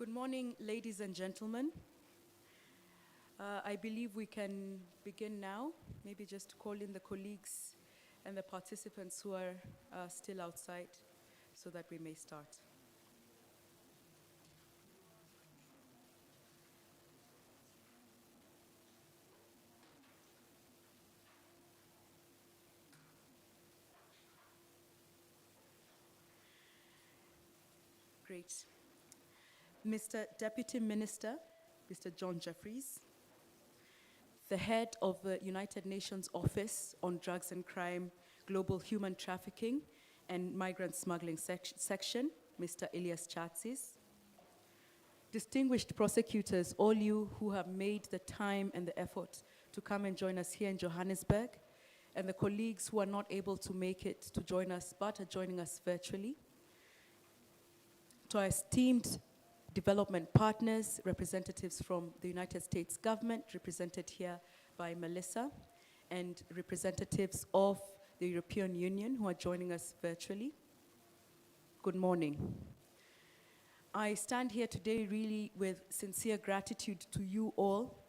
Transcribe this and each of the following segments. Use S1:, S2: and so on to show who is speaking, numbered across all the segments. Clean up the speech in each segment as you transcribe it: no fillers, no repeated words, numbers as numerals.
S1: Good morning, ladies and gentlemen. I believe we can begin now. Maybe just call in the colleagues and the participants who are still outside so that we may start. Great. Mr. Deputy Minister, Mr. John Jeffries, the head of the United Nations Office on Drugs and Crime, Global Human Trafficking and Migrant Smuggling Section, Mr. Elias Chatsis, distinguished prosecutors, all you who have made the time and the effort to come and join us here in Johannesburg, and the colleagues who are not able to make it to join us but are joining us virtually, to our esteemed development partners, representatives from the United States government, represented here by Melissa, and representatives of the European Union who are joining us virtually. Good morning. I stand here today really with sincere gratitude to you all.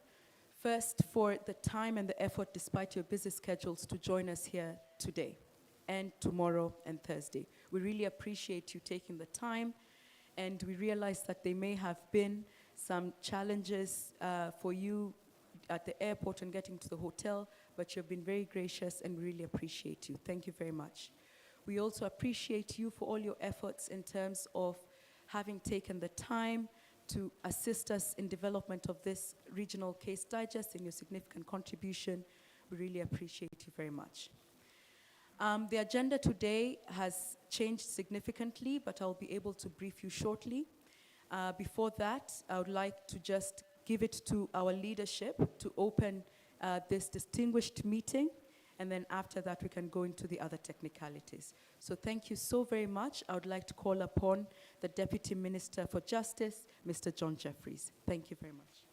S1: First, for the time and the effort, despite your busy schedules, to join us here today and tomorrow and Thursday. We really appreciate you taking the time, and we realize that there may have been some challenges for you at the airport and getting to the hotel, but you've been very gracious and we really appreciate you. Thank you very much. We also appreciate you for all your efforts in terms of having taken the time to assist us in development of this regional case digest and your significant contribution. We really appreciate you very much. The agenda today has changed significantly, but I'll be able to brief you shortly. Before that, I would like to just give it to our leadership to open this distinguished meeting, and then after that we can go into the other technicalities. So thank you so very much. I would like to call upon the Deputy Minister for Justice, Mr. John Jeffries. Thank you very much.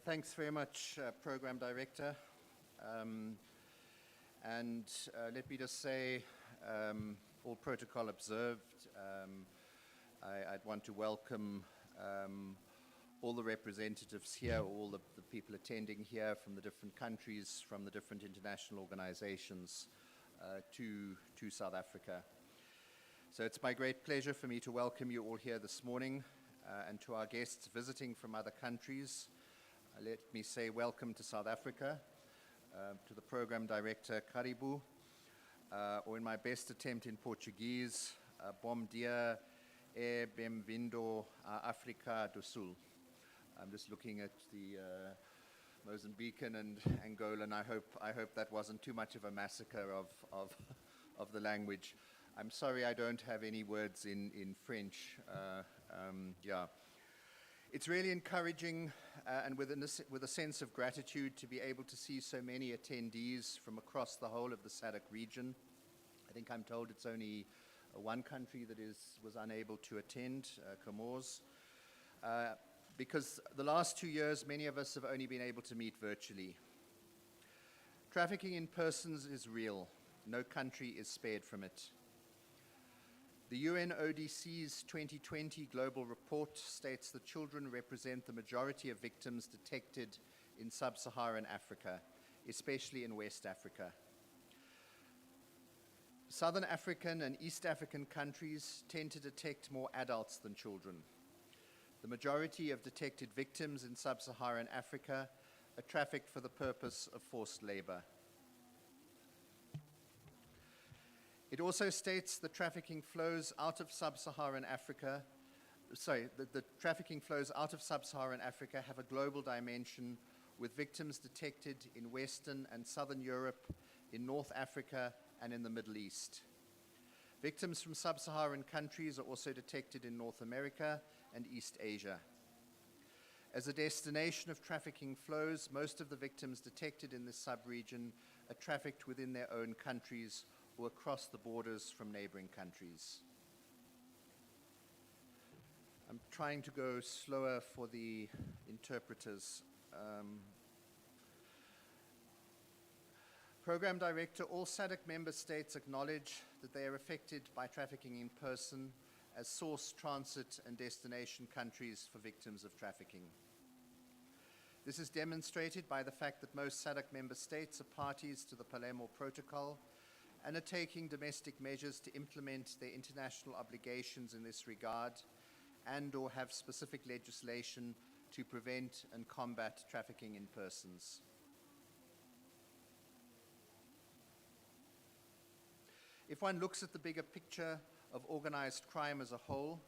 S2: Thanks very much, Program Director. Let me just say, all protocol observed, I'd want to welcome all the representatives here, all the people attending here from the different countries, from the different international organizations to South Africa. So it's my great pleasure for me to welcome you all here this morning, and to our guests visiting from other countries. Let me say welcome to South Africa, to the Program Director, Karibu, or in my best attempt in Portuguese, Bom dia e bem-vindo a África do Sul. I'm just looking at the Mozambican and Angolan. I hope that wasn't too much of a massacre of the language. I'm sorry I don't have any words in French. Yeah. It's really encouraging and with a sense of gratitude to be able to see so many attendees from across the whole of the Sadac region. I think I'm told it's only one country that was unable to attend, Comores, because the last 2 years many of us have only been able to meet virtually. Trafficking in persons is real. No country is spared from it. The UNODC's 2020 global report states that children represent the majority of victims detected in sub-Saharan Africa, especially in West Africa. Southern African and East African countries tend to detect more adults than children. The majority of detected victims in sub-Saharan Africa are trafficked for the purpose of forced labor. It also states the trafficking flows out of sub-Saharan Africa, the trafficking flows out of sub-Saharan Africa have a global dimension, with victims detected in Western and Southern Europe, in North Africa, and in the Middle East. Victims from sub-Saharan countries are also detected in North America and East Asia. As a destination of trafficking flows, most of the victims detected in this sub-region are trafficked within their own countries or across the borders from neighboring countries. I'm trying to go slower for the interpreters. Program Director, all Sadac member states acknowledge that they are affected by trafficking in person as source, transit, and destination countries for victims of trafficking. This is demonstrated by the fact that most Sadac member states are parties to the Palermo Protocol and are taking domestic measures to implement their international obligations in this regard and/or have specific legislation to prevent and combat trafficking in persons. If one looks at the bigger picture of organized crime as a whole,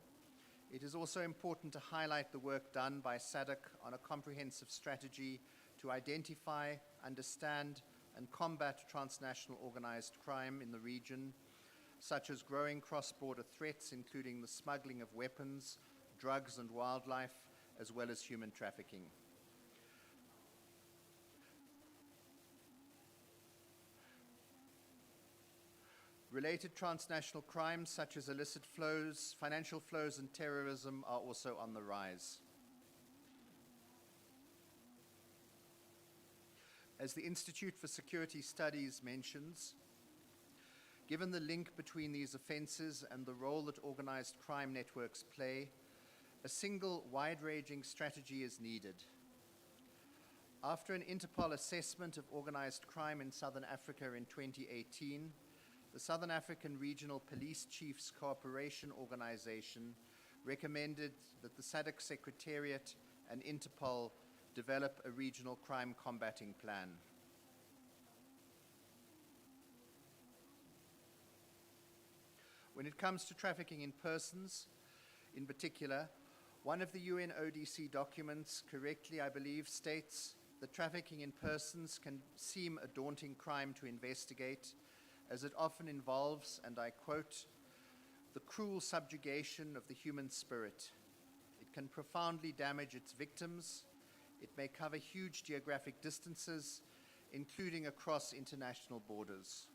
S2: it is also important to highlight the work done by Sadac on a comprehensive strategy to identify, understand, and combat transnational organized crime in the region, such as growing cross-border threats, including the smuggling of weapons, drugs, and wildlife, as well as human trafficking. Related transnational crimes such as illicit flows, financial flows, and terrorism are also on the rise. As the Institute for Security Studies mentions, given the link between these offenses and the role that organized crime networks play, a single wide-ranging strategy is needed. After an Interpol assessment of organized crime in Southern Africa in 2018, the Southern African Regional Police Chiefs Cooperation Organization recommended that the Sadac Secretariat and Interpol develop a regional crime combating plan. When it comes to trafficking in persons, in particular, one of the UNODC documents correctly, I believe, states that trafficking in persons can seem a daunting crime to investigate, as it often involves, and I quote, the cruel subjugation of the human spirit. It can profoundly damage its victims. It may cover huge geographic distances, including across international borders.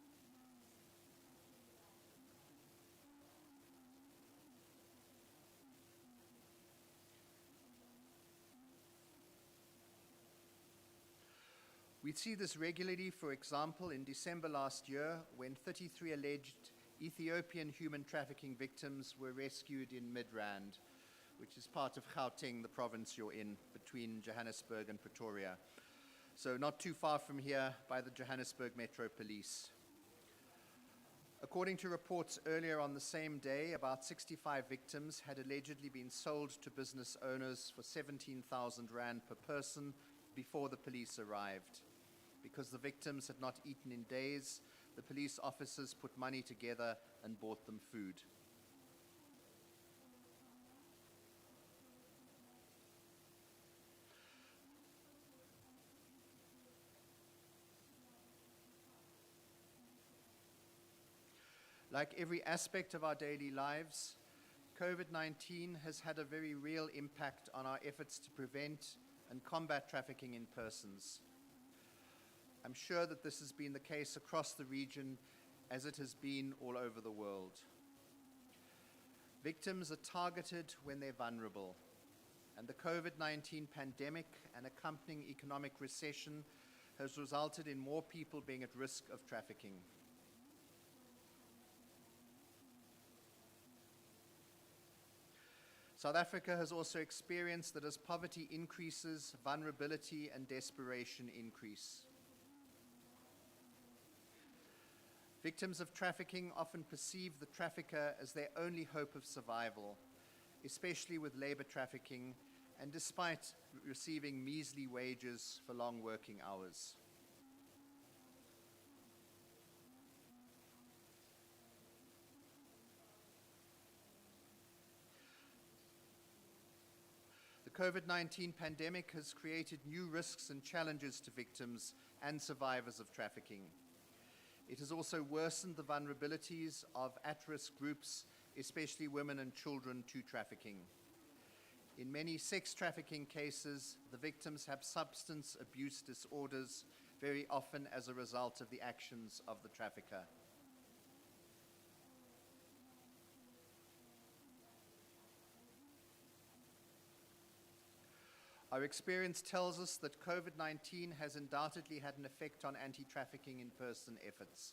S2: We see this regularly, for example, in December last year, when 33 alleged Ethiopian human trafficking victims were rescued in Midrand, which is part of Gauteng, the province you're in, between Johannesburg and Pretoria. So not too far from here, by the Johannesburg Metro Police. According to reports earlier on the same day, about 65 victims had allegedly been sold to business owners for 17,000 rand per person before the police arrived. Because the victims had not eaten in days, the police officers put money together and bought them food. Like every aspect of our daily lives, COVID-19 has had a very real impact on our efforts to prevent and combat trafficking in persons. I'm sure that this has been the case across the region as it has been all over the world. Victims are targeted when they're vulnerable, and the COVID-19 pandemic and accompanying economic recession has resulted in more people being at risk of trafficking. South Africa has also experienced that as poverty increases, vulnerability and desperation increase. Victims of trafficking often perceive the trafficker as their only hope of survival, especially with labor trafficking and despite receiving measly wages for long working hours. The COVID-19 pandemic has created new risks and challenges to victims and survivors of trafficking. It has also worsened the vulnerabilities of at-risk groups, especially women and children, to trafficking. In many sex trafficking cases, the victims have substance abuse disorders, very often as a result of the actions of the trafficker. Our experience tells us that COVID-19 has undoubtedly had an effect on anti-trafficking in person efforts.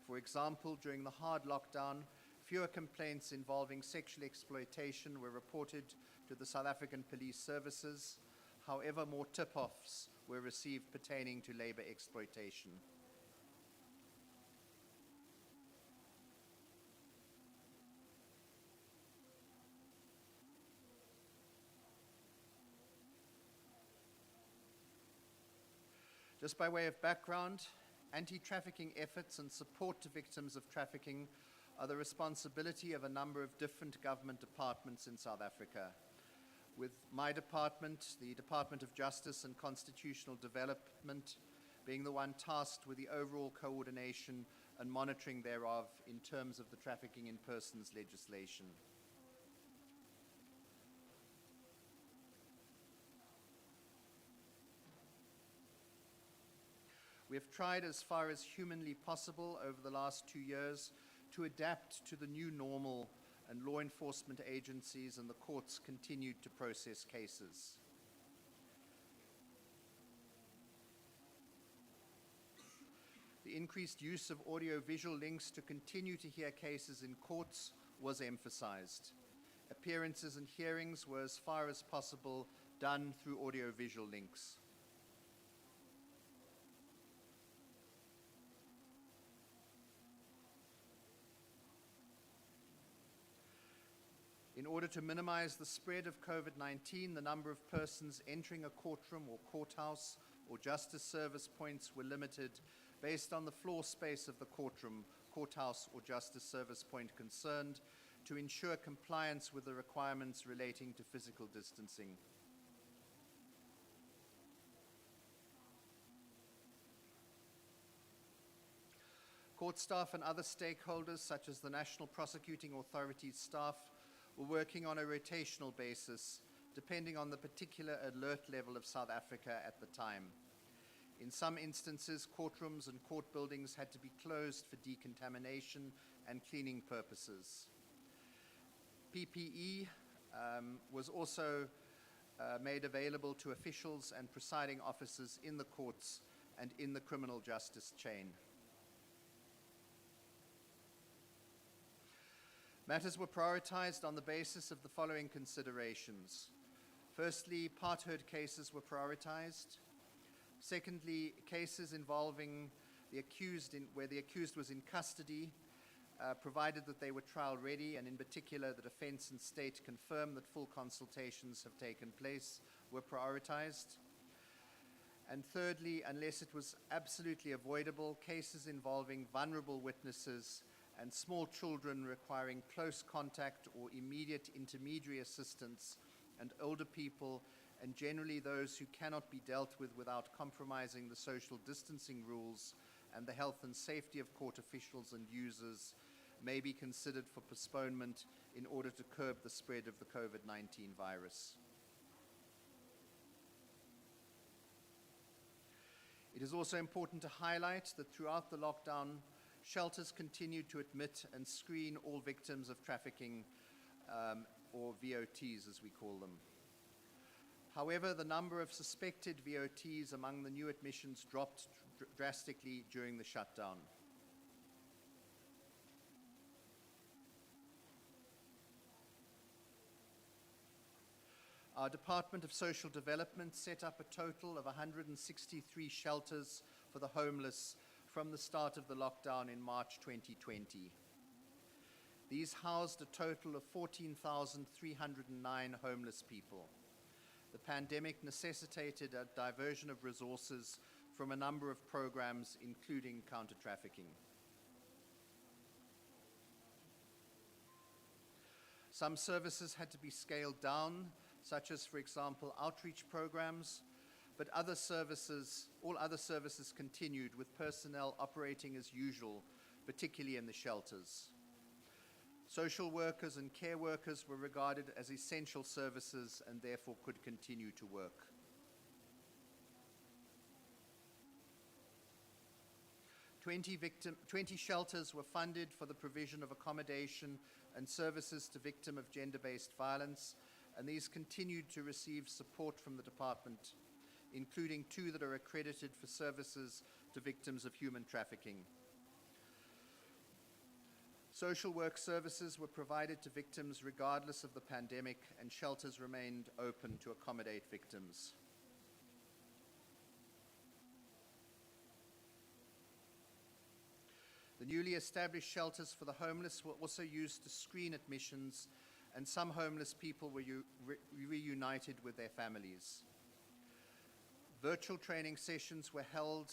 S2: For example, during the hard lockdown, fewer complaints involving sexual exploitation were reported to the South African Police Services. However, more tip-offs were received pertaining to labor exploitation. Just by way of background, anti-trafficking efforts and support to victims of trafficking are the responsibility of a number of different government departments in South Africa, with my department, the Department of Justice and Constitutional Development, being the one tasked with the overall coordination and monitoring thereof in terms of the trafficking in persons legislation. We have tried as far as humanly possible over the last 2 years to adapt to the new normal, and law enforcement agencies and the courts continued to process cases. The increased use of audio-visual links to continue to hear cases in courts was emphasized. Appearances and hearings were, as far as possible, done through audio-visual links. In order to minimize the spread of COVID-19, the number of persons entering a courtroom or courthouse or justice service points were limited based on the floor space of the courtroom, courthouse, or justice service point concerned to ensure compliance with the requirements relating to physical distancing. Court staff and other stakeholders, such as the National Prosecuting Authority's staff, were working on a rotational basis, depending on the particular alert level of South Africa at the time. In some instances, courtrooms and court buildings had to be closed for decontamination and cleaning purposes. PPE was also made available to officials and presiding officers in the courts and in the criminal justice chain. Matters were prioritized on the basis of the following considerations. Firstly, part-heard cases were prioritized. Secondly, cases involving the accused where the accused was in custody, provided that they were trial-ready, and in particular the defense and state confirm that full consultations have taken place, were prioritized. And thirdly, unless it was absolutely avoidable, cases involving vulnerable witnesses and small children requiring close contact or immediate intermediary assistance, and older people, and generally those who cannot be dealt with without compromising the social distancing rules and the health and safety of court officials and users, may be considered for postponement in order to curb the spread of the COVID-19 virus. It is also important to highlight that throughout the lockdown, shelters continued to admit and screen all victims of trafficking, or VOTs as we call them. However, the number of suspected VOTs among the new admissions dropped drastically during the shutdown. Our Department of Social Development set up a total of 163 shelters for the homeless from the start of the lockdown in March 2020. These housed a total of 14,309 homeless people. The pandemic necessitated a diversion of resources from a number of programs, including counter-trafficking. Some services had to be scaled down, such as, for example, outreach programs, but all other services continued, with personnel operating as usual, particularly in the shelters. Social workers and care workers were regarded as essential services and therefore could continue to work. Twenty shelters were funded for the provision of accommodation and services to victims of gender-based violence, and these continued to receive support from the department, including 2 that are accredited for services to victims of human trafficking. Social work services were provided to victims regardless of the pandemic, and shelters remained open to accommodate victims. The newly established shelters for the homeless were also used to screen admissions, and some homeless people were reunited with their families. Virtual training sessions were held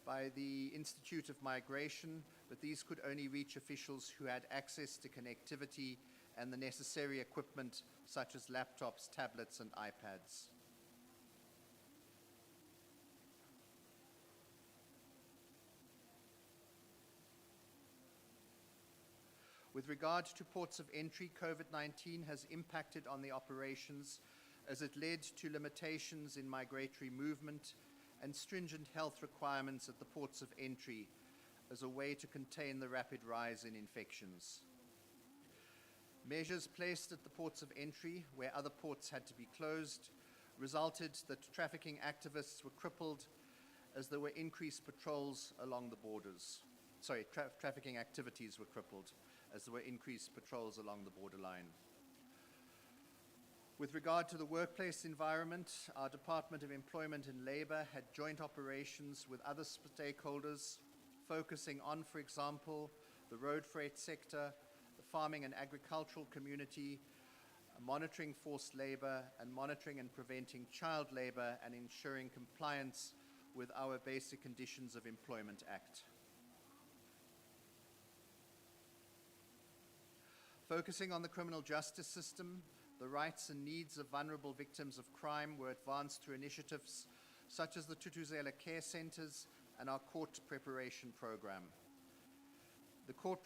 S2: by the Institute of Migration, but these could only reach officials who had access to connectivity and the necessary equipment such as laptops, tablets, and iPads. With regard to ports of entry, COVID-19 has impacted on the operations as it led to limitations in migratory movement and stringent health requirements at the ports of entry as a way to contain the rapid rise in infections. Measures placed at the ports of entry, where other ports had to be closed, resulted that trafficking activists were crippled as there were increased patrols along the borders. Trafficking activities were crippled as there were increased patrols along the borderline. With regard to the workplace environment, our Department of Employment and Labor had joint operations with other stakeholders, focusing on, for example, the road freight sector, the farming and agricultural community, monitoring forced labor, and monitoring and preventing child labor, and ensuring compliance with our Basic Conditions of Employment Act. Focusing on the criminal justice system, the rights and needs of vulnerable victims of crime were advanced through initiatives such as the Tutuzela Care Centers and our court preparation program. The court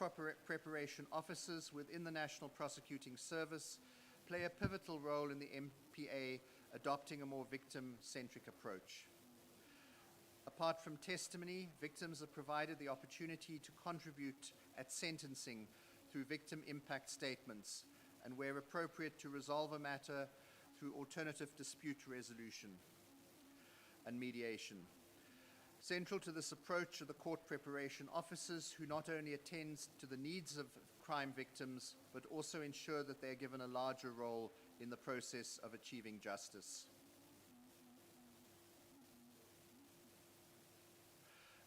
S2: preparation officers within the National Prosecuting Service play a pivotal role in the MPA adopting a more victim-centric approach. Apart from testimony, victims are provided the opportunity to contribute at sentencing through victim impact statements, and where appropriate to resolve a matter through alternative dispute resolution and mediation. Central to this approach are the court preparation officers who not only attend to the needs of crime victims, but also ensure that they are given a larger role in the process of achieving justice.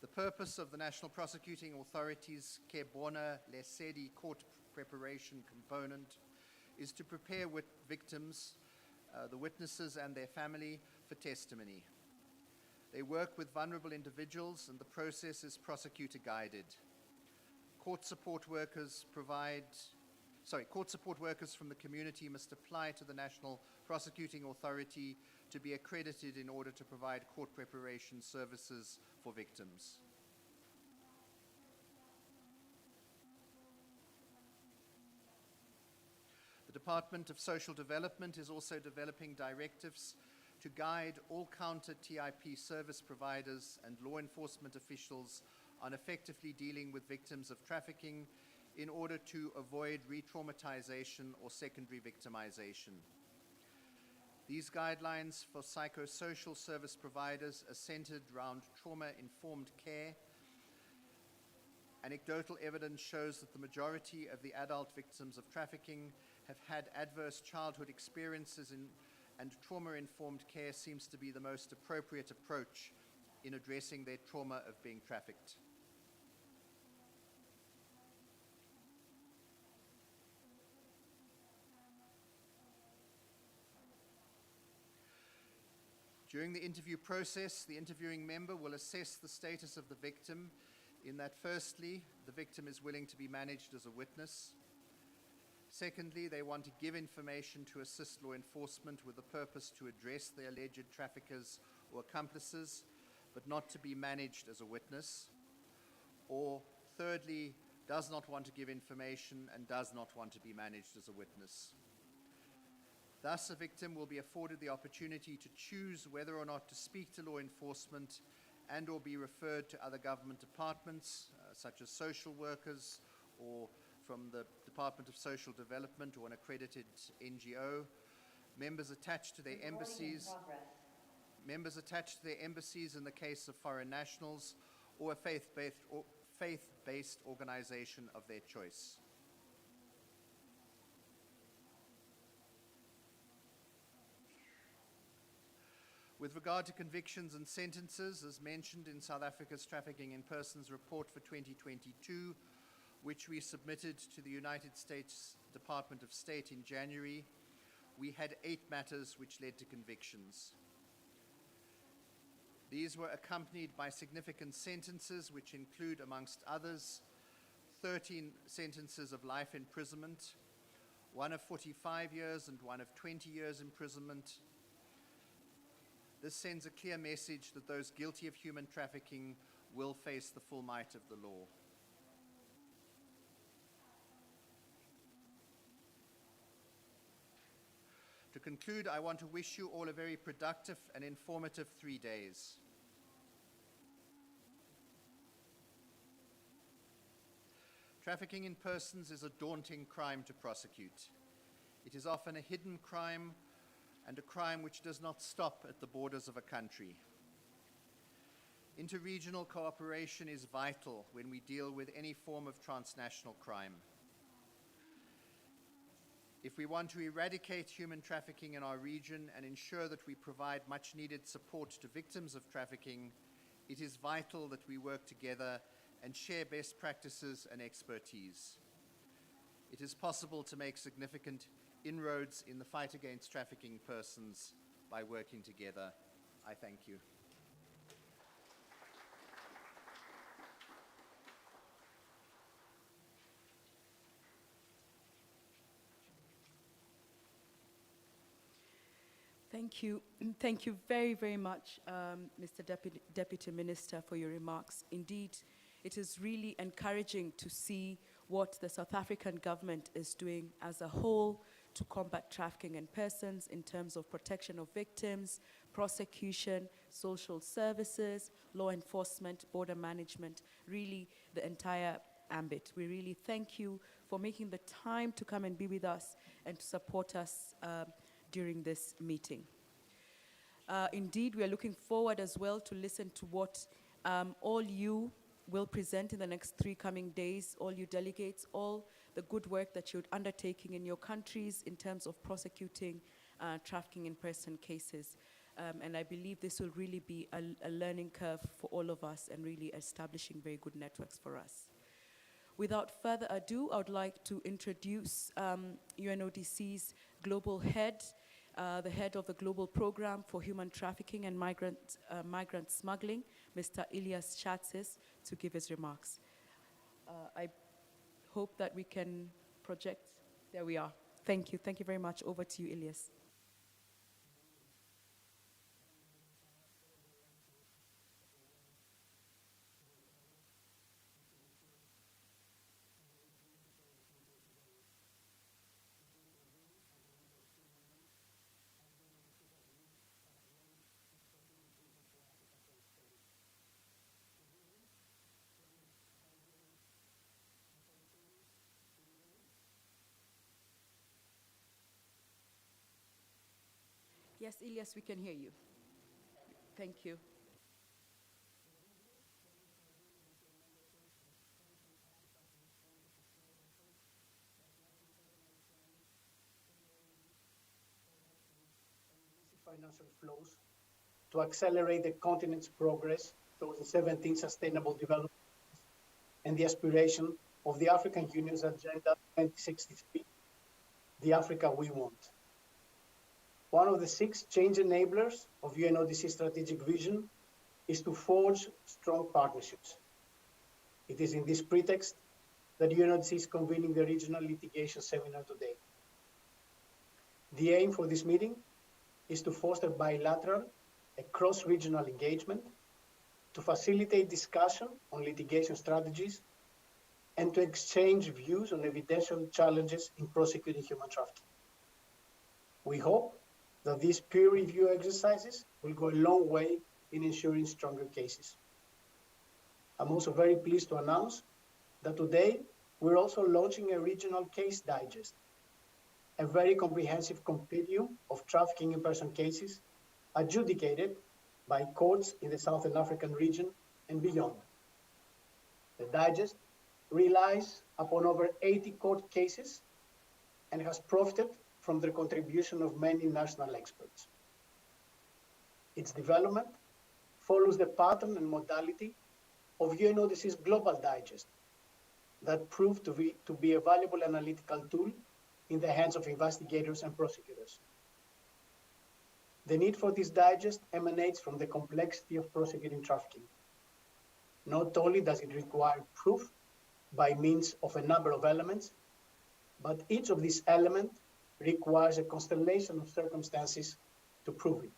S2: The purpose of the National Prosecuting Authority's Ke Bona Lesedi court preparation component is to prepare victims, the witnesses and their family, for testimony. They work with vulnerable individuals, and the process is prosecutor-guided. Court support workers from the community must apply to the National Prosecuting Authority to be accredited in order to provide court preparation services for victims. The Department of Social Development is also developing directives to guide all counter-TIP service providers and law enforcement officials on effectively dealing with victims of trafficking in order to avoid re-traumatization or secondary victimization. These guidelines for psychosocial service providers are centered around trauma-informed care. Anecdotal evidence shows that the majority of the adult victims of trafficking have had adverse childhood experiences, and trauma-informed care seems to be the most appropriate approach in addressing their trauma of being trafficked. During the interview process, the interviewing member will assess the status of the victim in that, firstly, the victim is willing to be managed as a witness. Secondly, they want to give information to assist law enforcement with the purpose to address the alleged traffickers or accomplices, but not to be managed as a witness. Or thirdly, does not want to give information and does not want to be managed as a witness. Thus, a victim will be afforded the opportunity to choose whether or not to speak to law enforcement and or be referred to other government departments, such as social workers or from the Department of Social Development or an accredited NGO, members attached to their embassies, members attached to their embassies in the case of foreign nationals, or a faith-based organization of their choice. With regard to convictions and sentences, as mentioned in South Africa's Trafficking in Persons report for 2022, which we submitted to the United States Department of State in January, we had 8 matters which led to convictions. These were accompanied by significant sentences, which include, amongst others, 13 sentences of life imprisonment, one of 45 years and one of 20 years imprisonment. This sends a clear message that those guilty of human trafficking will face the full might of the law. To conclude, I want to wish you all a very productive and informative 3 days. Trafficking in persons is a daunting crime to prosecute. It is often a hidden crime and a crime which does not stop at the borders of a country. Interregional cooperation is vital when we deal with any form of transnational crime. If we want to eradicate human trafficking in our region and ensure that we provide much needed support to victims of trafficking, it is vital that we work together and share best practices and expertise. It is possible to make significant inroads in the fight against trafficking persons by working together. I thank you.
S1: Thank you. Thank you very, very much, Mr. Deputy Minister, for your remarks. Indeed, it is really encouraging to see what the South African government is doing as a whole to combat trafficking in persons in terms of protection of victims, prosecution, social services, law enforcement, border management, really the entire ambit. We really thank you for making the time to come and be with us and to support us during this meeting. Indeed, we are looking forward as well to listen to what all you will present in the next 3 coming days, all you delegates, all the good work that you're undertaking in your countries in terms of prosecuting trafficking in person cases. And I believe this will really be a learning curve for all of us and really establishing very good networks for us. Without further ado, I would like to introduce UNODC's global head, the head of the Global Program for Human Trafficking and Migrant Smuggling, Mr. Ilyas Chatzis, to give his remarks. I hope that we can project. There we are. Thank you. Thank you very much. Over to you, Ilyas. Yes, Ilyas, we can hear you. Thank you.
S3: Financial flows to accelerate the continent's progress towards the 17 Sustainable Development and the aspiration of the African Union's Agenda 2063, the Africa we want. One of the 6 change enablers of UNODC's strategic vision is to forge strong partnerships. It is in this pretext that UNODC is convening the regional litigation seminar today. The aim for this meeting is to foster bilateral and cross-regional engagement, to facilitate discussion on litigation strategies, and to exchange views on evidential challenges in prosecuting human trafficking. We hope that these peer review exercises will go a long way in ensuring stronger cases. I'm also very pleased to announce that today we're also launching a regional case digest, a very comprehensive compendium of trafficking in person cases adjudicated by courts in the Southern African region and beyond. The digest relies upon over 80 court cases and has profited from the contribution of many national experts. Its development follows the pattern and modality of UNODC's Global Digest that proved to be a valuable analytical tool in the hands of investigators and prosecutors. The need for this digest emanates from the complexity of prosecuting trafficking. Not only does it require proof by means of a number of elements, but each of these elements requires a constellation of circumstances to prove it.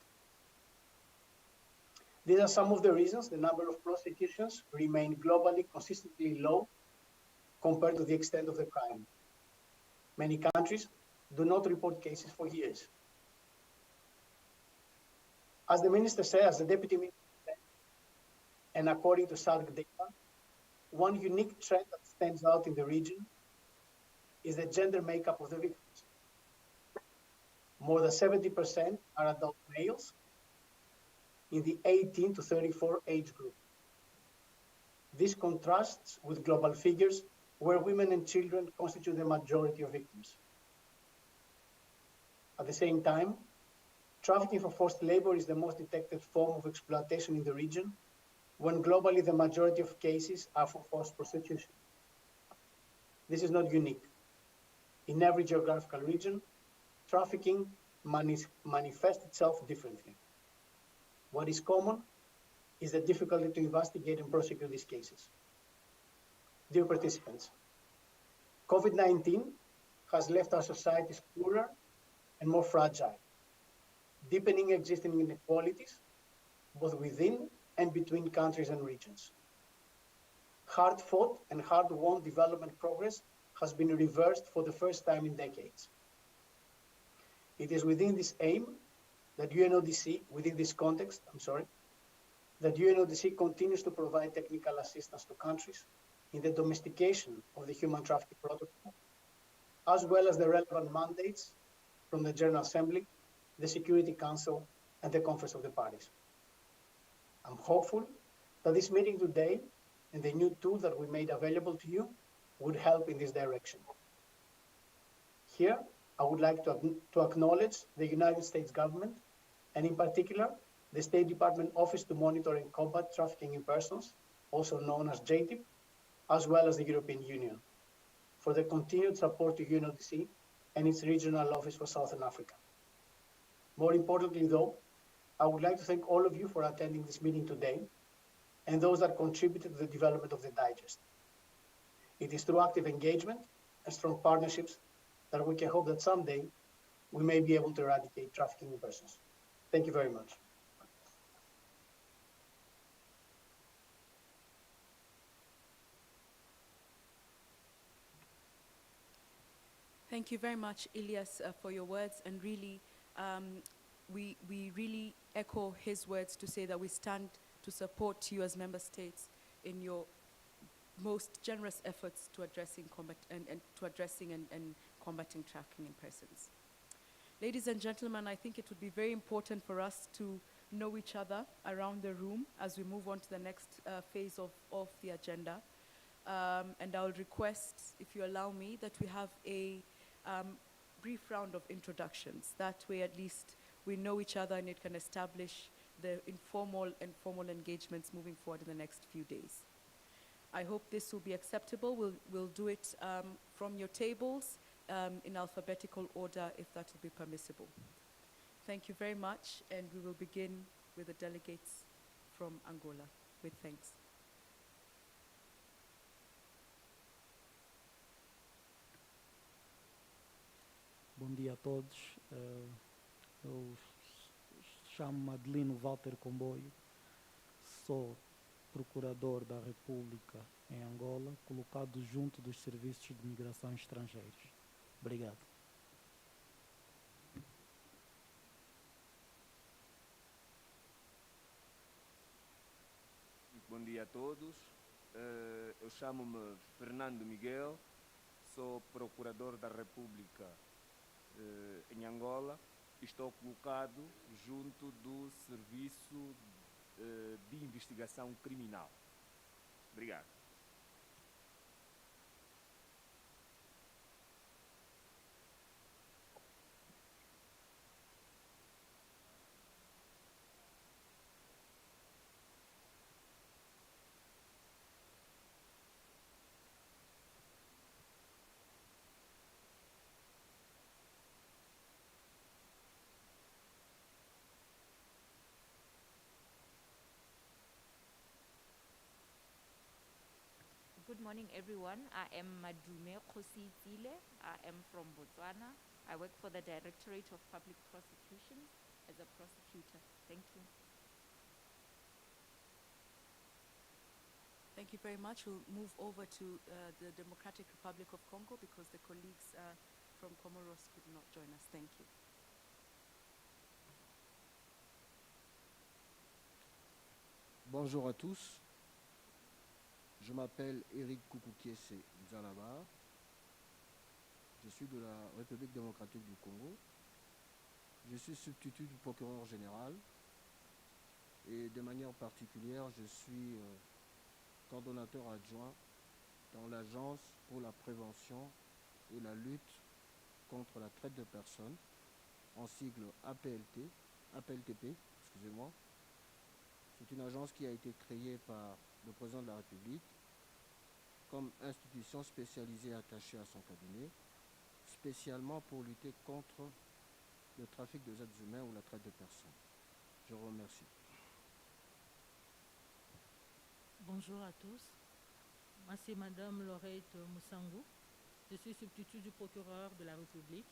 S3: These are some of the reasons the number of prosecutions remain globally consistently low compared to the extent of the crime. Many countries do not report cases for years. As the Minister said, as the Deputy Minister said, and according to Sadac data, one unique trend that stands out in the region is the gender makeup of the victims. More than 70% are adult males in the 18 to 34 age group. This contrasts with global figures where women and children constitute the majority of victims. At the same time, trafficking for forced labor is the most detected form of exploitation in the region, when globally the majority of cases are for forced prostitution. This is not unique. In every geographical region, trafficking manifests itself differently. What is common is the difficulty to investigate and prosecute these cases. Dear participants, COVID-19 has left our societies poorer and more fragile, deepening existing inequalities, both within and between countries and regions. Hard-fought and hard-won development progress has been reversed for the first time in decades. It is within this aim that UNODC, within this context, that UNODC continues to provide technical assistance to countries in the domestication of the Human Trafficking Protocol, as well as the relevant mandates from the General Assembly, the Security Council, and the Conference of the Parties. I'm hopeful that this meeting today and the new tool that we made available to you would help in this direction. Here, I would like to acknowledge the United States government, and in particular, the State Department Office to Monitor and Combat Trafficking in Persons, also known as JTIP, as well as the European Union, for the continued support to UNODC and its regional office for Southern Africa. More importantly, though, I would like to thank all of you for attending this meeting today and those that contributed to the development of the digest. It is through active engagement and strong partnerships that we can hope that someday we may be able to eradicate trafficking in persons. Thank you very much.
S1: Thank you very much, Ilyas, for your words. And really, we really echo his words to say that we stand to support you as member states in your most generous efforts to addressing and combating trafficking in persons. Ladies and gentlemen, I think it would be very important for us to know each other around the room as we move on to the next phase of the agenda. And I'll request, if you allow me, that we have a brief round of introductions. That way, at least, we know each other and it can establish the informal and formal engagements moving forward in the next few days. I hope this will be acceptable. We'll do it from your tables in alphabetical order, if that will be permissible. Thank you very much, and we will begin with the delegates from Angola, with thanks.
S4: Bom dia a todos. Eu chamo-me Adelino Walter Comboio, sou Procurador da República em Angola, colocado junto dos serviços de migração e estrangeiros. Obrigado.
S5: Muito bom dia a todos. Eu chamo-me Fernando Miguel, sou Procurador da República em Angola, estou colocado junto do Serviço de Investigação Criminal. Obrigado.
S6: Good morning, everyone. I am Madume Khositsile. I am from Botswana. I work for the Directorate of Public Prosecutions as a prosecutor. Thank you.
S1: Thank you very much. We'll move over to the Democratic Republic of Congo because the colleagues from Comoros could not join us. Thank you.
S7: Bonjour à tous. Je m'appelle Eric Koukoukiese Nzalaba. Je suis de la République démocratique du Congo. Je suis substitut du procureur général et de manière particulière, je suis coordonnateur adjoint dans l'Agence pour la prévention et la lutte contre la traite de personnes, en sigle APLTP, excusez-moi. C'est une agence qui a été créée par le président de la République comme institution spécialisée attachée à son cabinet, spécialement pour lutter contre le trafic des êtres humains ou la traite de personnes. Je vous remercie.
S8: Bonjour à tous. Moi, c'est Madame Laurette Moussango. Je suis substitut du procureur de la République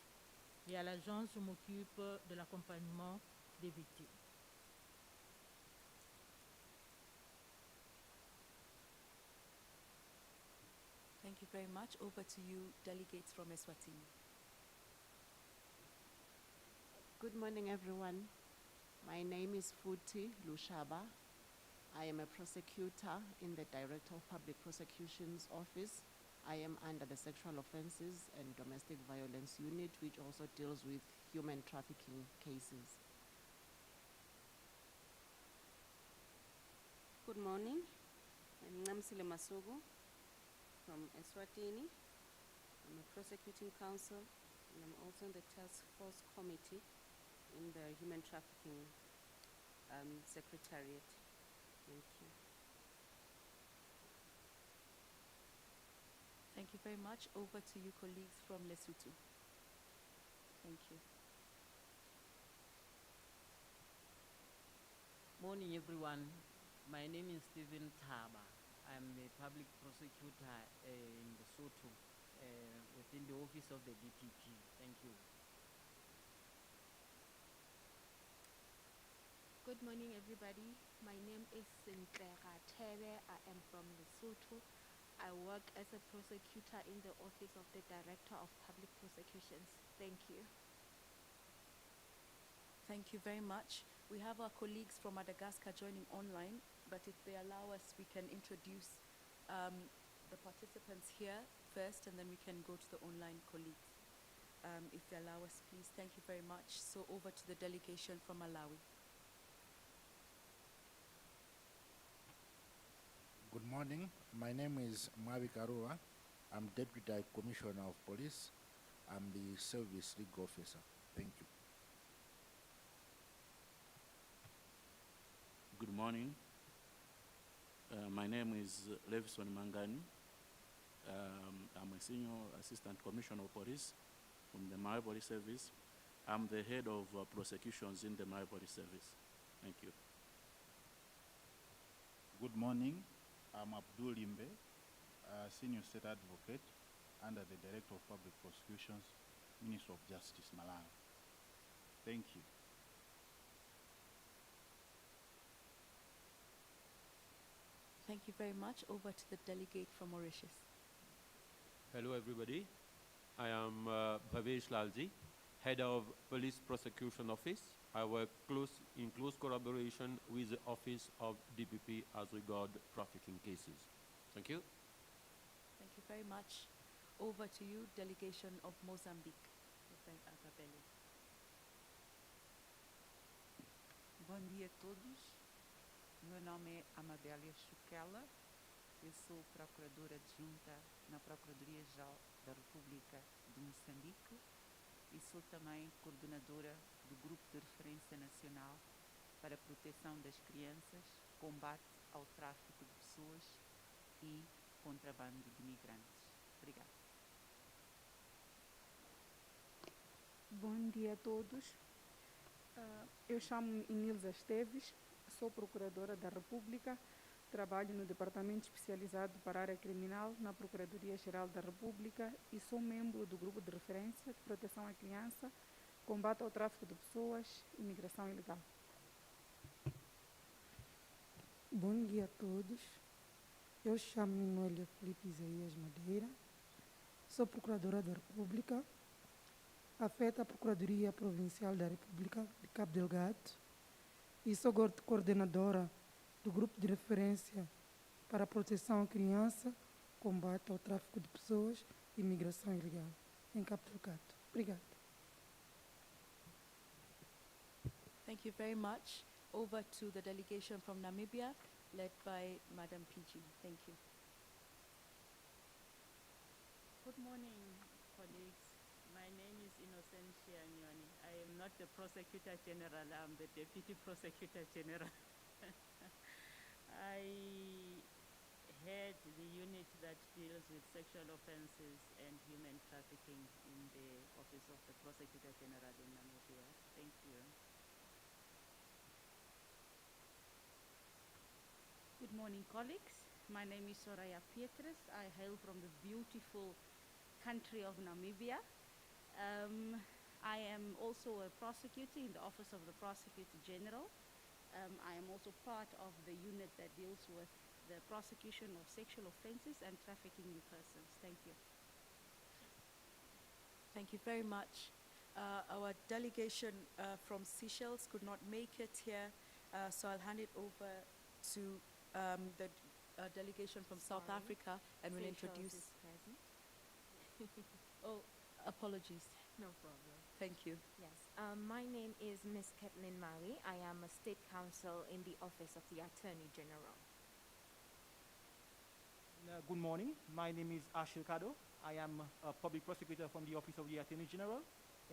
S8: et à l'agence, je m'occupe de l'accompagnement des victimes.
S1: Thank you very much. Over to you, delegates from Eswatini.
S9: Good morning, everyone. My name is Futi Lushaba. I am a prosecutor in the Director of Public Prosecutions Office. I am under the Sexual Offences and Domestic Violence Unit, which also deals with human trafficking cases.
S10: Good morning. I'm Namsile Masugu from Eswatini. I'm a prosecuting counsel, and I'm also in the task force committee in the Human Trafficking Secretariat. Thank you.
S1: Thank you very much. Over to you, colleagues from Lesotho. Thank you.
S11: Morning, everyone. My name is Stephen Taba. I'm the public prosecutor in Lesotho within the office of the DPP. Thank you.
S12: Good morning, everybody. My name is Sintlega Tebe. I am from Lesotho. I work as a prosecutor in the office of the Director of Public Prosecutions. Thank you.
S1: Thank you very much. We have our colleagues from Madagascar joining online, but if they allow us, we can introduce the participants here first, and then we can go to the online colleagues. If they allow us, please. Thank you very much. So over to the delegation from Malawi.
S13: Good morning. My name is Mavi Karua. I'm Deputy Commissioner of Police. I'm the Service League Officer. Thank you.
S14: Good morning. My name is Levison Mangani. I'm a Senior Assistant Commissioner of Police from the Malawi Police Service. I'm the head of prosecutions in the Malawi Police Service. Thank you.
S15: Good morning. I'm Abdul Limbe, Senior State Advocate under the Director of Public Prosecutions, Minister of Justice, Malawi. Thank you.
S1: Thank you very much. Over to the delegate from Mauritius.
S16: Hello, everybody. I am Bhavesh Lalji, Head of Police Prosecution Office. I work in close collaboration with the Office of DPP as regard trafficking cases. Thank you.
S1: Thank you very much. Over to you, delegation of Mozambique, if
S17: papeles. Bom dia a todos. Meu nome é Amadélia Chuquela. Eu sou procuradora adjunta na Procuradoria-Geral da República de Moçambique e sou também coordenadora do Grupo de Referência Nacional para a Proteção das Crianças, Combate ao Tráfico de Pessoas e Contrabando de Migrantes. Obrigada.
S18: Bom dia a todos. Eu chamo-me Inilza Esteves, sou Procuradora da República, trabalho no Departamento Especializado para a Área Criminal na Procuradoria-Geral da República e sou membro do Grupo de Referência de Proteção à Criança, Combate ao Tráfico de Pessoas e Imigração Ilegal.
S19: Bom dia a todos. Eu chamo-me Noelia Felipe Isaías Madeira, sou Procuradora da República, afeta a Procuradoria Provincial da República de Cabo Delgado e sou coordenadora do Grupo de Referência para a Proteção à Criança, Combate ao Tráfico de Pessoas e Imigração Ilegal em Cabo Delgado. Obrigada.
S1: Thank you very much. Over to the delegation from Namibia, led by Madam PG. Thank you.
S11: Good morning, colleagues. My name is Innocentia Nyoni. I am not the Prosecutor General, I'm the Deputy Prosecutor General. I head the unit that deals with sexual offenses and human trafficking in the Office of the Prosecutor General in Namibia. Thank you. Good morning, colleagues. My name is Soraya Pietres. I hail from the beautiful country of Namibia. I am also a prosecutor in the Office of the Prosecutor General. I am also part of the unit that deals with the prosecution of sexual offenses and trafficking in persons. Thank you.
S1: Thank you very much. Our delegation from Seychelles could not make it here, so I'll hand it over to the delegation from South
S6: Sorry.
S1: Africa and will
S6: Seychelles
S1: introduce.
S6: is present.
S1: Oh, apologies.
S6: No problem.
S1: Thank you.
S6: Yes. My name is Ms. Kathleen Maui. I am a state counsel in the Office of the Attorney General.
S20: Good morning. My name is Ashil Kado. I am a public prosecutor from the Office of the Attorney General,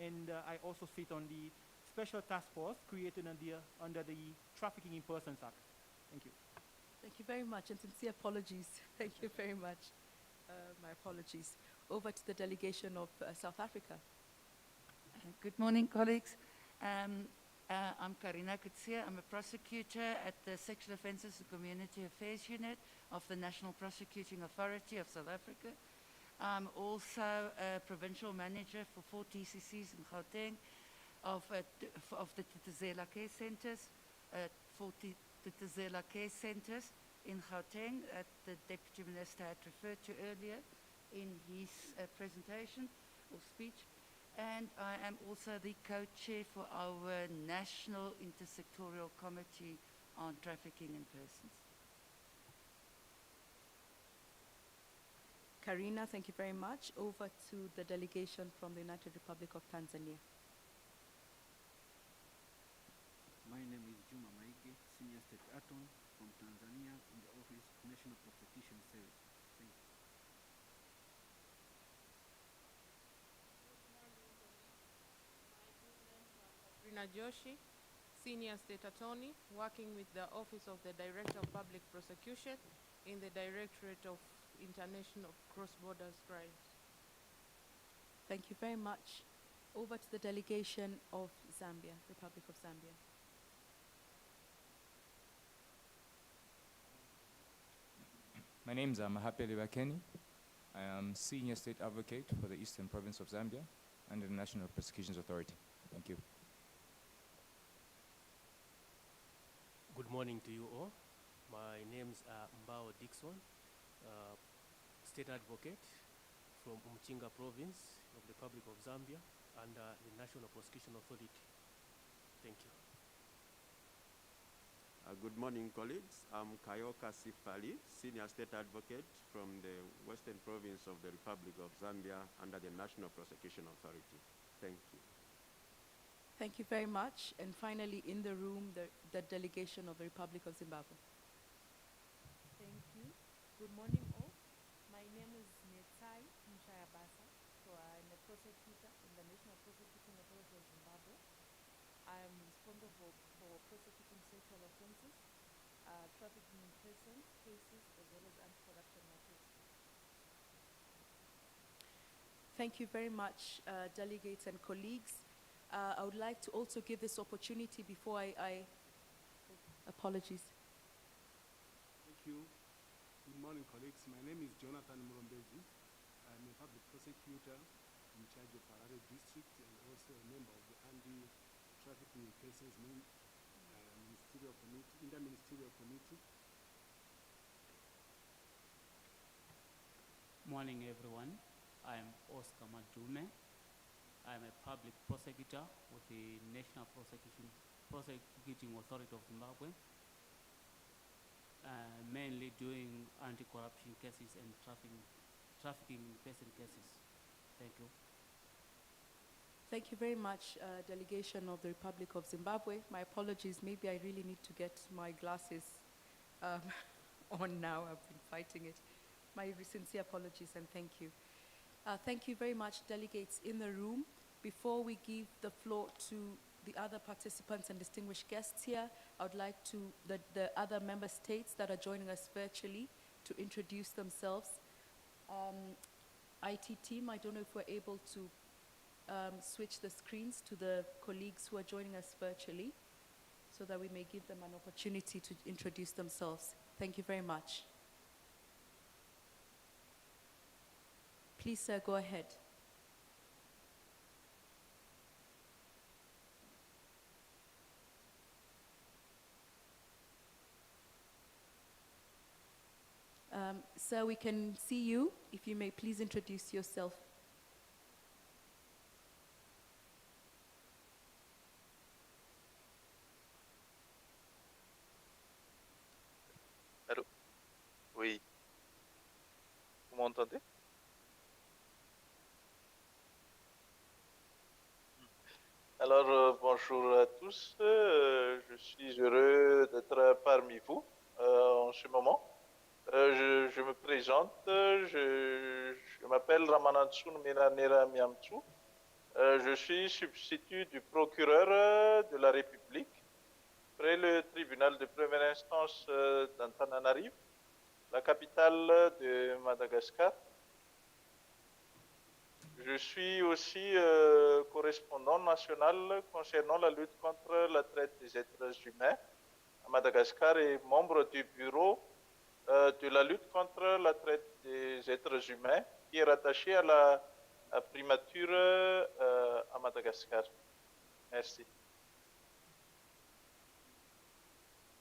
S20: and I also sit on the special task force created under the Trafficking in Persons Act. Thank you.
S1: Thank you very much, and sincere apologies. Thank you very much. My apologies. Over to the delegation of South Africa.
S21: Good morning, colleagues. I'm Karina Kutsia. I'm a prosecutor at the Sexual Offences and Community Affairs Unit of the National Prosecuting Authority of South Africa. I'm also a provincial manager for 4 TCCs in Gauteng of the Tutuzela Care Centres, 4 Tutuzela Care Centres in Gauteng that the Deputy Minister had referred to earlier in his presentation or speech. And I am also the co-chair for our National Intersectorial Committee on Trafficking in Persons.
S1: Karina, thank you very much. Over to the delegation from the United Republic of Tanzania.
S22: My name is Juma Maige, Senior State Attorney from Tanzania in the Office of National Prosecution Service. Thank you.
S23: Rina Joshi, Senior State Attorney, working with the Office of the Director of Public Prosecution in the Directorate of International Cross-Border Crimes.
S1: Thank you very much. Over to the delegation of Zambia, Republic of Zambia.
S24: My name is Mahapeli Wakeni. I am Senior State Advocate for the Eastern Province of Zambia under the National Prosecutions Authority. Thank you.
S25: Good morning to you all. My name is Mbao Dixon, State Advocate from Umchinga Province of the Republic of Zambia under the National Prosecution Authority. Thank you.
S26: Good morning, colleagues. I'm Kayoka Sifali, Senior State Advocate from the Western Province of the Republic of Zambia under the National Prosecution Authority. Thank you.
S1: Thank you very much. And finally, in the room, the delegation of the Republic of Zimbabwe.
S2: Thank you. Good morning, all. My name is Netsai Mshayabasa. So I'm a prosecutor in the National Prosecuting Authority of Zimbabwe. I'm responsible for prosecuting sexual offenses, trafficking in persons cases, as well as anti-corruption matters.
S1: Thank you very much, delegates and colleagues. I would like to also give this opportunity before apologies.
S3: Thank you. Good morning, colleagues. My name is Jonathan Murombezi. I'm a public prosecutor in charge of Harare District and also a member of the Anti-Trafficking in Persons Ministerial Committee, Interministerial Committee.
S4: Morning, everyone. I'm Oscar Madume. I'm a public prosecutor with the National Prosecuting Authority of Zimbabwe, mainly doing anti-corruption cases and trafficking in person cases. Thank you.
S1: Thank you very much, delegation of the Republic of Zimbabwe. My apologies, maybe I really need to get my glasses on now. I've been fighting it. My sincere apologies and thank you. Thank you very much, delegates in the room. Before we give the floor to the other participants and distinguished guests here, I would like to the other member states that are joining us virtually to introduce themselves. IT team, I don't know if we're able to switch the screens to the colleagues who are joining us virtually so that we may give them an opportunity to introduce themselves. Thank you very much. Please, sir, go ahead. Sir, we can see you. If you may please introduce yourself.
S5: Allô? Oui. Vous m'entendez? Alors, bonjour à tous. Je suis heureux d'être parmi vous en ce moment. Je me présente. Je m'appelle Ramanatsun Miranera Miamtsu. Je suis substitut du procureur de la République près le tribunal de première instance d'Antananarive, la capitale de Madagascar. Je suis aussi correspondant national concernant la lutte contre la traite des êtres humains à Madagascar et membre du bureau de la lutte contre la traite des êtres humains qui est rattaché à la primature à Madagascar. Merci.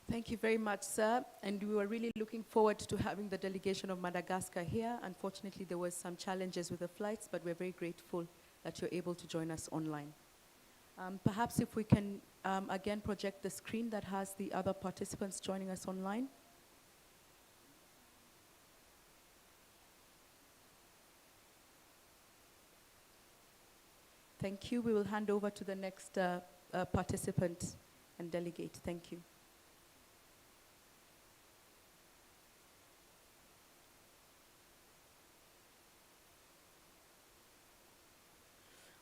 S1: Thank you very much, sir. And we were really looking forward to having the delegation of Madagascar here. Unfortunately, there was some challenges with the flights, but we're very grateful that you're able to join us online. Perhaps if we can again project the screen that has the other participants joining us online. Thank you. We will hand over to the next participant and delegate. Thank you.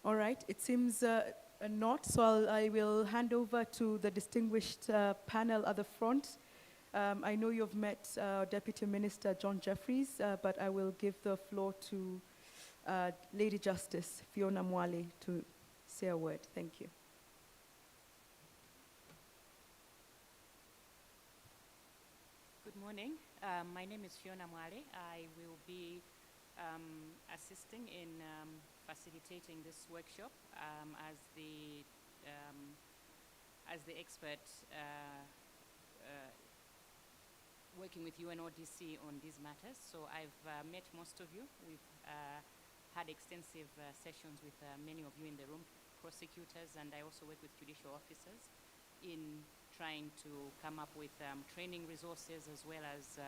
S1: All right, it seems not, so I will hand over to the distinguished panel at the front. I know you've met Deputy Minister John Jeffries, but I will give the floor to Lady Justice Fiona Mwale to say a word. Thank you.
S7: Good morning. My name is Fiona Mwale. I will be assisting in facilitating this workshop as the expert working with UNODC on these matters. So I've met most of you. We've had extensive sessions with many of you in the room, prosecutors, and I also work with judicial officers in trying to come up with training resources as well as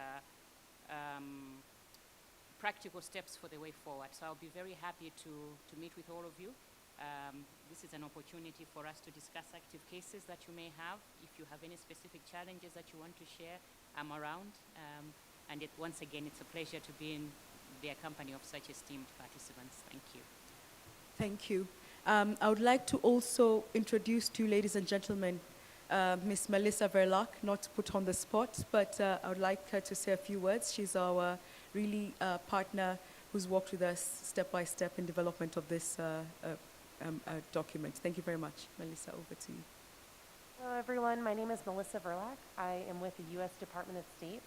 S7: practical steps for the way forward. So I'll be very happy to meet with all of you This is an opportunity for us to discuss active cases that you may have. If you have any specific challenges that you want to share, I'm around. Once again, it's a pleasure to be in the company of such esteemed participants. Thank you.
S1: Thank you. I would like to also introduce to you, ladies and gentlemen, Miss Melissa Verloc, not to put on the spot, but I would like her to say a few words. She's our really partner who's worked with us step by step in development of this document. Thank you very much. Melissa, over to you.
S8: Hello, everyone. My name is Melissa Verloc. I am with the U.S. Department of State.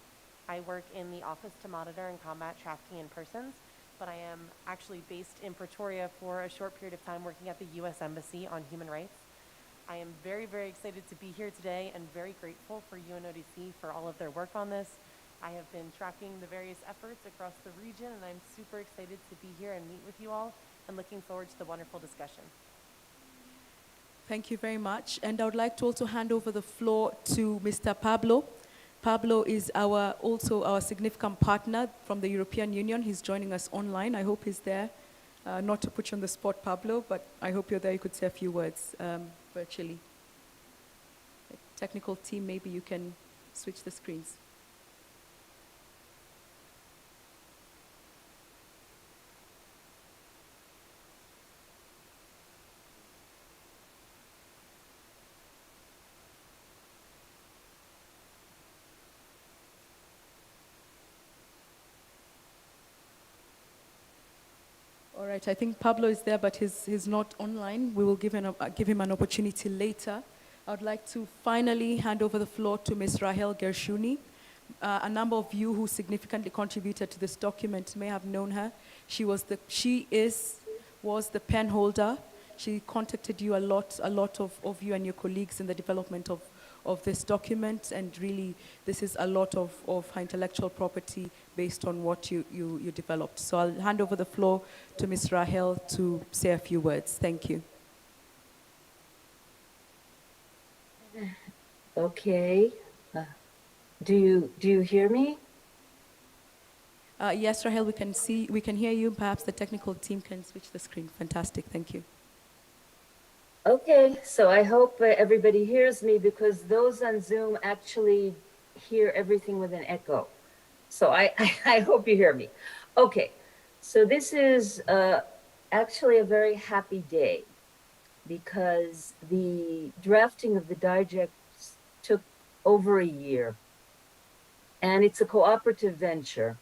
S8: I work in the Office to Monitor and Combat Trafficking in Persons, but I am actually based in Pretoria for a short period of time working at the U.S. Embassy on human rights. I am very, very excited to be here today and very grateful for UNODC for all of their work on this. I have been tracking the various efforts across the region, and I'm super excited to be here and meet with you all and looking forward to the wonderful discussion.
S1: Thank you very much. And I would like to also hand over the floor to Mr. Pablo. Pablo is also our significant partner from the European Union. He's joining us online. I hope he's there. Not to put you on the spot, Pablo, but I hope you're there. You could say a few words virtually. The technical team, maybe you can switch the screens. All right, I think Pablo is there, but he's not online. We will give him an opportunity later. I would like to finally hand over the floor to Ms. Rahel Gershuni. A number of you who significantly contributed to this document may have known her. She was the pen holder. She contacted you a lot of you and your colleagues in the development of this document, and really this is a lot of her intellectual property based on what you developed. So I'll hand over the floor to Ms. Rahel to say a few words. Thank you.
S9: Okay. Do you hear me?
S1: Yes, Rahel, we can hear you. Perhaps the technical team can switch the screen. Fantastic, thank you.
S9: Okay, so I hope everybody hears me, because those on Zoom actually hear everything with an echo. So I hope you hear me. Okay, so this is actually a very happy day, because the drafting of the digest took over a year. And it's a cooperative venture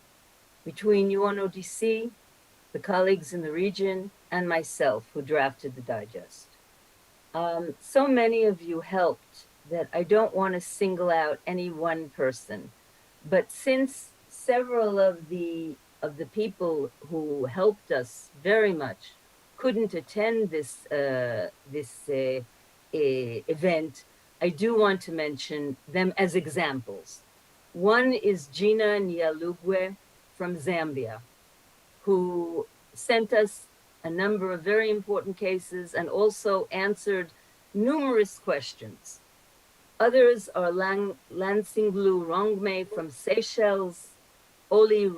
S9: between UNODC, the colleagues in the region, and myself, who drafted the digest. So many of you helped that I don't want to single out any one person. But since several of the people who helped us very much couldn't attend this event, I do want to mention them as examples. One is Gina Nyalugwe from Zambia, who sent us a number of very important cases and also answered numerous questions. Others are Lansinglu Rongme from Seychelles, Oli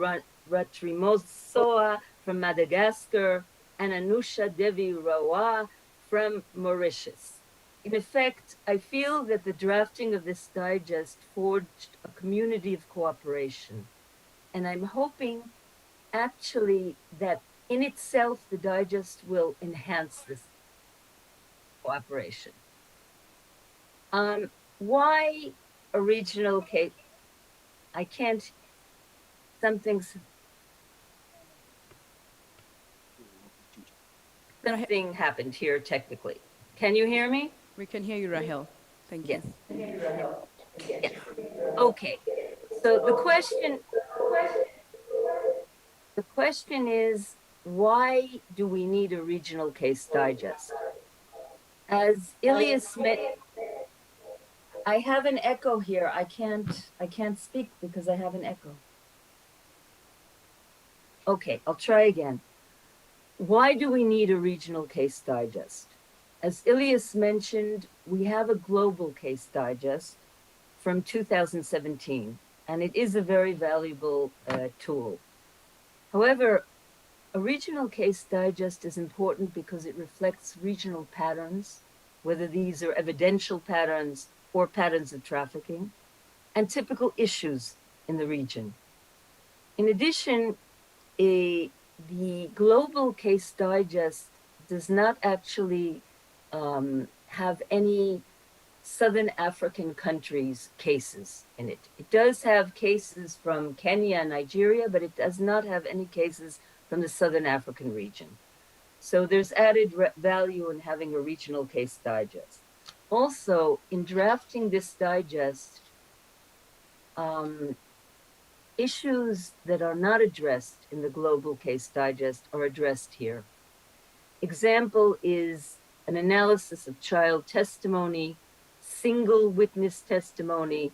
S9: Ratrimosoa from Madagascar, and Anusha Devi Rawa from Mauritius. In effect, I feel that the drafting of this digest forged a community of cooperation. And I'm hoping actually that in itself, the digest will enhance this cooperation. Why a regional case? I can't, something happened here technically. Can you hear me?
S1: We can hear you, Rahel. Thank you.
S9: Yes. Okay. So the question is, why do we need a regional case digest? As Ilias mentioned, I have an echo here. I can't speak because I have an echo. Okay, I'll try again. Why do we need a regional case digest? As Ilias mentioned, we have a global case digest from 2017, and it is a very valuable tool. However, A regional case digest is important because it reflects regional patterns, whether these are evidential patterns or patterns of trafficking, and typical issues in the region. In addition, the global case digest does not actually have any Southern African countries' cases in it. It does have cases from Kenya and Nigeria, but it does not have any cases from the Southern African region. So there's added value in having a regional case digest. Also, in drafting this digest, issues that are not addressed in the global case digest are addressed here. Example is an analysis of child testimony, single witness testimony,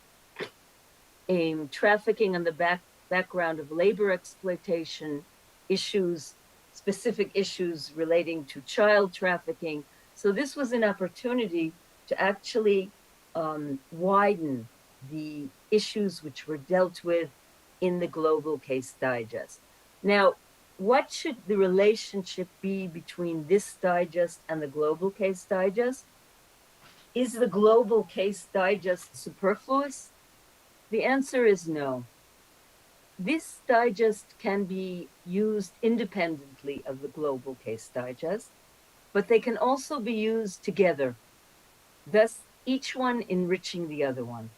S9: trafficking on the background of labor exploitation, issues, specific issues relating to child trafficking. So this was an opportunity to actually widen the issues which were dealt with in the global case digest. Now, what should the relationship be between this digest and the global case digest? Is the global case digest superfluous? The answer is no. This digest can be used independently of the global case digest, but they can also be used together, thus each one enriching the other one.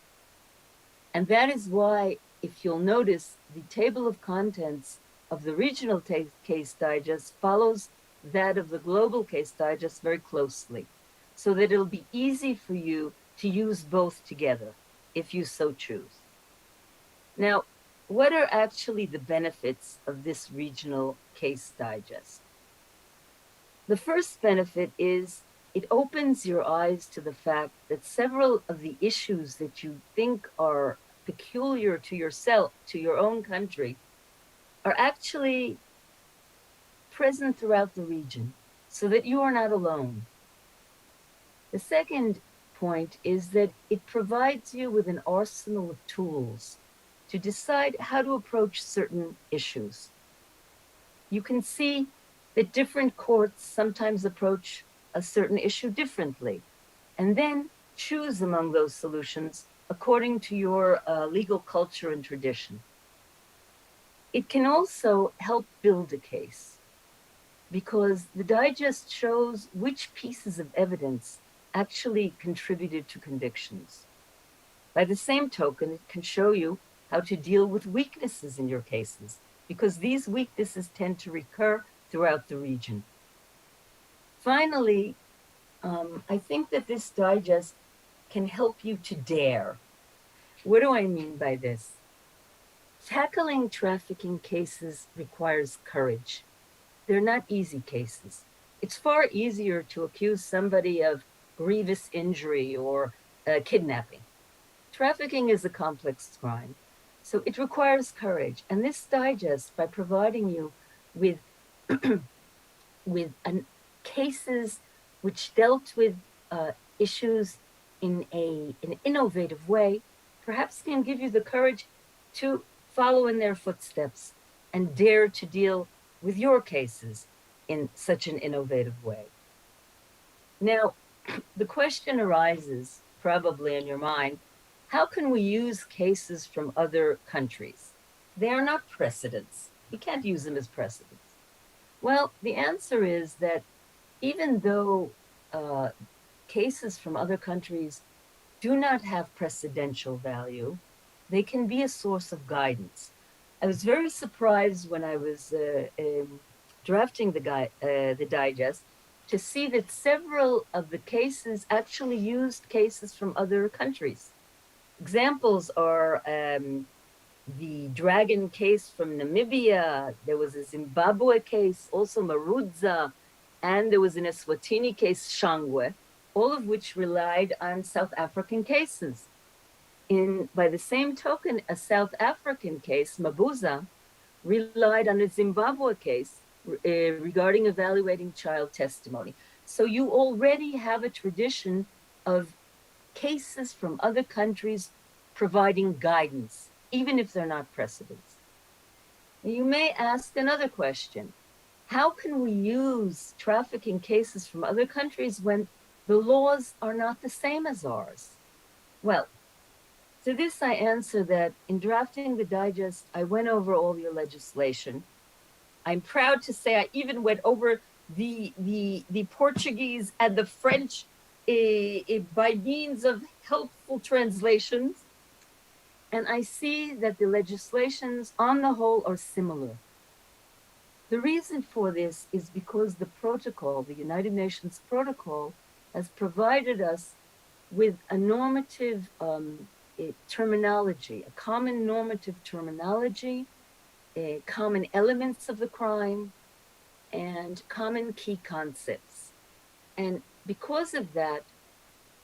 S9: And that is why, if you'll notice, the table of contents of the regional case digest follows that of the global case digest very closely, so that it'll be easy for you to use both together, if you so choose. Now, what are actually the benefits of this regional case digest? The first benefit is it opens your eyes to the fact that several of the issues that you think are peculiar to yourself, to your own country, are actually present throughout the region, so that you are not alone. The second point is that it provides you with an arsenal of tools to decide how to approach certain issues. You can see that different courts sometimes approach a certain issue differently, and then choose among those solutions according to your legal culture and tradition. It can also help build a case, because the digest shows which pieces of evidence actually contributed to convictions. By the same token, it can show you how to deal with weaknesses in your cases, because these weaknesses tend to recur throughout the region. Finally, I think that this digest can help you to dare. What do I mean by this? Tackling trafficking cases requires courage. They're not easy cases. It's far easier to accuse somebody of grievous injury or kidnapping. Trafficking is a complex crime, so it requires courage. And this digest, by providing you with cases which dealt with issues in an innovative way, perhaps can give you the courage to follow in their footsteps and dare to deal with your cases in such an innovative way. Now, the question arises, probably in your mind, how can we use cases from other countries? They are not precedents. We can't use them as precedents. Well, the answer is that even though cases from other countries do not have precedential value, they can be a source of guidance. I was very surprised when I was drafting the digest to see that several of the cases actually used cases from other countries. Examples are the dragon case from Namibia, there was a Zimbabwe case, also Marudza, and there was an Eswatini case, Shangwe, all of which relied on South African cases. By the same token, a South African case, Mabuza, relied on a Zimbabwe case regarding evaluating child testimony. So you already have a tradition of cases from other countries providing guidance, even if they're not precedents. You may ask another question. How can we use trafficking cases from other countries when the laws are not the same as ours? Well, to this I answer that in drafting the digest, I went over all your legislation. I'm proud to say I even went over the Portuguese and the French by means of helpful translations. And I see that the legislations on the whole are similar. The reason for this is because the protocol, the United Nations protocol, has provided us with a normative terminology, a common normative terminology, common elements of the crime, and common key concepts. And because of that,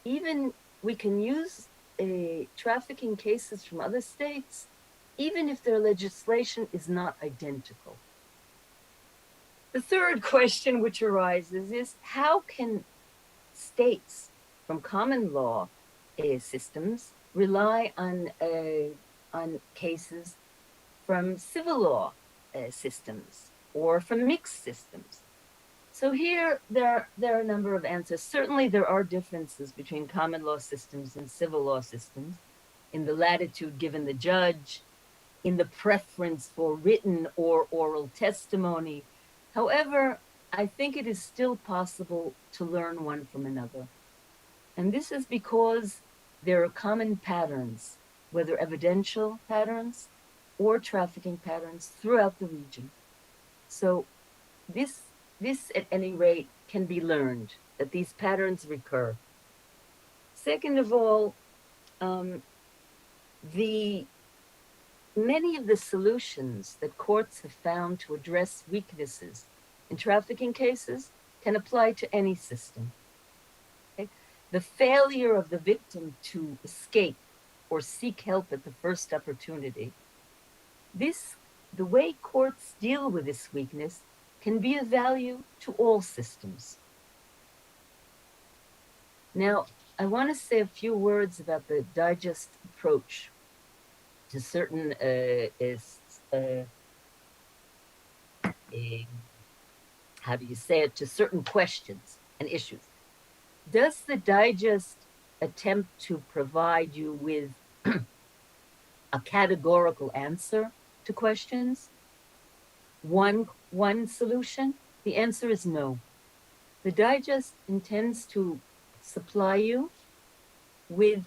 S9: even we can use trafficking cases from other states, even if their legislation is not identical. The third question which arises is how can states from common law systems rely on cases from civil law systems or from mixed systems? So here there are a number of answers. Certainly there are differences between common law systems and civil law systems in the latitude given the judge, in the preference for written or oral testimony. However, I think it is still possible to learn one from another. And this is because there are common patterns, whether evidential patterns or trafficking patterns throughout the region. So this at any rate can be learned, that these patterns recur. Second of all, many of the solutions that courts have found to address weaknesses in trafficking cases can apply to any system. Okay? The failure of the victim to escape or seek help at the first opportunity, the way courts deal with this weakness can be of value to all systems. Now, I want to say a few words about the digest approach to certain how do you say it, to certain questions and issues. Does the digest attempt to provide you with a categorical answer to questions? One solution? The answer is no. The digest intends to supply you with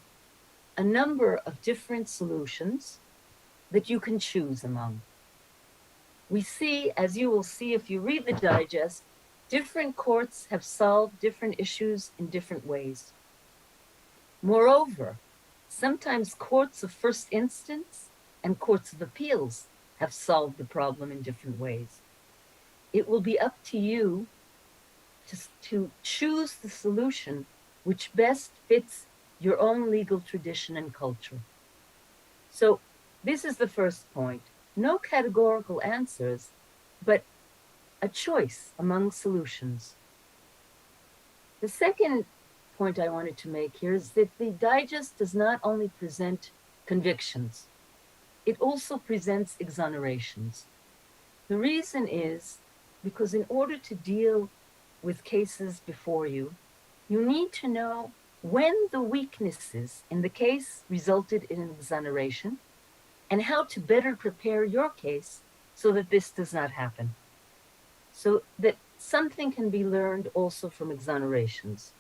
S9: a number of different solutions that you can choose among. We see, as you will see if you read the digest, different courts have solved different issues in different ways. Moreover, sometimes courts of first instance and courts of appeals have solved the problem in different ways. It will be up to you to choose the solution which best fits your own legal tradition and culture. So this is the first point. No categorical answers, but a choice among solutions. The second point I wanted to make here is that the digest does not only present convictions, it also presents exonerations. The reason is because in order to deal with cases before you, you need to know when the weaknesses in the case resulted in an exoneration and how to better prepare your case so that this does not happen. So that something can be learned also from exonerations.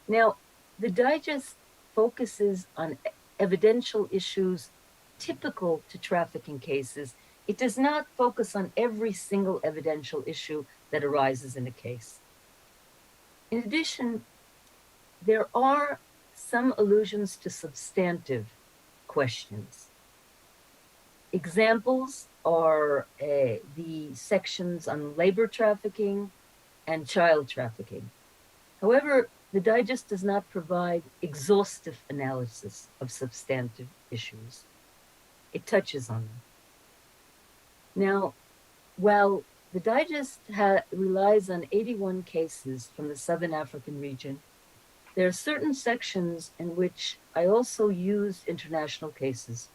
S9: Now, the digest focuses on evidential issues typical to trafficking cases. It does not focus on every single evidential issue that arises in a case. In addition, there are some allusions to substantive questions. Examples are the sections on labor trafficking and child trafficking. However, the digest does not provide exhaustive analysis of substantive issues. It touches on them. Now, while the digest relies on 81 cases from the Southern African region, there are certain sections in which I also used international cases.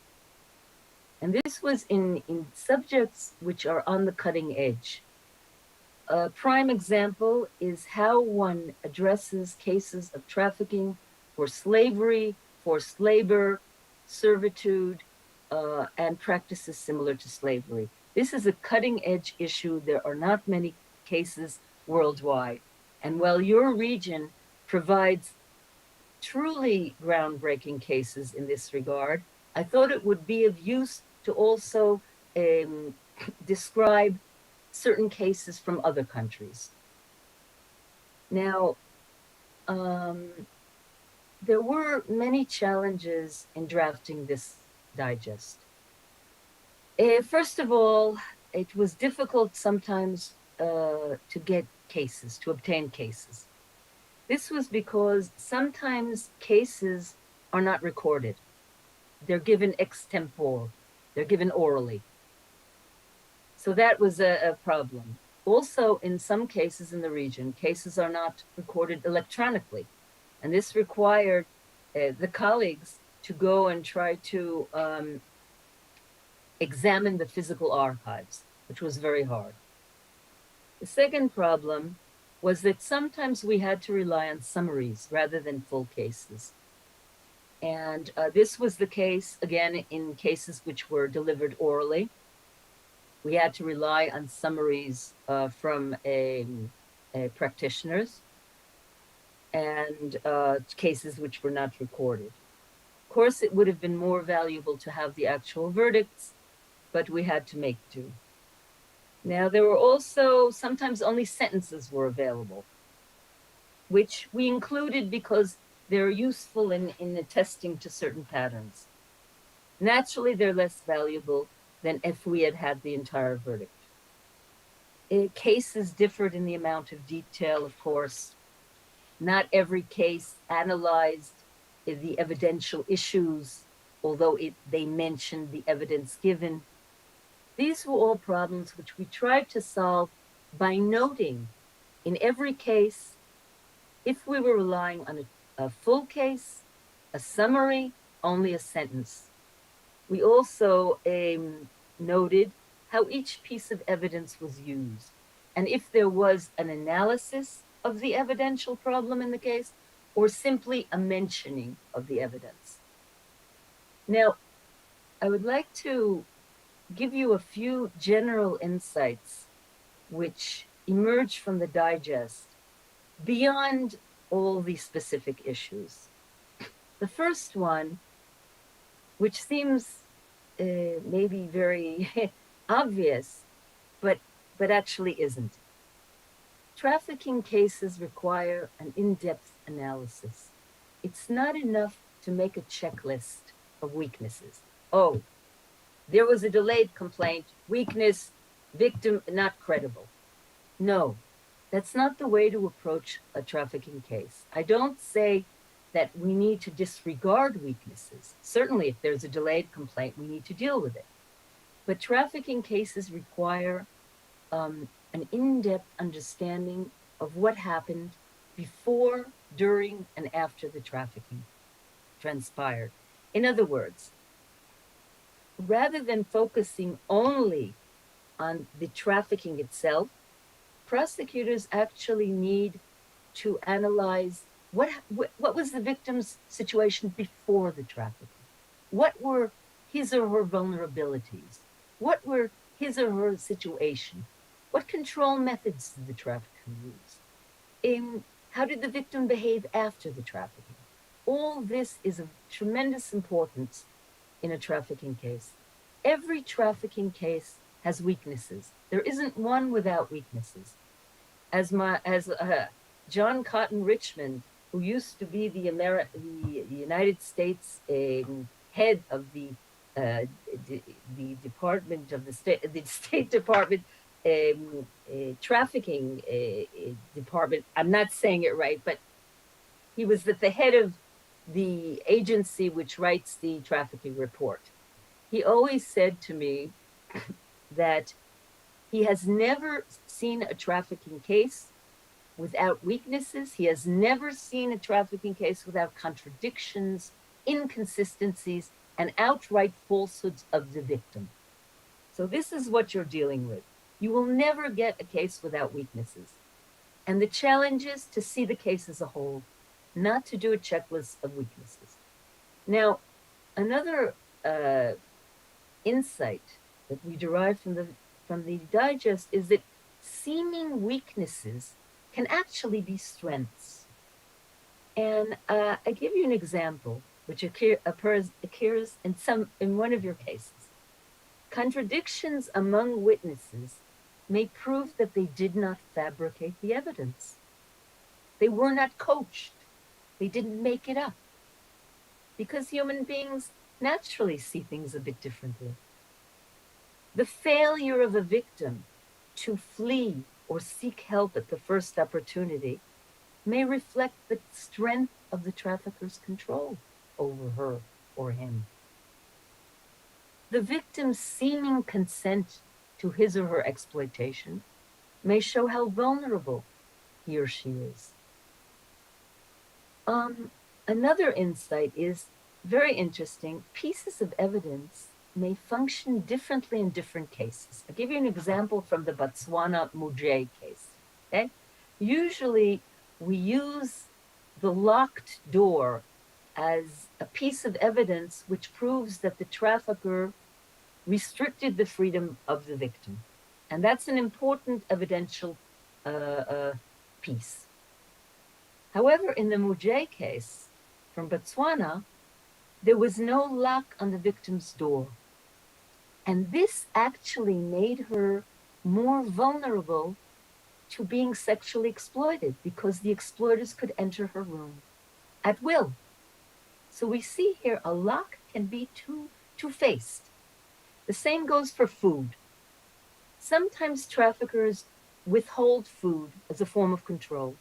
S9: And this was in subjects which are on the cutting edge. A prime example is how one addresses cases of trafficking for slavery, forced labor, servitude, and practices similar to slavery. This is a cutting edge issue. There are not many cases worldwide. And while your region provides truly groundbreaking cases in this regard, I thought it would be of use to also describe certain cases from other countries. Now, there were many challenges in drafting this digest. First of all, it was difficult sometimes to get cases, to obtain cases. This was because sometimes cases are not recorded. They're given extempore, they're given orally. So that was a problem. Also, in some cases in the region, cases are not recorded electronically. And this required the colleagues to go and try to examine the physical archives, which was very hard. The second problem was that sometimes we had to rely on summaries rather than full cases. And this was the case, again, in cases which were delivered orally. We had to rely on summaries from practitioners and cases which were not recorded. Of course, it would have been more valuable to have the actual verdicts, but we had to make do. Now, there were also sometimes only sentences were available, which we included because they're useful in attesting to certain patterns. Naturally, they're less valuable than if we had had the entire verdict. Cases differed in the amount of detail, of course. Not every case analyzed the evidential issues, although they mentioned the evidence given. These were all problems which we tried to solve by noting in every case, if we were relying on a full case, a summary, only a sentence. We also noted how each piece of evidence was used, and if there was an analysis of the evidential problem in the case, or simply a mentioning of the evidence. Now, I would like to give you a few general insights which emerge from the digest beyond all these specific issues. The first one, which seems maybe very obvious, but actually isn't. Trafficking cases require an in-depth analysis. It's not enough to make a checklist of weaknesses. Oh, there was a delayed complaint, weakness, victim not credible. No, that's not the way to approach a trafficking case. I don't say that we need to disregard weaknesses. Certainly, if there's a delayed complaint, we need to deal with it. But trafficking cases require an in-depth understanding of what happened before, during, and after the trafficking transpired. In other words, rather than focusing only on the trafficking itself, prosecutors actually need to analyze what was the victim's situation before the trafficking? What were his or her vulnerabilities? What were his or her situation? What control methods did the trafficker use? How did the victim behave after the trafficking? All this is of tremendous importance in a trafficking case. Every trafficking case has weaknesses. There isn't one without weaknesses. As John Cotton Richmond, who used to be the United States head of the Department of the State Department trafficking department. I'm not saying it right, but he was the head of the agency which writes the trafficking report. He always said to me that he has never seen a trafficking case without weaknesses. He has never seen a trafficking case without contradictions, inconsistencies, and outright falsehoods of the victim. So this is what you're dealing with. You will never get a case without weaknesses. And the challenge is to see the case as a whole, not to do a checklist of weaknesses. Now, another insight that we derive from the digest is that seeming weaknesses can actually be strengths. And I give you an example, which occurs in one of your cases. Contradictions among witnesses may prove that they did not fabricate the evidence. They were not coached. They didn't make it up. Because human beings naturally see things a bit differently. The failure of a victim to flee or seek help at the first opportunity may reflect the strength of the trafficker's control over her or him. The victim's seeming consent to his or her exploitation may show how vulnerable he or she is. Another insight is very interesting. Pieces of evidence may function differently in different cases. I'll give you an example from the Botswana Muje case. Okay? Usually we use the locked door as a piece of evidence which proves that the trafficker restricted the freedom of the victim. And that's an important evidential piece. However, in the Muje case from Botswana, there was no lock on the victim's door. And this actually made her more vulnerable to being sexually exploited because the exploiters could enter her room at will. So we see here a lock can be two-faced. The same goes for food. Sometimes traffickers withhold food as a form of control,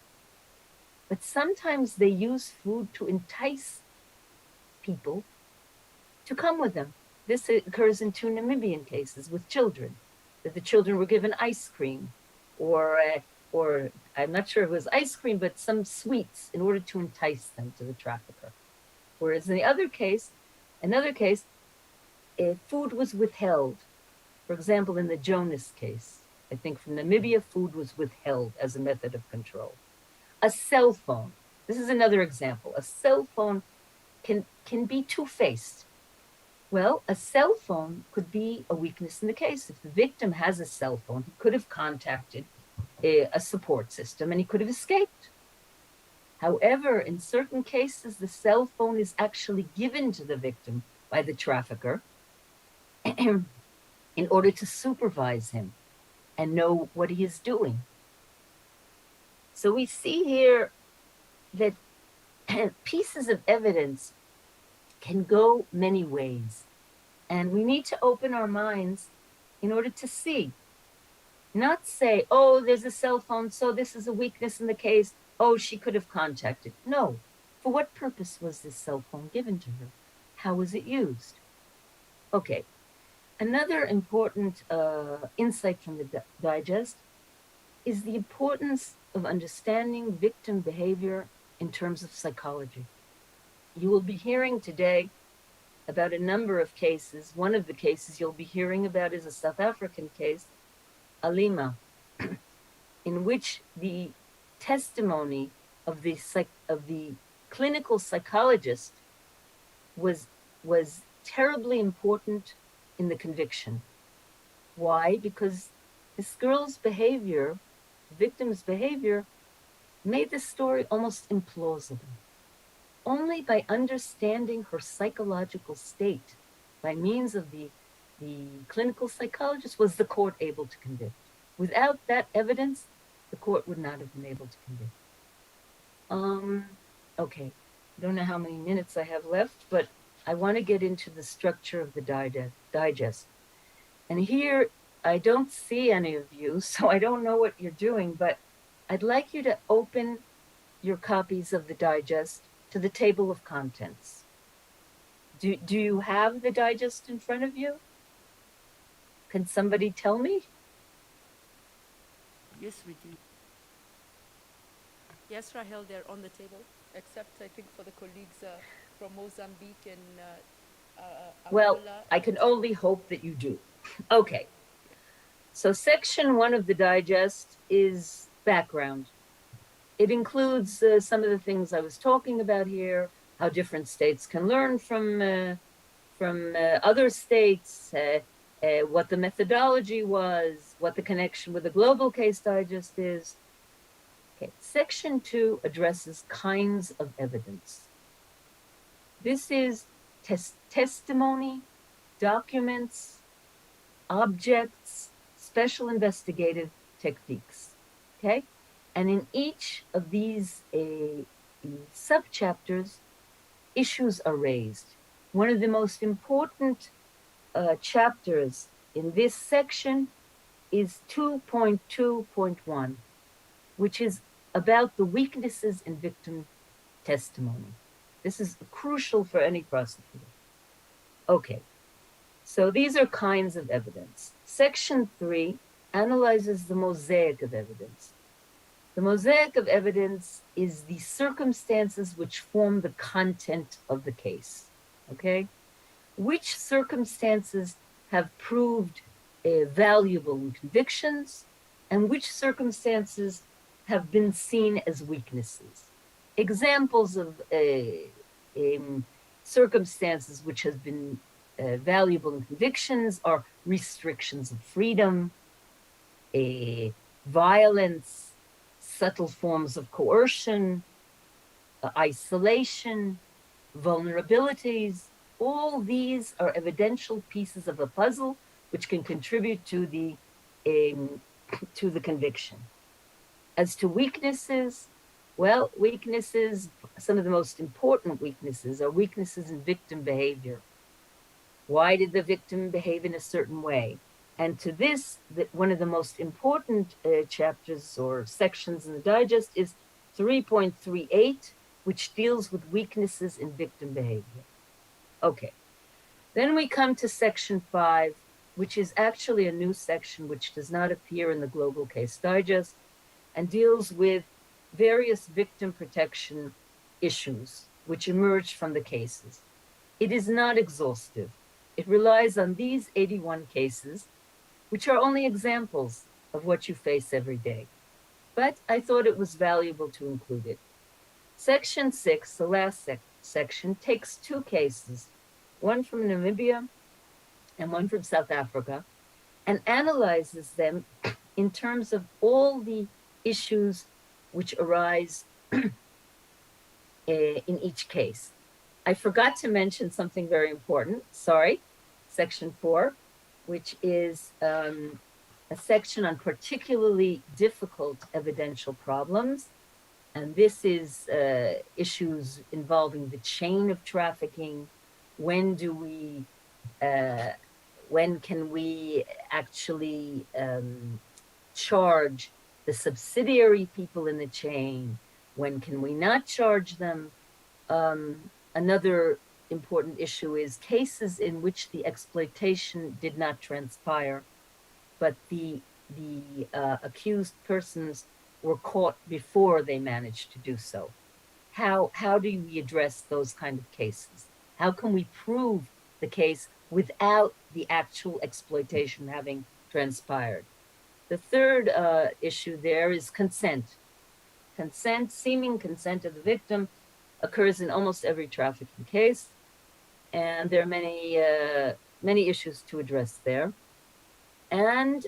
S9: but sometimes they use food to entice people to come with them. This occurs in 2 Namibian cases with children, that the children were given ice cream or I'm not sure if it was ice cream, but some sweets in order to entice them to the trafficker. Whereas in the other case, food was withheld. For example, in the Jonas case, I think from Namibia, food was withheld as a method of control. A cell phone, this is another example. A cell phone can be two-faced. Well, a cell phone could be a weakness in the case. If the victim has a cell phone, he could have contacted a support system and he could have escaped. However, in certain cases, the cell phone is actually given to the victim by the trafficker in order to supervise him and know what he is doing. So we see here that pieces of evidence can go many ways. And we need to open our minds in order to see, not say, oh, there's a cell phone, so this is a weakness in the case. Oh, she could have contacted. No. For what purpose was this cell phone given to her? How was it used? Okay. Another important insight from the digest is the importance of understanding victim behavior in terms of psychology. You will be hearing today about a number of cases. One of the cases you'll be hearing about is a South African case, Alima, in which the testimony of the clinical psychologist was terribly important in the conviction. Why? Because this girl's behavior, victim's behavior, made the story almost implausible. Only by understanding her psychological state, by means of the clinical psychologist, was the court able to convict. Without that evidence, the court would not have been able to convict. Okay, I don't know how many minutes I have left, but I want to get into the structure of the digest. And here, I don't see any of you, so I don't know what you're doing, but I'd like you to open your copies of the digest to the table of contents. Do you have the digest in front of you? Can somebody tell me?
S21: Yes, we do.
S1: Yes, Rahel, they're on the table, except I think for the colleagues from Mozambique and
S9: Well,
S1: Angola.
S9: I can only hope that you do. Okay. So section 1 of the digest is background. It includes some of the things I was talking about here, how different states can learn from other states, what the methodology was, what the connection with the global case digest is. Okay, section 2 addresses kinds of evidence. This is testimony, documents, objects, special investigative techniques, okay? And in each of these subchapters, issues are raised. One of the most important chapters in this section is 2.2.1, which is about the weaknesses in victim testimony. This is crucial for any prosecutor. Okay, so these are kinds of evidence. Section 3 analyzes the mosaic of evidence. The mosaic of evidence is the circumstances which form the content of the case, okay? Which circumstances have proved valuable in convictions, and which circumstances have been seen as weaknesses. Examples of circumstances which have been valuable in convictions are restrictions of freedom, violence, subtle forms of coercion, isolation, vulnerabilities. All these are evidential pieces of a puzzle which can contribute to the conviction. As to weaknesses, well, weaknesses, some of the most important weaknesses are weaknesses in victim behavior. Why did the victim behave in a certain way? And to this, one of the most important chapters or sections in the digest is 3.38, which deals with weaknesses in victim behavior. Okay, then we come to section 5, which is actually a new section which does not appear in the Global Case Digest and deals with various victim protection issues which emerged from the cases. It is not exhaustive. It relies on these 81 cases, which are only examples of what you face every day. But I thought it was valuable to include it. Section 6, the last section, takes two cases, one from Namibia and one from South Africa, and analyzes them in terms of all the issues which arise in each case. I forgot to mention something very important, sorry, section 4, which is a section on particularly difficult evidential problems. And this is issues involving the chain of trafficking. When can we actually charge the subsidiary people in the chain? When can we not charge them? Another important issue is cases in which the exploitation did not transpire, but the accused persons were caught before they managed to do so. How do we address those kind of cases? How can we prove the case without the actual exploitation having transpired? The third issue there is consent. Consent, seeming consent of the victim, occurs in almost every trafficking case, and there are many issues to address there. And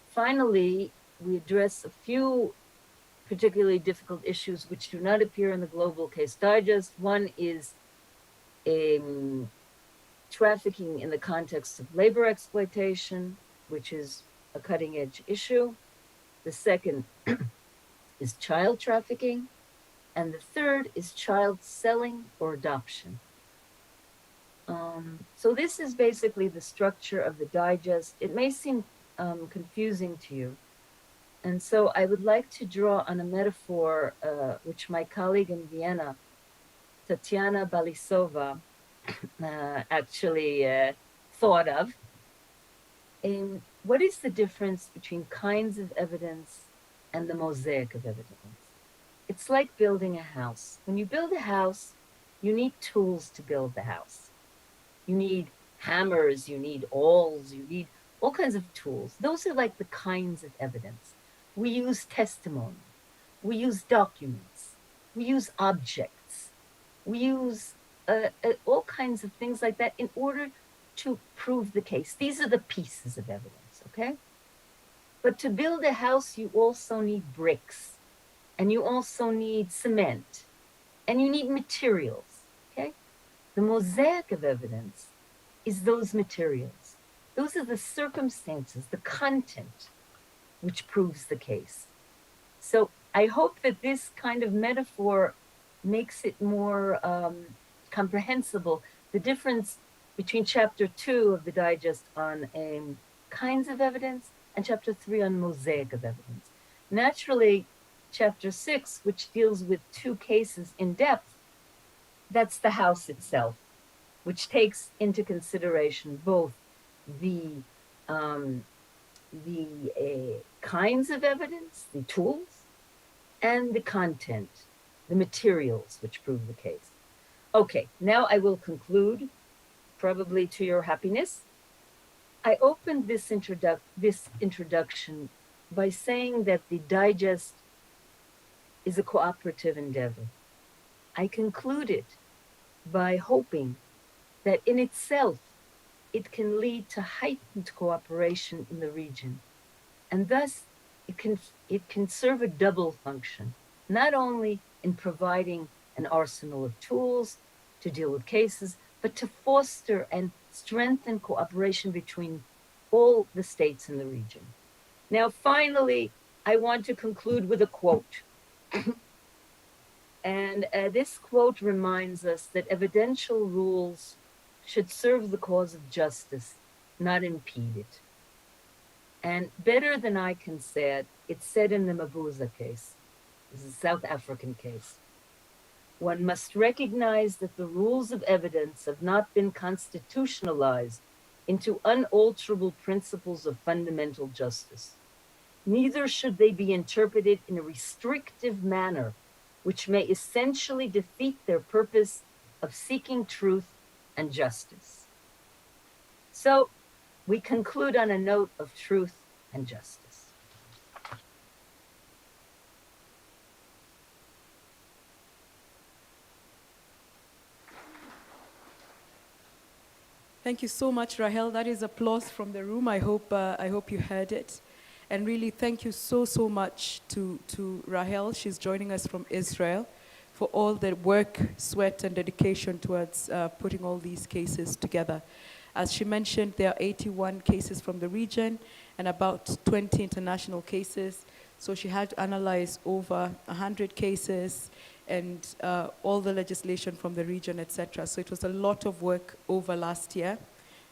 S9: finally, we address a few particularly difficult issues which do not appear in the Global Case Digest. One is trafficking in the context of labor exploitation, which is a cutting edge issue. The second is child trafficking. And the third is child selling or adoption. So this is basically the structure of the digest. It may seem confusing to you. And so I would like to draw on a metaphor which my colleague in Vienna, Tatiana Balisova, actually thought of. What is the difference between kinds of evidence and the mosaic of evidence? It's like building a house. When you build a house, you need tools to build the house. You need hammers, you need awls, you need all kinds of tools. Those are like the kinds of evidence. We use testimony. We use documents. We use objects. We use all kinds of things like that in order to prove the case. These are the pieces of evidence, okay? But to build a house, you also need bricks, and you also need cement, and you need materials, okay? The mosaic of evidence is those materials. Those are the circumstances, the content, which proves the case. So I hope that this kind of metaphor makes it more comprehensible, the difference between chapter 2 of the digest on kinds of evidence and chapter 3 on mosaic of evidence. Naturally, chapter 6, which deals with 2 cases in depth, that's the house itself, which takes into consideration both the kinds of evidence, the tools, and the content, the materials which prove the case. Okay, now I will conclude, probably to your happiness. I opened this introduction by saying that the digest is a cooperative endeavor. I concluded by hoping that in itself, it can lead to heightened cooperation in the region. And thus, it can serve a double function, not only in providing an arsenal of tools to deal with cases, but to foster and strengthen cooperation between all the states in the region. Now, finally, I want to conclude with a quote. And this quote reminds us that evidential rules should serve the cause of justice, not impede it. And better than I can say it, it's said in the Mabuza case. This is a South African case. One must recognize that the rules of evidence have not been constitutionalized into unalterable principles of fundamental justice. Neither should they be interpreted in a restrictive manner, which may essentially defeat their purpose of seeking truth and justice. So we conclude on a note of truth and justice.
S1: Thank you so much, Rahel. That is applause from the room. I hope you heard it. And really, thank you so much to Rahel. She's joining us from Israel for all the work, sweat, and dedication towards putting all these cases together. As she mentioned, there are 81 cases from the region and about 20 international cases. So she had to analyze over 100 cases and all the legislation from the region, etc. So it was a lot of work over last year.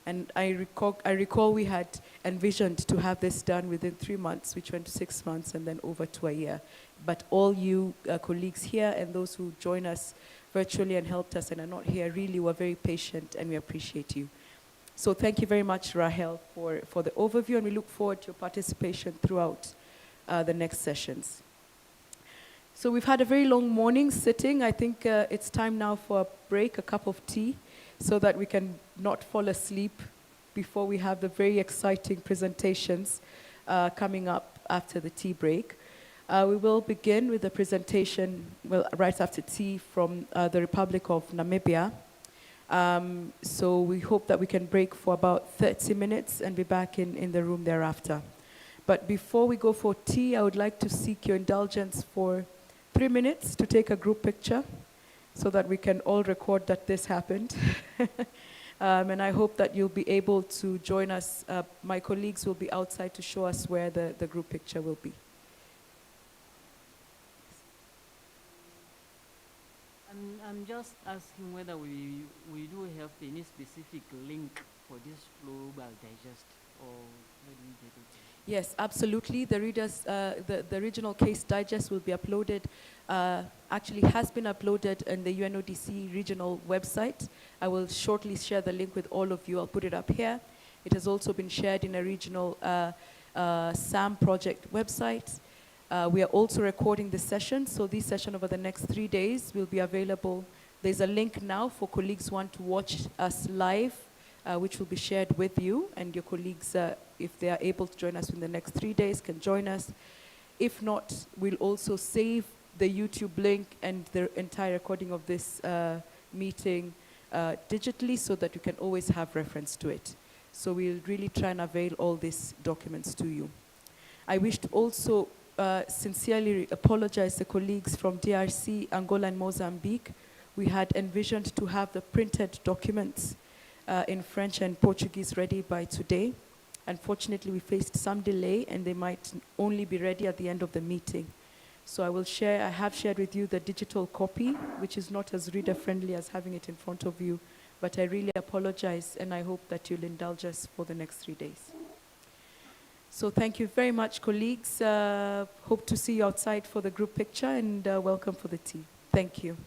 S1: And I recall we had envisioned to have this done within 3 months, which went to 6 months and then over to a year. But all you colleagues here and those who join us virtually and helped us and are not here really were very patient, and we appreciate you. So thank you very much, Rahel, for the overview, and we look forward to your participation throughout the next sessions. So we've had a very long morning sitting. I think it's time now for a break, a cup of tea, so that we can not fall asleep before we have the very exciting presentations coming up after the tea break. We will begin with the presentation, well, right after tea from the Republic of Namibia. So we hope that we can break for about 30 minutes and be back in the room thereafter. But before we go for tea, I would like to seek your indulgence for 3 minutes to take a group picture so that we can all record that this happened. And I hope that you'll be able to join us. My colleagues will be outside to show us where the group picture will be.
S10: I'm just asking whether we do have any specific link for this global digest, or where do we get it?
S1: Yes, absolutely. The the regional case digest will be uploaded, actually has been uploaded in the UNODC regional website. I will shortly share the link with all of you. I'll put it up here. It has also been shared in a regional SAM project website. We are also recording this session, so this session over the next 3 days will be available. There's a link now for colleagues who want to watch us live, which will be shared with you and your colleagues if they are able to join us in the next 3 days, can join us. If not, we'll also save the YouTube link and the entire recording of this meeting digitally so that you can always have reference to it. So we'll really try and avail all these documents to you. I wish to also sincerely apologize to colleagues from DRC, Angola, and Mozambique. We had envisioned to have the printed documents in French and Portuguese ready by today. Unfortunately, we faced some delay, and they might only be ready at the end of the meeting. So I have shared with you the digital copy, which is not as reader-friendly as having it in front of you, but I really apologize, and I hope that you'll indulge us for the next 3 days. So thank you very much, colleagues. Hope to see you outside for the group picture, and welcome for the tea. Thank you.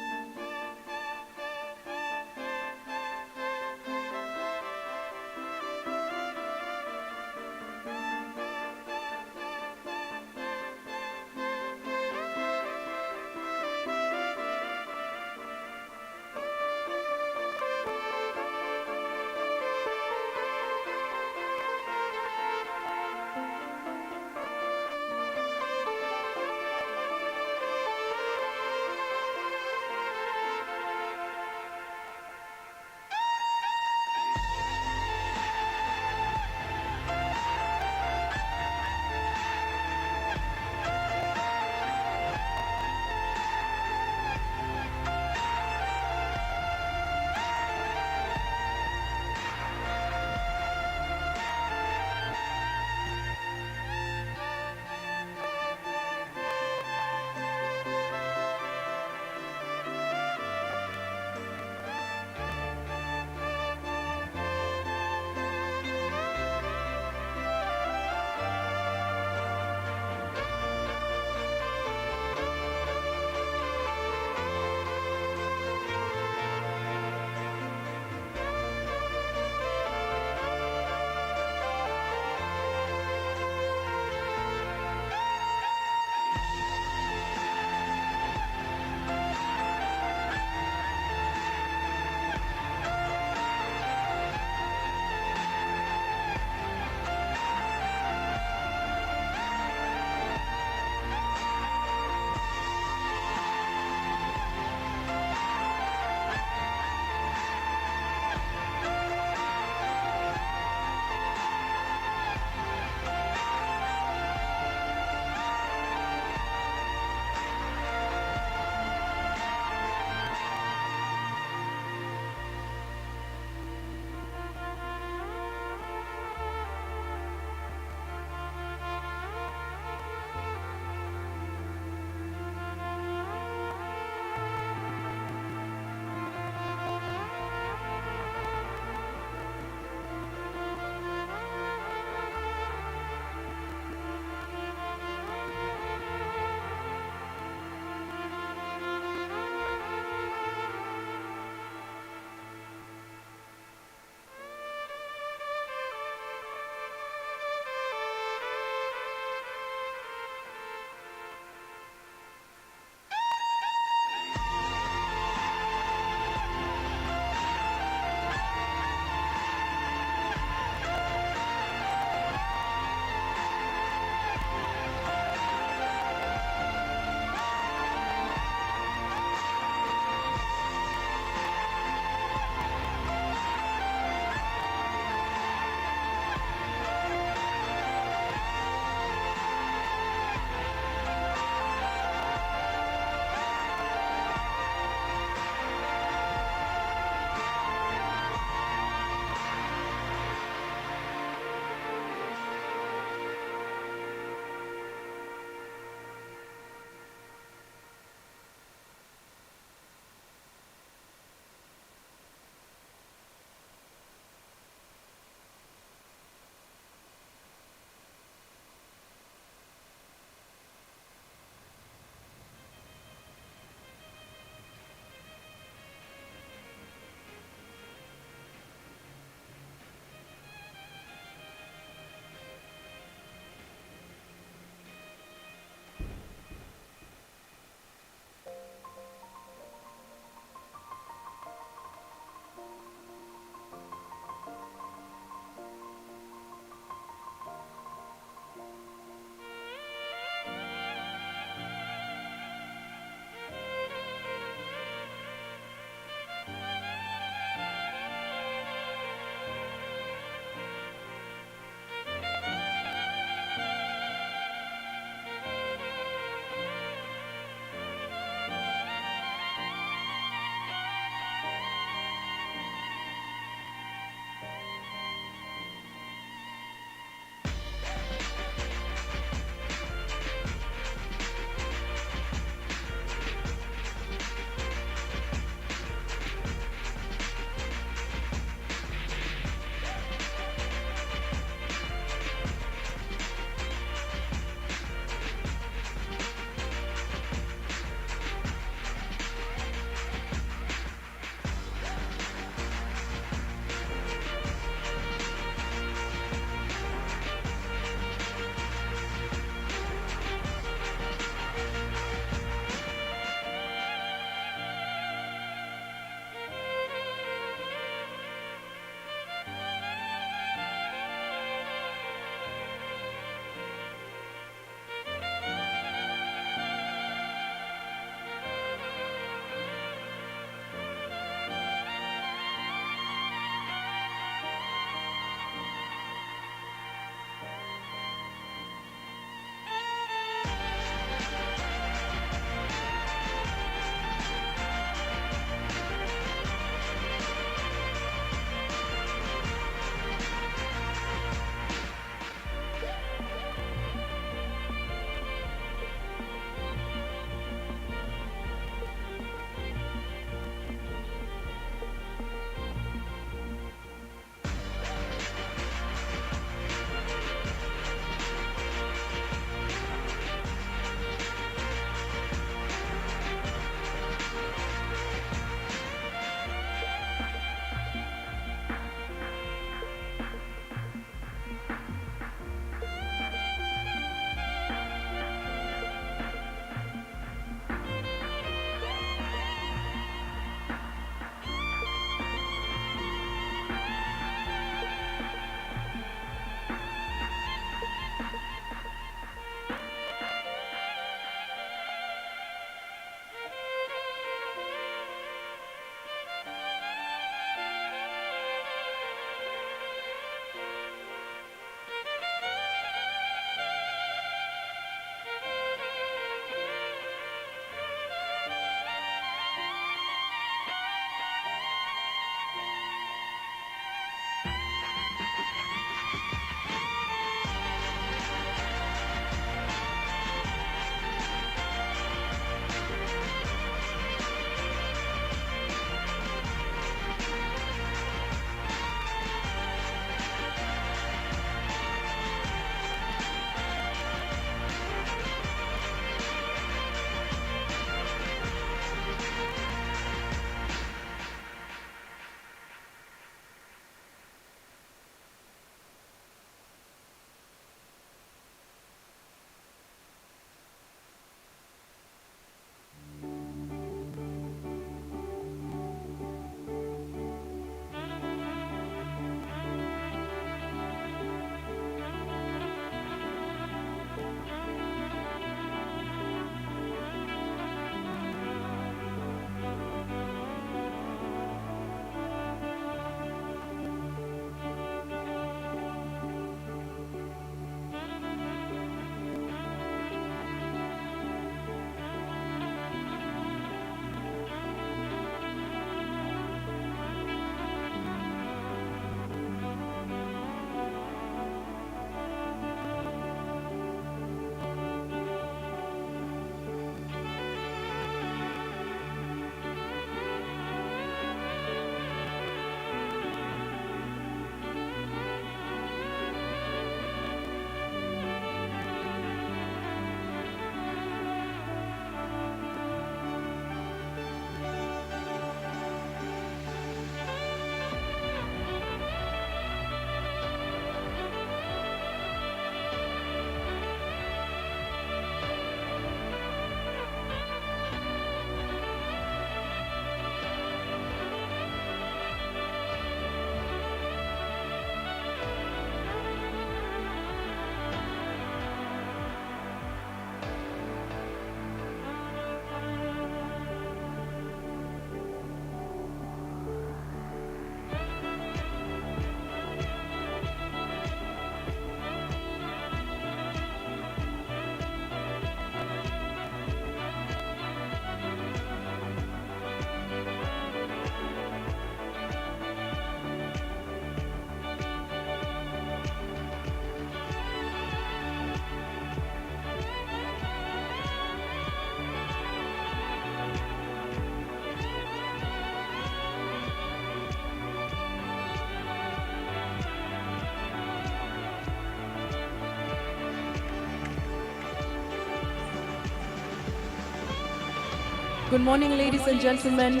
S1: Good morning, ladies and gentlemen.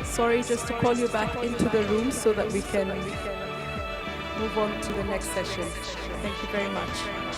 S1: Sorry, just to call you back into the room so that we can move on to the next session. Thank you very much.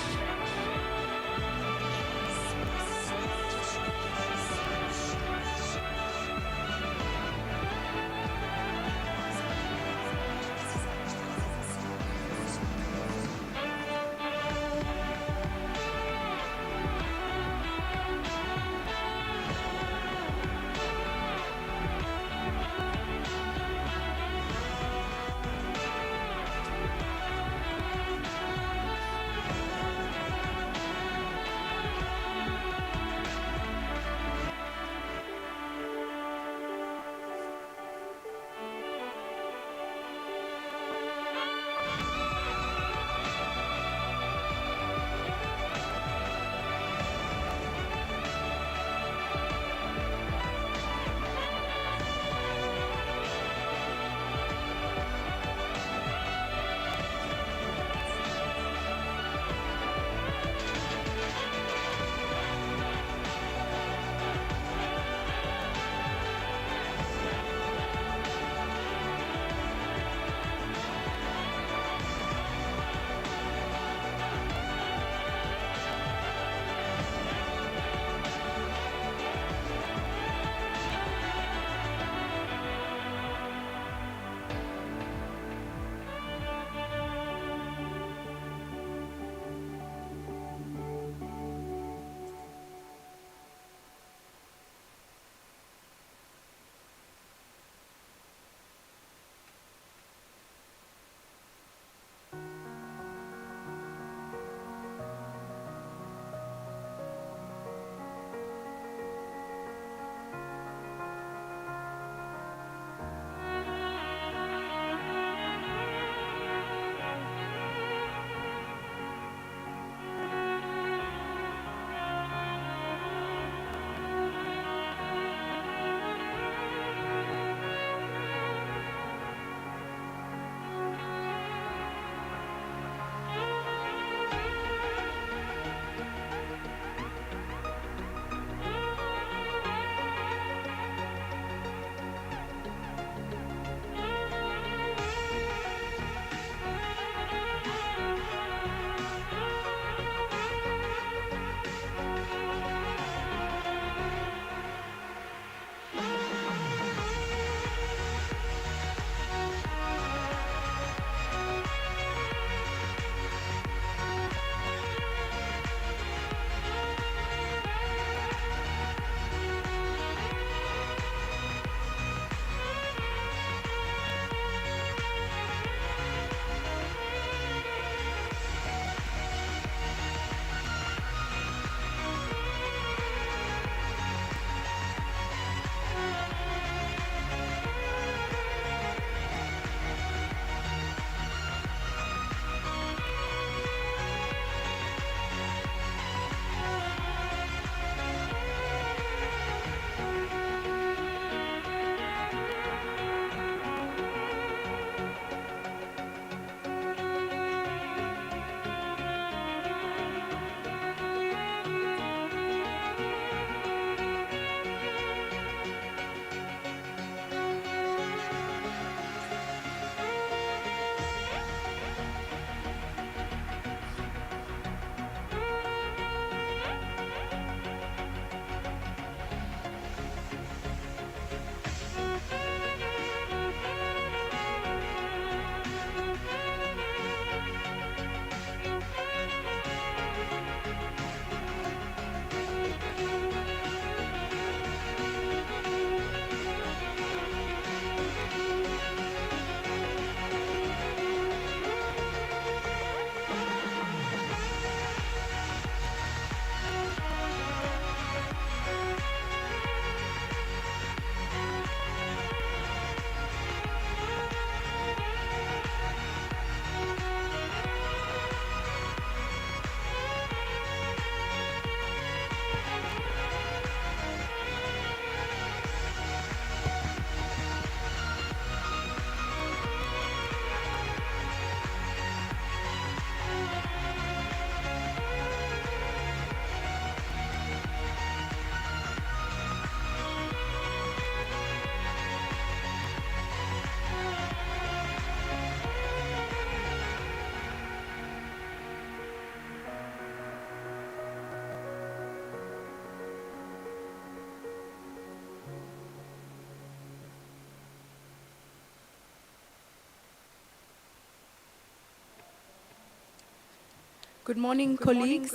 S1: Good morning, colleagues.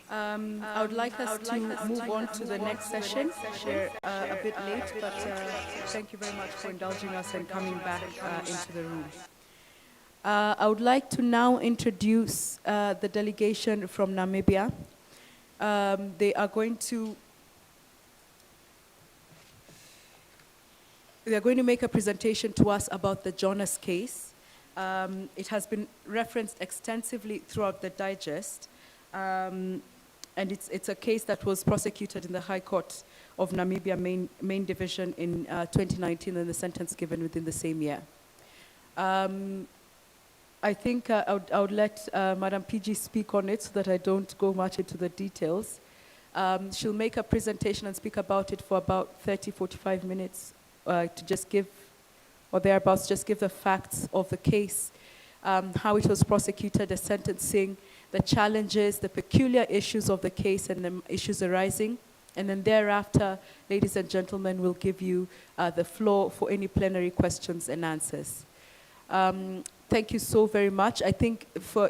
S1: I would like us to move on to the next session. We're a bit late, but thank you very much for indulging us and coming back into the room. I would like to now introduce the delegation from Namibia. They are going to make a presentation to us about the Jonas case. It has been referenced extensively throughout the digest, and it's a case that was prosecuted in the High Court of Namibia main division in 2019, and the sentence given within the same year. I think I would let Madam PG speak on it so that I don't go much into the details. She'll make a presentation and speak about it for about 30, 45 minutes to just give, or thereabouts, just give the facts of the case, how it was prosecuted, the sentencing, the challenges, the peculiar issues of the case and the issues arising. And then thereafter, ladies and gentlemen, we'll give you the floor for any plenary questions and answers. Thank you so very much. I think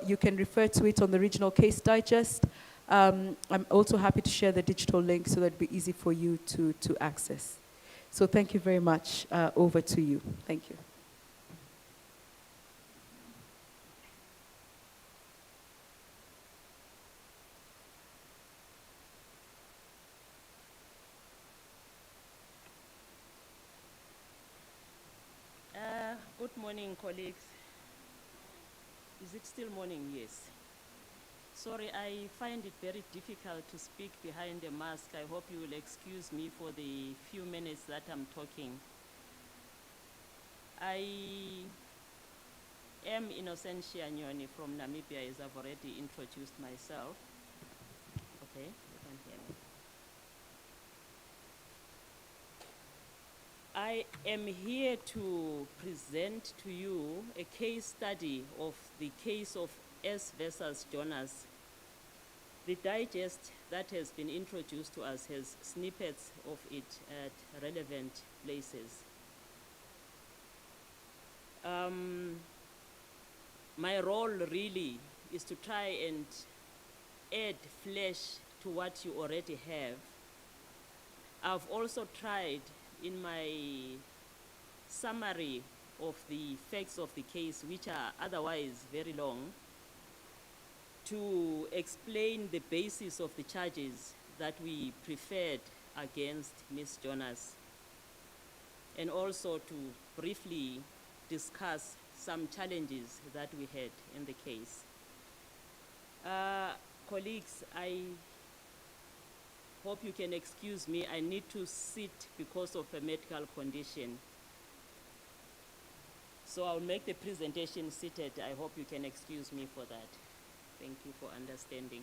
S1: you can refer to it on the Regional Case Digest. I'm also happy to share the digital link so that it'll be easy for you to access. So thank you very much. Over to you. Thank you.
S12: Good morning, colleagues. Is it still morning? Yes. Sorry, I find it very difficult to speak behind a mask. I hope you will excuse me for the few minutes that I'm talking. I am Innocentia Nyoni from Namibia, as I've already introduced myself. Okay, you can hear me. I am here to present to you a case study of the case of S versus Jonas. The digest that has been introduced to us has snippets of it at relevant places. My role really is to try and add flesh to what you already have. I've also tried in my summary of the facts of the case, which are otherwise very long, to explain the basis of the charges that we preferred against Ms. Jonas, and also to briefly discuss some challenges that we had in the case. Colleagues, I hope you can excuse me. I need to sit because of a medical condition. So I'll make the presentation seated. I hope you can excuse me for that. Thank you for understanding.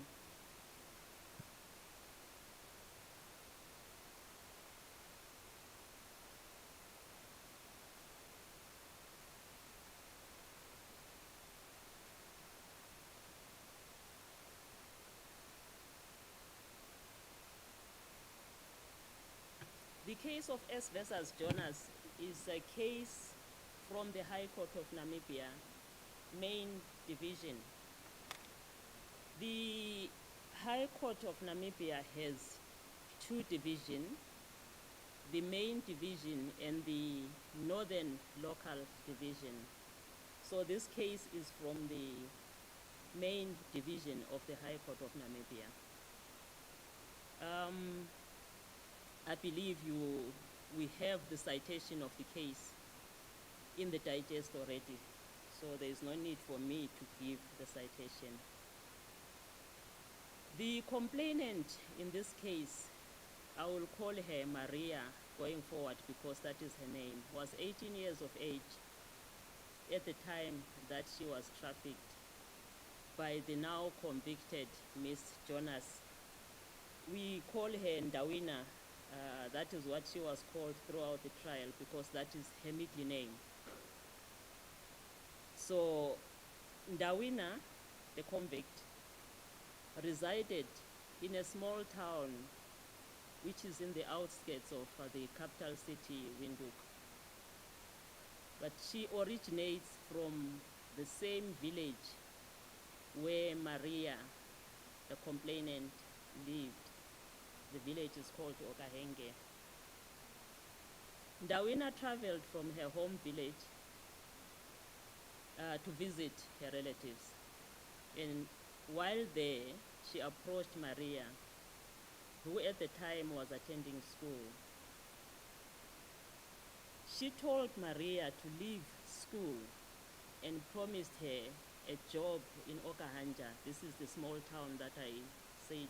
S12: The case of S versus Jonas is a case from the High Court of Namibia, main division. The High Court of Namibia has two divisions, the main division and the northern local division. So this case is from the main division of the High Court of Namibia. I believe we have the citation of the case in the digest already, so there is no need for me to give the citation. The complainant in this case, I will call her Maria going forward because that is her name, was 18 years of age at the time that she was trafficked by the now convicted Ms. Jonas. We call her Ndawina. That is what she was called throughout the trial because that is her middle name. So Ndawina, the convict, resided in a small town which is in the outskirts of the capital city, Windhoek. But she originates from the same village where Maria, the complainant, lived. The village is called Okahenge. Ndawina traveled from her home village to visit her relatives. And while there, she approached Maria, who at the time was attending school. She told Maria to leave school and promised her a job in Okahanja. This is the small town that I said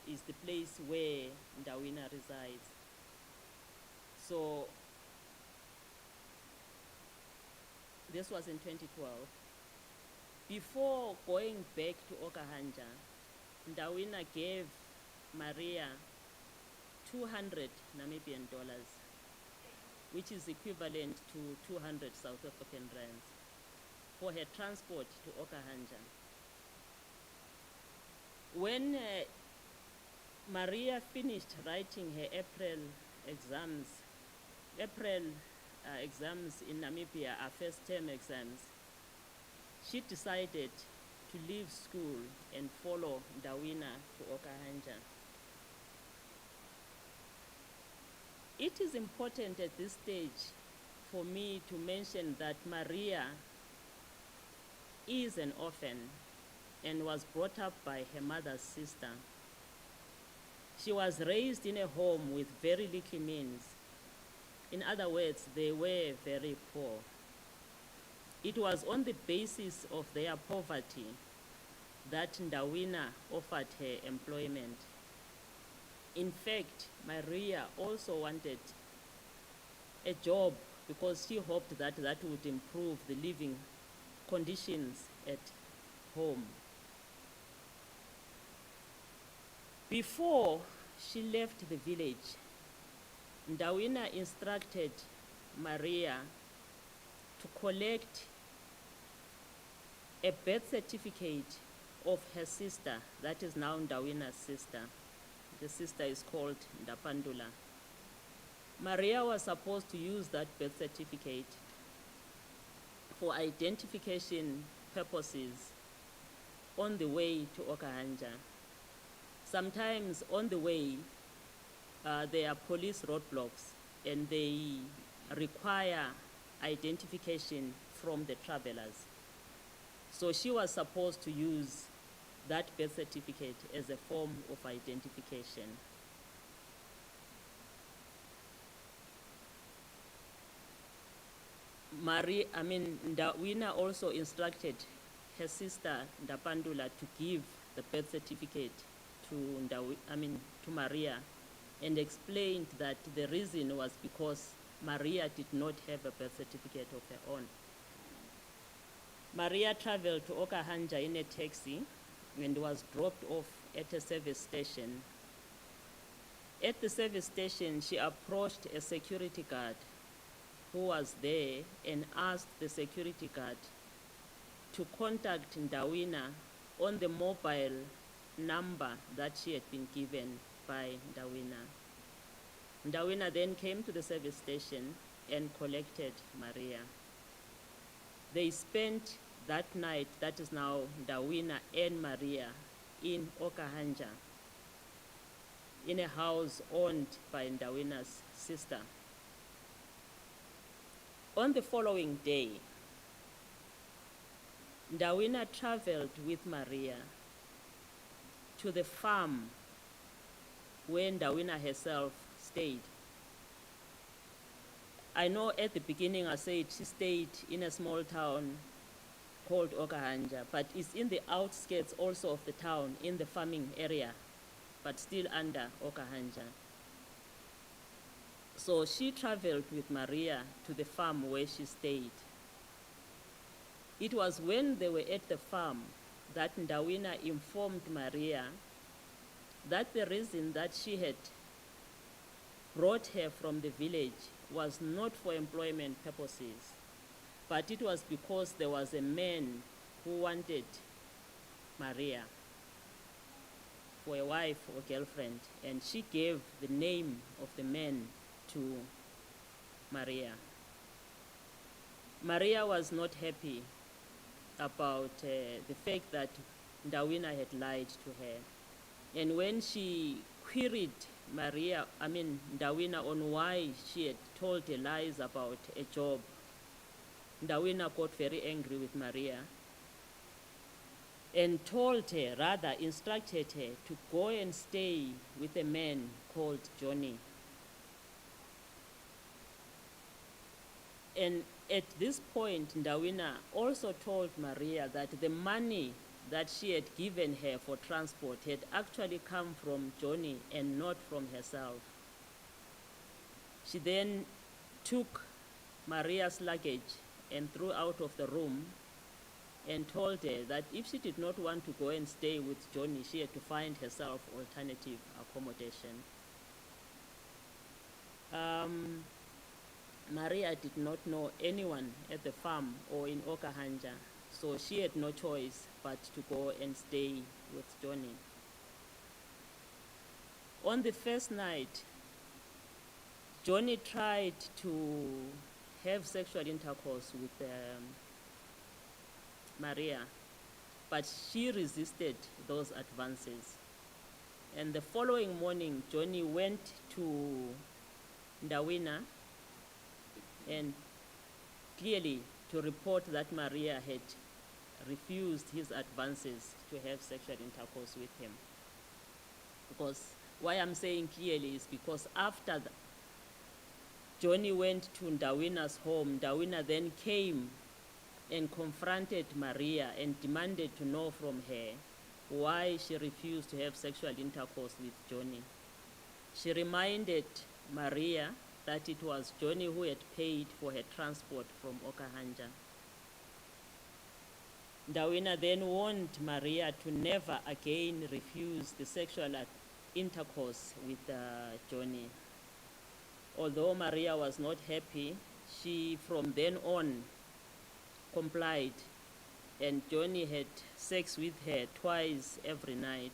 S12: is the place where Ndawina resides. So this was in 2012. Before going back to Okahanja, Ndawina gave Maria 200 Namibian dollars, which is equivalent to 200 South African rands, for her transport to Okahanja. When Maria finished writing her April exams in Namibia are first term exams, she decided to leave school and follow Ndawina to Okahanja. It is important at this stage for me to mention that Maria is an orphan and was brought up by her mother's sister. She was raised in a home with very little means. In other words, they were very poor. It was on the basis of their poverty that Ndawina offered her employment. In fact, Maria also wanted a job because she hoped that that would improve the living conditions at home. Before she left the village, Ndawina instructed Maria to collect a birth certificate of her sister, that is now Ndawina's sister. The sister is called Ndapandula. Maria was supposed to use that birth certificate for identification purposes on the way to Okahanja. Sometimes on the way, there are police roadblocks and they require identification from the travelers. So she was supposed to use that birth certificate as a form of identification. Ndawina also instructed her sister Ndapandula to give the birth certificate to Maria, and explained that the reason was because Maria did not have a birth certificate of her own. Maria traveled to Okahanja in a taxi and was dropped off at a service station. At the service station, she approached a security guard who was there and asked the security guard to contact Ndawina on the mobile number that she had been given by Ndawina. Ndawina then came to the service station and collected Maria. They spent that night, that is now Ndawina and Maria, in Okahanja, in a house owned by Ndawina's sister. On the following day, Ndawina traveled with Maria to the farm where Ndawina herself stayed. I know at the beginning I said she stayed in a small town called Okahanja, but it's in the outskirts also of the town, in the farming area, but still under Okahanja. So she traveled with Maria to the farm where she stayed. It was when they were at the farm that Ndawina informed Maria that the reason that she had brought her from the village was not for employment purposes, but it was because there was a man who wanted Maria for a wife or girlfriend, and she gave the name of the man to Maria. Maria was not happy about the fact that Ndawina had lied to her. And when she queried Ndawina on why she had told her lies about a job, Ndawina got very angry with Maria and told her, rather instructed her to go and stay with a man called Johnny. And at this point, Ndawina also told Maria that the money that she had given her for transport had actually come from Johnny and not from herself. She then took Maria's luggage and threw out of the room and told her that if she did not want to go and stay with Johnny, she had to find herself alternative accommodation. Maria did not know anyone at the farm or in Okahanja, so she had no choice but to go and stay with Johnny. On the first night, Johnny tried to have sexual intercourse with Maria, but she resisted those advances. And the following morning, Johnny went to Ndawina and clearly to report that Maria had refused his advances to have sexual intercourse with him. Because why I'm saying clearly is because after Johnny went to Ndawina's home, Ndawina then came and confronted Maria and demanded to know from her why she refused to have sexual intercourse with Johnny. She reminded Maria that it was Johnny who had paid for her transport from Okahanja. Ndawina then warned Maria to never again refuse the sexual intercourse with Johnny. Although Maria was not happy, she from then on complied, and Johnny had sex with her twice every night.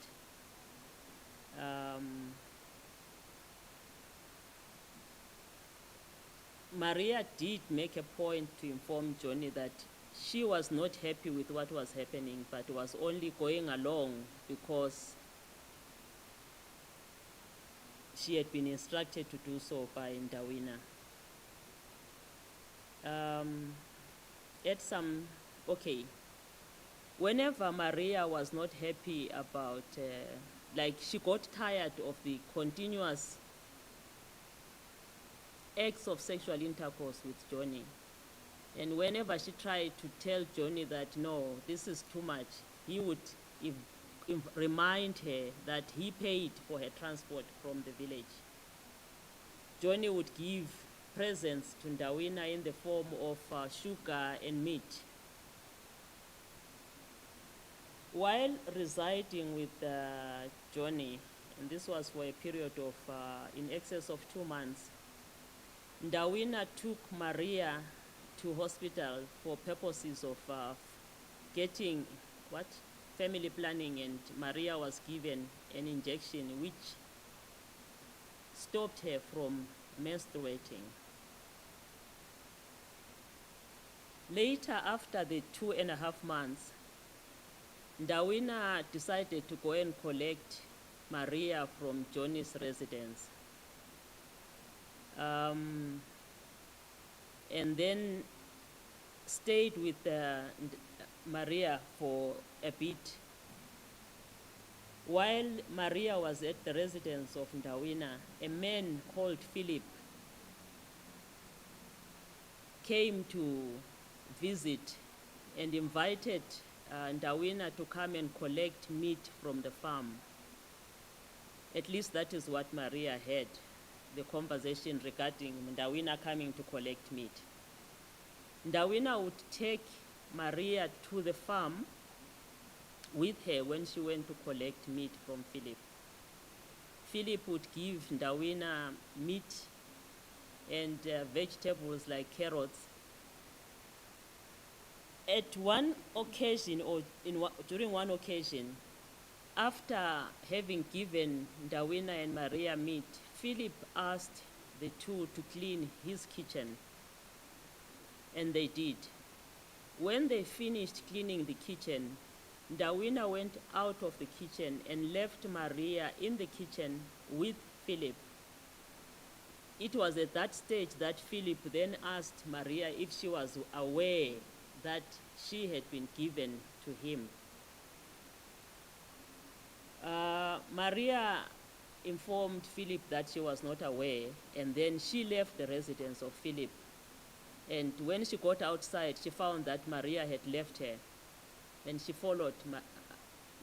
S12: Maria did make a point to inform Johnny that she was not happy with what was happening, but was only going along because she had been instructed to do so by Ndawina. Whenever Maria was not happy about, she got tired of the continuous acts of sexual intercourse with Johnny. And whenever she tried to tell Johnny that, no, this is too much, he would remind her that he paid for her transport from the village. Johnny would give presents to Ndawina in the form of sugar and meat. While residing with Johnny, and this was for a period of in excess of 2 months, Ndawina took Maria to hospital for purposes of getting family planning, and Maria was given an injection which stopped her from menstruating. Later, after the 2.5 months, Ndawina decided to go and collect Maria from Johnny's residence. And then stayed with Maria for a bit. While Maria was at the residence of Ndawina, a man called Philip came to visit and invited Ndawina to come and collect meat from the farm. At least that is what Maria heard, the conversation regarding Ndawina coming to collect meat. Ndawina would take Maria to the farm with her when she went to collect meat from Philip. Philip would give Ndawina meat and vegetables like carrots. At one occasion, during one occasion, after having given Ndawina and Maria meat, Philip asked the two to clean his kitchen, and they did. When they finished cleaning the kitchen, Dawina went out of the kitchen and left Maria in the kitchen with Philip. It was at that stage that Philip then asked Maria if she was aware that she had been given to him. Maria informed Philip that she was not aware, and then she left the residence of Philip. And when she got outside, she found that Maria had left her, and she followed,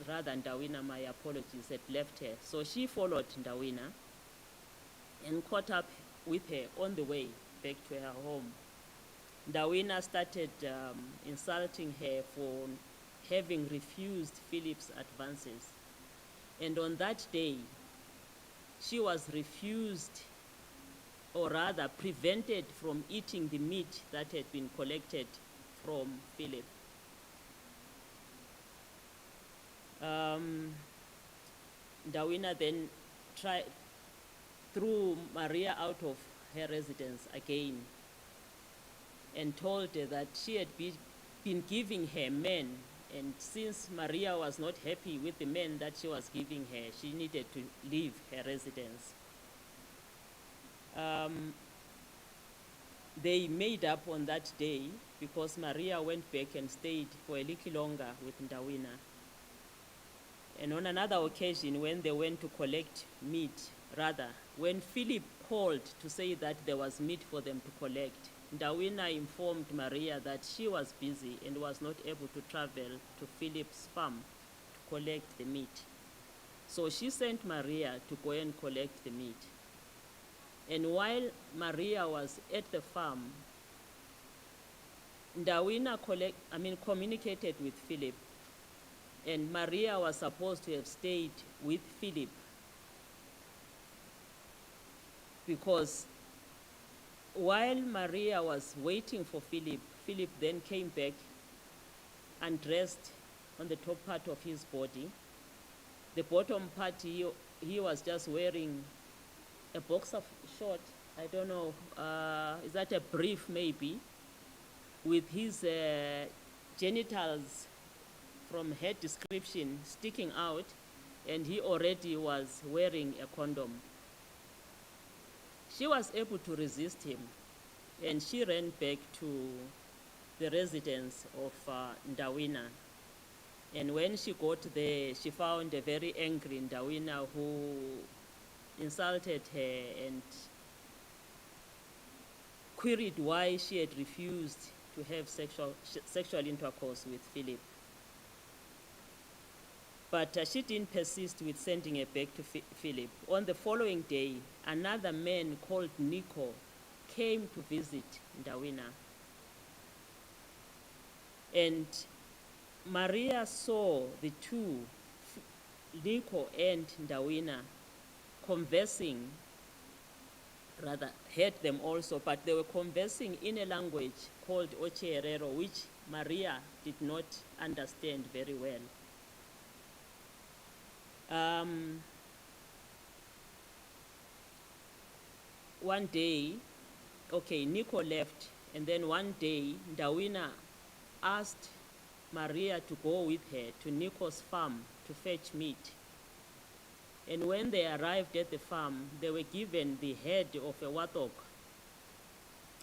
S12: rather Ndawina, my apologies, had left her. So she followed Ndawina and caught up with her on the way back to her home. Ndawina started insulting her for having refused Philip's advances. And on that day, she was refused, or rather prevented from eating the meat that had been collected from Philip. Ndawina then threw Maria out of her residence again and told her that she had been giving her men, and since Maria was not happy with the men that she was giving her, she needed to leave her residence. They made up on that day because Maria went back and stayed for a little longer with Ndawina. And on another occasion, when they went to collect meat, when Philip called to say that there was meat for them to collect, Ndawina informed Maria that she was busy and was not able to travel to Philip's farm to collect the meat. So she sent Maria to go and collect the meat. And while Maria was at the farm, Ndawina communicated with Philip, and Maria was supposed to have stayed with Philip because while Maria was waiting for Philip, Philip then came back undressed on the top part of his body. The bottom part, he was just wearing a boxer short, I don't know, is that a brief maybe, with his genitals from head description sticking out, and he already was wearing a condom. She was able to resist him, and she ran back to the residence of Ndawina. And when she got there, she found a very angry Ndawina who insulted her and queried why she had refused to have sexual intercourse with Philip. But she didn't persist with sending her back to Philip. On the following day, another man called Nico came to visit Ndawina. And Maria saw the two, Nico and Ndawina, conversing, heard them also, but they were conversing in a language called Ocherero, which Maria did not understand very well. One day, Nico left, and then one day, Ndawina asked Maria to go with her to Nico's farm to fetch meat. And when they arrived at the farm, they were given the head of a warthog.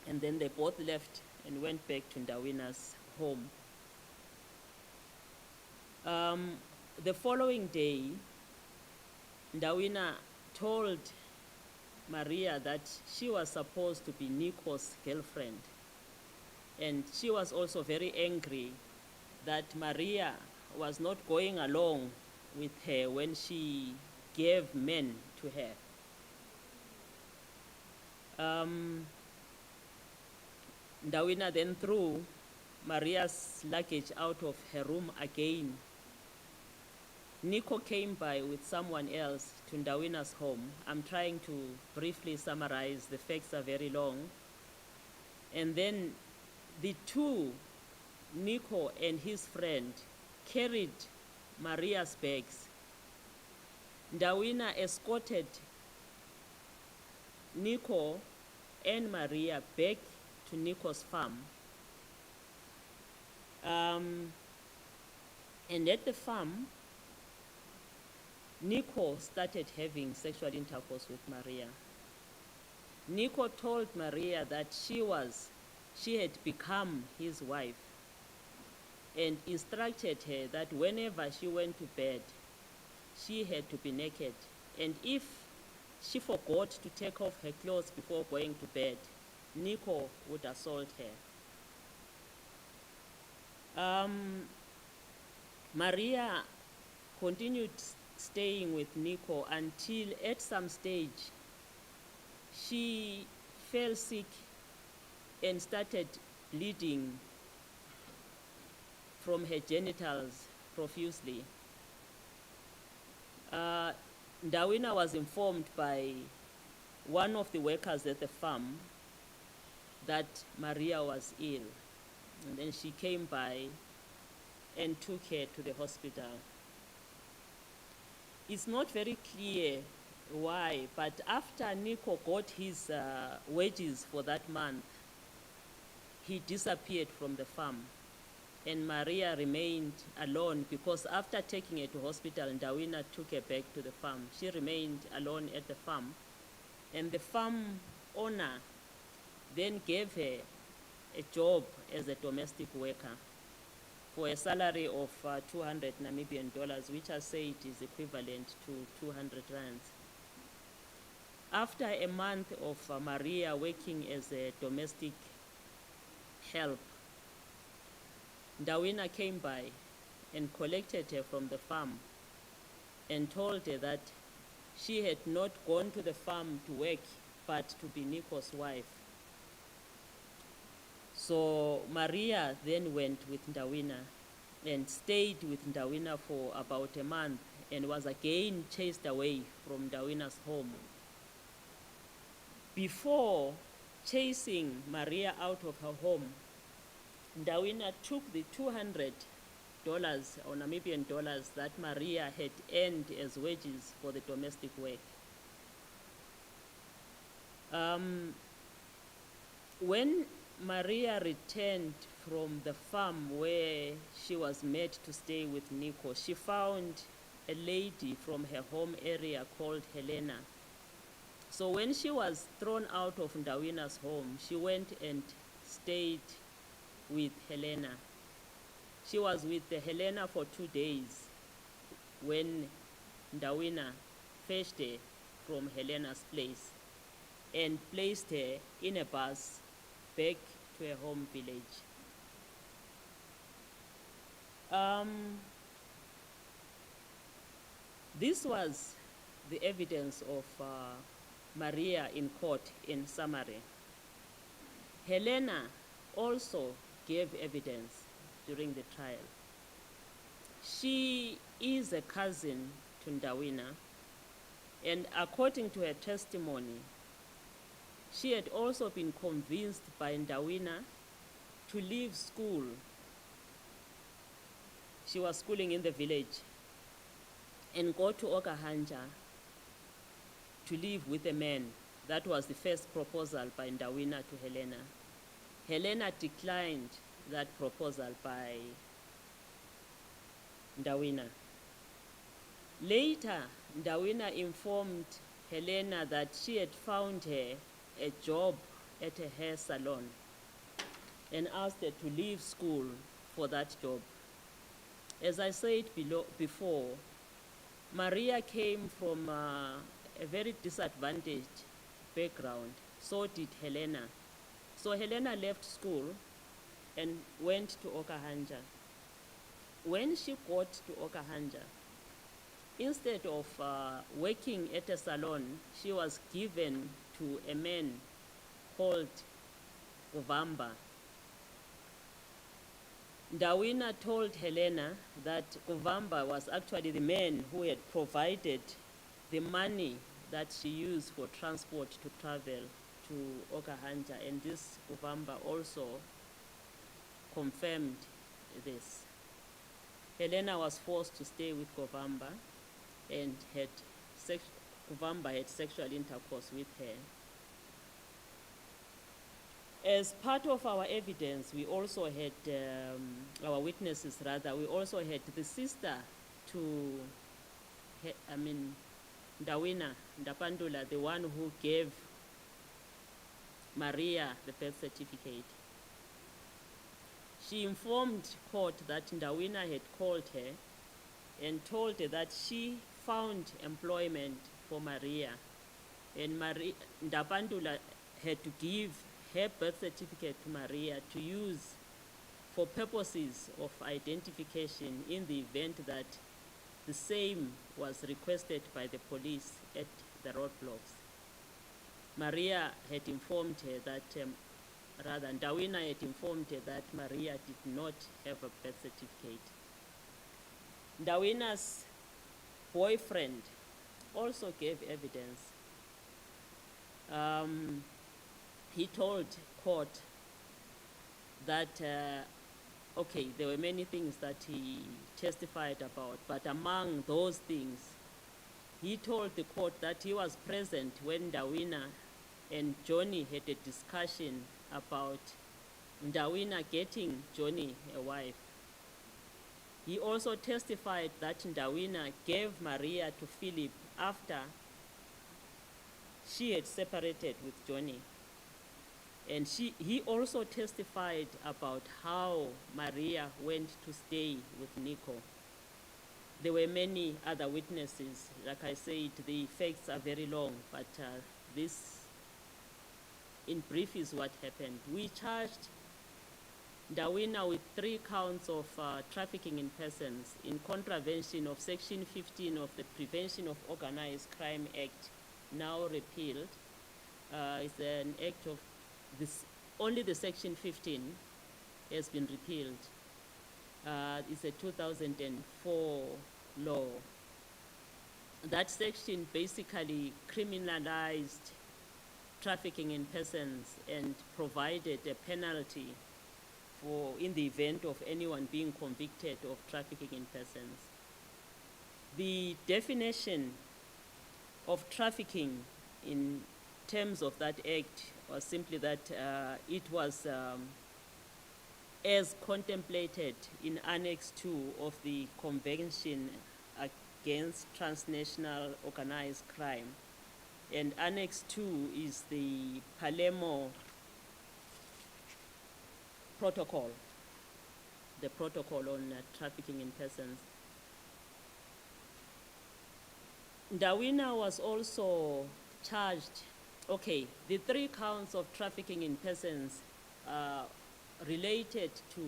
S12: And then they both left and went back to Ndawina's home. The following day, Ndawina told Maria that she was supposed to be Nico's girlfriend. And she was also very angry that Maria was not going along with her when she gave men to her. Ndawina then threw Maria's luggage out of her room again. Nico came by with someone else to Ndawina's home. I'm trying to briefly summarize, the facts are very long. And then the two, Nico and his friend, carried Maria's bags. Ndawina escorted Nico and Maria back to Nico's farm. And at the farm, Nico started having sexual intercourse with Maria. Nico told Maria that she had become his wife, and instructed her that whenever she went to bed, she had to be naked. And if she forgot to take off her clothes before going to bed, Nico would assault her. Maria continued staying with Nico until at some stage she fell sick and started bleeding from her genitals profusely. Ndawina was informed by one of the workers at the farm that Maria was ill. And then she came by and took her to the hospital. It's not very clear why, but after Nico got his wages for that month, he disappeared from the farm. And Maria remained alone because after taking her to hospital, Ndawina took her back to the farm. She remained alone at the farm. And the farm owner then gave her a job as a domestic worker for a salary of 200 Namibian dollars, which I say it is equivalent to 200 rands. After a month of Maria working as a domestic help, Ndawina came by and collected her from the farm and told her that she had not gone to the farm to work, but to be Nico's wife. So Maria then went with Ndawina and stayed with Ndawina for about a month and was again chased away from Ndawina's home. Before chasing Maria out of her home, Ndawina took the $200 or Namibian dollars that Maria had earned as wages for the domestic work. When Maria returned from the farm where she was made to stay with Nico, she found a lady from her home area called Helena. So when she was thrown out of Ndawina's home, she went and stayed with Helena. She was with Helena for 2 days when Ndawina fetched her from Helena's place and placed her in a bus back to her home village. This was the evidence of Maria in court in summary. Helena also gave evidence during the trial. She is a cousin to Ndawina, and according to her testimony, she had also been convinced by Ndawina to leave school. She was schooling in the village and go to Okahanja to live with a man. That was the first proposal by Ndawina to Helena. Helena declined that proposal by Ndawina. Later, Ndawina informed Helena that she had found her a job at a hair salon and asked her to leave school for that job. As I said before, Maria came from a very disadvantaged background. So did Helena. So Helena left school and went to Okahanja. When she got to Okahanja, instead of working at a salon, she was given to a man called Kuvamba. Ndawina told Helena that Kuvamba was actually the man who had provided the money that she used for transport to travel to Okahanja, and this Kuvamba also confirmed this. Helena was forced to stay with Kuvamba and Kuvamba had sexual intercourse with her. As part of our evidence, we also had, our witnesses rather, we also had the sister to, Ndawina, Ndapandula, the one who gave Maria the birth certificate. She informed court that Ndawina had called her and told her that she found employment for Maria, and Ndapandula had to give her birth certificate to Maria to use for purposes of identification in the event that the same was requested by the police at the roadblocks. Maria had informed her that, rather, Ndawina had informed her that Maria did not have a birth certificate. Ndawina's boyfriend also gave evidence. He told court that, okay, there were many things that he testified about, but among those things, he told the court that he was present when Ndawina and Johnny had a discussion about Ndawina getting Johnny a wife. He also testified that Ndawina gave Maria to Philip after she had separated with Johnny. And he also testified about how Maria went to stay with Nico. There were many other witnesses. Like I said, the facts are very long, but this, in brief, is what happened. We charged Ndawina with 3 counts of trafficking in persons in contravention of Section 15 of the Prevention of Organized Crime Act, now repealed. It's an act of this, only the Section 15 has been repealed. It's a 2004 law. That section basically criminalized trafficking in persons and provided a penalty for in the event of anyone being convicted of trafficking in persons. The definition of trafficking in terms of that act was simply that it was as contemplated in Annex 2 of the Convention Against Transnational Organized Crime. And Annex 2 is the Palermo Protocol, the protocol on trafficking in persons. Ndawina was also charged, okay, the 3 counts of trafficking in persons related to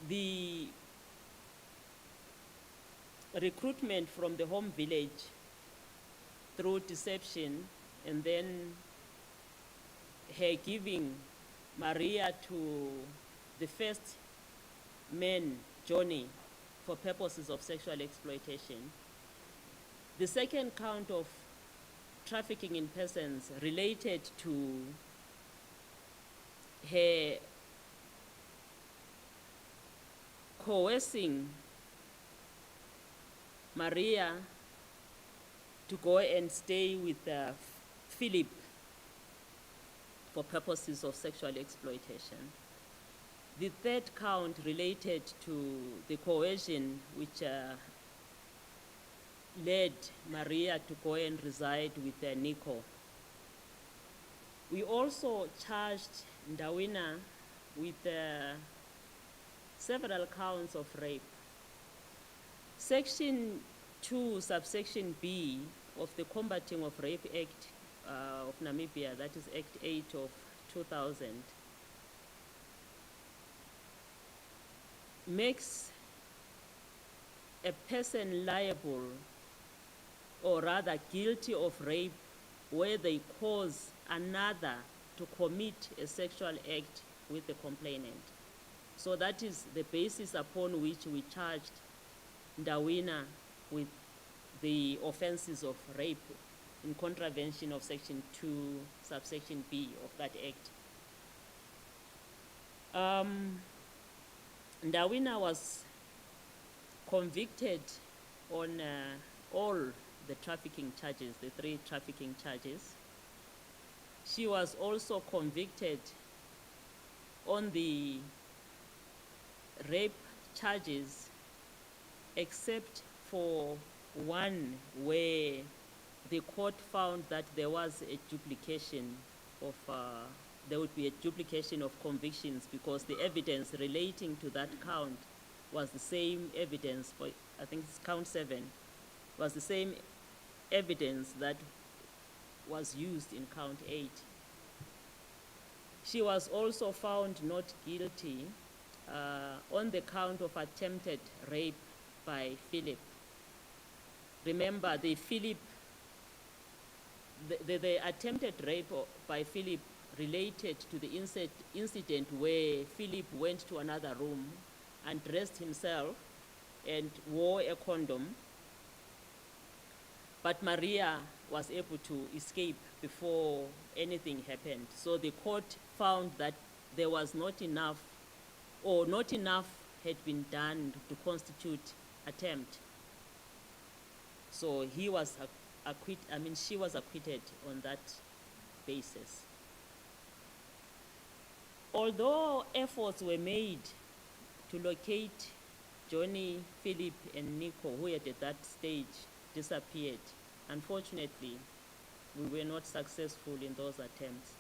S12: the recruitment from the home village through deception, and then her giving Maria to the first man, Johnny, for purposes of sexual exploitation. The second count of trafficking in persons related to her coercing Maria to go and stay with Philip for purposes of sexual exploitation. The third count related to the coercion which led Maria to go and reside with Nico. We also charged Ndawina with several counts of rape. Section 2, subsection B of the Combating of Rape Act of Namibia, that is Act 8 of 2000, makes a person liable, or rather guilty of rape, where they cause another to commit a sexual act with the complainant. So that is the basis upon which we charged Ndawina with the offenses of rape in contravention of Section 2, subsection B of that act. Ndawina was convicted on all the trafficking charges, the 3 trafficking charges. she was also convicted on the rape charges, except for one where the court found that there was a duplication of, there would be a duplication of convictions because the evidence relating to that count was the same evidence for, I think it's count 7, was the same evidence that was used in count 8. She was also found not guilty on the count of attempted rape by Philip. Remember, the attempted rape by Philip related to the incident where Philip went to another room and dressed himself and wore a condom, but Maria was able to escape before anything happened. So the court found that there was not enough, or not enough had been done to constitute attempt. So he was she was acquitted on that basis. Although efforts were made to locate Johnny, Philip, and Nico, who had at that stage disappeared, unfortunately, we were not successful in those attempts.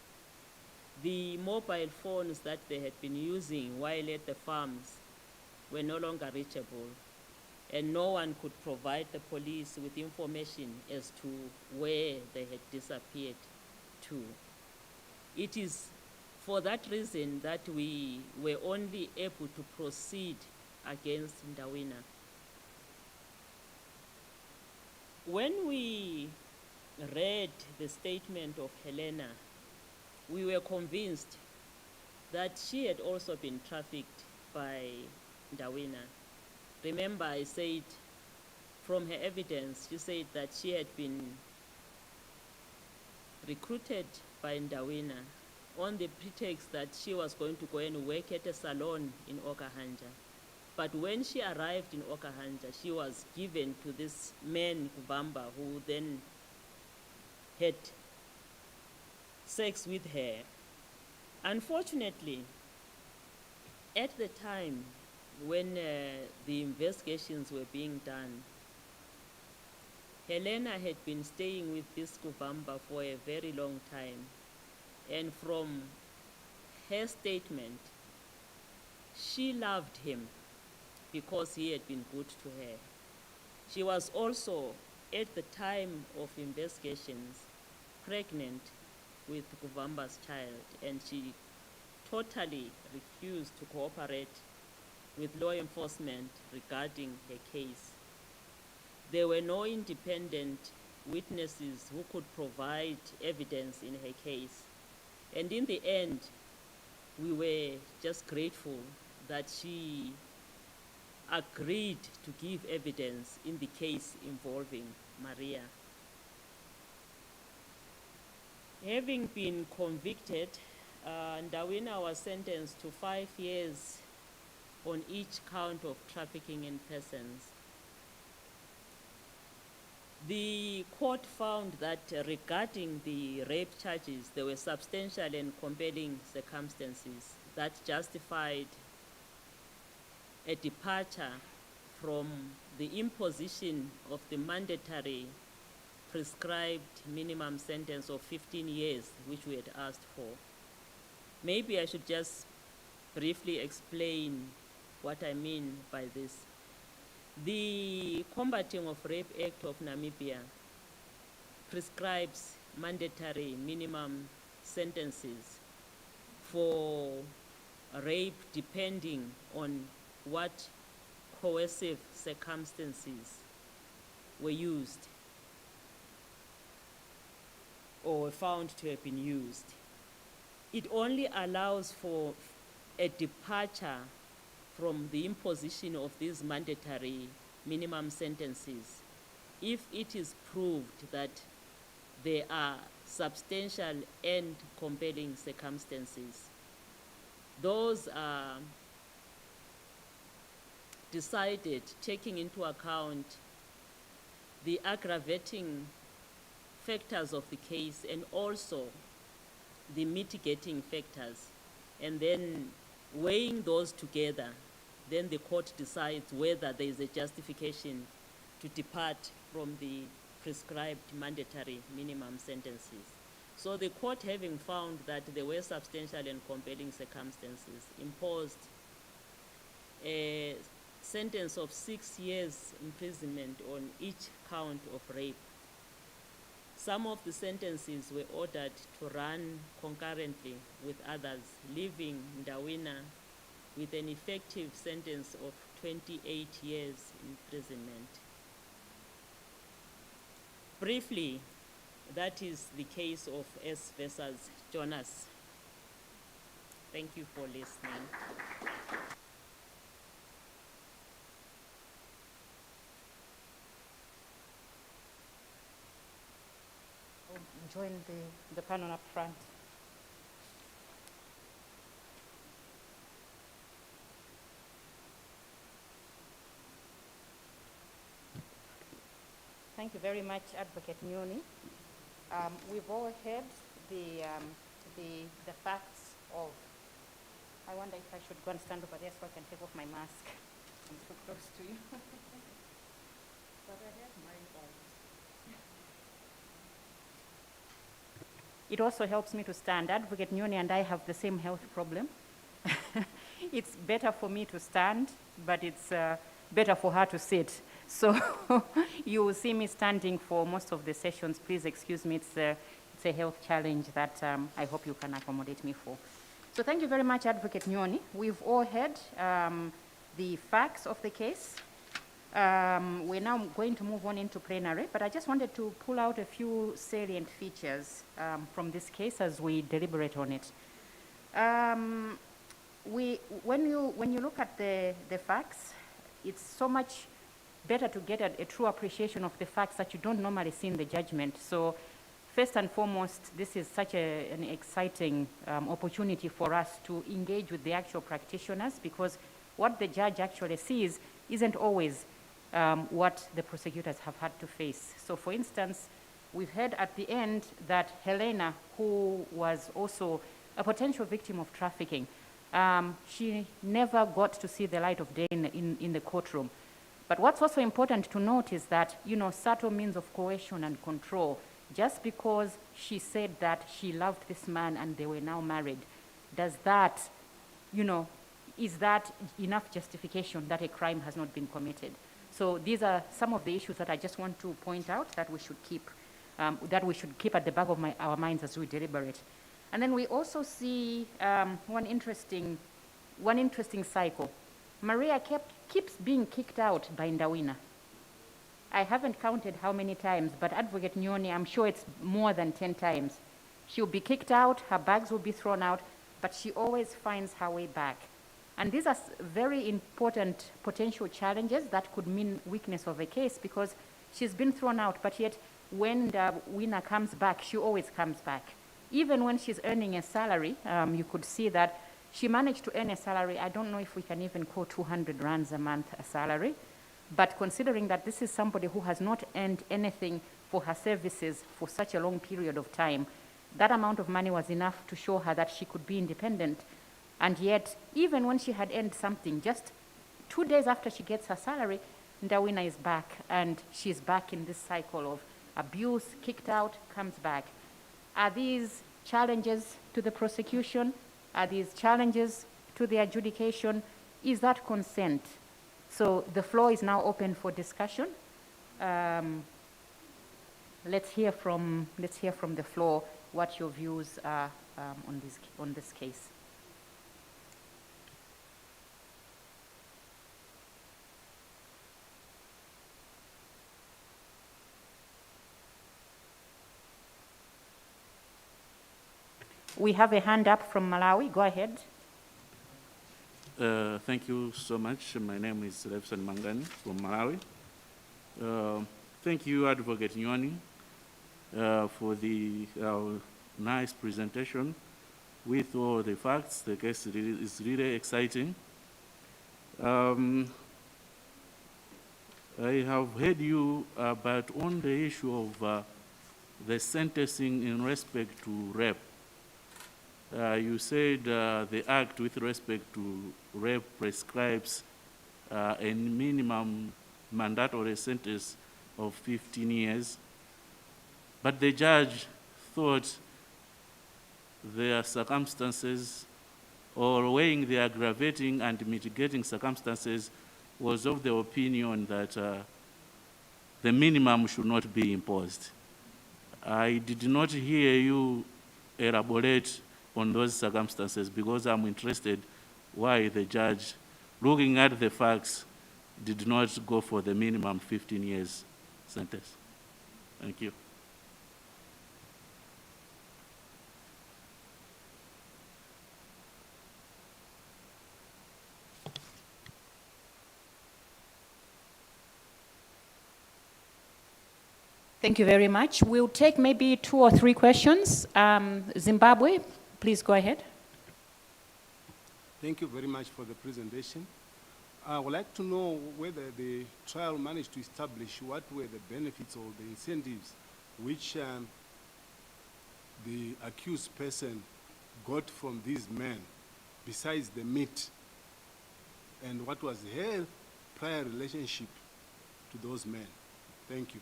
S12: The mobile phones that they had been using while at the farms were no longer reachable, and no one could provide the police with information as to where they had disappeared to. It is for that reason that we were only able to proceed against Ndawina. When we read the statement of Helena, we were convinced that she had also been trafficked by Ndawina. Remember, I said from her evidence, she said that she had been recruited by Ndawina on the pretext that she was going to go and work at a salon in Okahanja. But when she arrived in Okahanja, she was given to this man, Kubamba, who then had sex with her. Unfortunately, at the time when the investigations were being done, Helena had been staying with this Kubamba for a very long time. And from her statement, she loved him because he had been good to her. She was also, at the time of investigations, pregnant with Kubamba's child, and she totally refused to cooperate with law enforcement regarding her case. There were no independent witnesses who could provide evidence in her case. And in the end, we were just grateful that she agreed to give evidence in the case involving Maria. Having been convicted, Ndawina was sentenced to 5 years on each count of trafficking in persons. The court found that regarding the rape charges, there were substantial and compelling circumstances that justified a departure from the imposition of the mandatory prescribed minimum sentence of 15 years, which we had asked for. Maybe I should just briefly explain what I mean by this. The Combating of Rape Act of Namibia prescribes mandatory minimum sentences for rape depending on what coercive circumstances were used or were found to have been used. It only allows for a departure from the imposition of these mandatory minimum sentences if it is proved that there are substantial and compelling circumstances. Those are decided taking into account the aggravating factors of the case and also the mitigating factors, and then weighing those together, then the court decides whether there is a justification to depart from the prescribed mandatory minimum sentences. So the court, having found that there were substantial and compelling circumstances, imposed a sentence of 6 years imprisonment on each count of rape. Some of the sentences were ordered to run concurrently with others, leaving Ndawina with an effective sentence of 28 years imprisonment. Briefly, that is the case of S versus Jonas. Thank you for listening.
S7: I'll join the panel up front. Thank you very much, Advocate Nyoni. We've all heard the facts of. I wonder if I should go and stand over there so I can take off my mask. I'm so close to you. But I have my own. It also helps me to stand. Advocate Nyoni and I have the same health problem. It's better for me to stand, but it's better for her to sit. So you will see me standing for most of the sessions. Please excuse me, it's a health challenge that I hope you can accommodate me for. So thank you very much, Advocate Nyoni. We've all heard the facts of the case. We're now going to move on into plenary, but I just wanted to pull out a few salient features from this case as we deliberate on it. When you look at the facts, it's so much better to get a true appreciation of the facts that you don't normally see in the judgment. So first and foremost, this is such an exciting opportunity for us to engage with the actual practitioners, because what the judge actually sees isn't always what the prosecutors have had to face. So for instance, we've heard at the end that Helena, who was also a potential victim of trafficking, she never got to see the light of day in the courtroom. But what's also important to note is that, subtle means of coercion and control, just because she said that she loved this man and they were now married, does that, is that enough justification that a crime has not been committed? So these are some of the issues that I just want to point out that we should keep, at the back of our minds as we deliberate. And then we also see one interesting cycle. Maria keeps being kicked out by Ndawina. I haven't counted how many times, but Advocate Nyoni, I'm sure it's more than 10 times. She'll be kicked out, her bags will be thrown out, but she always finds her way back. And these are very important potential challenges that could mean weakness of a case, because she's been thrown out, but yet when the winner comes back, she always comes back. Even when she's earning a salary, you could see that she managed to earn a salary. I don't know if we can even call 200 rands a month a salary, but considering that this is somebody who has not earned anything for her services for such a long period of time, that amount of money was enough to show her that she could be independent. And yet, even when she had earned something, just 2 days after she gets her salary, Ndawina is back, and she's back in this cycle of abuse, kicked out, comes back. Are these challenges to the prosecution? Are these challenges to the adjudication? Is that consent? So the floor is now open for discussion. Let's hear from the floor what your views are on this case. We have a hand up from Malawi. Go ahead.
S13: Thank you so much. My name is Lefson Mangani from Malawi. Thank you, Advocate Nyoni, for the nice presentation with all the facts. The case is really exciting. I have heard you, but on the issue of the sentencing in respect to rape, You said the Act with respect to rape prescribes a minimum mandatory sentence of 15 years, but the judge thought their circumstances, or weighing the aggravating and mitigating circumstances, was of the opinion that the minimum should not be imposed. I did not hear you elaborate on those circumstances because I'm interested why the judge, looking at the facts, did not go for the minimum 15 years sentence. Thank you.
S6: Thank you very much. We'll take maybe 2 or 3 questions. Zimbabwe, please go ahead.
S3: Thank you very much for the presentation. I would like to know whether the trial managed to establish what were the benefits or the incentives which the accused person got from these men, besides the meat, and what was her prior relationship to those men. Thank you.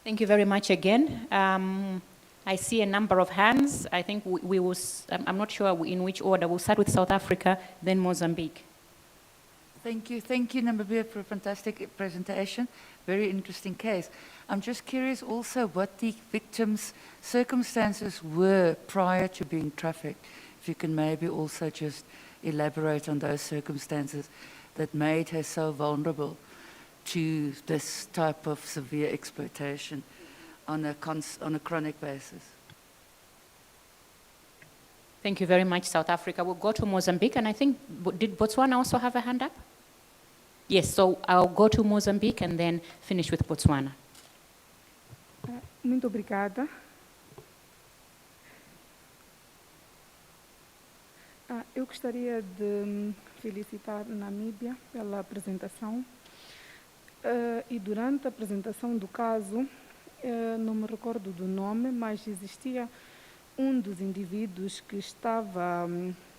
S6: Thank you very much again. I see a number of hands. I think we will, I'm not sure in which order. We'll start with South Africa, then Mozambique.
S21: Thank you, Namibia, for a fantastic presentation. Very interesting case. I'm just curious also what the victim's circumstances were prior to being trafficked. If you can maybe also just elaborate on those circumstances that made her so vulnerable to this type of severe exploitation on a chronic basis.
S6: Thank you very much, South Africa. We'll go to Mozambique, and I think, did Botswana also have a hand up? Yes, so I'll go to Mozambique and then finish with Botswana.
S14: Muito obrigada. Eu gostaria de felicitar Namíbia pela apresentação. E durante a apresentação do caso, não me recordo do nome, mas existia um dos indivíduos que estava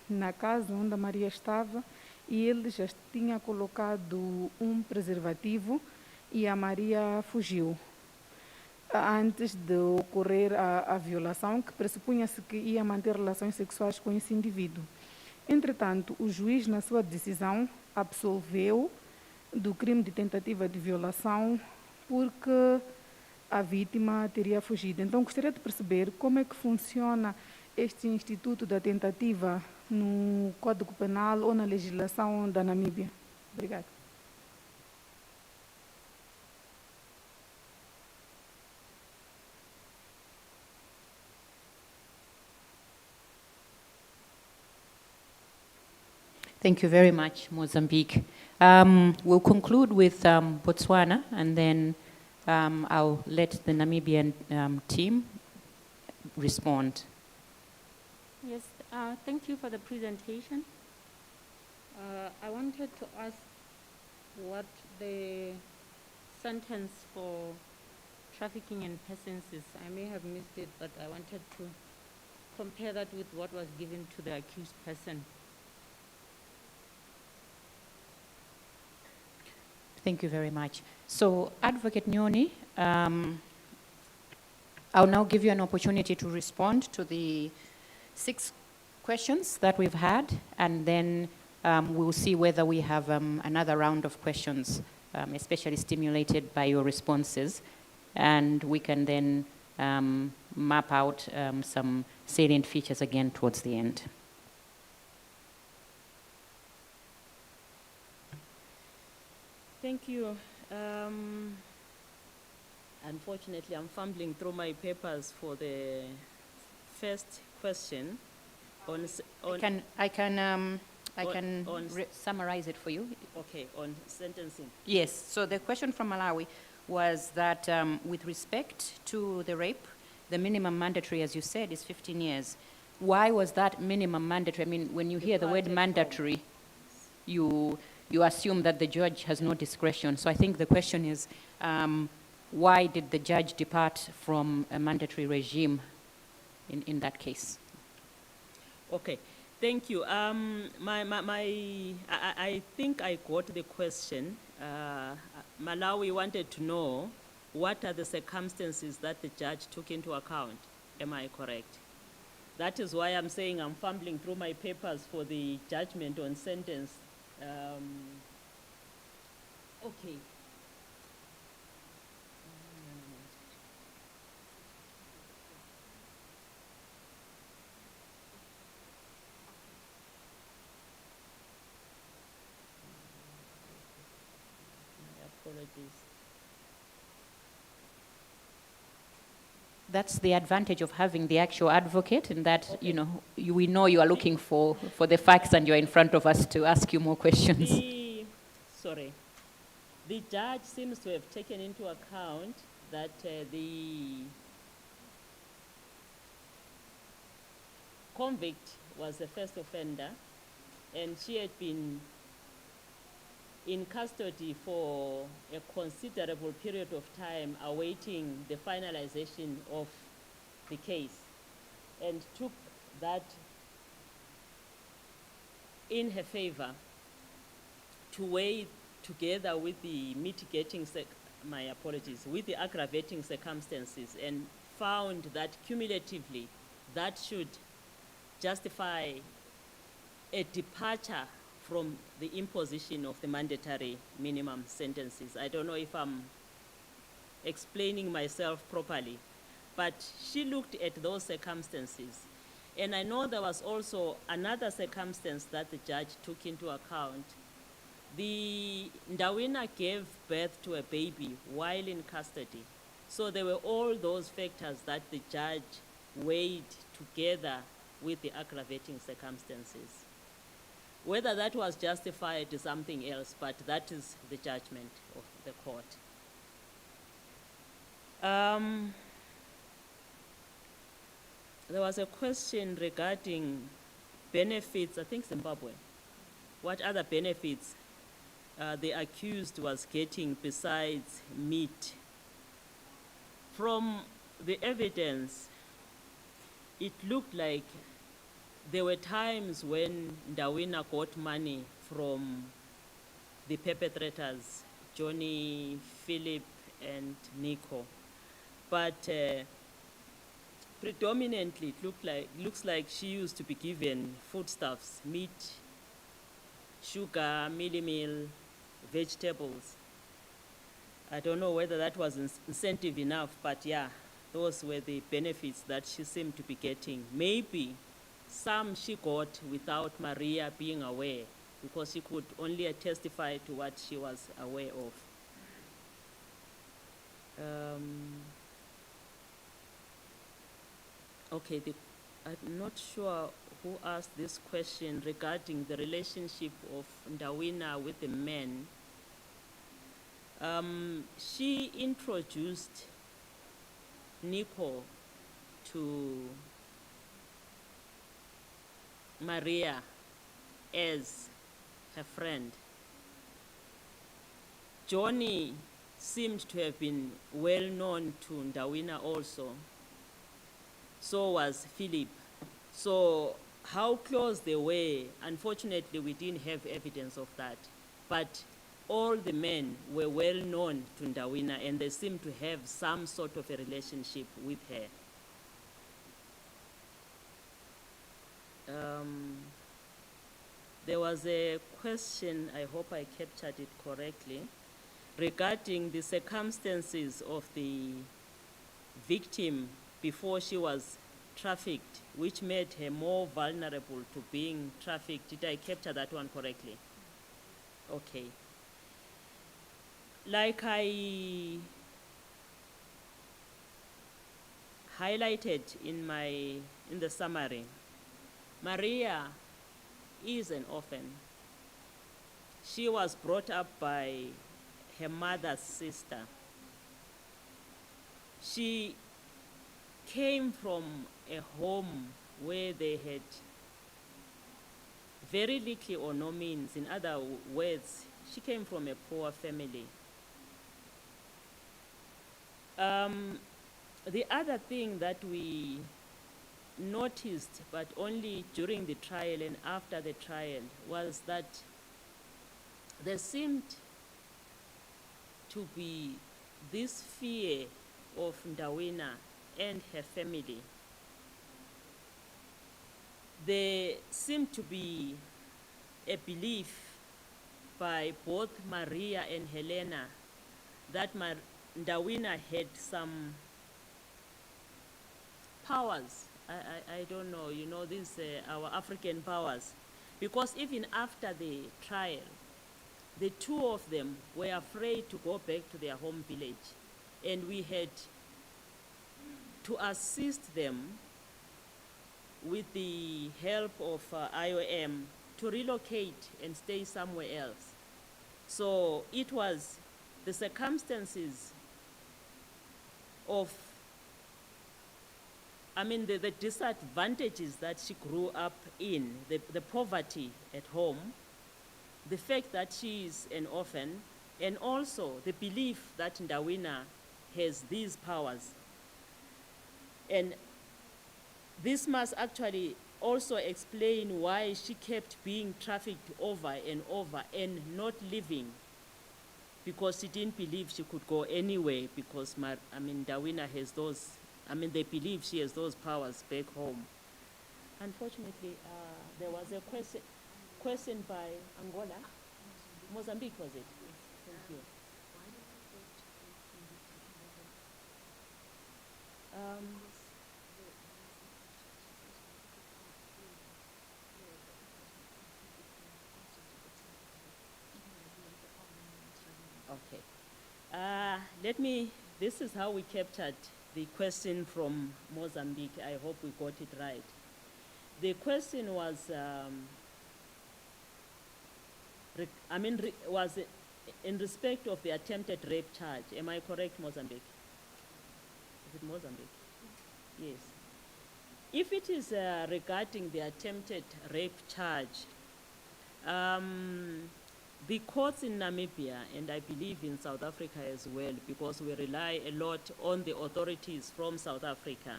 S14: na casa onde a Maria estava e ele já tinha colocado um preservativo e a Maria fugiu antes de ocorrer a violação, que pressupunha-se que ia manter relações sexuais com esse indivíduo. Entretanto, o juiz, na sua decisão, absolveu do crime de tentativa de violação porque a vítima teria fugido. Então, gostaria de perceber como é que funciona este instituto da tentativa no Código Penal ou na legislação da Namíbia. Obrigada.
S6: Thank you very much, Mozambique. We'll conclude with Botswana, and then I'll let the Namibian team respond.
S15: Yes, thank you for the presentation. I wanted to ask what the sentence for trafficking in persons is. I may have missed it, but I wanted to compare that with what was given to the accused person.
S6: Thank you very much. So, Advocate Nyoni, I'll now give you an opportunity to respond to the 6 questions that we've had, and then we'll see whether we have another round of questions, especially stimulated by your responses, and we can then map out some salient features again towards the end.
S12: Thank you. Unfortunately, I'm fumbling through my papers for the first question.
S6: I can summarize it for you.
S12: Okay, on sentencing.
S6: Yes, so the question from Malawi was that with respect to the rape, the minimum mandatory, as you said, is 15 years. Why was that minimum mandatory? I mean, when you hear the word mandatory, you assume that the judge has no discretion. So I think the question is, why did the judge depart from a mandatory regime in that case?
S12: Okay, thank you. I think I got the question. Malawi wanted to know what are the circumstances that the judge took into account. Am I correct? That is why I'm saying I'm fumbling through my papers for the judgment on sentence. Okay. My apologies.
S6: That's the advantage of having the actual advocate, in that, we know you are looking for the facts and you're in front of us to ask you more questions.
S12: The judge seems to have taken into account that the convict was the first offender, and she had been in custody for a considerable period of time awaiting the finalization of the case, and took that in her favor to weigh together with the with the aggravating circumstances, and found that cumulatively that should justify a departure from the imposition of the mandatory minimum sentences. I don't know if I'm explaining myself properly, but she looked at those circumstances. And I know there was also another circumstance that the judge took into account. The Ndawina gave birth to a baby while in custody. So there were all those factors that the judge weighed together with the aggravating circumstances. Whether that was justified is something else, but that is the judgment of the court. There was a question regarding benefits, I think Zimbabwe. What other benefits the accused was getting besides meat? From the evidence, it looked like there were times when Ndawina got money from the perpetrators, Johnny, Philip, and Nico. But predominantly, it looks like she used to be given foodstuffs, meat, sugar, mealie meal, vegetables. I don't know whether that was incentive enough, but yeah, those were the benefits that she seemed to be getting. Maybe some she got without Maria being aware, because she could only testify to what she was aware of. Okay, I'm not sure who asked this question regarding the relationship of Ndawina with the men. She introduced Nico to Maria as her friend. Johnny seemed to have been well known to Ndawina also. So was Philip. So how close they were, unfortunately, we didn't have evidence of that. But all the men were well known to Ndawina, and they seemed to have some sort of a relationship with her. There was a question, I hope I captured it correctly, regarding the circumstances of the victim before she was trafficked, which made her more vulnerable to being trafficked. Did I capture that one correctly? Okay. Like I highlighted in the summary, Maria is an orphan. She was brought up by her mother's sister. She came from a home where they had very little or no means. In other words, she came from a poor family. The other thing that we noticed, but only during the trial and after the trial, was that there seemed to be this fear of Ndawina and her family. There seemed to be a belief by both Maria and Helena that Ndawina had some powers. I don't know, you know, these our African powers. Because even after the trial, the two of them were afraid to go back to their home village. And we had to assist them with the help of IOM to relocate and stay somewhere else. So it was the circumstances of, the disadvantages that she grew up in, the poverty at home, the fact that she is an orphan, and also the belief that Ndawina has these powers. And this must actually also explain why she kept being trafficked over and over and not leaving, because she didn't believe she could go anywhere, because Ndawina has those, they believe she has those powers back home. Unfortunately, there was a question by Angola. Mozambique, was it? Thank you. Okay. This is how we captured the question from Mozambique. I hope we got it right. The question was, was in respect of the attempted rape charge. Am I correct, Mozambique? Is it Mozambique? Yes. If it is regarding the attempted rape charge, the courts in Namibia, and I believe in South Africa as well, because we rely a lot on the authorities from South Africa,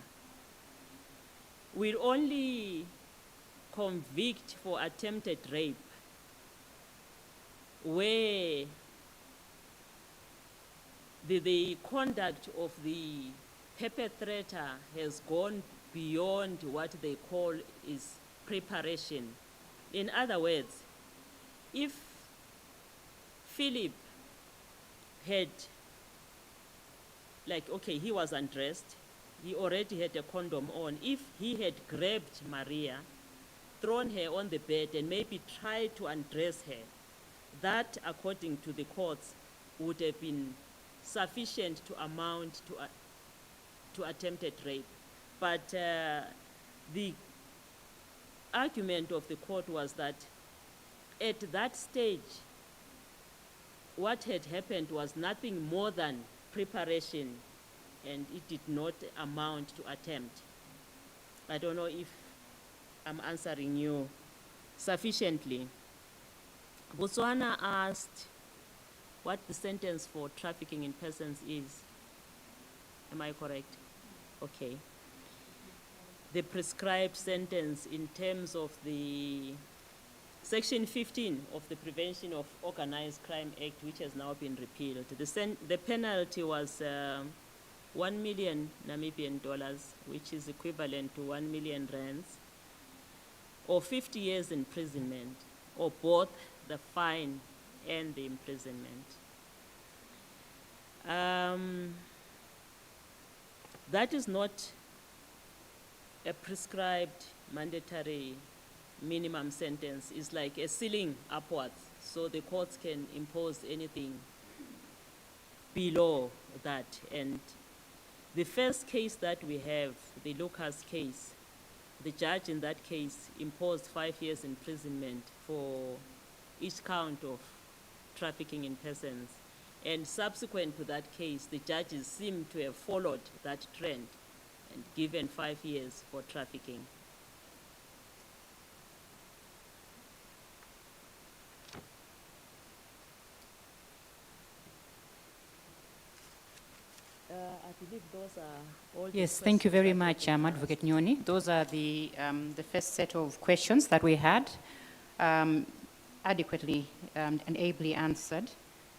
S12: will only convict for attempted rape where the conduct of the perpetrator has gone beyond what they call is preparation. In other words, if Philip had, he was undressed, he already had a condom on. If he had grabbed Maria, thrown her on the bed, and maybe tried to undress her, that, according to the courts, would have been sufficient to amount to attempted rape. But the argument of the court was that at that stage, what had happened was nothing more than preparation, and it did not amount to attempt. I don't know if I'm answering you sufficiently. Botswana asked what the sentence for trafficking in persons is. Am I correct? Okay. The prescribed sentence in terms of the Section 15 of the Prevention of Organized Crime Act, which has now been repealed. The penalty was 1 million Namibian dollars, which is equivalent to 1 million rands, or 50 years imprisonment, or both the fine and the imprisonment. That is not a prescribed mandatory minimum sentence. It's like a ceiling upwards, so the courts can impose anything below that. And the first case that we have, the Lucas case, the judge in that case imposed 5 years imprisonment for each count of trafficking in persons. And subsequent to that case, the judges seem to have followed that trend and given 5 years for trafficking. I I believe those are all the
S6: Yes, thank you
S12: questions
S6: very
S12: that
S6: much,
S12: have been
S6: Advocate Nyoni. Those are the first set of questions that we had, adequately and ably answered.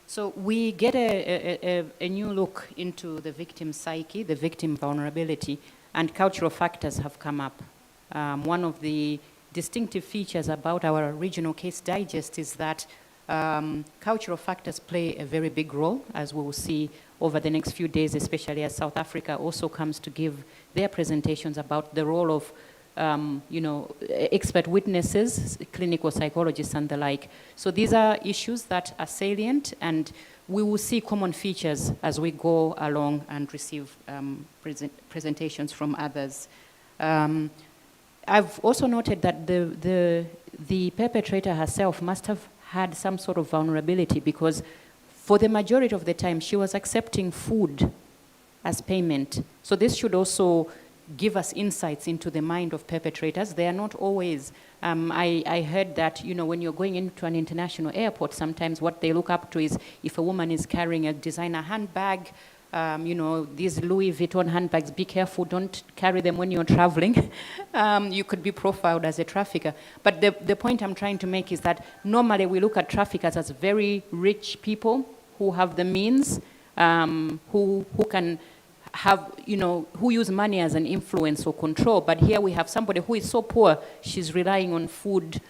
S6: So we get a new look into the victim psyche, the victim vulnerability, and cultural factors have come up. One of the distinctive features about our regional case digest is that cultural factors play a very big role, as we will see over the next few days, especially as South Africa also comes to give their presentations about the role of expert witnesses, clinical psychologists and the like. So these are issues that are salient, and we will see common features as we go along and receive presentations from others. I've also noted that the perpetrator herself must have had some sort of vulnerability, because for the majority of the time she was accepting food as payment. So this should also give us insights into the mind of perpetrators. They are not always, I heard that, when you're going into an international airport, sometimes what they look up to is if a woman is carrying a designer handbag, these Louis Vuitton handbags, be careful, don't carry them when you're traveling. You could be profiled as a trafficker. But the point I'm trying to make is that normally we look at traffickers as very rich people who have the means, who can have, who use money as an influence or control. But here we have somebody who is so poor, she's relying on food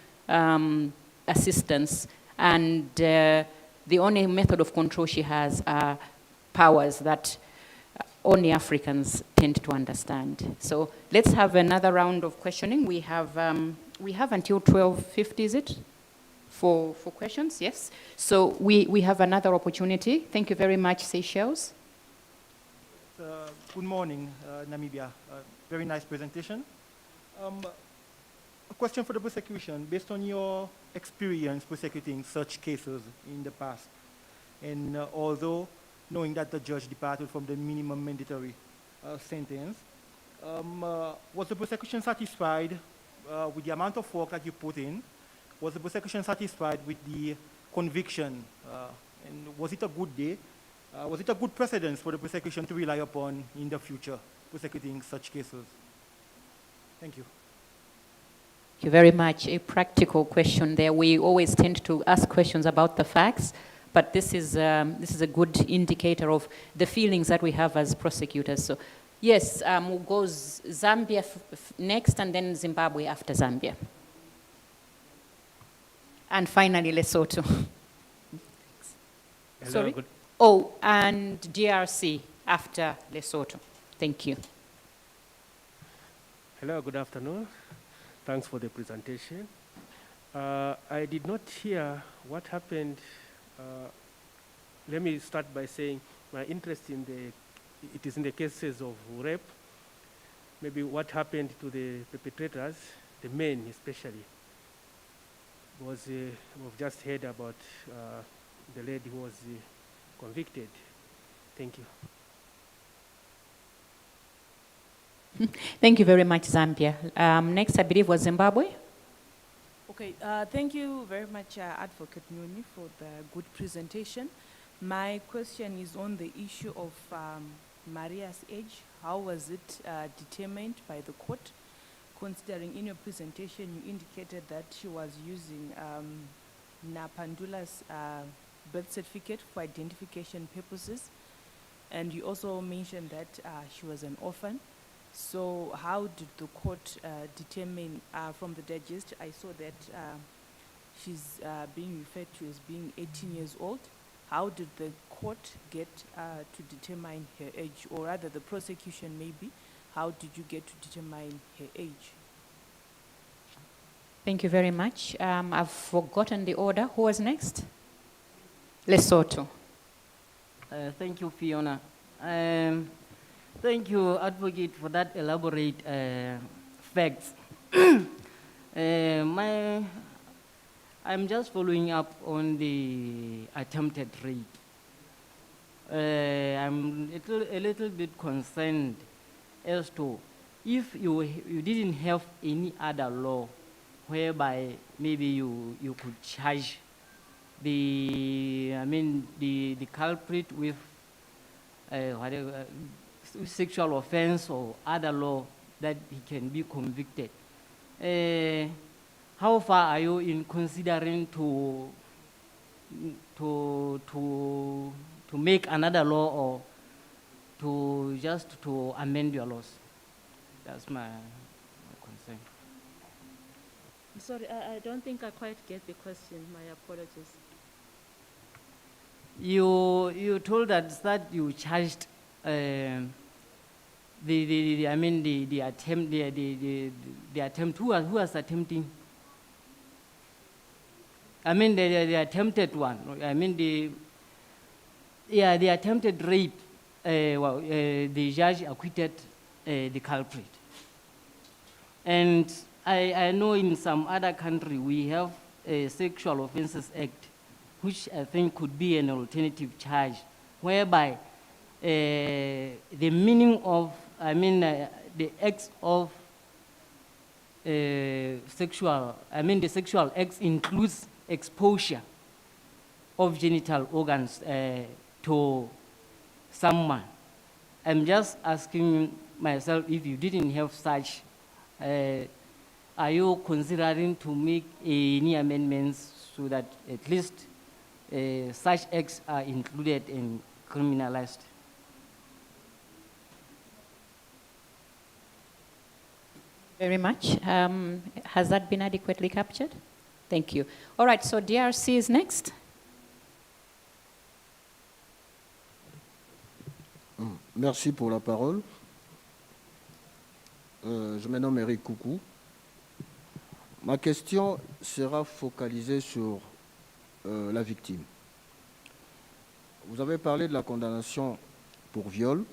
S6: assistance. And the only method of control she has are powers that only Africans tend to understand. So let's have another round of questioning. We have until 12:50, is it? For questions, yes. So we have another opportunity. Thank you very much, Seychelles.
S11: Good morning, Namibia. Very nice presentation. A question for the prosecution. Based on your experience prosecuting such cases in the past, and although knowing that the judge departed from the minimum mandatory sentence, was the prosecution satisfied with the amount of work that you put in? Was the prosecution satisfied with the conviction? And was it a good day? Was it a good precedence for the prosecution to rely upon in the future, prosecuting such cases? Thank you.
S6: Thank you very much. A practical question there. We always tend to ask questions about the facts, but this is a good indicator of the feelings that we have as prosecutors. So, yes, we'll go Zambia next, and then Zimbabwe after Zambia. And finally, Lesotho.
S25: Hello,
S6: Sorry?
S25: good.
S6: Oh, and DRC after Lesotho. Thank you.
S25: Hello, good afternoon. Thanks for the presentation. I did not hear what happened. Let me start by saying my interest in it is in the cases of rape. Maybe what happened to the perpetrators, the men especially, was we've just heard about the lady who was convicted. Thank you.
S6: Thank you very much, Zambia. Next, I believe, was Zimbabwe.
S2: Okay, thank you very much, Advocate Nyoni, for the good presentation. My question is on the issue of Maria's age. How was it determined by the court? Considering in your presentation, you indicated that she was using Napandula's birth certificate for identification purposes. And you also mentioned that she was an orphan. So how did the court determine from the digest? I saw that she's being referred to as being 18 years old. How did the court get to determine her age, or rather the prosecution maybe? How did you get to determine her age?
S6: Thank you very much. I've forgotten the order. Who was next? Lesotho.
S10: Thank you, Fiona. Thank you, Advocate, for that elaborate facts. I'm just following up on the attempted rape. I'm a little bit concerned as to if you didn't have any other law whereby maybe you could charge the culprit with sexual offense or other law that he can be convicted. How far are you in considering to make another law or to just to amend your laws? That's my concern.
S12: Sorry, I don't think I quite get the question. My apologies.
S10: You told us that you charged the attempt. Who was attempting? I mean the attempted one. I mean the attempted rape. The judge acquitted the culprit. And I know in some other country we have a Sexual Offences Act, which I think could be an alternative charge, whereby the meaning of, the acts of the sexual acts includes exposure of genital organs to someone. I'm just asking myself if you didn't have such, are you considering to make any amendments so that at least such acts are included and criminalized?
S6: Very much. Has that been adequately captured? Thank you. All right, so DRC is next.
S16: Merci pour la parole. Je me nomme Eric Coucou. Ma question sera focalisée sur la victime. Vous avez parlé de la condamnation pour viol.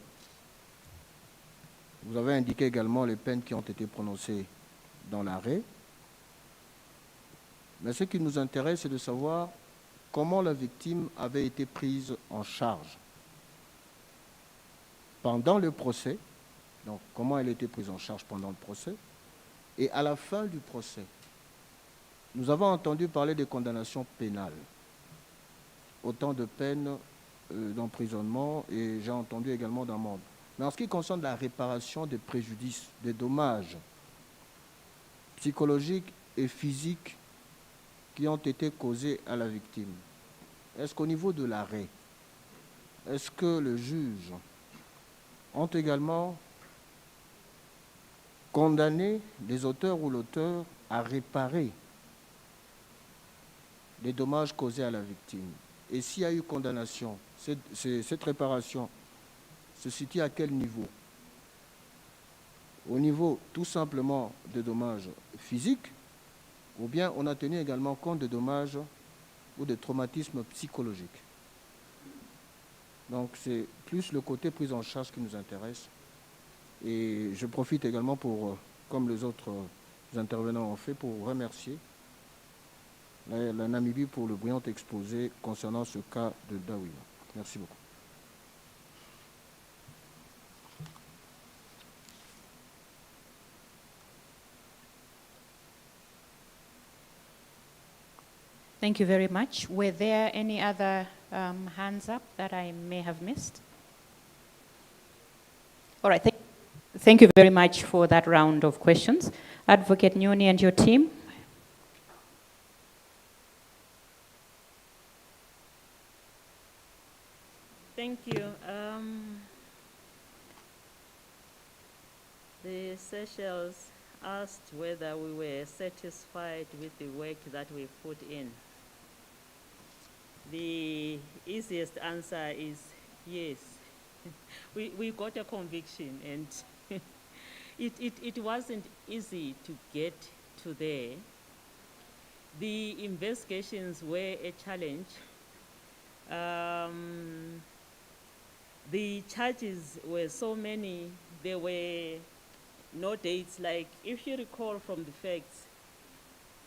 S16: Vous avez indiqué également les peines qui ont été prononcées dans l'arrêt. Mais ce qui nous intéresse, c'est de savoir comment la victime avait été prise en charge pendant le procès. Donc, comment elle a été prise en charge pendant le procès. Et à la fin du procès, nous avons entendu parler des condamnations pénales. Autant de peines d'emprisonnement et j'ai entendu également d'amende. Mais en ce qui concerne la réparation des préjudices, des dommages psychologiques et physiques qui ont été causés à la victime, est-ce qu'au niveau de l'arrêt, est-ce que le juge ont également condamné les auteurs ou l'auteur à réparer les dommages causés à la victime? Et s'il y a eu condamnation, cette réparation se situe à quel niveau? Au niveau tout simplement de dommages physiques, ou bien on a tenu également compte de dommages ou de traumatismes psychologiques? Donc c'est plus le côté prise en charge qui nous intéresse. Et je profite également pour, comme les autres intervenants ont fait, pour remercier la Namibie pour le brillant exposé concernant ce cas de Dawila. Merci beaucoup.
S6: Thank you very much. Were there any other hands up that I may have missed? All right, thank you very much for that round of questions. Advocate Nyoni and your team.
S12: Thank you. The Seychelles asked whether we were satisfied with the work that we put in. The easiest answer is yes. We got a conviction, and it wasn't easy to get to there. The investigations were a challenge. The charges were so many, there were no dates. Like, if you recall from the facts,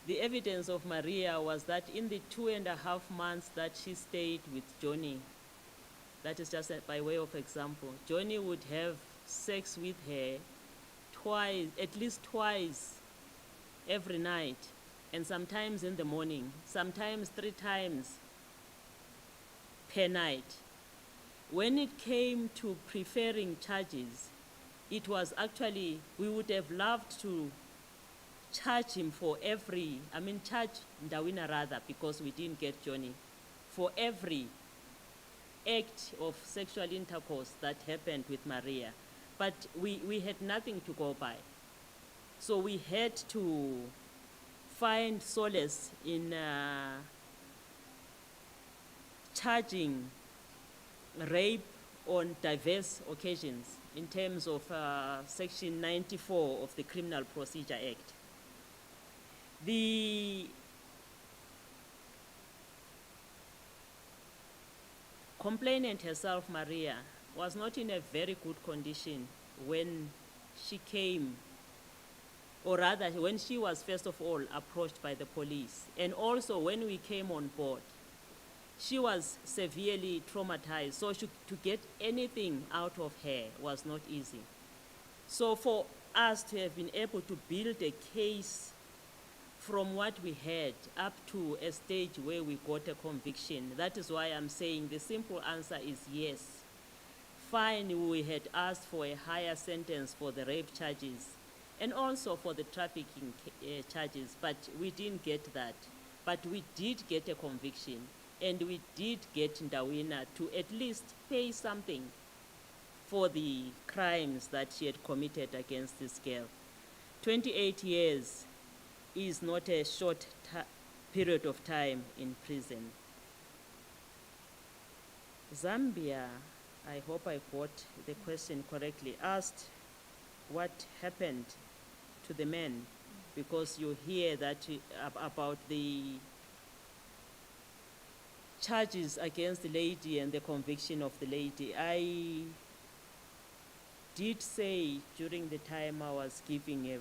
S12: the evidence of Maria was that in the 2.5 months that she stayed with Johnny, that is just by way of example, Johnny would have sex with her at least twice every night, and sometimes in the morning, sometimes 3 times per night. when it came to preferring charges, it was actually, we would have loved to charge him for every, charge Ndawina rather, because we didn't get Johnny, for every act of sexual intercourse that happened with Maria. But we had nothing to go by. So we had to find solace in charging rape on diverse occasions in terms of Section 94 of the Criminal Procedure Act. The complainant herself, Maria, was not in a very good condition when she came, or rather when she was first of all approached by the police, and also when we came on board. She was severely traumatized, so to get anything out of her was not easy. So for us to have been able to build a case from what we had up to a stage where we got a conviction, that is why I'm saying the simple answer is yes. Fine, we had asked for a higher sentence for the rape charges and also for the trafficking charges, but we didn't get that. But we did get a conviction, and we did get Ndawina to at least pay something for the crimes that she had committed against this girl. 28 years is not a short period of time in prison. Zambia, I hope I got the question correctly, asked what happened to the men, because you hear that about the charges against the lady and the conviction of the lady. I did say during the time I was giving a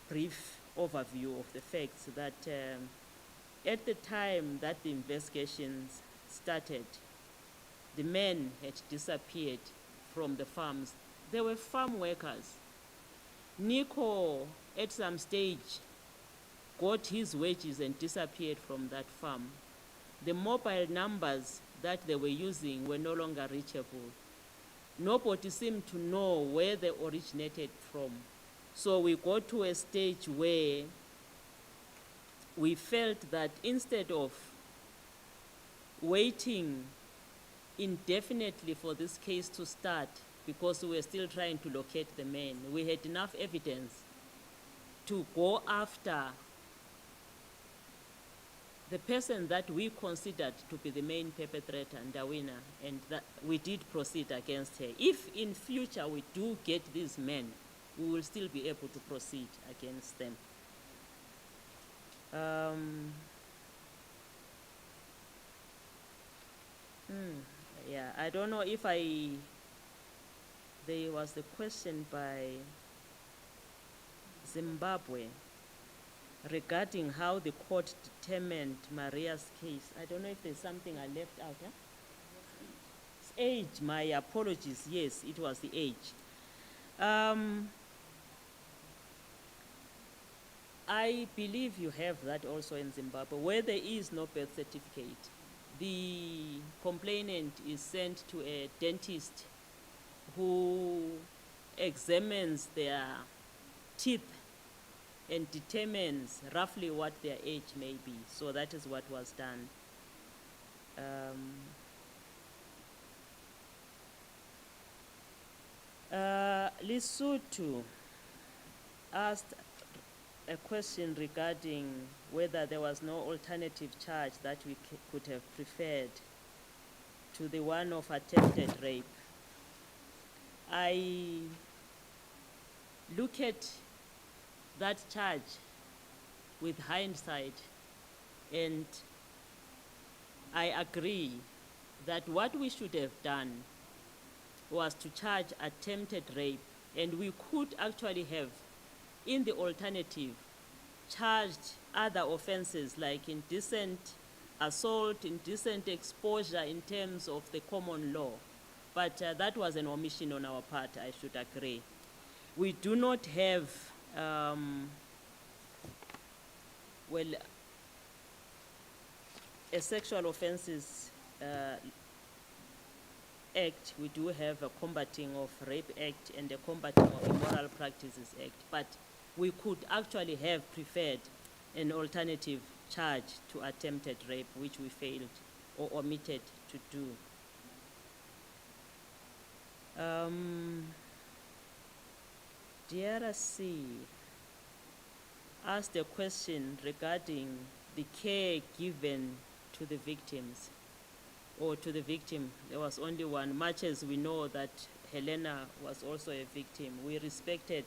S12: brief overview of the facts that at the time that the investigations started, the men had disappeared from the farms. They were farm workers. Nico, at some stage, got his wages and disappeared from that farm. The mobile numbers that they were using were no longer reachable. Nobody seemed to know where they originated from. So we got to a stage where we felt that instead of waiting indefinitely for this case to start, because we were still trying to locate the men, we had enough evidence to go after the person that we considered to be the main perpetrator, Ndawina, and that we did proceed against her. If in future we do get these men, we will still be able to proceed against them. Yeah, I don't know if there was a question by Zimbabwe regarding how the court determined Maria's case. I don't know if there's something I left out. Huh? Age, my apologies. Yes, it was the age. I believe you have that also in Zimbabwe, where there is no birth certificate. The complainant is sent to a dentist who examines their teeth and determines roughly what their age may be. So that is what was done. Lesotho asked a question regarding whether there was no alternative charge that we could have preferred to the one of attempted rape. I look at that charge with hindsight, and I agree that what we should have done was to charge attempted rape, and we could actually have, in the alternative, charged other offenses like indecent assault, indecent exposure in terms of the common law. But that was an omission on our part, I should agree. We do not have, a sexual offenses Act, we do have a Combating of Rape Act and a Combating of Immoral Practices Act, but we could actually have preferred an alternative charge to attempted rape, which we failed or omitted to do. DRC asked a question regarding the care given to the victims, or to the victim. There was only one, much as we know that Helena was also a victim. We respected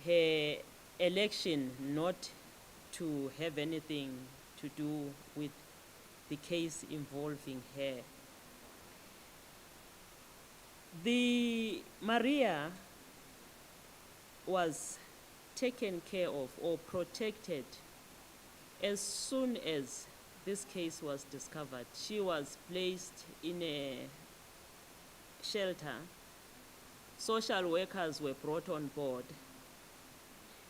S12: her election not to have anything to do with the case involving her. The Maria was taken care of or protected as soon as this case was discovered. She was placed in a shelter. Social workers were brought on board.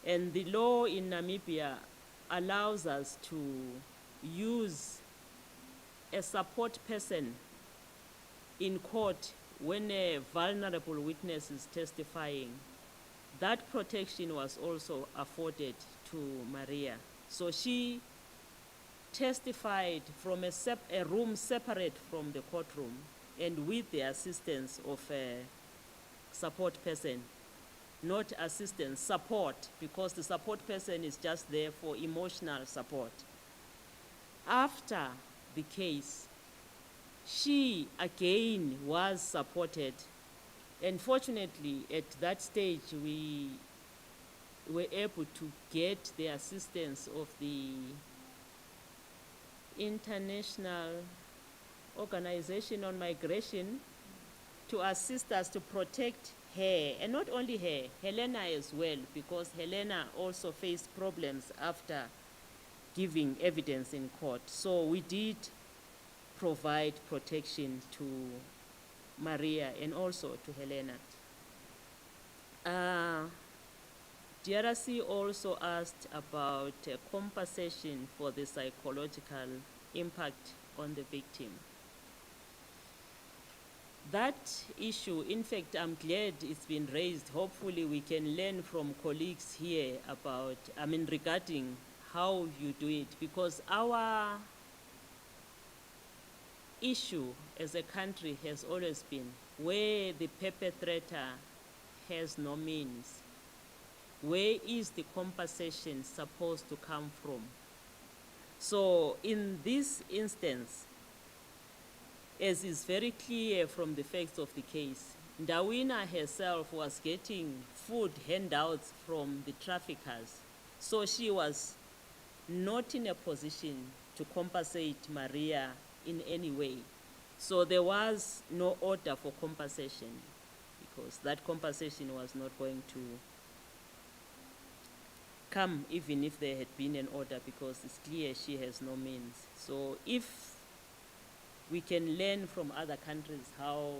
S12: And the law in Namibia allows us to use a support person in court when a vulnerable witness is testifying. That protection was also afforded to Maria. So she testified from a room separate from the courtroom and with the assistance of a support person. Not assistance, support, because the support person is just there for emotional support. After the case, she again was supported. And fortunately, at that stage, we were able to get the assistance of the International Organization on Migration to assist us to protect her, and not only her, Helena as well, because Helena also faced problems after giving evidence in court. So we did provide protection to Maria and also to Helena. DRC also asked about compensation for the psychological impact on the victim. That issue, in fact, I'm glad it's been raised. Hopefully we can learn from colleagues here about, regarding how you do it, because our issue as a country has always been where the perpetrator has no means. Where is the compensation supposed to come from? So in this instance, as is very clear from the facts of the case, Ndawina herself was getting food handouts from the traffickers. So she was not in a position to compensate Maria in any way. So there was no order for compensation, because that compensation was not going to come even if there had been an order, because it's clear she has no means. So if we can learn from other countries how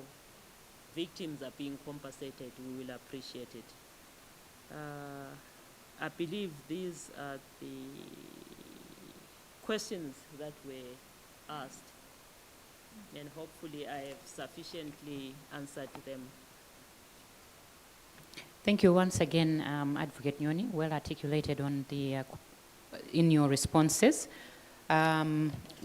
S12: victims are being compensated, we will appreciate it. I believe these are the questions that were asked, and hopefully I have sufficiently answered them.
S6: Thank you once again, Advocate Nyoni, well articulated on the, in your responses.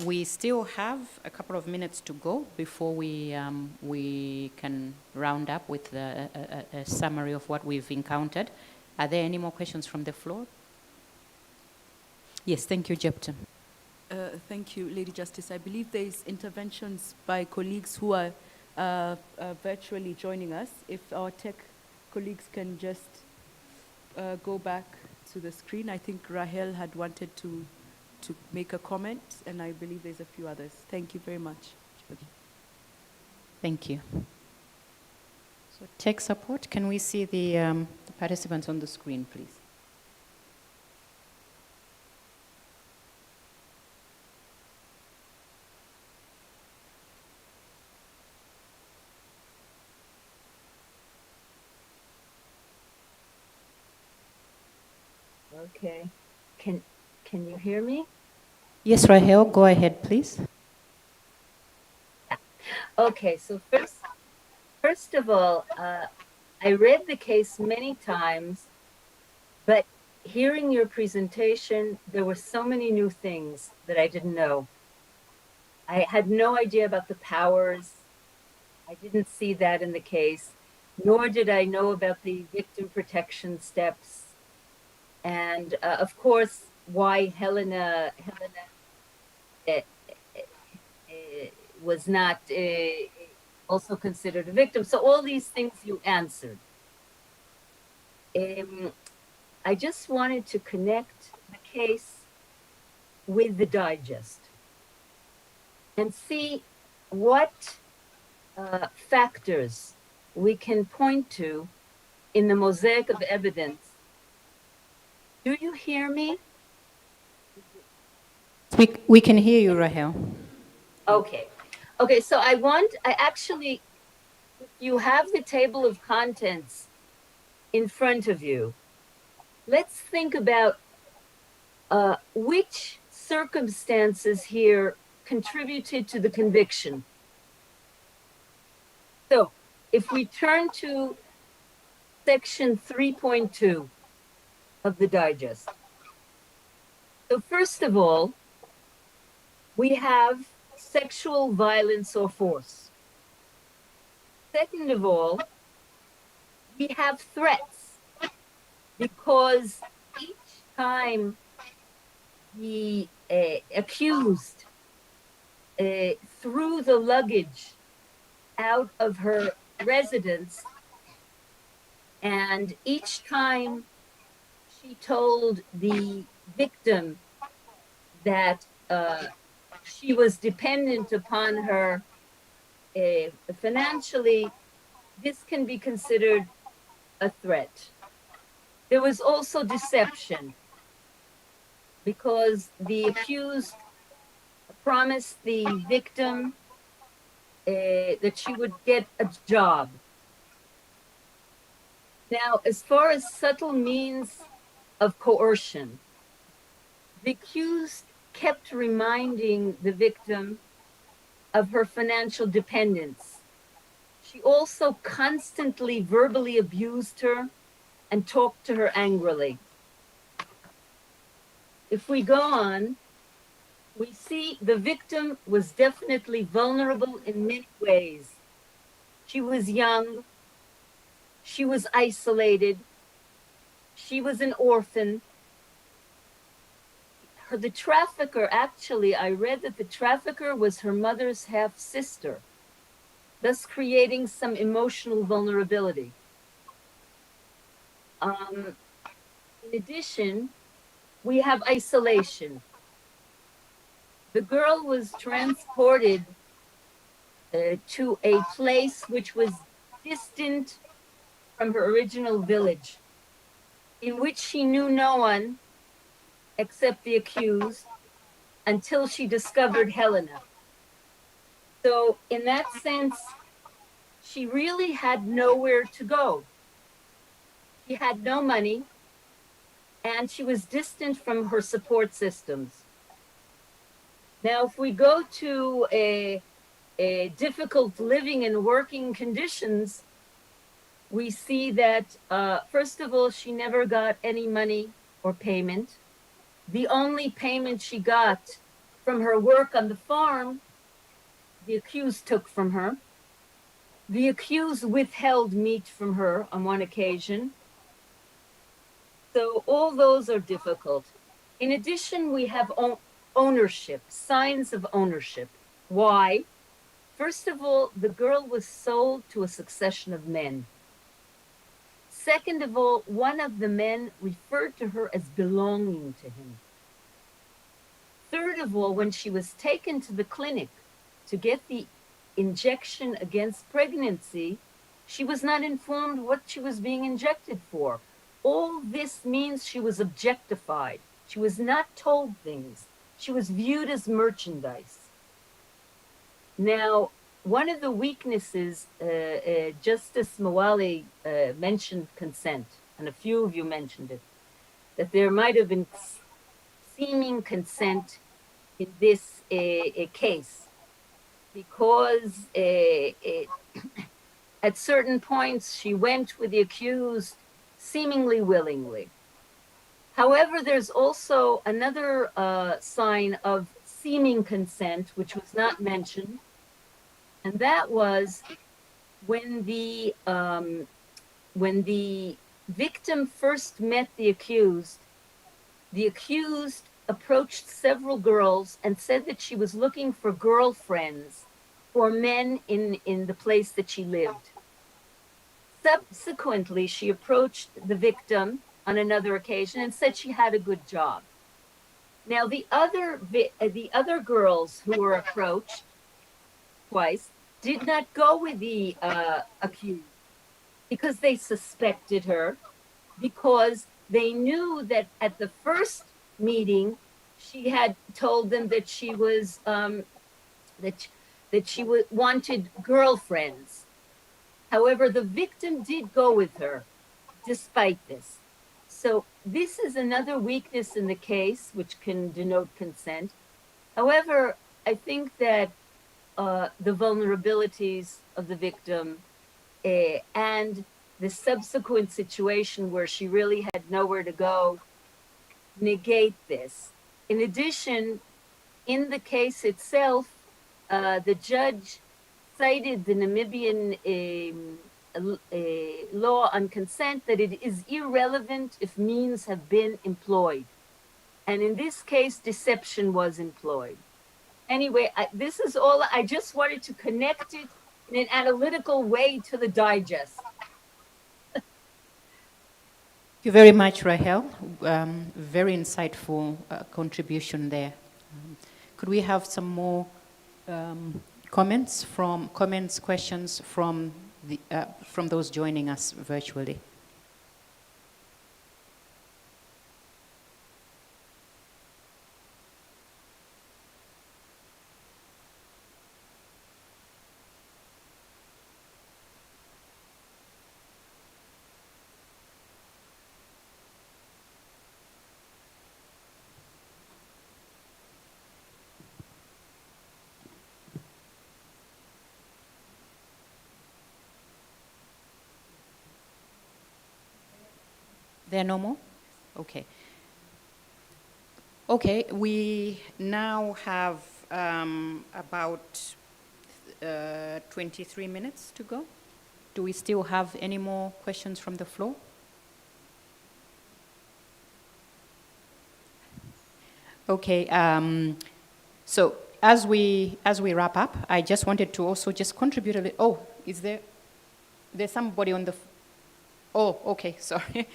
S6: We still have a couple of minutes to go before we can round up with a summary of what we've encountered. Are there any more questions from the floor? Yes, thank you, Jepton.
S1: Thank you, Lady Justice. I believe there's interventions by colleagues who are virtually joining us. If our tech colleagues can just go back to the screen. I think Rahel had wanted to make a comment, and I believe there's a few others. Thank you very much.
S6: Thank you. So tech support, can we see the participants on the screen, please?
S9: Okay. Can you hear me?
S6: Yes, Rahel, go ahead, please.
S9: Okay, so first of all, I read the case many times, but hearing your presentation, there were so many new things that I didn't know. I had no idea about the powers. I didn't see that in the case, nor did I know about the victim protection steps. And of course, why Helena uh, was not also considered a victim. So all these things you answered. I just wanted to connect the case with the digest and see what factors we can point to in the mosaic of evidence. Do you hear me?
S6: We can hear you, Rahel.
S9: Okay. Okay, so I actually, if you have the table of contents in front of you, let's think about which circumstances here contributed to the conviction. So if we turn to section 3.2 of the digest. So first of all, we have sexual violence or force. Second of all, we have threats because each time the accused threw the luggage out of her residence, and each time she told the victim that she was dependent upon her financially, this can be considered a threat. There was also deception because the accused promised the victim that she would get a job. Now, as far as subtle means of coercion, the accused kept reminding the victim of her financial dependence. She also constantly verbally abused her and talked to her angrily. If we go on, we see the victim was definitely vulnerable in many ways. She was young, she was isolated, she was an orphan. The trafficker, actually, I read that the trafficker was her mother's half sister, thus creating some emotional vulnerability. In addition, we have isolation. The girl was transported to a place which was distant from her original village, in which she knew no one except the accused until she discovered Helena. So, in that sense, she really had nowhere to go. She had no money, and she was distant from her support systems. Now, if we go to a difficult living and working conditions, we see that, first of all, she never got any money or payment. The only payment she got from her work on the farm, the accused took from her. The accused withheld meat from her on one occasion. So all those are difficult. In addition, we have ownership, signs of ownership. Why? First of all, the girl was sold to a succession of men. Second of all, one of the men referred to her as belonging to him. Third of all, when she was taken to the clinic to get the injection against pregnancy, she was not informed what she was being injected for. All this means she was objectified. She was not told things. She was viewed as merchandise. Now, one of the weaknesses, Justice Mawali mentioned consent, and a few of you mentioned it, that there might have been seeming consent in this case. because at certain points she went with the accused seemingly willingly. However, there's also another sign of seeming consent, which was not mentioned, and that was when the victim first met the accused approached several girls and said that she was looking for girlfriends or men in the place that she lived. Subsequently, she approached the victim on another occasion and said she had a good job. Now, the other girls who were approached twice did not go with the accused because they suspected her, because they knew that at the first meeting she had told them that she was that she wanted girlfriends. However, the victim did go with her despite this. So this is another weakness in the case, which can denote consent. However, I think that the vulnerabilities of the victim and the subsequent situation where she really had nowhere to go negate this. In addition, in the case itself, the judge cited the Namibian law on consent that it is irrelevant if means have been employed. And in this case, deception was employed. Anyway, this is all, I just wanted to connect it in an analytical way to the digest.
S6: Thank you very much, Rahel. Very insightful contribution there. Could we have some more questions from those joining us virtually? There are no more? Okay. Okay, we now have about 23 minutes to go. Do we still have any more questions from the floor? Okay, so as we wrap up, I just wanted to also just contribute a little. Oh, is there's somebody on the, oh, okay, sorry.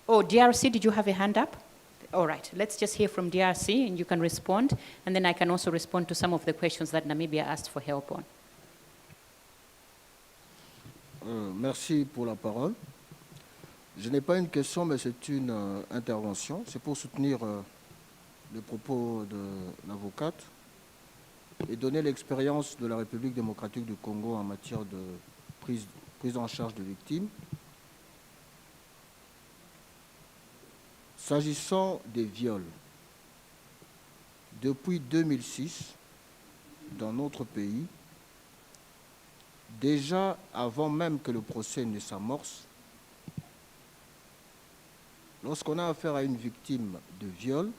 S6: Oh, DRC, did you have a hand up? All right, let's just hear from DRC and you can respond, and then I can also respond to some of the questions that Namibia asked for help on.
S16: Merci pour la parole. Je n'ai pas une question, mais c'est une intervention. C'est pour soutenir les propos de l'avocate et donner l'expérience de la République démocratique du Congo en matière de prise en charge de victimes. S'agissant des viols, depuis 2006, dans notre pays, déjà avant même que le procès ne s'amorce, lorsqu'on a affaire à une victime de viol,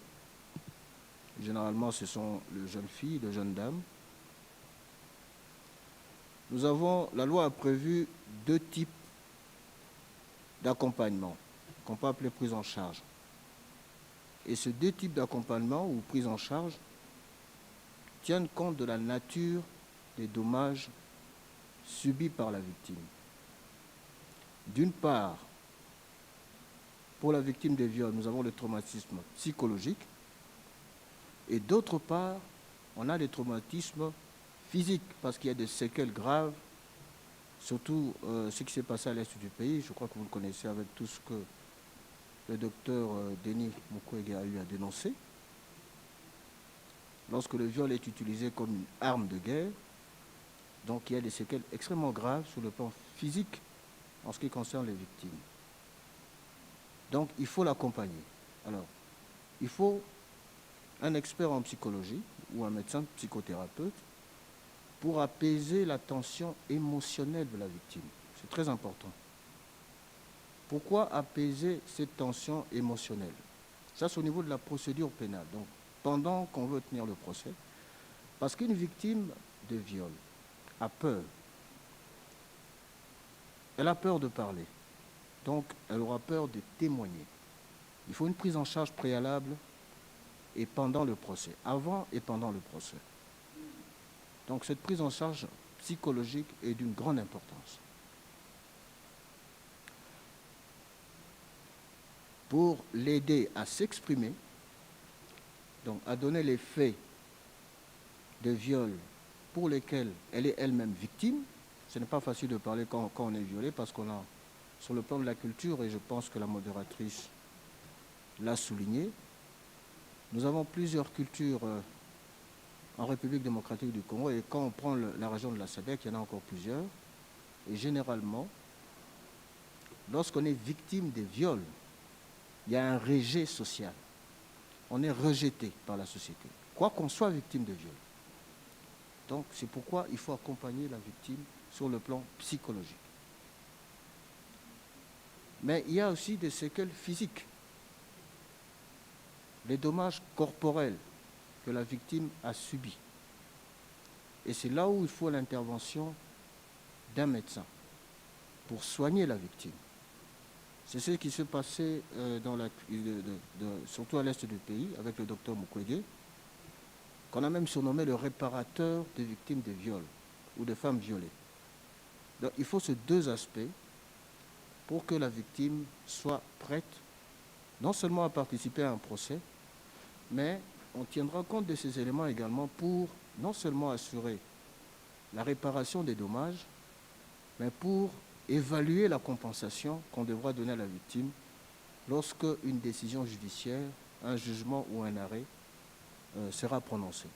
S16: généralement ce sont les jeunes filles, les jeunes dames, la loi a prévu 2 types d'accompagnement qu'on peut appeler prise en charge. Et ces 2 types d'accompagnement ou prise en charge tiennent compte de la nature des dommages subis par la victime. D'une part, pour la victime des viols, nous avons le traumatisme psychologique, et d'autre part, on a des traumatismes physiques, parce qu'il y a des séquelles graves, surtout ce qui s'est passé à l'est du pays. Je crois que vous le connaissez avec tout ce que le docteur Denis Mukwege a eu à dénoncer. Lorsque le viol est utilisé comme une arme de guerre, donc il y a des séquelles extrêmement graves sur le plan physique en ce qui concerne les victimes. Donc il faut l'accompagner. Alors, il faut un expert en psychologie, ou un médecin psychothérapeute pour apaiser la tension émotionnelle de la victime. C'est très important. Pourquoi apaiser cette tension émotionnelle? Ça, c'est au niveau de la procédure pénale. Donc, pendant qu'on veut tenir le procès, parce qu'une victime de viol a peur. Elle a peur de parler. Donc, elle aura peur de témoigner. Il faut une prise en charge préalable et pendant le procès, avant et pendant le procès. Donc, cette prise en charge psychologique est d'une grande importance. Pour l'aider à s'exprimer, donc à donner les faits de viol pour lesquels elle est elle-même victime. Ce n'est pas facile de parler quand on est violé parce qu'on a, sur le plan de la culture, et je pense que la modératrice l'a souligné, nous avons plusieurs cultures en République démocratique du Congo, et quand on prend la région de la Sadac, il y en a encore plusieurs. Et généralement, lorsqu'on est victime des viols, il y a un rejet social. On est rejeté par la société, quoi qu'on soit victime de viol. Donc, c'est pourquoi il faut accompagner la victime sur le plan psychologique. Mais il y a aussi des séquelles physiques, les dommages corporels que la victime a subis. Et c'est là où il faut l'intervention d'un médecin pour soigner la victime. C'est ce qui s'est passé surtout à l'est du pays avec le docteur Mukwege, qu'on a même surnommé le réparateur des victimes de viols ou de femmes violées. Donc il faut ces deux aspects pour que la victime soit prête non seulement à participer à un procès, mais on tiendra compte de ces éléments également pour non seulement assurer la réparation des dommages, mais pour évaluer la compensation qu'on devra donner à la victime lorsque une décision judiciaire, un jugement ou un arrêt sera prononcé.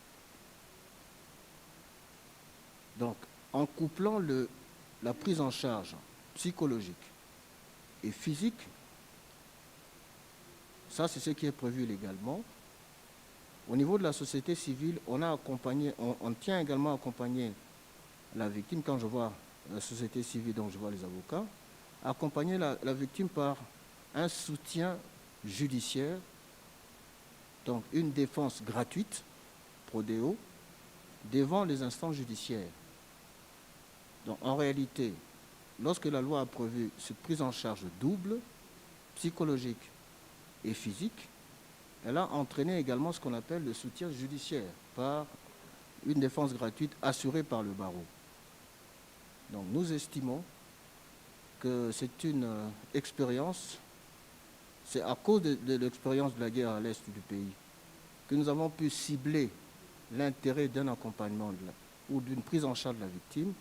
S16: Donc, en couplant la prise en charge psychologique et physique, ça c'est ce qui est prévu légalement. Au niveau de la société civile, on tient également à accompagner la victime. Quand je vois la société civile, donc je vois les avocats, accompagner la victime par un soutien judiciaire, donc une défense gratuite, prodéo, devant les instances judiciaires. Donc en réalité, lorsque la loi a prévu cette prise en charge double, psychologique et physique, elle a entraîné également ce qu'on appelle le soutien judiciaire par une défense gratuite assurée par le barreau. Donc nous estimons que c'est une expérience, c'est à cause de l'expérience de la guerre à l'est du pays que nous avons pu cibler l'intérêt d'un accompagnement ou d'une prise en charge de la victime,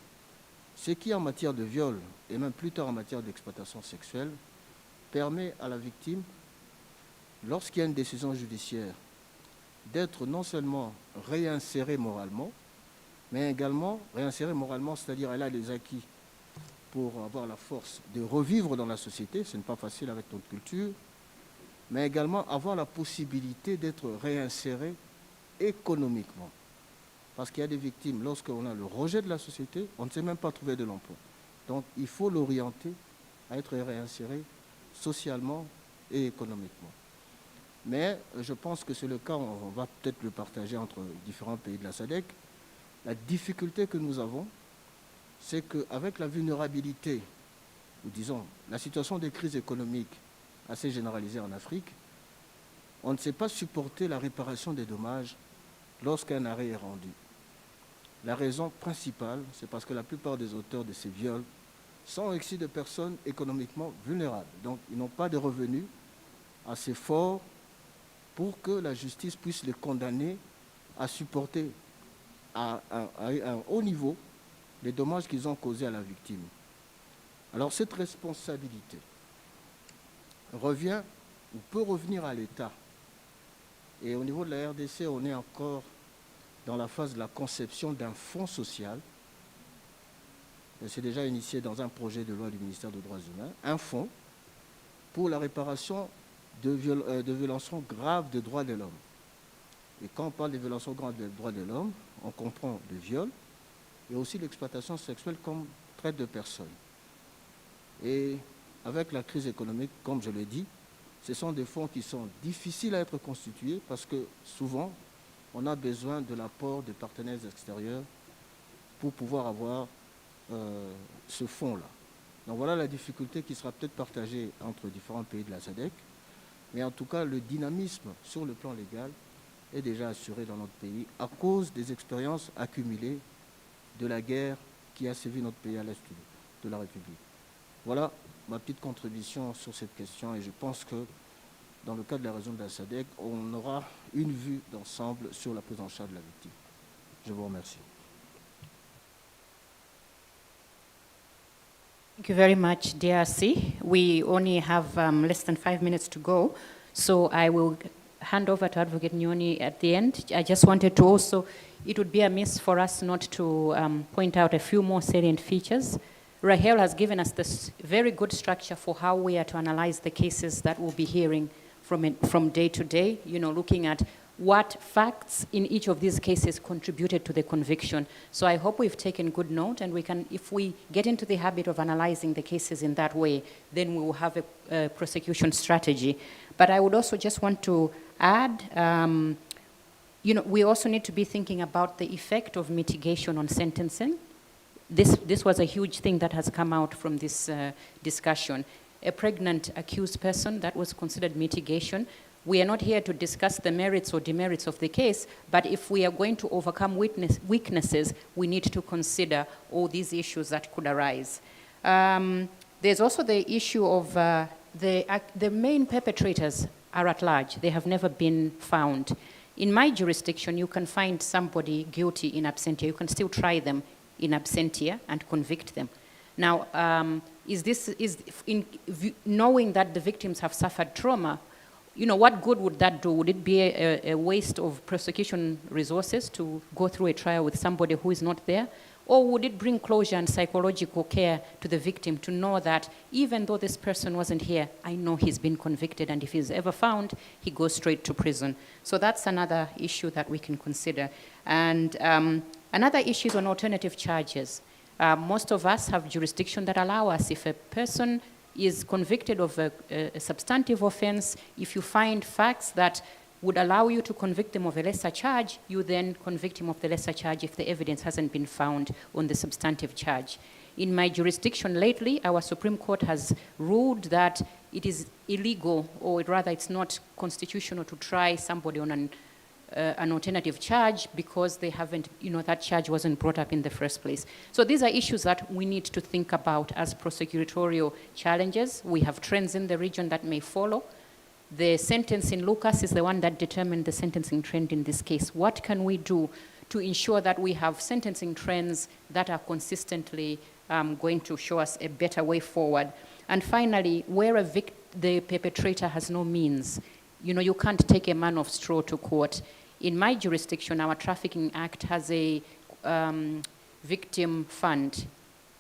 S16: ce qui en matière de viol et même plus tard en matière d'exploitation sexuelle permet à la victime, lorsqu'il y a une décision judiciaire, d'être non seulement réinsérée moralement, mais également réinsérée moralement, c'est-à-dire elle a les acquis pour avoir la force de revivre dans la société, ce n'est pas facile avec notre culture, mais également avoir la possibilité d'être réinsérée économiquement. Parce qu'il y a des victimes, lorsqu'on a le rejet de la société, on ne sait même pas trouver de l'emploi. Donc il faut l'orienter à être réinséré socialement et économiquement. Mais je pense que c'est le cas, on va peut-être le partager entre différents pays de la Sadac. La difficulté que nous avons, c'est qu'avec la vulnérabilité, ou disons la situation de crise économique assez généralisée en Afrique, on ne sait pas supporter la réparation des dommages lorsqu'un arrêt est rendu. La raison principale, c'est parce que la plupart des auteurs de ces viols sont aussi des personnes économiquement vulnérables. Donc ils n'ont pas de revenus assez forts pour que la justice puisse les condamner à supporter à un haut niveau les dommages qu'ils ont causés à la victime. Alors cette responsabilité revient ou peut revenir à l'État. Et au niveau de la RDC, on est encore dans la phase de la conception d'un fonds social. C'est déjà initié dans un projet de loi du ministère des Droits humains, un fonds pour la réparation de violations graves des droits de l'homme. Et quand on parle de violations graves des droits de l'homme, on comprend le viol et aussi l'exploitation sexuelle comme traite de personnes. Et avec la crise économique, comme je l'ai dit, ce sont des fonds qui sont difficiles à être constitués parce que souvent, on a besoin de l'apport de partenaires extérieurs pour pouvoir avoir ce fonds-là. Donc voilà la difficulté qui sera peut-être partagée entre différents pays de la Sadac. Mais en tout cas, le dynamisme sur le plan légal est déjà assuré dans notre pays à cause des expériences accumulées de la guerre qui a sévi notre pays à l'est de la République. Voilà ma petite contribution sur cette question et je pense que dans le cadre de la région de la Sadac, on aura une vue d'ensemble sur la prise en charge de la victime. Je vous remercie.
S6: Thank you very much, DRC. We only have less than 5 minutes to go, so I will hand over to Advocate Nyoni at the end. I just wanted to also, it would be amiss for us not to point out a few more salient features. Rahel has given us this very good structure for how we are to analyze the cases that we'll be hearing from day to day, looking at what facts in each of these cases contributed to the conviction. So I hope we've taken good note, and we can, if we get into the habit of analyzing the cases in that way, then we will have a prosecution strategy. But I would also just want to add, we also need to be thinking about the effect of mitigation on sentencing. This was a huge thing that has come out from this discussion. A pregnant accused person, that was considered mitigation. We are not here to discuss the merits or demerits of the case, but if we are going to overcome weaknesses, we need to consider all these issues that could arise. There's also the issue of the main perpetrators are at large. They have never been found. In my jurisdiction, you can find somebody guilty in absentia. You can still try them in absentia and convict them. Now, knowing that the victims have suffered trauma, what good would that do? Would it be a waste of prosecution resources to go through a trial with somebody who is not there? Or would it bring closure and psychological care to the victim to know that even though this person wasn't here, I know he's been convicted, and if he's ever found, he goes straight to prison. So that's another issue that we can consider. And another issue is on alternative charges. Most of us have jurisdiction that allow us, if a person is convicted of a substantive offense, if you find facts that would allow you to convict them of a lesser charge, you then convict him of the lesser charge if the evidence hasn't been found on the substantive charge. In my jurisdiction lately, our Supreme Court has ruled that it is illegal, or rather it's not constitutional to try somebody on an alternative charge because they haven't, that charge wasn't brought up in the first place. So these are issues that we need to think about as prosecutorial challenges. We have trends in the region that may follow. The sentence in Lucas is the one that determined the sentencing trend in this case. What can we do to ensure that we have sentencing trends that are consistently going to show us a better way forward? And finally, where the perpetrator has no means, you can't take a man of straw to court. In my jurisdiction, our Trafficking Act has a victim fund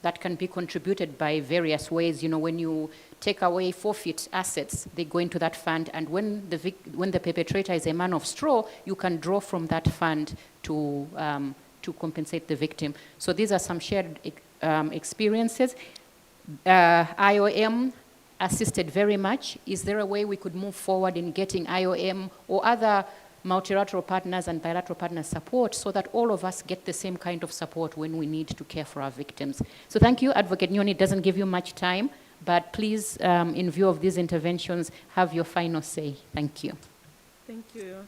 S6: that can be contributed by various ways. When you take away forfeit assets, they go into that fund, and when the perpetrator is a man of straw, you can draw from that fund to compensate the victim. So these are some shared experiences. IOM assisted very much. Is there a way we could move forward in getting IOM or other multilateral partners and bilateral partners support so that all of us get the same kind of support when we need to care for our victims? So thank you, Advocate Nyoni. It doesn't give you much time, but please, in view of these interventions, have your final say. Thank you.
S12: Thank you.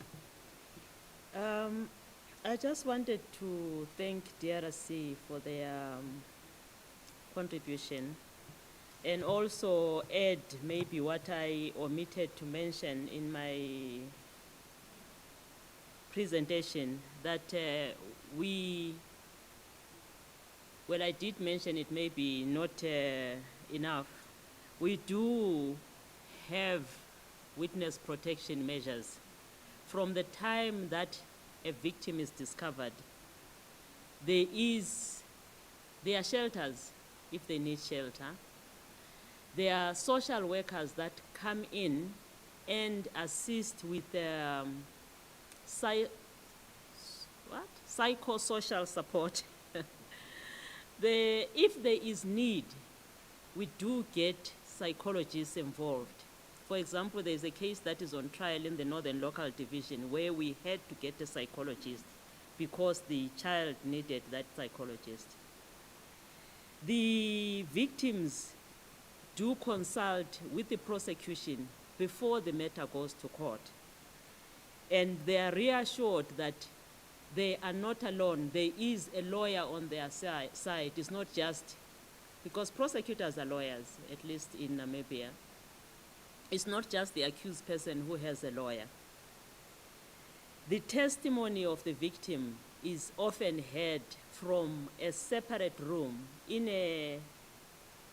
S12: I just wanted to thank DRC for their contribution, and also add maybe what I omitted to mention in my presentation, that well, I did mention it, maybe not enough. We do have witness protection measures. From the time that a victim is discovered, there are shelters if they need shelter. There are social workers that come in and assist with psychosocial support. If there is need, we do get psychologists involved. For example, there's a case that is on trial in the Northern Local Division where we had to get a psychologist because the child needed that psychologist. The victims do consult with the prosecution before the matter goes to court. And they are reassured that they are not alone. There is a lawyer on their side. It's not just, because prosecutors are lawyers, at least in Namibia. It's not just the accused person who has a lawyer. The testimony of the victim is often heard from a separate room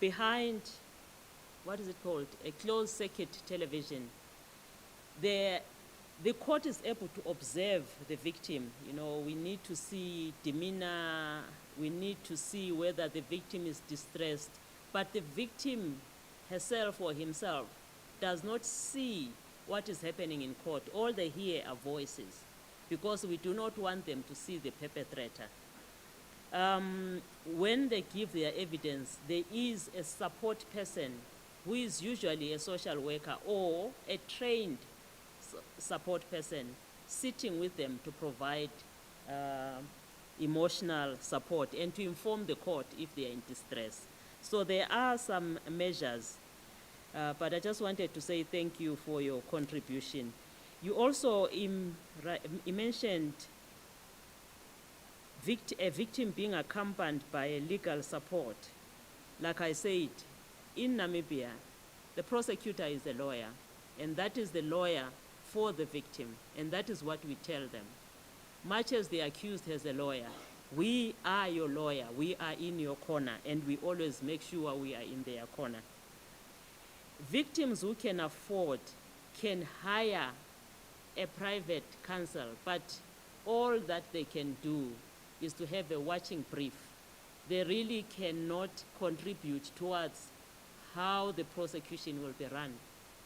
S12: behind, what is it called? A closed circuit television. The court is able to observe the victim. You know, we need to see demeanor, we need to see whether the victim is distressed, but the victim herself or himself does not see what is happening in court. All they hear are voices, because we do not want them to see the perpetrator. When they give their evidence, there is a support person who is usually a social worker or a trained support person sitting with them to provide emotional support and to inform the court if they are in distress. So there are some measures, but I just wanted to say thank you for your contribution. You also mentioned a victim being accompanied by a legal support. Like I said, in Namibia, the prosecutor is a lawyer, and that is the lawyer for the victim, and that is what we tell them. Much as the accused has a lawyer, we are your lawyer, we are in your corner, and we always make sure we are in their corner. Victims who can afford can hire a private counsel, but all that they can do is to have a watching brief. They really cannot contribute towards how the prosecution will be run,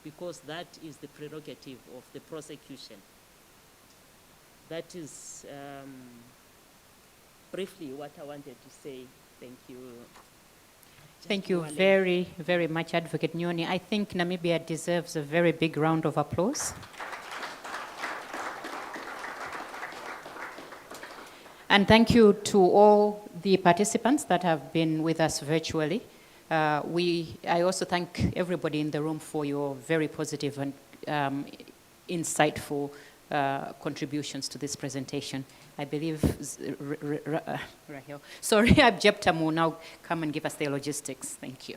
S12: because that is the prerogative of the prosecution. That is briefly what I wanted to say. Thank you.
S6: Thank you very, very much, Advocate Nyoni. I think Namibia deserves a very big round of applause. And thank you to all the participants that have been with us virtually. I also thank everybody in the room for your very positive and insightful contributions to this presentation. I believe Rahel, sorry, Abjeptam will now come and give us the logistics. Thank you.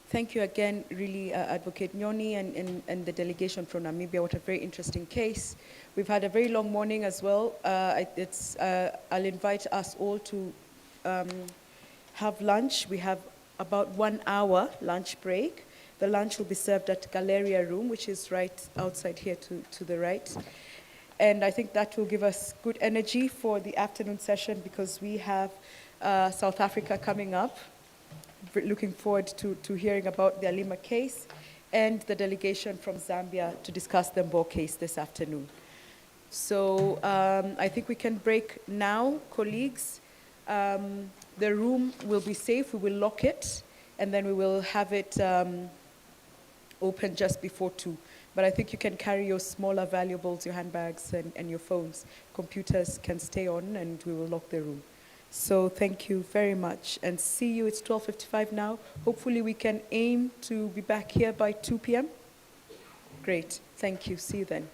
S1: Thank you again, really, Advocate Nyoni and the delegation from Namibia. What a very interesting case. We've had a very long morning as well. I'll invite us all to have lunch. We have about 1 hour lunch break. The lunch will be served at Galleria Room, which is right outside here to the right. And I think that will give us good energy for the afternoon session, because we have South Africa coming up. Looking forward to hearing about the Alima case, and the delegation from Zambia to discuss the Mbo case this afternoon. So I think we can break now, colleagues. The room will be safe, we will lock it, and then we will have it open just before 2. But I think you can carry your smaller valuables, your handbags and your phones. Computers can stay on, and we will lock the room. So thank you very much, and see you. It's 12:55 now. Hopefully we can aim to be back here by 2 p.m. Great, thank you. See you then.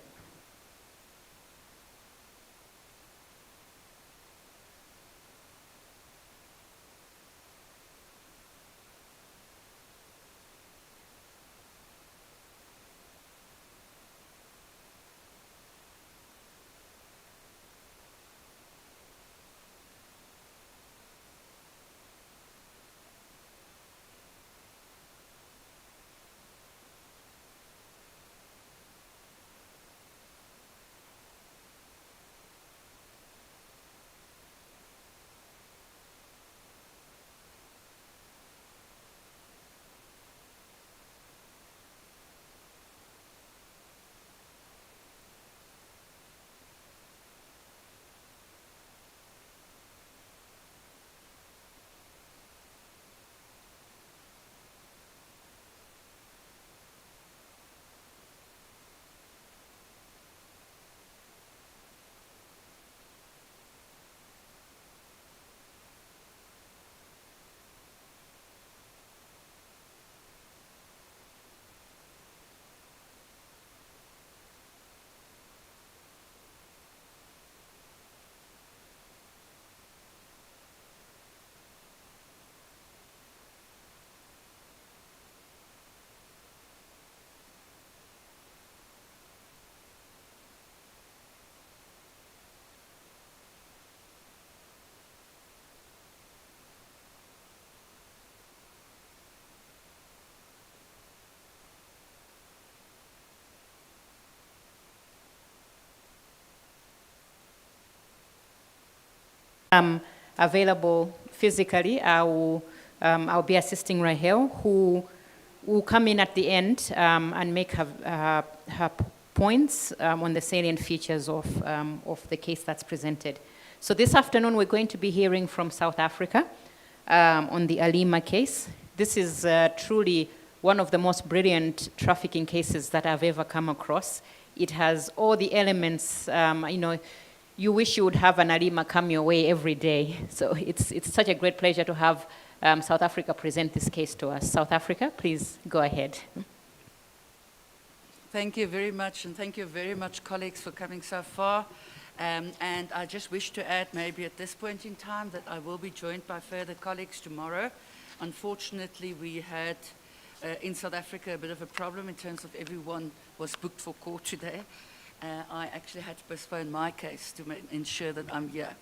S6: Available physically, I'll be assisting Rahel, who will come in at the end and make her points on the salient features of the case that's presented. So this afternoon, we're going to be hearing from South Africa on the Alima case. This is truly one of the most brilliant trafficking cases that I've ever come across. It has all the elements, you wish you would have an Alima come your way every day. So it's such a great pleasure to have South Africa present this case to us. South Africa, please go ahead.
S17: Thank you very much, and thank you very much, colleagues, for coming so far. And I just wish to add, maybe at this point in time, that I will be joined by further colleagues tomorrow. Unfortunately, we had in South Africa a bit of a problem in terms of everyone was booked for court today. I actually had to postpone my case to ensure that I'm here.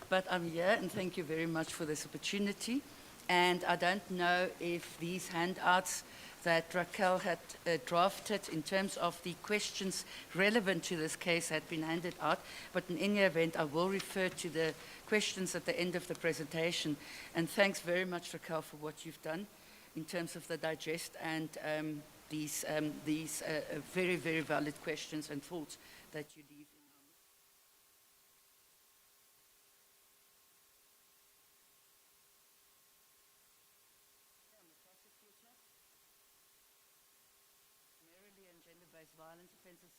S17: But I'm here, and thank you very much for this opportunity. And I don't know if these handouts that Raquel had drafted in terms of the questions relevant to this case had been handed out, but in any event, I will refer to the questions at the end of the presentation. And thanks very much, Raquel, for what you've done in terms of the digest and these very, very valid questions and thoughts that you leave. Gender-based violence offences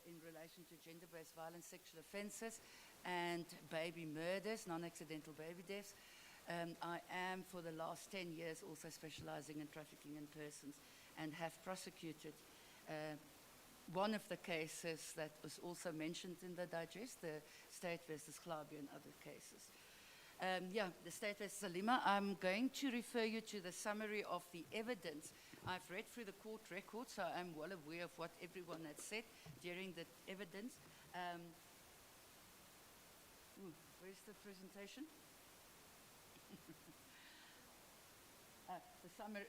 S17: in relation to gender-based violence, sexual offences, and baby murders, non-accidental baby deaths. I am, for the last 10 years, also specialising in trafficking in persons and have prosecuted one of the cases that was also mentioned in the digest, the State versus Glabi and other cases. The State versus Alima. I'm going to refer you to the summary of the evidence. I've read through the court record, so I'm well aware of what everyone had said during the evidence. Where's the presentation? The summary.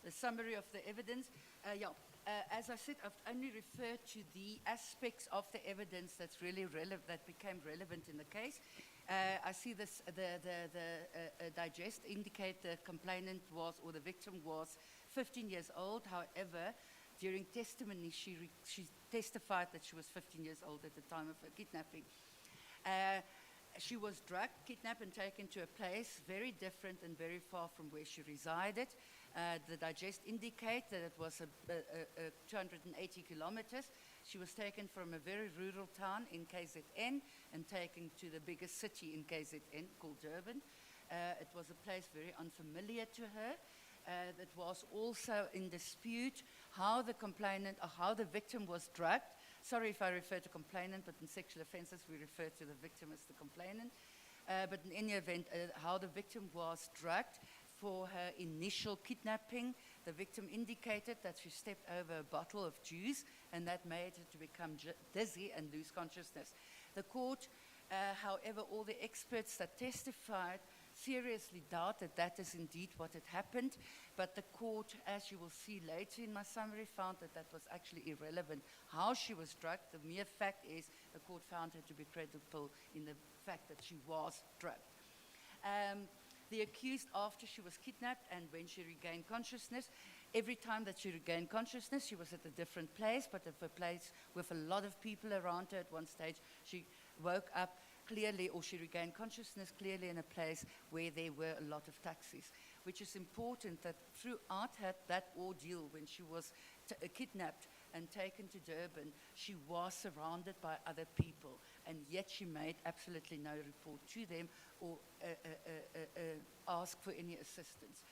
S17: The summary of the evidence. As I said, I've only referred to the aspects of the evidence that's really that became relevant in the case. I see this, the digest indicate the complainant was, or the victim was 15 years old. However, during testimony, she testified that she was 15 years old at the time of her kidnapping. She was drugged, kidnapped, and taken to a place very different and very far from where she resided. The digest indicate that it was 280 kilometers. She was taken from a very rural town in KZN and taken to the biggest city in KZN called Durban. It was a place very unfamiliar to her. It was also in dispute how the complainant or how the victim was drugged. Sorry if I refer to complainant, but in sexual offences we refer to the victim as the complainant. But in any event, how the victim was drugged for her initial kidnapping. The victim indicated that she stepped over a bottle of juice and that made her to become dizzy and lose consciousness. The court, however, all the experts that testified seriously doubt that that is indeed what had happened, but the court, as you will see later in my summary, found that that was actually irrelevant. How she was drugged, the mere fact is the court found her to be credible in the fact that she was drugged. The accused, after she was kidnapped and when she regained consciousness, every time that she regained consciousness, she was at a different place, but at a place with a lot of people around her. At one stage, she woke up clearly, or she regained consciousness clearly in a place where there were a lot of taxis, which is important that throughout that ordeal, when she was kidnapped and taken to Durban, she was surrounded by other people, and yet she made absolutely no report to them or asked for any assistance.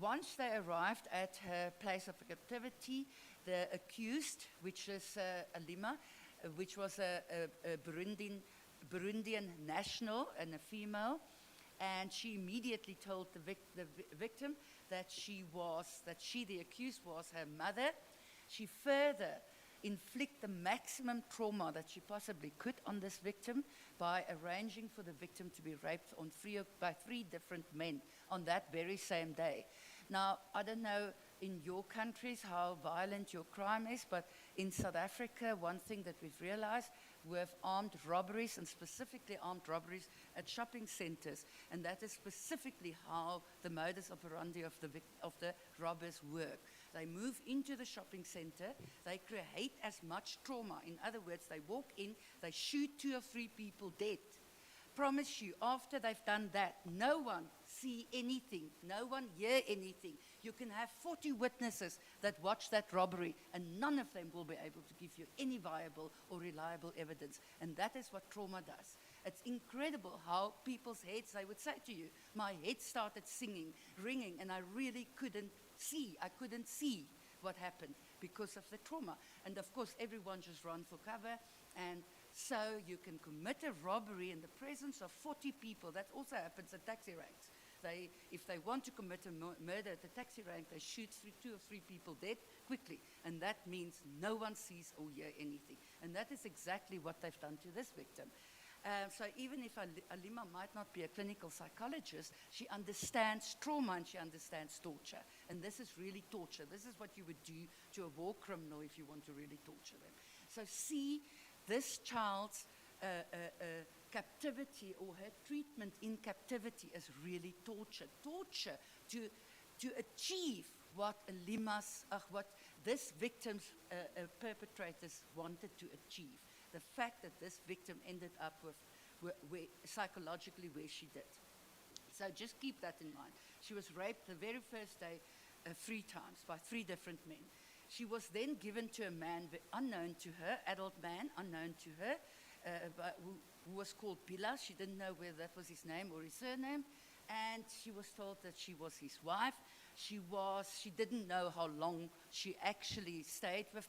S17: Once they arrived at her place of captivity, the accused, which is Alima, which was a Burundian national and a female, and she immediately told the victim that she, the accused, was her mother. She further inflict the maximum trauma that she possibly could on this victim by arranging for the victim to be raped by three different men on that very same day. Now, I don't know in your countries how violent your crime is, but in South Africa, one thing that we've realized, with armed robberies, and specifically armed robberies at shopping centers. And that is specifically how the modus operandi of the robbers work. They move into the shopping center, they create as much trauma. In other words, they walk in, they shoot 2 or 3 people dead. Promise you, after they've done that, no one see anything, no one hear anything. You can have 40 witnesses that watch that robbery, and none of them will be able to give you any viable or reliable evidence. And that is what trauma does. It's incredible how people's heads, they would say to you, my head started ringing, and I really couldn't see. I couldn't see what happened because of the trauma. And of course, everyone just ran for cover, and so you can commit a robbery in the presence of 40 people. That also happens at taxi ranks. If they want to commit a murder at the taxi rank, they shoot 2 or 3 people dead quickly. And that means no one sees or hear anything. And that is exactly what they've done to this victim. So even if Alima might not be a clinical psychologist, she understands trauma and she understands torture. And this is really torture. This is what you would do to a war criminal if you want to really torture them. So see this child's captivity or her treatment in captivity is really torture. Torture to achieve what what this victim's perpetrators wanted to achieve. The fact that this victim ended up with psychologically where she did. So just keep that in mind. She was raped the very first day 3 times by 3 different men. She was then given to a man unknown to her, adult man unknown to her, who was called Bila. She didn't know whether that was his name or his surname. And she was told that she was his wife. She didn't know how long she actually stayed with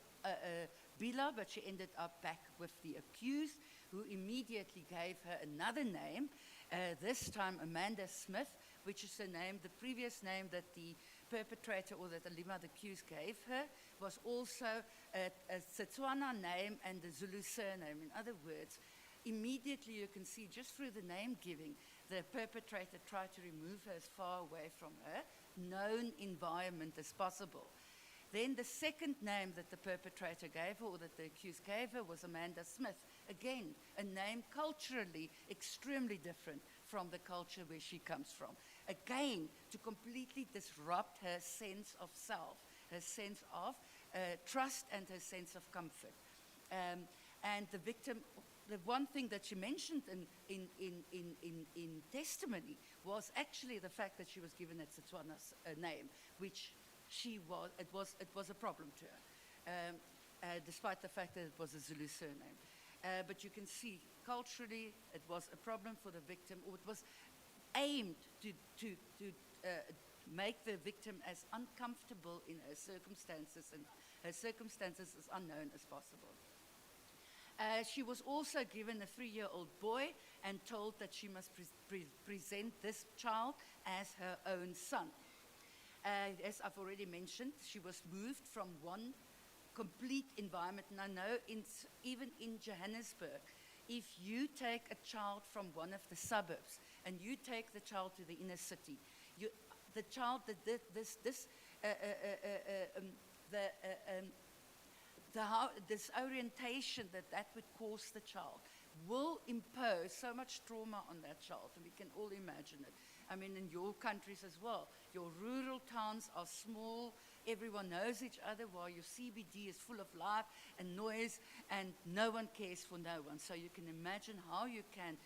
S17: Bila, but she ended up back with the accused, who immediately gave her another name, this time Amanda Smith, which is the previous name that the perpetrator or that Alima, the accused, gave her, was also a Setswana name and a Zulu surname. In other words, immediately you can see just through the name giving, the perpetrator tried to remove her as far away from her known environment as possible. Then the second name that the perpetrator gave her, or that the accused gave her, was Amanda Smith. Again, a name culturally extremely different from the culture where she comes from. Again, to completely disrupt her sense of self, her sense of trust and her sense of comfort. And the victim, the one thing that she mentioned in testimony was actually the fact that she was given a Setswana name, which it was a problem to her, despite the fact that it was a Zulu surname. But you can see, culturally, it was a problem for the victim, or it was aimed to make the victim as uncomfortable in her circumstances and her circumstances as unknown as possible. She was also given a 3-year-old boy and told that she must present this child as her own son. As I've already mentioned, she was moved from one complete environment. And I know even in Johannesburg, if you take a child from one of the suburbs and you take the child to the inner city, the child, this orientation that would cause the child will impose so much trauma on that child, and we can all imagine it. I mean, in your countries as well, your rural towns are small, everyone knows each other, while your CBD is full of life and noise, and no one cares for no one. So you can imagine how you can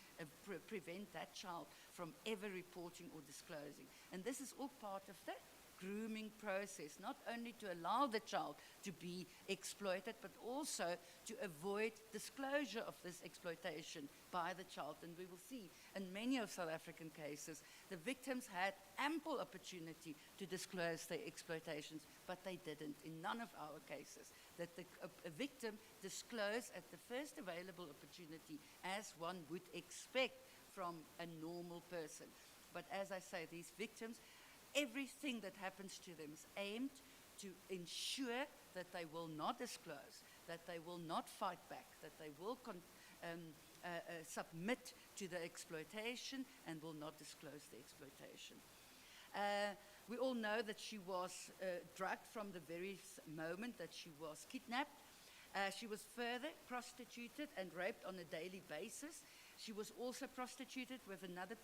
S17: prevent that child from ever reporting or disclosing. And this is all part of the grooming process, not only to allow the child to be exploited, but also to avoid disclosure of this exploitation by the child. And we will see in many of South African cases, the victims had ample opportunity to disclose their exploitations, but they didn't. In none of our cases, that a victim disclosed at the first available opportunity, as one would expect from a normal person. But as I say, these victims, everything that happens to them is aimed to ensure that they will not disclose, that they will not fight back, that they will submit to the exploitation and will not disclose the exploitation. We all know that she was drugged from the very moment that she was kidnapped. She was further prostituted and raped on a daily basis. She was also prostituted with another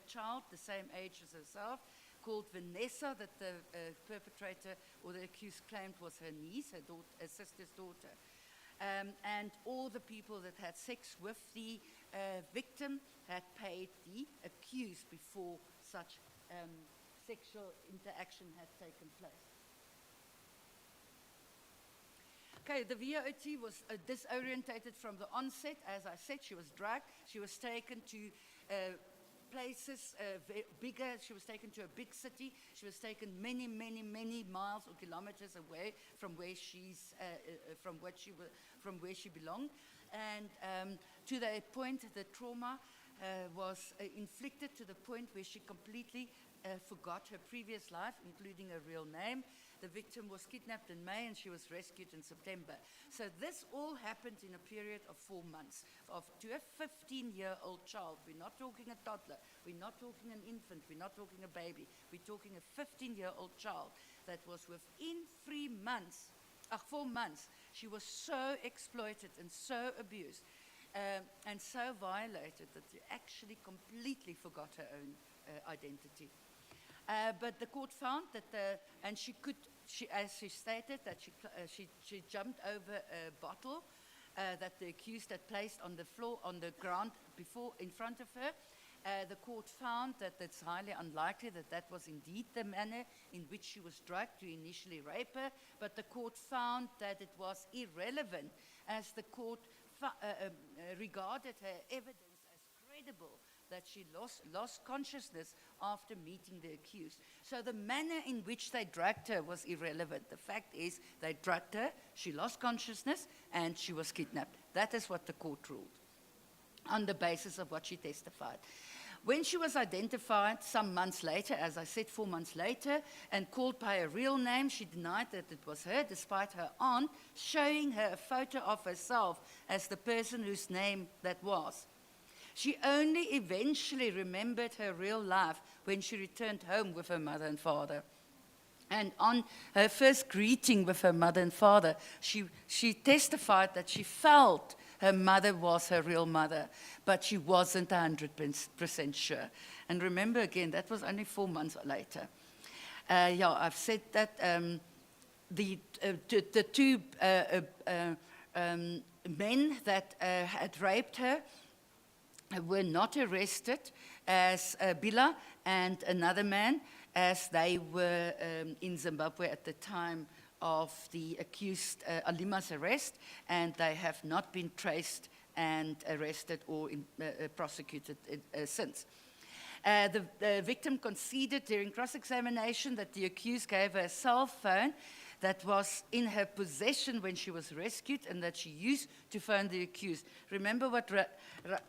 S17: child the same age as herself, called Vanessa, that the perpetrator or the accused claimed was her niece, her sister's daughter. And all the people that had sex with the victim had paid the accused before such sexual interaction had taken place. Okay, the VOT was disorientated from the onset. As I said, she was drugged. She was taken to places bigger. She was taken to a big city. She was taken many, many, many miles or kilometers away from where from where she belonged. And to the point, the trauma was inflicted to the point where she completely forgot her previous life, including her real name. The victim was kidnapped in May and she was rescued in September. So this all happened in a period of 4 months to a 15-year-old child. We're not talking a toddler. We're not talking an infant. We're not talking a baby. We're talking a 15-year-old child that was within 4 months, she was so exploited and so abused and so violated that she actually completely forgot her own identity. But the court found that, and as she stated, that she jumped over a bottle that the accused had placed on the floor, on the ground in front of her. The court found that it's highly unlikely that that was indeed the manner in which she was drugged to initially rape her, but the court found that it was irrelevant, as the court regarded her evidence as credible, that she lost consciousness after meeting the accused. So the manner in which they drugged her was irrelevant. The fact is, they drugged her, she lost consciousness, and she was kidnapped. That is what the court ruled, on the basis of what she testified. When she was identified some months later, as I said, 4 months later, and called by her real name, she denied that it was her, despite her aunt showing her a photo of herself as the person whose name that was. She only eventually remembered her real life when she returned home with her mother and father. And on her first greeting with her mother and father, she testified that she felt her mother was her real mother, but she wasn't 100% sure. And remember, again, that was only 4 months later. I've said that the two men that had raped her were not arrested as Bila and another man, as they were in Zimbabwe at the time of the accused Alima's arrest, and they have not been traced and arrested or prosecuted since. The victim conceded during cross-examination that the accused gave her a cell phone that was in her possession when she was rescued and that she used to phone the accused. Remember what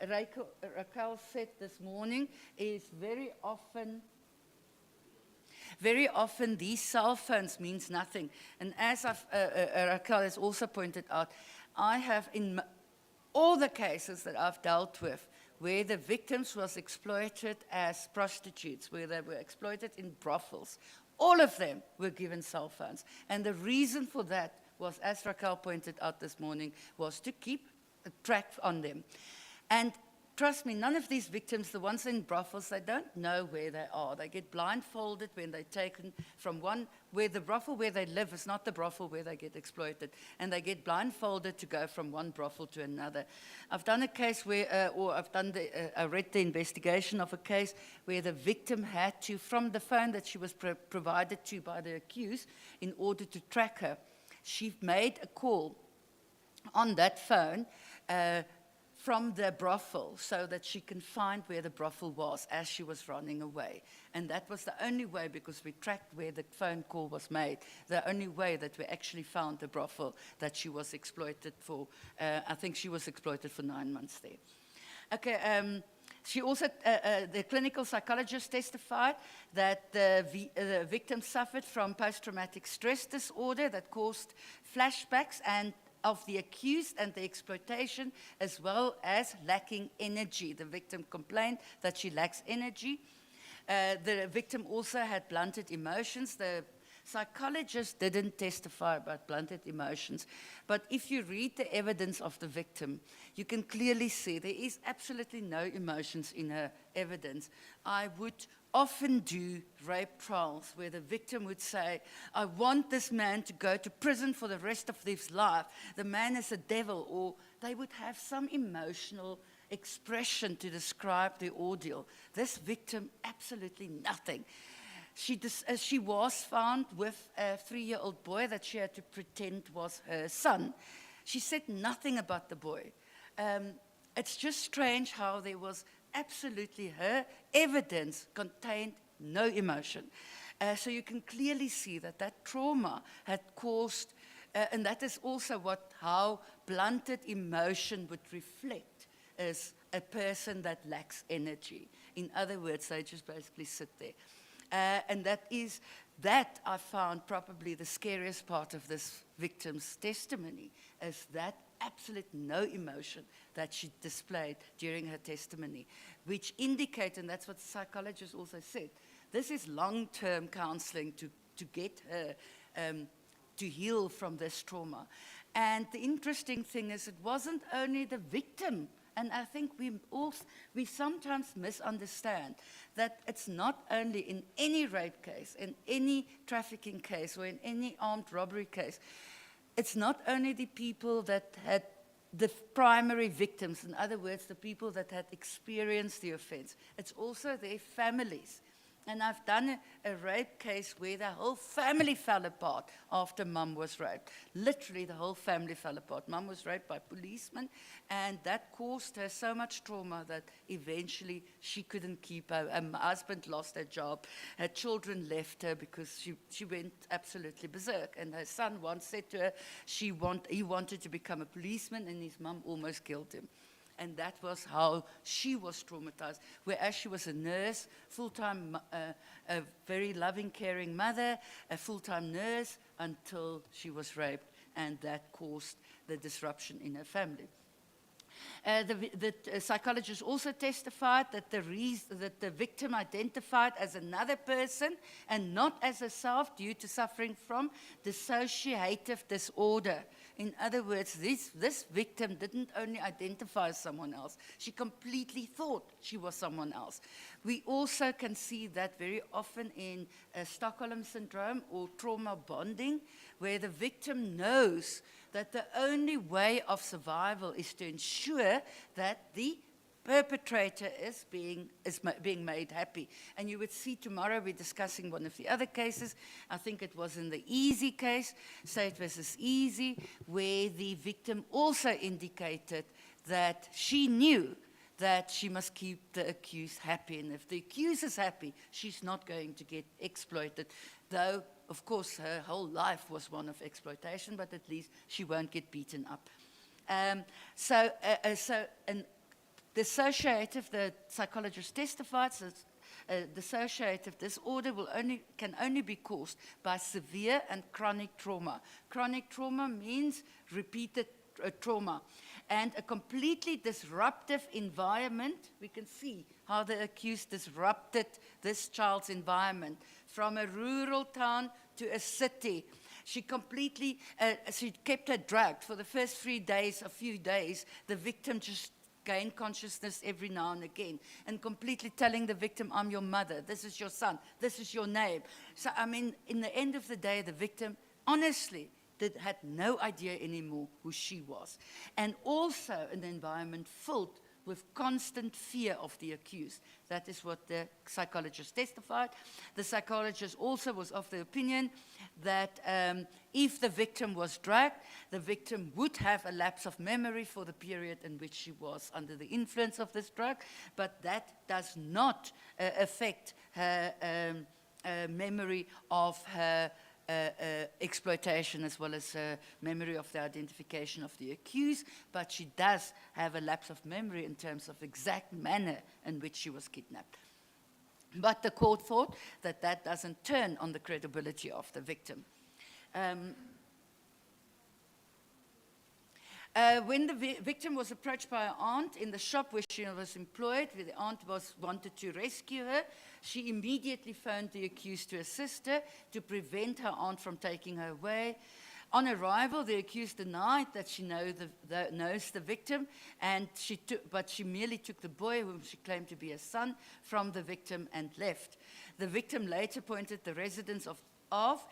S17: Raquel said this morning is very often these cell phones means nothing. And as Raquel has also pointed out, I have in all the cases that I've dealt with where the victims was exploited as prostitutes, where they were exploited in brothels, all of them were given cell phones. And the reason for that was, as Raquel pointed out this morning, was to keep a track on them. And trust me, none of these victims, the ones in brothels, they don't know where they are. They get blindfolded when they're taken from where the brothel where they live is not the brothel where they get exploited. And they get blindfolded to go from one brothel to another. I've done a case where, I read the investigation of a case where the victim had to, from the phone that she was provided to by the accused, in order to track her, she made a call on that phone from the brothel so that she can find where the brothel was as she was running away. And that was the only way, because we tracked where the phone call was made, the only way that we actually found the brothel that she was exploited for. I think she was exploited for 9 months there. Okay, she also, the clinical psychologist testified that the victim suffered from post-traumatic stress disorder that caused flashbacks and of the accused and the exploitation, as well as lacking energy. The victim complained that she lacks energy. The victim also had blunted emotions. The Psychologists didn't testify about blunted emotions, but if you read the evidence of the victim, you can clearly see there is absolutely no emotions in her evidence. I would often do rape trials where the victim would say, I want this man to go to prison for the rest of his life. The man is a devil, or they would have some emotional expression to describe the ordeal. This victim, absolutely nothing. She was found with a 3-year-old boy that she had to pretend was her son. She said nothing about the boy. It's just strange how there was absolutely her evidence contained no emotion. So you can clearly see that that trauma had caused, and that is also how blunted emotion would reflect as a person that lacks energy. In other words, they just basically sit there. And that I found probably the scariest part of this victim's testimony, is that absolute no emotion that she displayed during her testimony, which indicates, and that's what psychologists also said, this is long-term counseling to get her to heal from this trauma. And the interesting thing is, it wasn't only the victim. And I think we sometimes misunderstand that it's not only in any rape case, in any trafficking case, or in any armed robbery case, it's not only the people that had the primary victims, in other words, the people that had experienced the offense, it's also their families. And I've done a rape case where the whole family fell apart after mum was raped. Literally, the whole family fell apart. Mum was raped by policemen, and that caused her so much trauma that eventually she couldn't keep her. Her husband lost her job. Her children left her because she went absolutely berserk. And her son once said to her he wanted to become a policeman, and his mum almost killed him. And that was how she was traumatized. Whereas she was a nurse, full-time, a very loving, caring mother, a full-time nurse, until she was raped, and that caused the disruption in her family. The psychologist also testified that the victim identified as another person and not as herself due to suffering from dissociative disorder. In other words, this victim didn't only identify as someone else, she completely thought she was someone else. We also can see that very often in Stockholm syndrome or trauma bonding, where the victim knows that the only way of survival is to ensure that the perpetrator is being made happy. And you would see tomorrow we're discussing one of the other cases. I think it was in the Easy case, State versus Easy, where the victim also indicated that she knew that she must keep the accused happy. And if the accused is happy, she's not going to get exploited. Though, of course, her whole life was one of exploitation, but at least she won't get beaten up. Dissociative, the psychologist testified, dissociative disorder can only be caused by severe and chronic trauma. Chronic trauma means repeated trauma. And a completely disruptive environment, we can see how the accused disrupted this child's environment from a rural town to a city. She completely, she kept her drugged for the first few days. The victim just gained consciousness every now and again, and completely telling the victim, I'm your mother, this is your son, this is your name. So, I mean, in the end of the day, the victim, honestly, had no idea anymore who she was. And also an environment filled with constant fear of the accused. That is what the psychologist testified. The psychologist also was of the opinion that if the victim was drugged, the victim would have a lapse of memory for the period in which she was under the influence of this drug, but that does not affect her memory of her exploitation, as well as memory of the identification of the accused, but she does have a lapse of memory in terms of exact manner in which she was kidnapped. But the court thought that that doesn't turn on the credibility of the victim. When the victim was approached by her aunt in the shop where she was employed, where the aunt wanted to rescue her, she immediately phoned the accused to assist her to prevent her aunt from taking her away. On arrival, the accused denied that she knows the victim, but she merely took the boy, whom she claimed to be her son, from the victim and left. The victim later pointed the residence of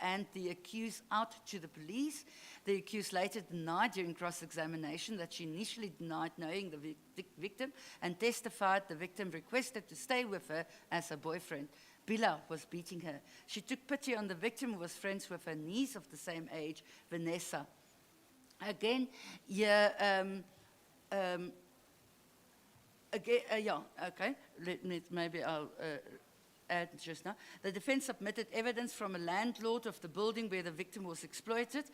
S17: and the accused out to the police. The accused later denied during cross-examination that she initially denied knowing the victim and testified the victim requested to stay with her as her boyfriend. Bila was beating her. She took pity on the victim, who was friends with her niece of the same age, Vanessa. Again, maybe I'll add just now. The defense submitted evidence from a landlord of the building where the victim was exploited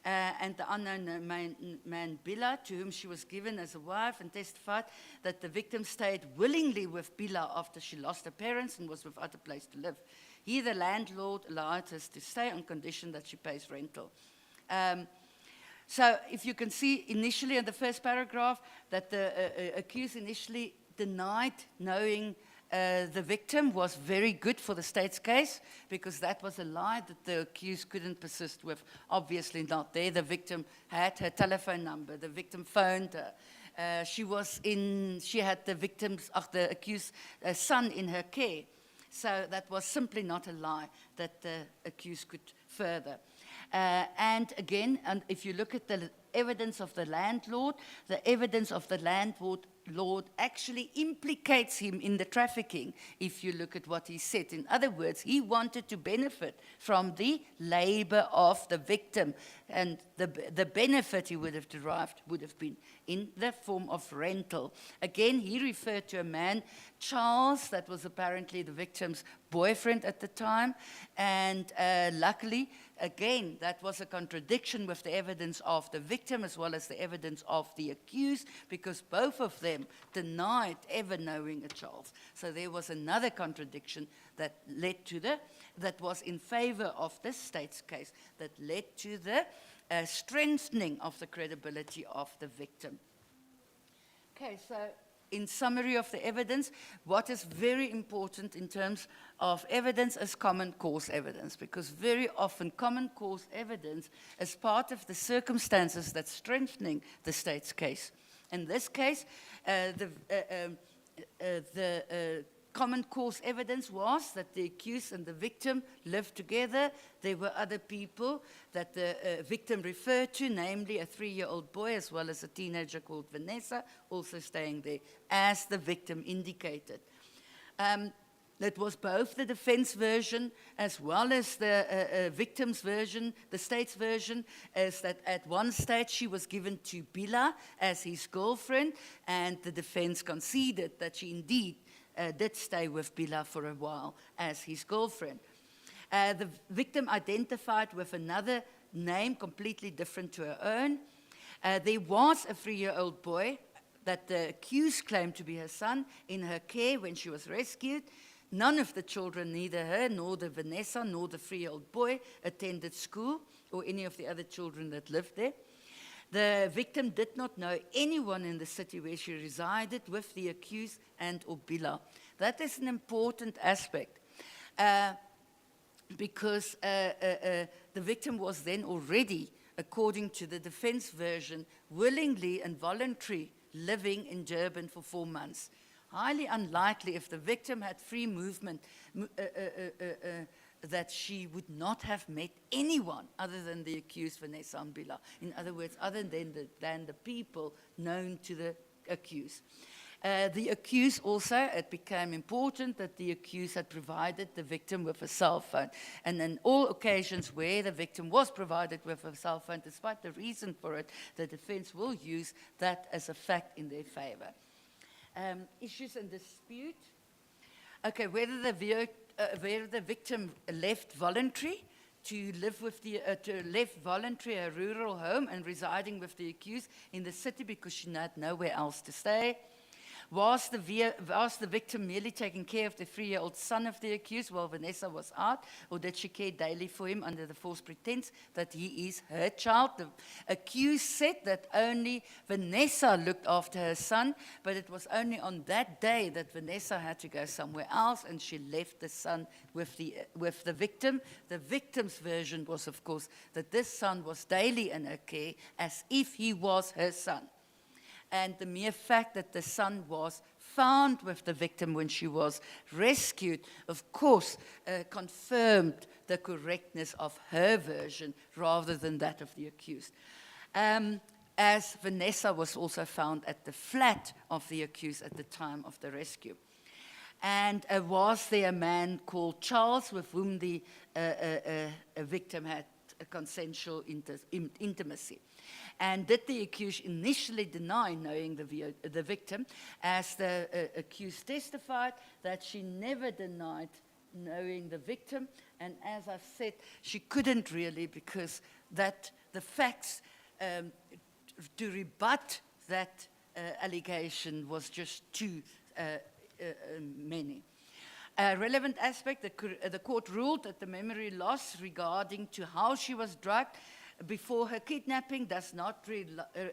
S17: and the unknown man Bila, to whom she was given as a wife, and testified that the victim stayed willingly with Bila after she lost her parents and was without a place to live. Here, the landlord allowed her to stay on condition that she pays rental. So if you can see initially in the first paragraph that the accused initially denied knowing the victim, was very good for the state's case, because that was a lie that the accused couldn't persist with. Obviously not there. The victim had her telephone number. The victim phoned her. She had the accused son in her care. So that was simply not a lie that the accused could further. And again, if you look at the evidence of the landlord, the evidence of the landlord actually implicates him in the trafficking, if you look at what he said. In other words, he wanted to benefit from the labor of the victim, and the benefit he would have derived would have been in the form of rental. Again, he referred to a man, Charles, that was apparently the victim's boyfriend at the time, and luckily, again, that was a contradiction with the evidence of the victim as well as the evidence of the accused, because both of them denied ever knowing a Charles. So there was another contradiction that that was in favor of this state's case, that led to the strengthening of the credibility of the victim. Okay, so in summary of the evidence, what is very important in terms of evidence is common cause evidence, because very often common cause evidence is part of the circumstances that's strengthening the state's case. In this case, the common cause evidence was that the accused and the victim lived together. There were other people that the victim referred to, namely a 3-year-old boy as well as a teenager called Vanessa, also staying there, as the victim indicated. That was both the defense version as well as the victim's version. The state's version is that at one stage she was given to Bila as his girlfriend, and the defense conceded that she indeed did stay with Bila for a while as his girlfriend. The victim identified with another name completely different to her own. There was a 3-year-old boy that the accused claimed to be her son in her care when she was rescued. None of the children, neither her nor the Vanessa nor the 3-year-old boy, attended school or any of the other children that lived there. The victim did not know anyone in the city where she resided with the accused and or Bila. That is an important aspect because the victim was then already, according to the defense version, willingly and voluntarily living in Durban for 4 months. Highly unlikely if the victim had free movement that she would not have met anyone other than the accused, Vanessa and Bila. In other words, other than the people known to the accused. The accused also, it became important that the accused had provided the victim with a cell phone. And in all occasions where the victim was provided with a cell phone, despite the reason for it, the defense will use that as a fact in their favor. Issues and dispute. Okay, whether the victim left voluntary to live with left voluntary a rural home and residing with the accused in the city because she had nowhere else to stay. Was the victim merely taking care of the 3-year-old son of the accused while Vanessa was out, or did she care daily for him under the false pretense that he is her child? The accused said that only Vanessa looked after her son, but it was only on that day that Vanessa had to go somewhere else, and she left the son with the victim. The victim's version was, of course, that this son was daily in her care as if he was her son. And the mere fact that the son was found with the victim when she was rescued, of course, confirmed the correctness of her version rather than that of the accused. As Vanessa was also found at the flat of the accused at the time of the rescue. And was there a man called Charles with whom the victim had a consensual intimacy? And did the accused initially deny knowing the victim, as the accused testified that she never denied knowing the victim? And as I've said, she couldn't really, because the facts to rebut that allegation was just too many. A relevant aspect, the court ruled that the memory loss regarding to how she was drugged before her kidnapping does not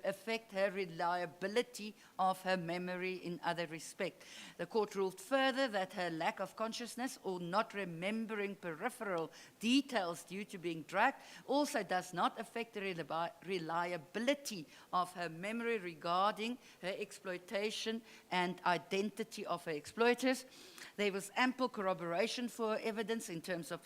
S17: affect her reliability of her memory in other respects. The court ruled further that her lack of consciousness or not remembering peripheral details due to being drugged also does not affect the reliability of her memory regarding her exploitation and identity of her exploiters. There was ample corroboration for her evidence in terms of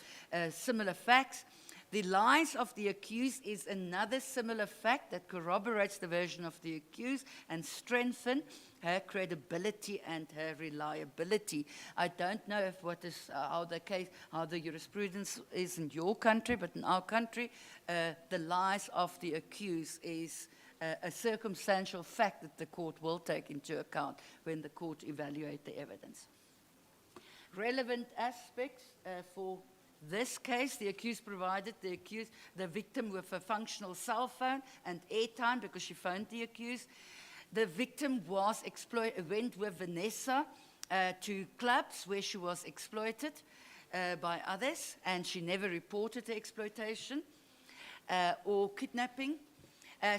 S17: similar facts. The lies of the accused is another similar fact that corroborates the version of the accused and strengthens her credibility and her reliability. I don't know if how the jurisprudence is in your country, but in our country, the lies of the accused is a circumstantial fact that the court will take into account when the court evaluates the evidence. Relevant aspects for this case, the accused provided the victim with a functional cell phone and airtime because she phoned the accused. The victim went with Vanessa to clubs where she was exploited by others, and she never reported the exploitation or kidnapping.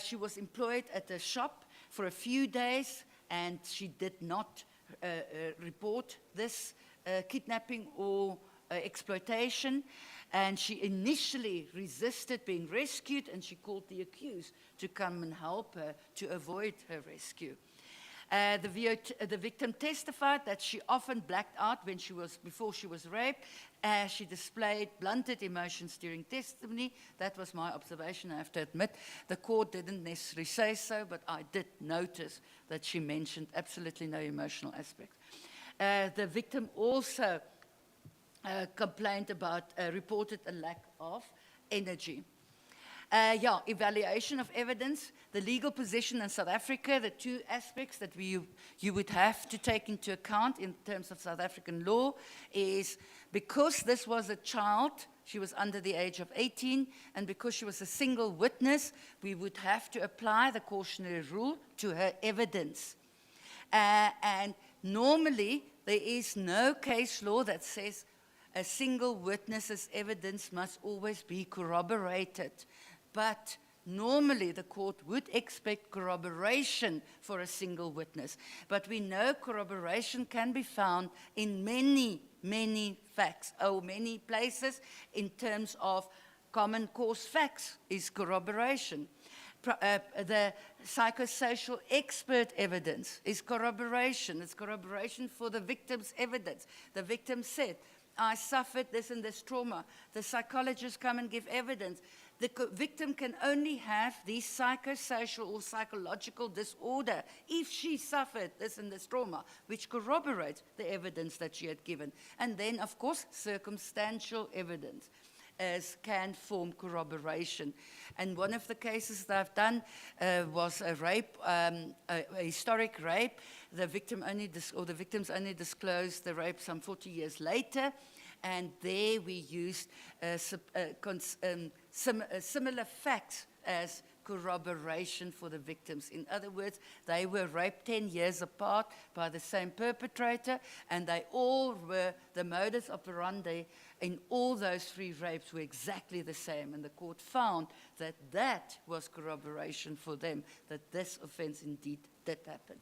S17: She was employed at a shop for a few days, and she did not report this kidnapping or exploitation, and she initially resisted being rescued, and she called the accused to come and help her to avoid her rescue. The victim testified that she often blacked out before she was raped. She displayed blunted emotions during testimony. That was my observation, I have to admit. The court didn't necessarily say so, but I did notice that she mentioned absolutely no emotional aspects. The victim also complained about, reported a lack of energy. Evaluation of evidence, the legal position in South Africa, the two aspects that you would have to take into account in terms of South African law is because this was a child, she was under the age of 18, and because she was a single witness, we would have to apply the cautionary rule to her evidence. And normally, there is no case law that says a single witness's evidence must always be corroborated. But normally the court would expect corroboration for a single witness. But we know corroboration can be found in many, many facts, or many places in terms of common cause facts is corroboration. The psychosocial expert evidence is corroboration. It's corroboration for the victim's evidence. The victim said, I suffered this and this trauma. The psychologists come and give evidence. The victim can only have this psychosocial or psychological disorder if she suffered this and this trauma, which corroborates the evidence that she had given. And then, of course, circumstantial evidence can form corroboration. And one of the cases that I've done was a rape, a historic rape. The victim the victims only disclosed the rape some 40 years later, and there we used similar facts as corroboration for the victims. In other words, they were raped 10 years apart by the same perpetrator, and they all were, the modus operandi in all those 3 rapes were exactly the same. And the court found that that was corroboration for them, that this offense indeed did happen.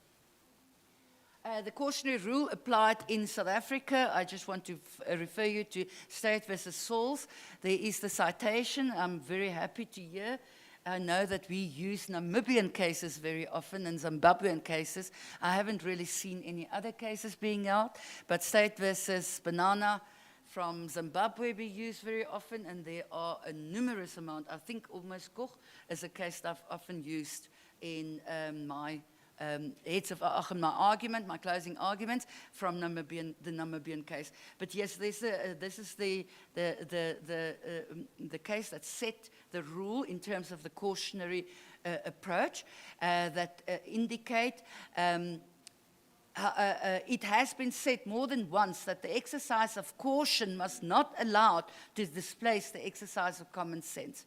S17: The cautionary rule applied in South Africa. I just want to refer you to State versus Sauls. There is the citation. I'm very happy to hear. I know that we use Namibian cases very often and Zimbabwean cases. I haven't really seen any other cases being out, but State versus Banana from Zimbabwe we use very often, and there are a numerous amount. I think almost Koch is a case that I've often used in my heads of my argument, my closing arguments from the Namibian case. But yes, this is the case that set the rule in terms of the cautionary approach that indicate it has been said more than once that the exercise of caution must not allow to displace the exercise of common sense.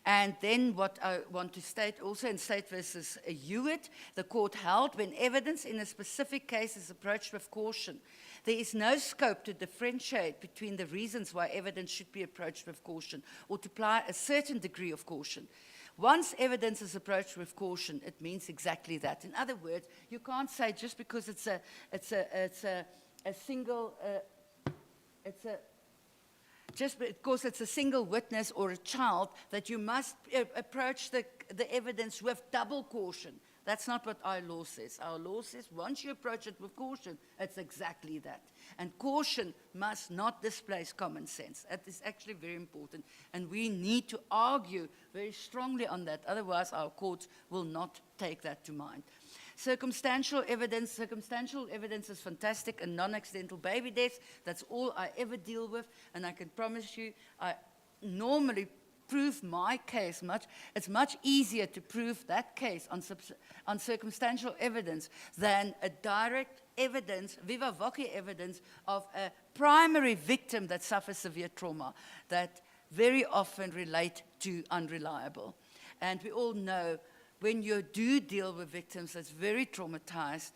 S17: And then what I want to state also in State versus Hewitt, the court held when evidence in a specific case is approached with caution, there is no scope to differentiate between the reasons why evidence should be approached with caution or to apply a certain degree of caution. Once evidence is approached with caution, it means exactly that. In other words, you can't say just because it's a single just because it's a single witness or a child, that you must approach the evidence with double caution. That's not what our law says. Our law says once you approach it with caution, it's exactly that. And caution must not displace common sense. That is actually very important. And we need to argue very strongly on that. Otherwise, our courts will not take that to mind. Circumstantial evidence is fantastic, and non-accidental baby deaths, that's all I ever deal with, and I can promise you, I normally prove my case it's much easier to prove that case on circumstantial evidence than a direct evidence, viva voce evidence of a primary victim that suffers severe trauma that very often relate to unreliable. And we all know when you do deal with victims that's very traumatized,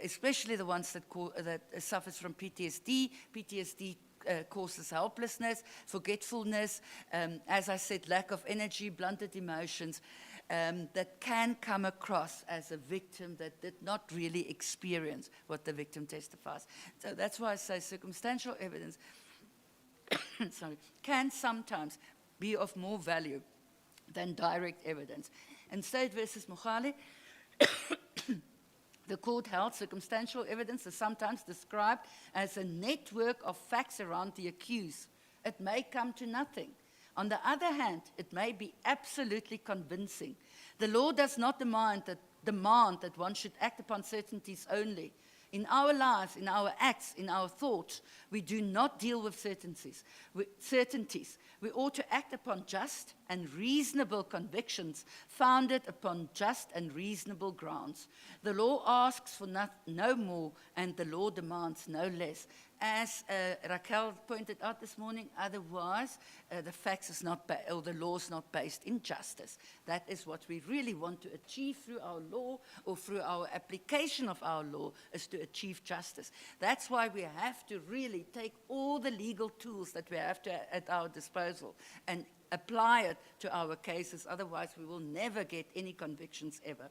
S17: especially the ones that suffers from PTSD. PTSD causes helplessness, forgetfulness, as I said, lack of energy, blunted emotions, that can come across as a victim that did not really experience what the victim testifies. So that's why I say circumstantial evidence can sometimes be of more value than direct evidence. In State versus Mogale, the court held circumstantial evidence is sometimes described as a network of facts around the accused. It may come to nothing. On the other hand, it may be absolutely convincing. The law does not demand that one should act upon certainties only. In our lives, in our acts, in our thoughts, we do not deal with certainties. We ought to act upon just and reasonable convictions founded upon just and reasonable grounds. The law asks for no more, and the law demands no less. As Raquel pointed out this morning, otherwise the facts is not, or the law is not based in justice. That is what we really want to achieve through our law, or through our application of our law, is to achieve justice. That's why we have to really take all the legal tools that we have at our disposal and apply it to our cases. Otherwise, we will never get any convictions ever.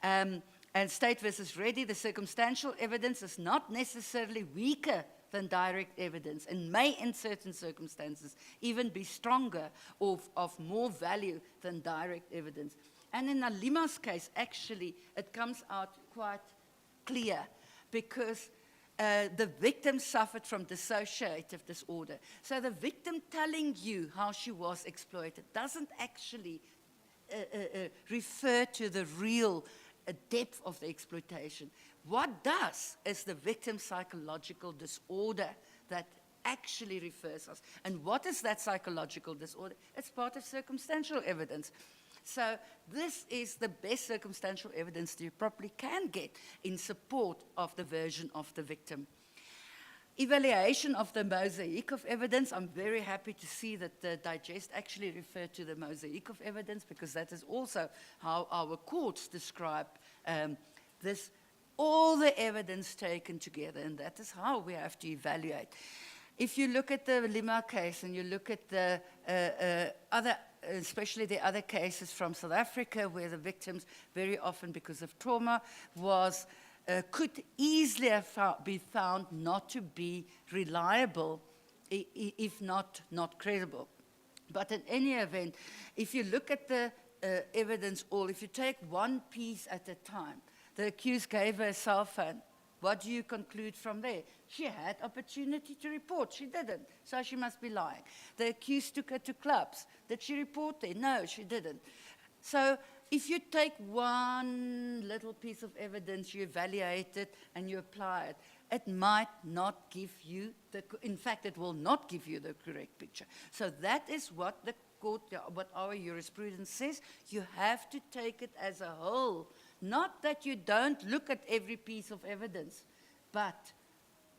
S17: And State versus Reddy, the circumstantial evidence is not necessarily weaker than direct evidence, and may in certain circumstances even be stronger or of more value than direct evidence. And in Alima's case, actually, it comes out quite clear, because the victim suffered from dissociative disorder. So the victim telling you how she was exploited doesn't actually refer to the real depth of the exploitation. What does is the victim's psychological disorder that actually refers us. And what is that psychological disorder? It's part of circumstantial evidence. So this is the best circumstantial evidence that you probably can get in support of the version of the victim. Evaluation of the mosaic of evidence. I'm very happy to see that the digest actually referred to the mosaic of evidence, because that is also how our courts describe this, all the evidence taken together, and that is how we have to evaluate. If you look at the Lima case and you look at the other, especially the other cases from South Africa, where the victims very often, because of trauma, could easily be found not to be reliable, if not credible. But in any event, if you look at the evidence all, if you take one piece at a time, the accused gave her a cell phone. What do you conclude from there? She had opportunity to report. She didn't, so she must be lying. The accused took her to clubs. Did she report there? No, she didn't. So if you take one little piece of evidence, you evaluate it, and you apply it, it might not give you in fact, it will not give you the correct picture. So that is what the court, what our jurisprudence says. You have to take it as a whole. Not that you don't look at every piece of evidence, but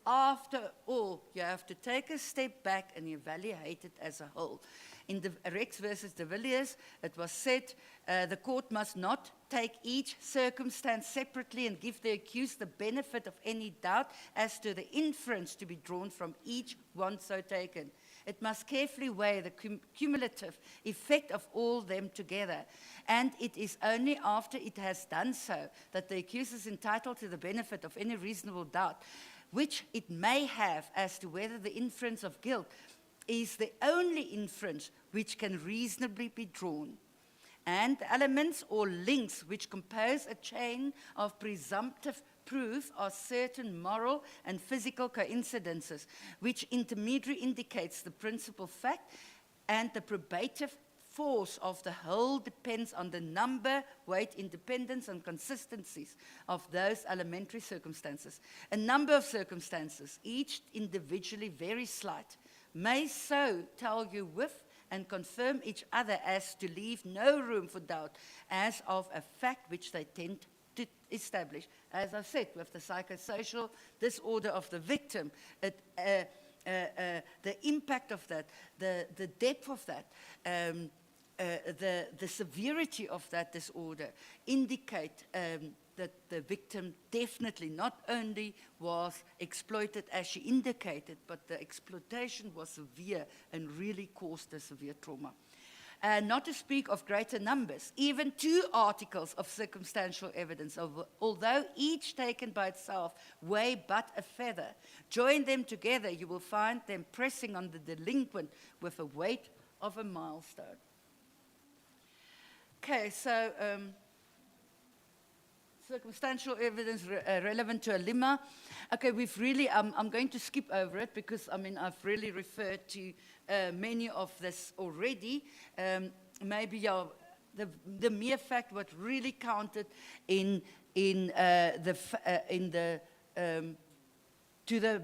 S17: after all, you have to take a step back and evaluate it as a whole. In the Rex versus de Villiers, it was said the court must not take each circumstance separately and give the accused the benefit of any doubt as to the inference to be drawn from each one so taken. It must carefully weigh the cumulative effect of all them together. And it is only after it has done so that the accused is entitled to the benefit of any reasonable doubt, which it may have as to whether the inference of guilt is the only inference which can reasonably be drawn. And elements or links which compose a chain of presumptive proof are certain moral and physical coincidences, which intermediary indicates the principal fact, and the probative force of the whole depends on the number, weight, independence, and consistencies of those elementary circumstances. A number of circumstances, each individually very slight, may so tell you with and confirm each other as to leave no room for doubt as of a fact which they tend to establish. As I said, with the psychosocial disorder of the victim, the impact of that, the depth of that, the severity of that disorder indicate that the victim definitely not only was exploited as she indicated, but the exploitation was severe and really caused a severe trauma. Not to speak of greater numbers, even 2 articles of circumstantial evidence, although each taken by itself weigh but a feather. Join them together, you will find them pressing on the delinquent with the weight of a milestone. Okay, so circumstantial evidence relevant to a Lima. Okay, we've really, I'm going to skip over it because, I mean, I've really referred to many of this already. Maybe the mere fact what really counted to the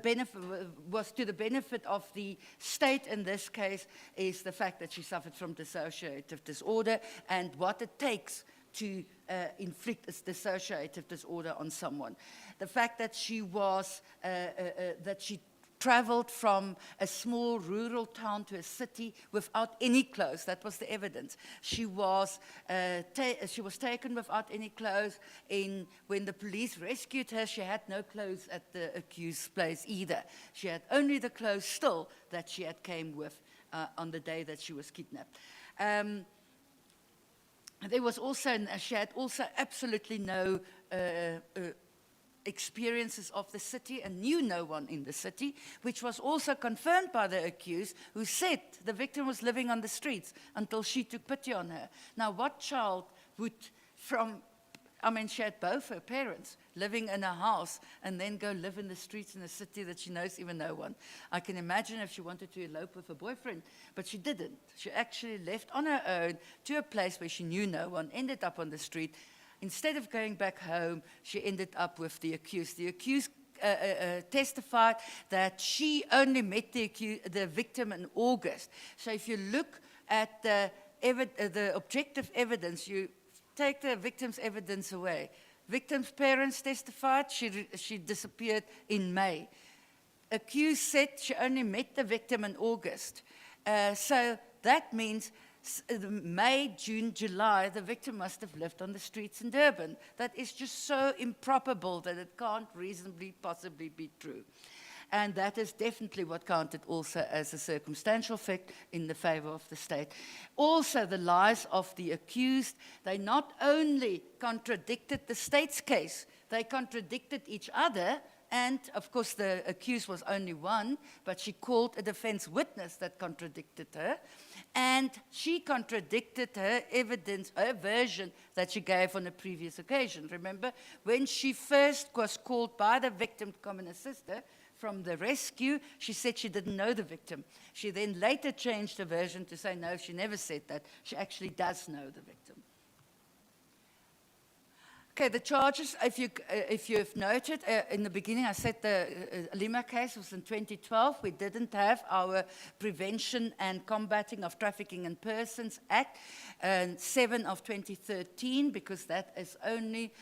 S17: benefit of the state in this case is the fact that she suffered from dissociative disorder and what it takes to inflict a dissociative disorder on someone. The fact that she was, that she traveled from a small rural town to a city without any clothes. That was the evidence. She was taken without any clothes. When the police rescued her, she had no clothes at the accused's place either. She had only the clothes still that she had came with on the day that she was kidnapped. There was also, she had also absolutely no experiences of the city and knew no one in the city, which was also confirmed by the accused, who said the victim was living on the streets until she took pity on her. Now, what child would she had both her parents living in a house and then go live in the streets in a city that she knows even no one. I can imagine if she wanted to elope with a boyfriend, but she didn't. She actually left on her own to a place where she knew no one, ended up on the street. Instead of going back home, she ended up with the accused. The accused testified that she only met the victim in August. So if you look at the objective evidence, you take the victim's evidence away. Victim's parents testified she disappeared in May.
S21: accused said she only met the victim in August. So that means May, June, July, the victim must have lived on the streets in Durban. That is just so improbable that it can't reasonably possibly be true. And that is definitely what counted also as a circumstantial fact in the favor of the state. Also, the lies of the accused, they not only contradicted the state's case, they contradicted each other. And, of course, the accused was only one, but she called a defense witness that contradicted her. And she contradicted her evidence, her version that she gave on a previous occasion. Remember, when she first was called by the victim to come and assist her from the rescue, she said she didn't know the victim. She then later changed her version to say, no, she never said that. She actually does know the victim. Okay, the charges, if you've noted, in the beginning I said the Lima case was in 2012. We didn't have our Prevention and Combating of Trafficking in Persons Act, 7 of 2013, because that is only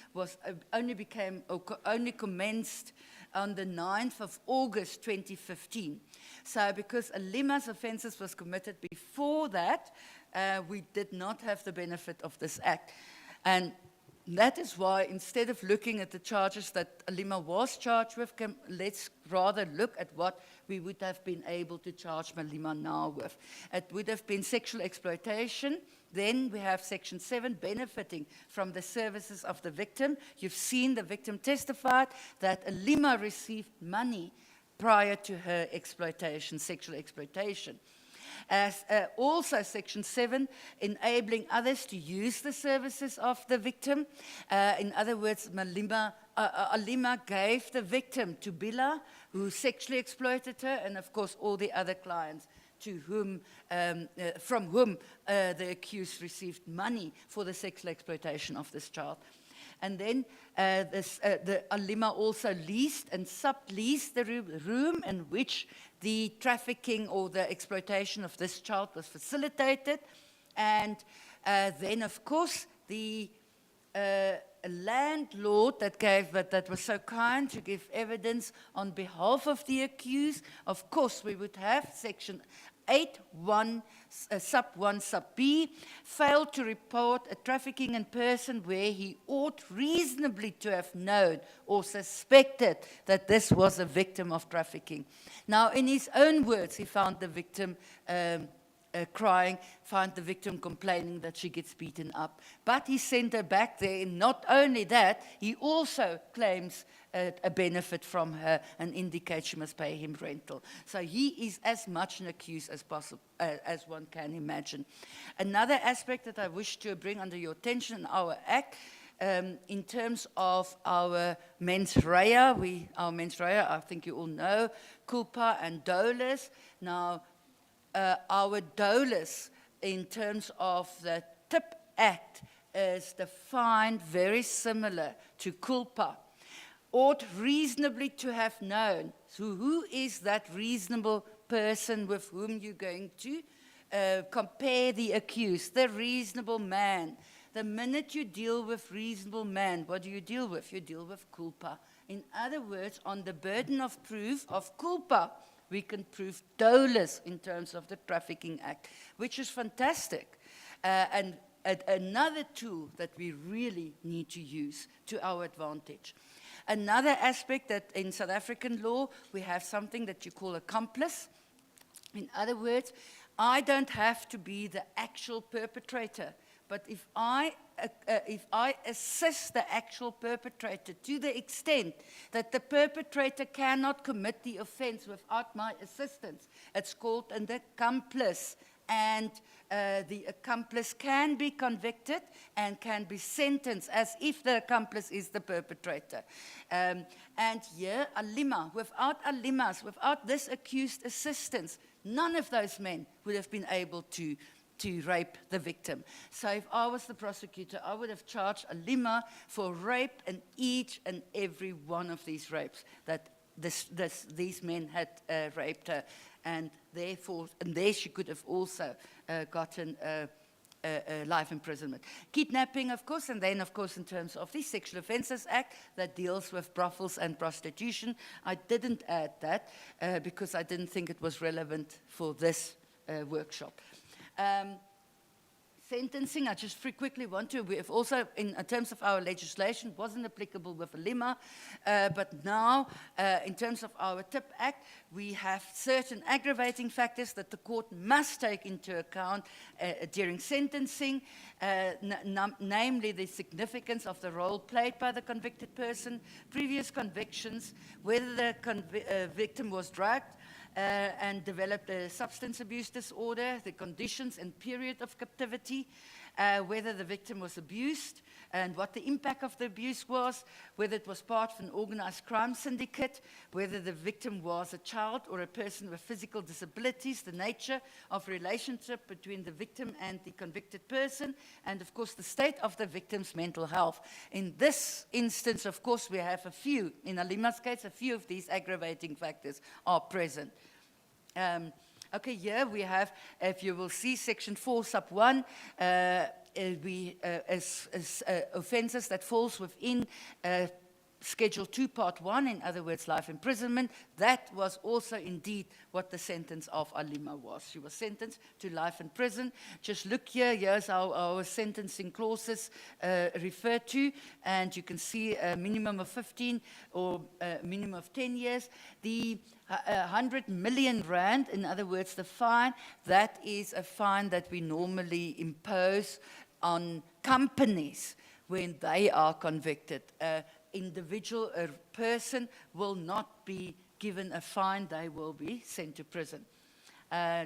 S21: commenced on the 9th of August 2015. So because Lima's offences was committed before that, we did not have the benefit of this act. And that is why, instead of looking at the charges that Lima was charged with, let's rather look at what we would have been able to charge Malima now with. It would have been sexual exploitation. Then we have Section 7, benefiting from the services of the victim. You've seen the victim testified that Lima received money prior to her exploitation, sexual exploitation. As also Section 7, enabling others to use the services of the victim. In other words, Lima gave the victim to Bila, who sexually exploited her, and of course all the other clients to whom, from whom the accused received money for the sexual exploitation of this child. And then Lima also leased and subleased the room in which the trafficking or the exploitation of this child was facilitated. And then, of course, the landlord that was so kind to give evidence on behalf of the accused, of course, we would have Section 8(1) sub 1 sub B, failed to report a trafficking in person where he ought reasonably to have known or suspected that this was a victim of trafficking. Now, in his own words, he found the victim crying, found the victim complaining that she gets beaten up. But he sent her back there, and not only that, he also claims a benefit from her and indicates she must pay him rental. So he is as much an accused as possible, as one can imagine. Another aspect that I wish to bring under your attention in our act, in terms of our mens rea, I think you all know, culpa and dolus. Now, our dolus in terms of the TIP Act is defined very similar to culpa. Ought reasonably to have known. So who is that reasonable person with whom you're going to compare the accused? The reasonable man. The minute you deal with reasonable man, what do you deal with? You deal with culpa. In other words, on the burden of proof of culpa, we can prove dolus in terms of the Trafficking Act, which is fantastic. And another tool that we really need to use to our advantage. Another aspect that in South African law, we have something that you call accomplice. In other words, I don't have to be the actual perpetrator, but if I assist the actual perpetrator to the extent that the perpetrator cannot commit the offense without my assistance, it's called an accomplice. And the accomplice can be convicted and can be sentenced as if the accomplice is the perpetrator. And here, without this accused assistance, none of those men would have been able to rape the victim. So if I was the prosecutor, I would have charged Lima for rape in each and every one of these rapes that these men had raped her. And therefore, there she could have also gotten life imprisonment. Kidnapping, of course, and then, of course, in terms of the Sexual Offences Act that deals with brothels and prostitution. I didn't add that because I didn't think it was relevant for this workshop. Sentencing, I just quickly want to, we have also, in terms of our legislation, wasn't applicable with Lima, but now, in terms of our TIP Act, we have certain aggravating factors that the court must take into account during sentencing, namely the significance of the role played by the convicted person, previous convictions, whether the victim was drugged, and developed a substance abuse disorder, the conditions and period of captivity, whether the victim was abused and what the impact of the abuse was, whether it was part of an organized crime syndicate, whether the victim was a child or a person with physical disabilities, the nature of relationship between the victim and the convicted person, and of course the state of the victim's mental health. In this instance, of course, we have a few, in Alima's case, a few of these aggravating factors are present. Okay, here we have, if you will see, section 4 sub 1, offences that falls within Schedule 2, Part 1, in other words, life imprisonment. That was also indeed what the sentence of Alima was. She was sentenced to life in prison. Just look here, here's how our sentencing clauses refer to, and you can see a minimum of 15 or a minimum of 10 years. The 100 million rand, in other words, the fine, that is a fine that we normally impose on companies when they are convicted. Individual, a person will not be given a fine, they will be sent to prison.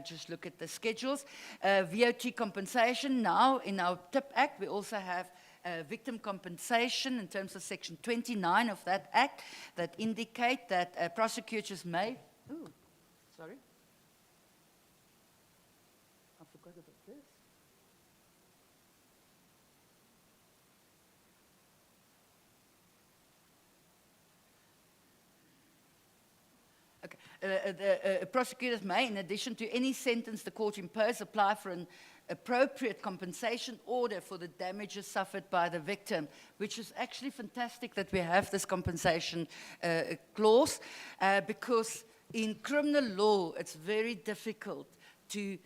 S21: Just look at the schedules. VOT compensation, now in our TIP Act, we also have victim compensation in terms of section 29 of that act that indicate that prosecutors may, sorry, I forgot about this. Prosecutors may, in addition to any sentence the court impose, apply for an appropriate compensation order for the damages suffered by the victim, which is actually fantastic that we have this compensation clause, because in criminal law it's very difficult to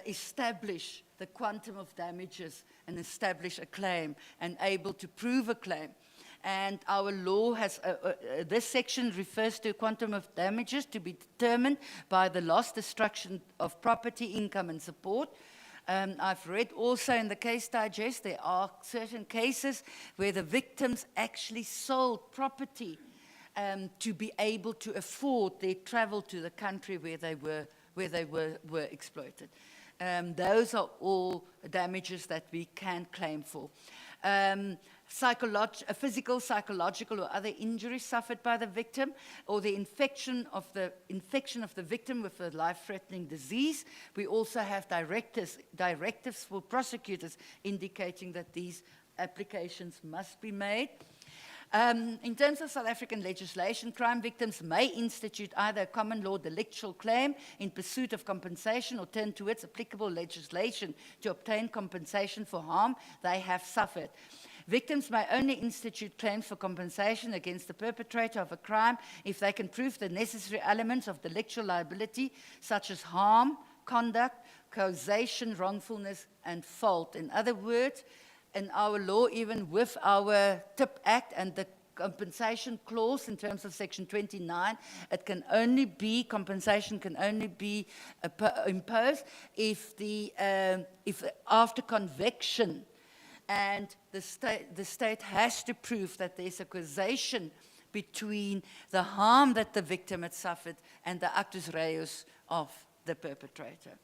S21: establish the quantum of damages and establish a claim and able to prove a claim. And our law has, this section refers to a quantum of damages to be determined by the loss, destruction of property, income, and support. I've read also in the case digest, there are certain cases where the victims actually sold property to be able to afford their travel to the country where they were exploited. Those are all damages that we can claim for. Physical, psychological, or other injuries suffered by the victim, or the infection of the victim with a life-threatening disease. We also have directives for prosecutors indicating that these applications must be made. In terms of South African legislation, crime victims may institute either a common law delictual claim in pursuit of compensation or turn to its applicable legislation to obtain compensation for harm they have suffered. Victims may only institute claims for compensation against the perpetrator of a crime if they can prove the necessary elements of delictual liability, such as harm, conduct, causation, wrongfulness, and fault. In other words, in our law, even with our TIP Act and the compensation clause in terms of section 29, it can only be, compensation can only be imposed if after conviction, and the state has to prove that there's a causation between the harm that the victim had suffered and the actus reus of the perpetrator.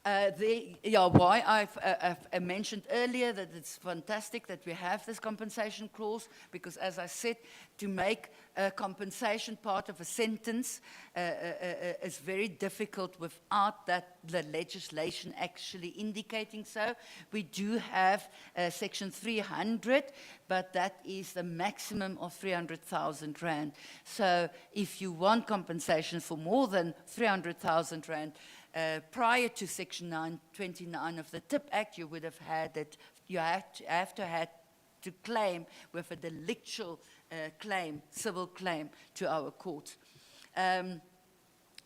S17: Why I've mentioned earlier that it's fantastic that we have this compensation clause, because as I said, to make a compensation part of a sentence is very difficult without the legislation actually indicating so. We do have section 300, but that is the maximum of 300,000 rand. So if you want compensation for more than 300,000 rand, prior to Section 929 of the TIP Act, you would have had that you have to claim with a delictual claim, civil claim to our courts.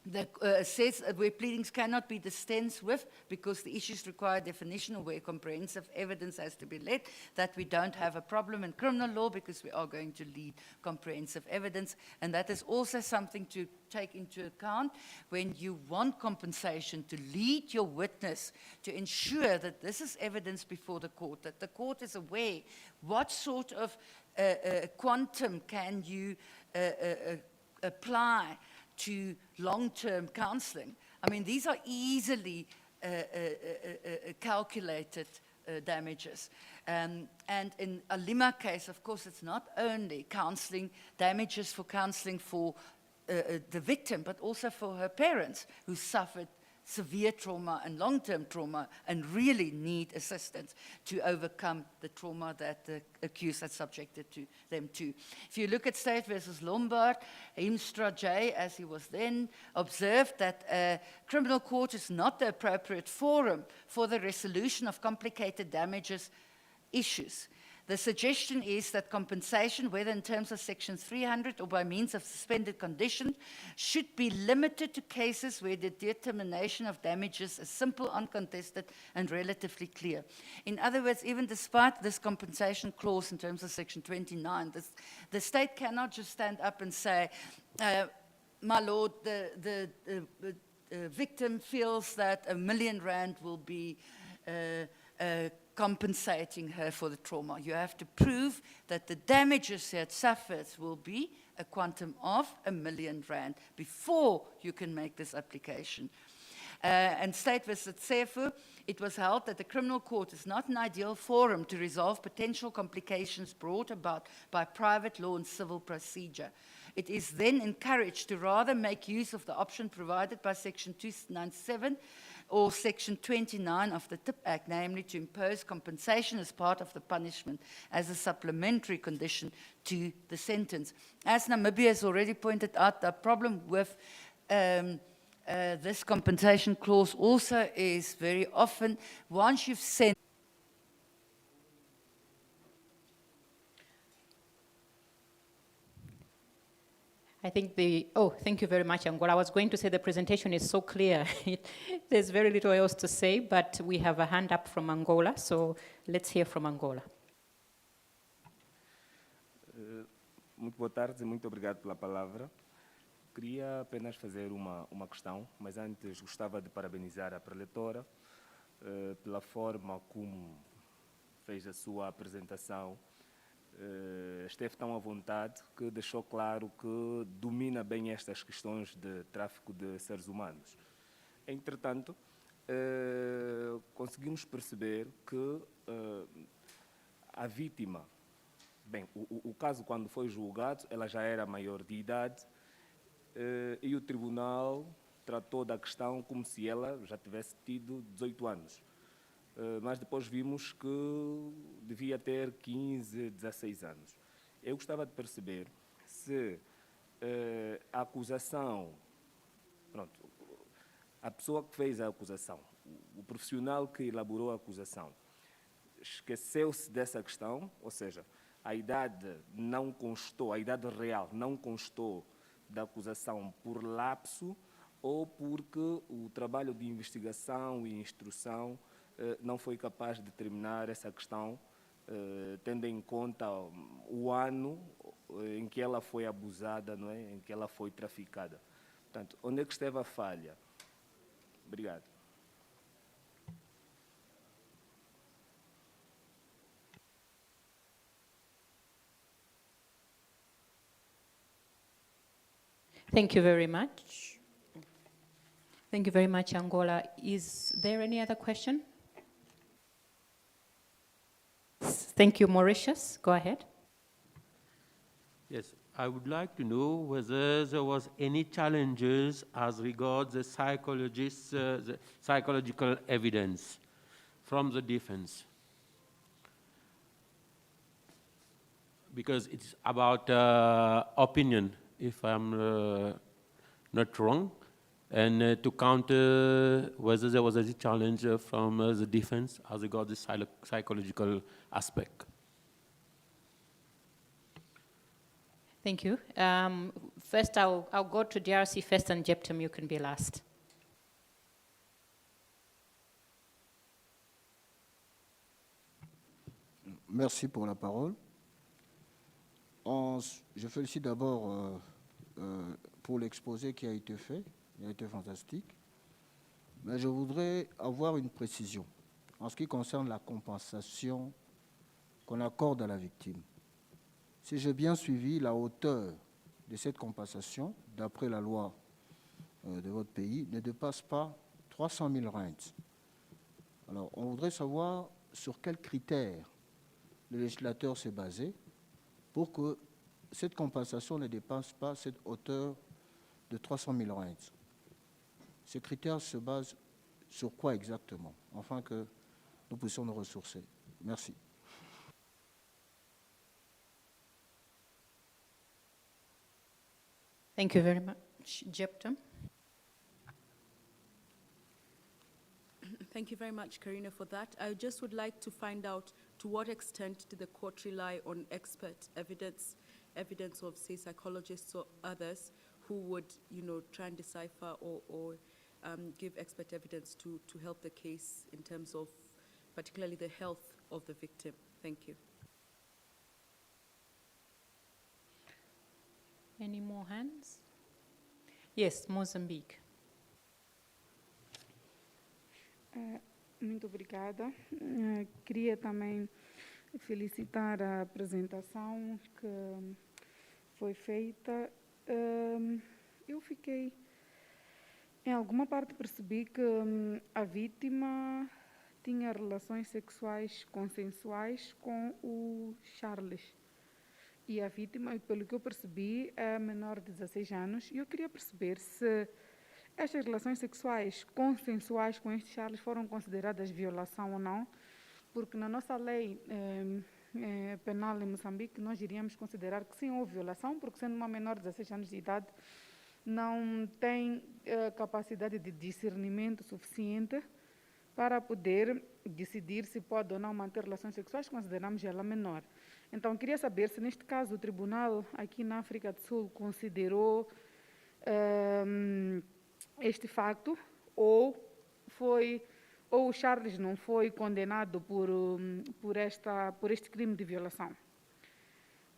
S17: That says where pleadings cannot be dispensed with because the issues require definition or where comprehensive evidence has to be led, that we don't have a problem in criminal law because we are going to lead comprehensive evidence. And that is also something to take into account when you want compensation, to lead your witness, to ensure that this is evidence before the court, that the court is aware what sort of quantum can you apply to long-term counseling. I mean, these are easily calculated damages. And in a Lima case, of course, it's not only counseling, damages for counseling for the victim, but also for her parents who suffered severe trauma and long-term trauma and really need assistance to overcome the trauma that the accused had subjected to them to. If you look at State versus Lombard, Himstra J, as he was then, observed that a criminal court is not the appropriate forum for the resolution of complicated damages issues. The suggestion is that compensation, whether in terms of Section 300 or by means of suspended condition, should be limited to cases where the determination of damages is simple, uncontested, and relatively clear. In other words, even despite this compensation clause in terms of Section 29, the state cannot just stand up and say, my lord, the victim feels that R1 million will be compensating her for the trauma. You have to prove that the damages she had suffered will be a quantum of R1 million before you can make this application. And State versus Sefu, it was held that the criminal court is not an ideal forum to resolve potential complications brought about by private law and civil procedure. It is then encouraged to rather make use of the option provided by Section 297 or Section 29 of the TIP Act, namely to impose compensation as part of the punishment as a supplementary condition to the sentence. As Namibia has already pointed out, the problem with this compensation clause also is very often, once you've sent
S6: I think thank you very much, Angola. I was going to say the presentation is so clear. There's very little else to say, but we have a hand up from Angola, so let's hear from Angola.
S18: Muito boa tarde e muito obrigado pela palavra. Queria apenas fazer uma questão, mas antes gostava de parabenizar a preletora pela forma como fez a sua apresentação. Esteve tão à vontade que deixou claro que domina bem estas questões de tráfico de seres humanos. Entretanto, conseguimos perceber que a vítima, bem, o caso quando foi julgado, ela já era maior de idade e o tribunal tratou da questão como se ela já tivesse tido 18 anos. Mas depois vimos que devia ter 15, 16 anos. Eu gostava de perceber se a acusação, pronto, a pessoa que fez a acusação, o profissional que elaborou a acusação, esqueceu-se dessa questão, ou seja, a idade não constou, a idade real não constou da acusação por lapso ou porque o trabalho de investigação e instrução não foi capaz de determinar essa questão, tendo em conta o ano em que ela foi abusada, não é? Em que ela foi traficada. Portanto, onde é que esteve a falha? Obrigado.
S6: Thank you very much. Thank you very much, Angola. Is there any other question? Thank you, Mauritius. Go ahead.
S19: Yes, I would like to know whether there was any challenges as regards the psychologists, the psychological evidence from the defense. Because it's about opinion, if I'm not wrong, and to counter whether there was any challenge from the defense as regards the psychological aspect.
S6: Thank you. First, I'll go to DRC first, and Jeptum, you can be last.
S16: Merci pour la parole. Je félicite d'abord pour l'exposé qui a été fait. Il a été fantastique. Mais je voudrais avoir une précision en ce qui concerne la compensation qu'on accorde à la victime. Si j'ai bien suivi, la hauteur de cette compensation, d'après la loi de votre pays, ne dépasse pas 300 000 rentes. Alors, on voudrait savoir sur quels critères le législateur s'est basé pour que cette compensation ne dépasse pas cette hauteur de 300 000 rentes. Ces critères se basent sur quoi exactement, afin que nous puissions nous ressourcer? Merci.
S6: Thank you very much, Jeptum.
S1: Thank you very much, Karina, for that. I just would like to find out to what extent did the court rely on expert evidence of, say, psychologists or others who would, try and decipher or give expert evidence to help the case in terms of particularly the health of the victim. Thank you.
S6: Any more hands? Yes, Mozambique.
S14: Muito obrigada. Queria também felicitar a apresentação que foi feita. Eu fiquei, em alguma parte percebi que a vítima tinha relações sexuais consensuais com o Charles. E a vítima, pelo que eu percebi, é menor de 16 anos. E eu queria perceber se estas relações sexuais consensuais com este Charles foram consideradas violação ou não, porque na nossa lei penal em Moçambique nós iríamos considerar que sim, houve violação, porque sendo uma menor de 16 anos de idade não tem capacidade de discernimento suficiente para poder decidir se pode ou não manter relações sexuais, consideramos ela menor. Então, queria saber se neste caso o tribunal aqui na África do Sul considerou este facto ou o Charles não foi condenado por este crime de violação.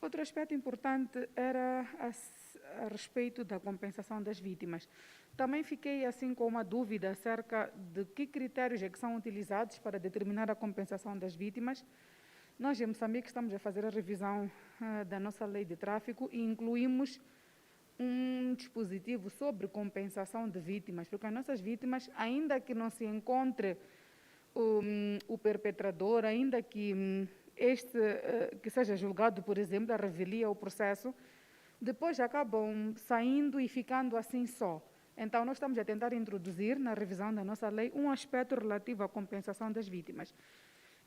S14: Outro aspecto importante era a respeito da compensação das vítimas. Também fiquei assim com uma dúvida acerca de que critérios é que são utilizados para determinar a compensação das vítimas. Nós em Moçambique estamos a fazer a revisão da nossa lei de tráfico e incluímos um dispositivo sobre compensação de vítimas, porque as nossas vítimas, ainda que não se encontre o perpetrador, ainda que que seja julgado, por exemplo, a revelia ou processo, depois acabam saindo e ficando assim só. Então, nós estamos a tentar introduzir na revisão da nossa lei um aspecto relativo à compensação das vítimas.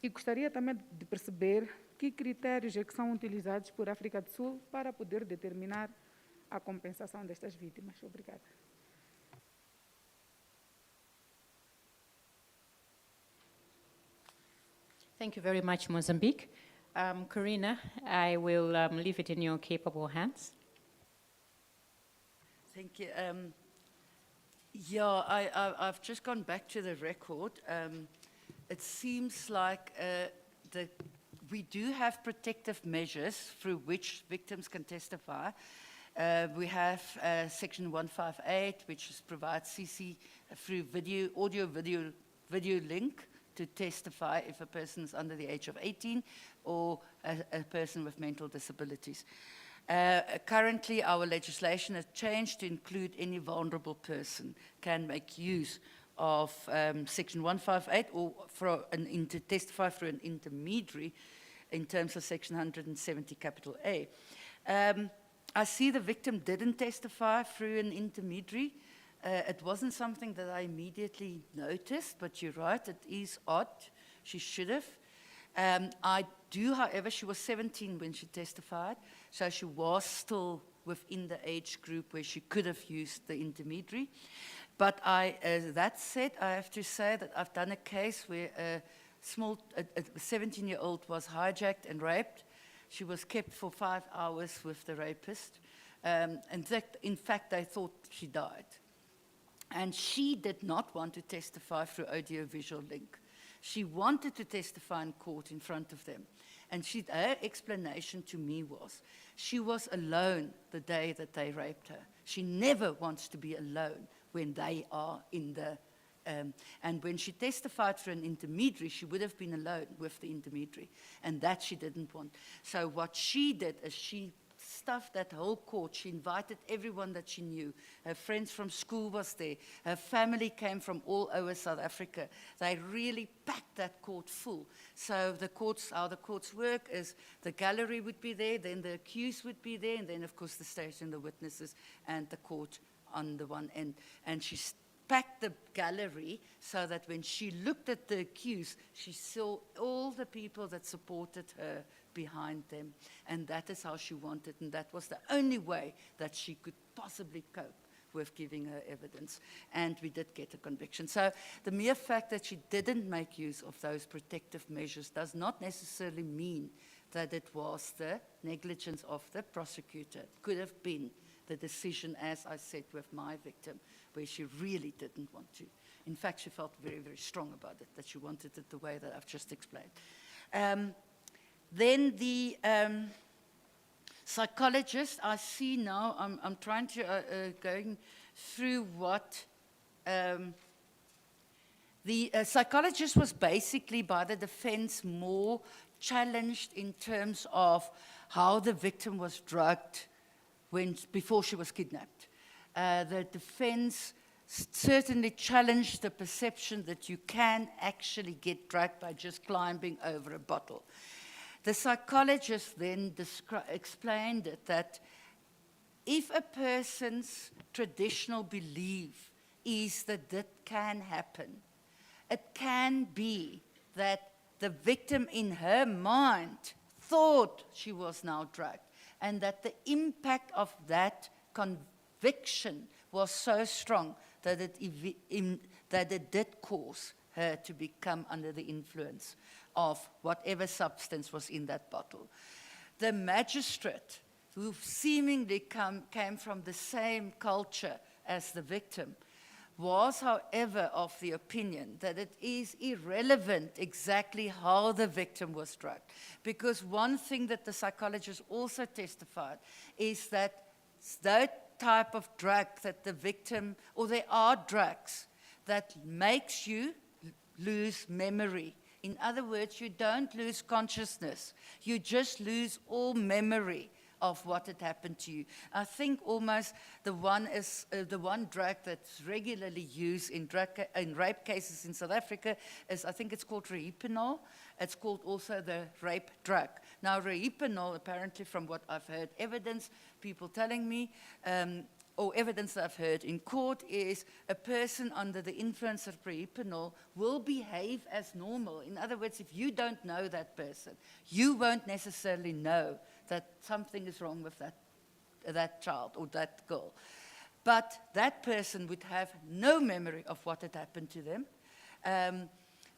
S14: E gostaria também de perceber que critérios é que são utilizados por África do Sul para poder determinar a compensação destas vítimas. Obrigada.
S6: Thank you very much, Mozambique. Karina, I will leave it in your capable hands.
S21: Thank you. Yeah, I've just gone back to the record. It seems like we do have protective measures through which victims can testify. We have Section 158, which provides CC through video link to testify if a person is under the age of 18 or a person with mental disabilities. Currently, our legislation has changed to include any vulnerable person can make use of Section 158 or testify through an intermediary in terms of Section 170 capital A. I see the victim didn't testify through an intermediary. It wasn't something that I immediately noticed, but you're right, it is odd. She should have. I do, however, she was 17 when she testified, so she was still within the age group where she could have used the intermediary. But that said, I have to say that I've done a case where a 17-year-old was hijacked and raped. She was kept for 5 hours with the rapist. In fact, they thought she died. And she did not want to testify through audiovisual link. She wanted to testify in court in front of them. And her explanation to me was, she was alone the day that they raped her. She never wants to be alone when they are in the... and when she testified through an intermediary, she would have been alone with the intermediary. And that she didn't want. So what she did is she stuffed that whole court. She invited everyone that she knew. Her friends from school was there. Her family came from all over South Africa. They really packed that court full. So how the courts work is the gallery would be there, then the accused would be there, and then, of course, the stage and the witnesses and the court on the one end. And she packed the gallery so that when she looked at the accused, she saw all the people that supported her behind them. And that is how she wanted, and that was the only way that she could possibly cope with giving her evidence. And we did get a conviction. So the mere fact that she didn't make use of those protective measures does not necessarily mean that it was the negligence of the prosecutor. It could have been the decision, as I said, with my victim, where she really didn't want to. In fact, she felt very, very strong about it, that she wanted it the way that I've just explained. Then the psychologist, I see now, I'm trying to, going through what, the psychologist was basically by the defense more challenged in terms of how the victim was drugged before she was kidnapped. The defense certainly challenged the perception that you can actually get drugged by just climbing over a bottle. The psychologist then explained it that if a person's traditional belief is that that can happen, it can be that the victim in her mind thought she was now drugged, and that the impact of that conviction was so strong that it did cause her to become under the influence of whatever substance was in that bottle. The magistrate, who seemingly came from the same culture as the victim, was, however, of the opinion that it is irrelevant exactly how the victim was drugged. Because one thing that the psychologist also testified is that that type of drug that the victim, or there are drugs that makes you lose memory. In other words, you don't lose consciousness. You just lose all memory of what had happened to you. I think almost the one drug that's regularly used in rape cases in South Africa is, I think it's called rohypnol. It's called also the rape drug. Now, rohypnol, apparently from what I've heard evidence, people telling me, or evidence that I've heard in court, is a person under the influence of rohypnol will behave as normal. In other words, if you don't know that person, you won't necessarily know that something is wrong with that child or that girl. But that person would have no memory of what had happened to them.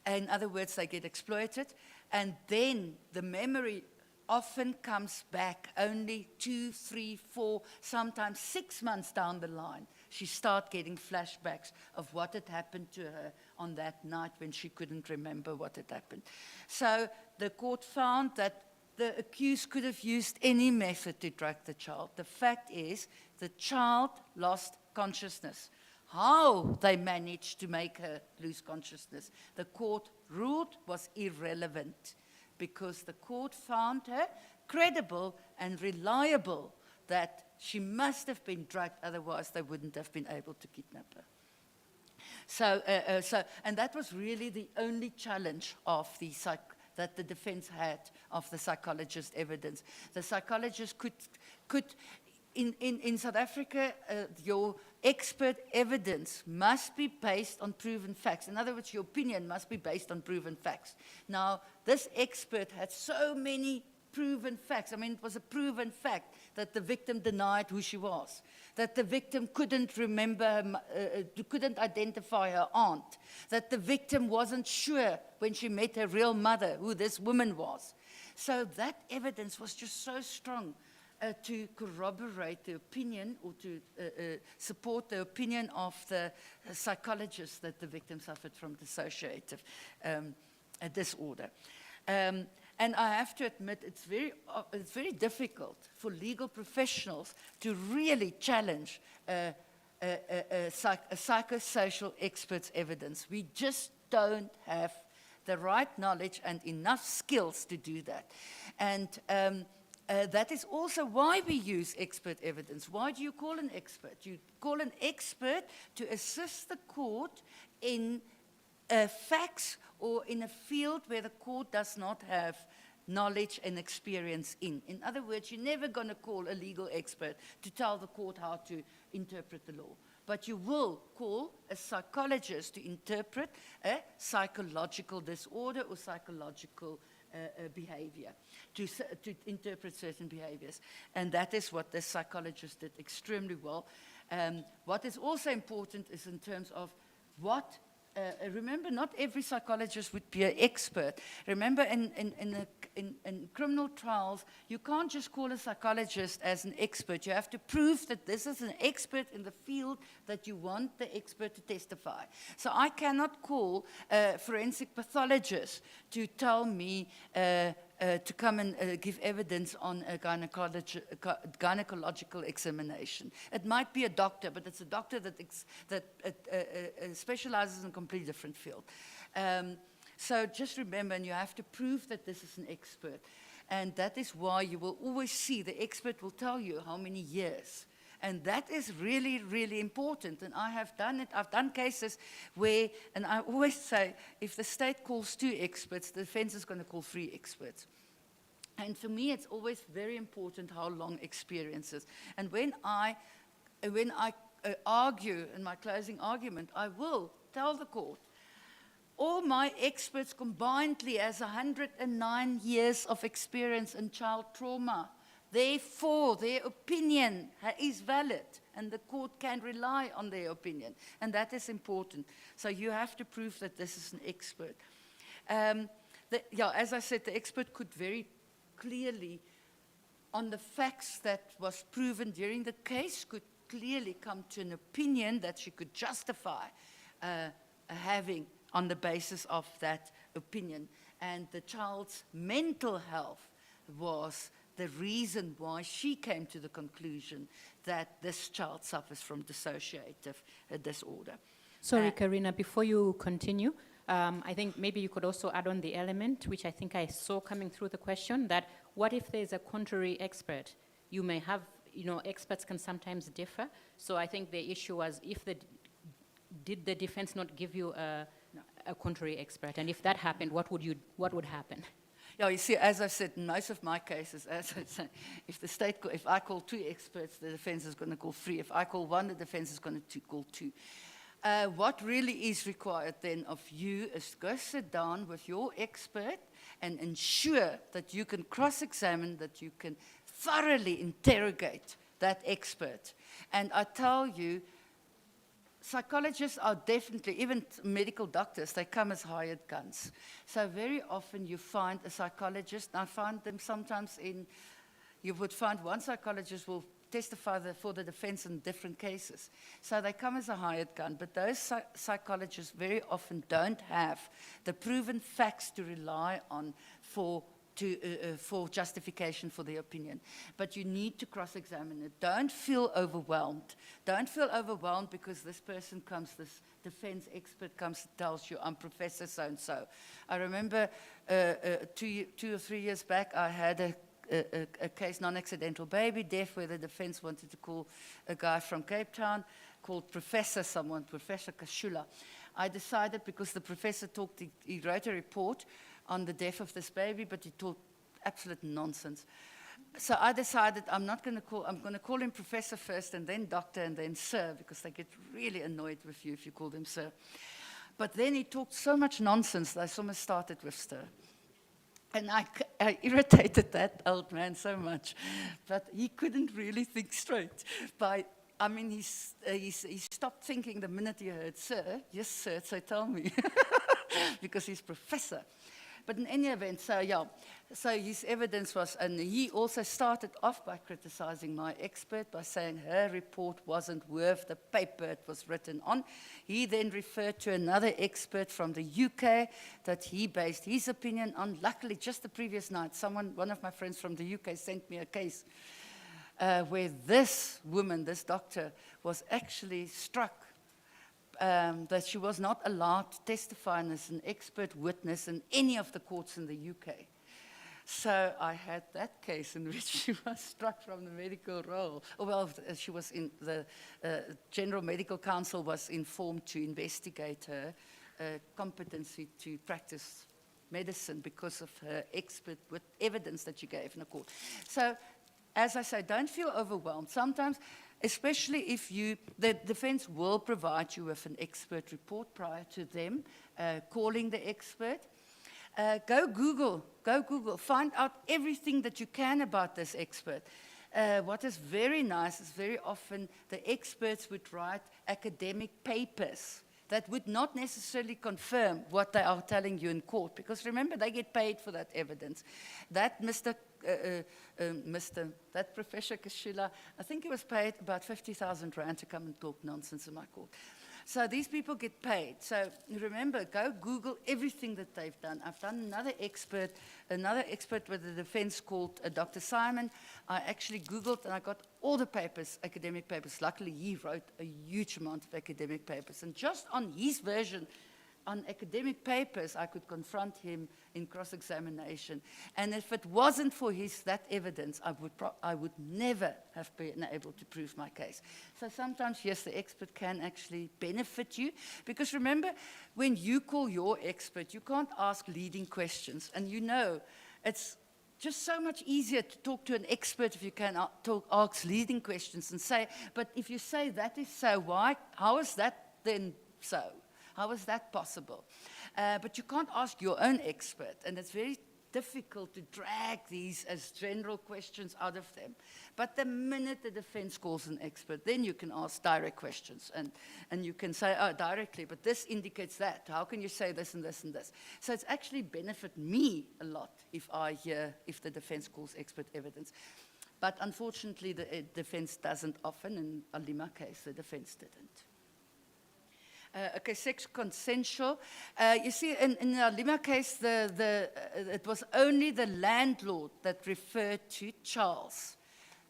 S21: In other words, they get exploited. And then the memory often comes back only 2, 3, 4, sometimes 6 months down the line. She starts getting flashbacks of what had happened to her on that night when she couldn't remember what had happened. So the court found that the accused could have used any method to drug the child. The fact is, the child lost consciousness. How they managed to make her lose consciousness, the court ruled was irrelevant, because the court found her credible and reliable that she must have been drugged, otherwise they wouldn't have been able to kidnap her. And that was really the only challenge of that the defense had of the psychologist evidence. The psychologist could in South Africa, your expert evidence must be based on proven facts. In other words, your opinion must be based on proven facts. Now, this expert had so many proven facts. I mean, it was a proven fact that the victim denied who she was, that the victim couldn't remember, couldn't identify her aunt, that the victim wasn't sure when she met her real mother who this woman was. So that evidence was just so strong to corroborate the opinion or to support the opinion of the psychologist that the victim suffered from dissociative disorder. And I have to admit, it's very difficult for legal professionals to really challenge a psychosocial expert's evidence. We just don't have the right knowledge and enough skills to do that. And that is also why we use expert evidence. Why do you call an expert? You call an expert to assist the court in facts or in a field where the court does not have knowledge and experience in. In other words, you're never going to call a legal expert to tell the court how to interpret the law. But you will call a psychologist to interpret a psychological disorder or psychological behavior, to interpret certain behaviors. And that is what the psychologist did extremely well. What is also important is in terms of what remember, not every psychologist would be an expert. Remember, in criminal trials, you can't just call a psychologist as an expert. You have to prove that this is an expert in the field that you want the expert to testify. So I cannot call a forensic pathologist to tell me to come and give evidence on a gynecological examination. It might be a doctor, but it's a doctor that specializes in a completely different field. So just remember, and you have to prove that this is an expert. And that is why you will always see the expert will tell you how many years. And that is really, really important. And I have done it. I've done cases where, and I always say, if the state calls 2 experts, the defense is going to call 3 experts. And for me, it's always very important how long experience is. And when I argue in my closing argument, I will tell the court, all my experts combinedly has 109 years of experience in child trauma. Therefore, their opinion is valid, and the court can rely on their opinion. And that is important. So you have to prove that this is an expert. As I said, the expert could very clearly, on the facts that was proven during the case, could clearly come to an opinion that she could justify having on the basis of that opinion. And the child's mental health was the reason why she came to the conclusion that this child suffers from dissociative disorder.
S6: Sorry, Karina, before you continue, I think maybe you could also add on the element, which I think I saw coming through the question, that what if there's a contrary expert? You may have, experts can sometimes differ. So I think the issue was, did the defense not give you a contrary expert? And if that happened, what would happen?
S21: Yeah, you see, as I said, in most of my cases, as I say, if I call 2 experts, the defense is going to call 3. If I call 1, the defense is going to call 2. What really is required then of you is to go sit down with your expert and ensure that you can cross-examine, that you can thoroughly interrogate that expert. And I tell you, psychologists are definitely, even medical doctors, they come as hired guns. So very often you find a psychologist, and I find them sometimes you would find one psychologist will testify for the defense in different cases. So they come as a hired gun, but those psychologists very often don't have the proven facts to rely on for justification for their opinion. But you need to cross-examine it. Don't feel overwhelmed. Don't feel overwhelmed because this defense expert comes and tells you, I'm Professor so-and-so. I remember 2 or 3 years back, I had a case, non-accidental baby death, where the defense wanted to call a guy from Cape Town called Professor Kashula. I decided, because the professor talked, he wrote a report on the death of this baby, but he taught absolute nonsense. So I decided I'm going to call him Professor first, and then Doctor, and then Sir, because they get really annoyed with you if you call them Sir. But then he talked so much nonsense that I almost started with Sir. And I irritated that old man so much, but he couldn't really think straight. He stopped thinking the minute he heard Sir. Yes, sir, so tell me, because he's professor. But in any event, so his evidence was, and he also started off by criticizing my expert by saying her report wasn't worth the paper it was written on. He then referred to another expert from the UK that he based his opinion on. Luckily, just the previous night, one of my friends from the UK sent me a case where this woman, this doctor, was actually struck that she was not allowed to testify as an expert witness in any of the courts in the UK. So I had that case in which she was struck from the medical role. She was in the General Medical Council was informed to investigate her competency to practice medicine because of her expert with evidence that she gave in a court. So, as I say, don't feel overwhelmed. Sometimes, especially if the defense will provide you with an expert report prior to them calling the expert. Go Google, find out everything that you can about this expert. What is very nice is very often the experts would write academic papers that would not necessarily confirm what they are telling you in court, because remember, they get paid for that evidence. That that Professor Kashula, I think he was paid about 50,000 rand to come and talk nonsense in my court. So these people get paid. So remember, go Google everything that they've done. I've done another expert with the defense called Dr. Simon. I actually Googled and I got all the papers, academic papers. Luckily, he wrote a huge amount of academic papers. And just on his version, on academic papers, I could confront him in cross-examination. And if it wasn't for that evidence, I would never have been able to prove my case. So sometimes, yes, the expert can actually benefit you. Because remember, when you call your expert, you can't ask leading questions. And you know, it's just so much easier to talk to an expert if you can ask leading questions and say, but if you say that is so, why? How is that then so? How is that possible? But you can't ask your own expert, and it's very difficult to drag these as general questions out of them. But the minute the defense calls an expert, then you can ask direct questions, and you can say, oh, directly, but this indicates that. How can you say this and this and this? So it's actually benefit me a lot if the defense calls expert evidence. But unfortunately, the defense doesn't often. In Alima case, the defense didn't. Okay, sex consensual. You see, in the Alima case, it was only the landlord that referred to Charles.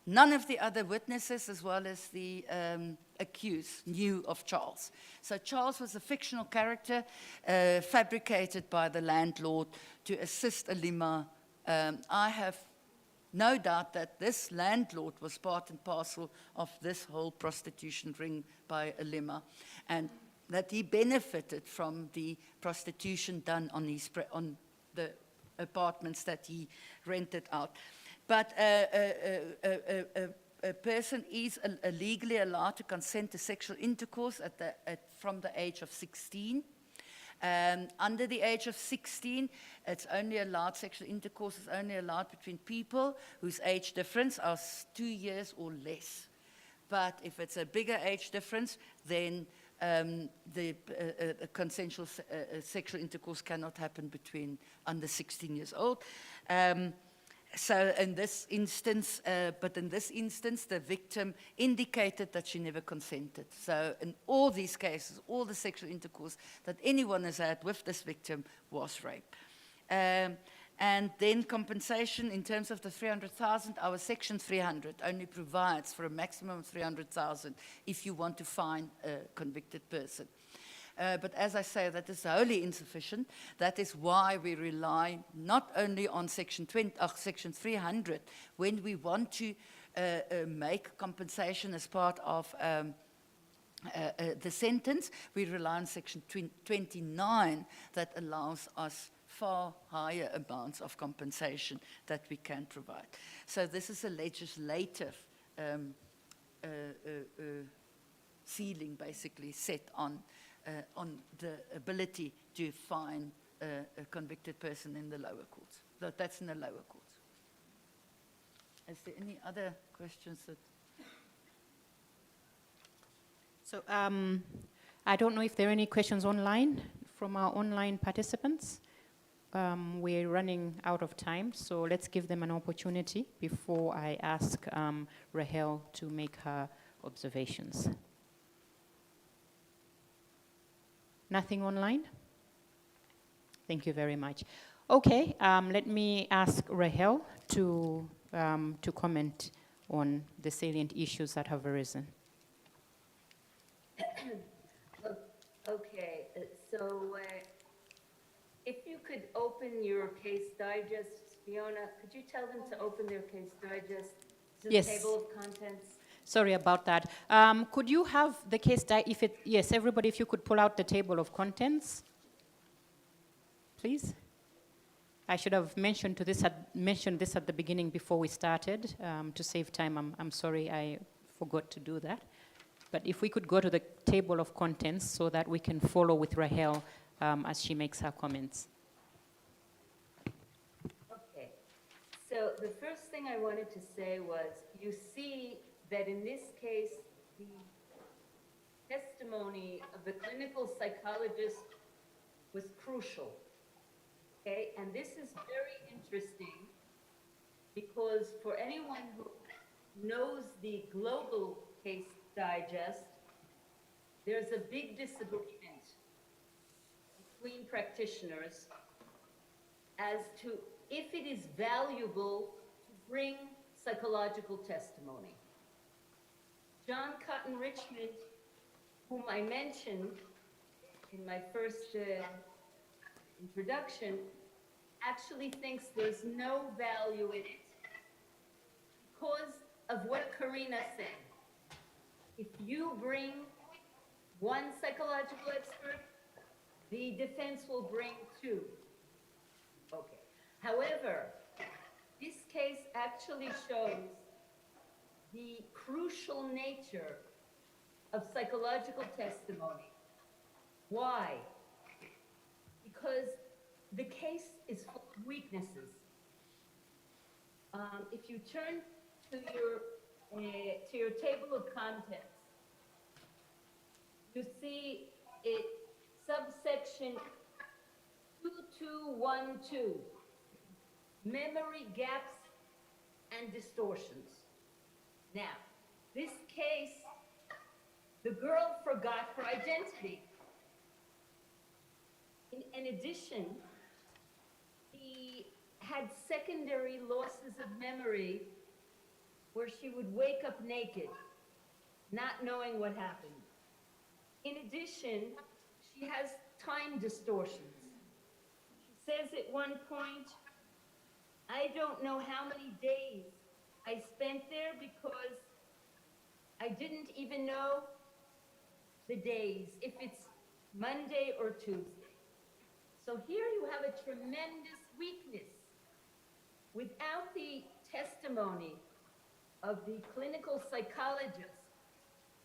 S21: None of the other witnesses, as well as the accused, knew of Charles. So Charles was a fictional character fabricated by the landlord to assist Alima. I have no doubt that this landlord was part and parcel of this whole prostitution ring by Alima, and that he benefited from the prostitution done on the apartments that he rented out. But a person is legally allowed to consent to sexual intercourse from the age of 16. Under the age of 16, it's only allowed, sexual intercourse is only allowed between people whose age difference are 2 years or less. But if it's a bigger age difference, then the consensual sexual intercourse cannot happen between under 16 years old. So in this instance, the victim indicated that she never consented. So in all these cases, all the sexual intercourse that anyone has had with this victim was rape. And then compensation in terms of the 300,000, our section 300 only provides for a maximum of 300,000 if you want to fine a convicted person. But as I say, that is wholly insufficient. That is why we rely not only on Section 300 when we want to make compensation as part of the sentence. We rely on Section 29 that allows us far higher amounts of compensation that we can provide. So this is a legislative ceiling basically set on the ability to fine a convicted person in the lower courts. That's in the lower courts. Is there any other questions that?
S6: So I don't know if there are any questions online from our online participants. We're running out of time, so let's give them an opportunity before I ask Rahel to make her observations. Nothing online? Thank you very much. Okay, let me ask Rahel to comment on the salient issues that have arisen.
S9: Okay, so if you could open your case digest, Fiona, could you tell them to open their case digest to
S6: Yes.
S9: the table of contents?
S6: Sorry about that. Could you have the case yes, everybody, if you could pull out the table of contents, please. I should have mentioned this at the beginning before we started. To save time, I'm sorry I forgot to do that. But if we could go to the table of contents so that we can follow with Rahel as she makes her comments.
S9: Okay, so the first thing I wanted to say was, you see that in this case, the testimony of the clinical psychologist was crucial. Okay, and this is very interesting because for anyone who knows the global case digest, there's a big disagreement between practitioners as to if it is valuable to bring psychological testimony. John Cotton Richmond, whom I mentioned in my first introduction, actually thinks there's no value in it because of what Karina said. If you bring one psychological expert, the defense will bring two. Okay. However, this case actually shows the crucial nature of psychological testimony. Why? Because the case is full of weaknesses. If you turn to your table of contents, you see it subsection 2212, memory gaps and distortions. Now, this case, the girl forgot her identity. In addition, he had secondary losses of memory where she would wake up naked, not knowing what happened. In addition, she has time distortions. She says at one point, I don't know how many days I spent there because I didn't even know the days, if it's Monday or Tuesday. So here you have a tremendous weakness. Without the testimony of the clinical psychologist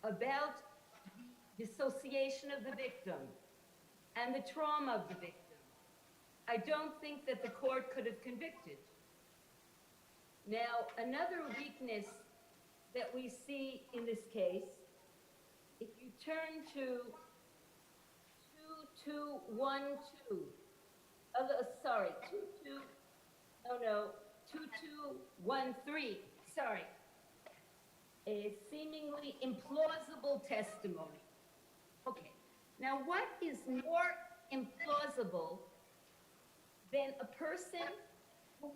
S9: about the dissociation of the victim and the trauma of the victim, I don't think that the court could have convicted. Now, another weakness that we see in this case, if you turn to 2212, sorry, 2213, sorry, a seemingly implausible testimony. Okay, now what is more implausible than a person who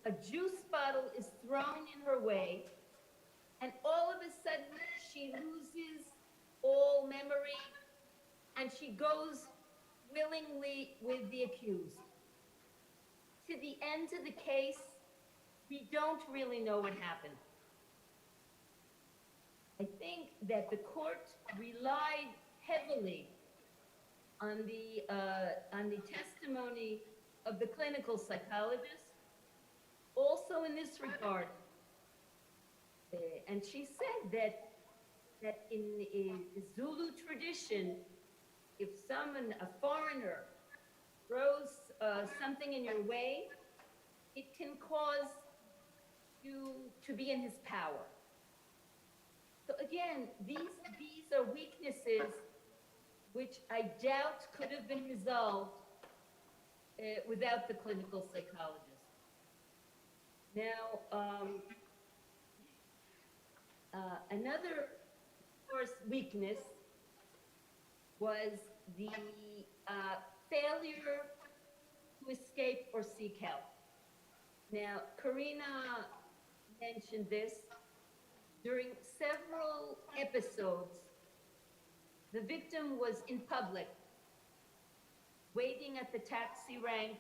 S9: a juice bottle is thrown in her way and all of a sudden she loses all memory and she goes willingly with the accused. To the end of the case, we don't really know what happened. I think that the court relied heavily on the testimony of the clinical psychologist, also in this regard. And she said that in a Zulu tradition, if someone, a foreigner, throws something in your way, it can cause you to be in his power. So again, these are weaknesses which I doubt could have been resolved without the clinical psychologist. Now, another, of course, weakness was the failure to escape or seek help. Now, Karina mentioned this. During several episodes, the victim was in public, waiting at the taxi rank.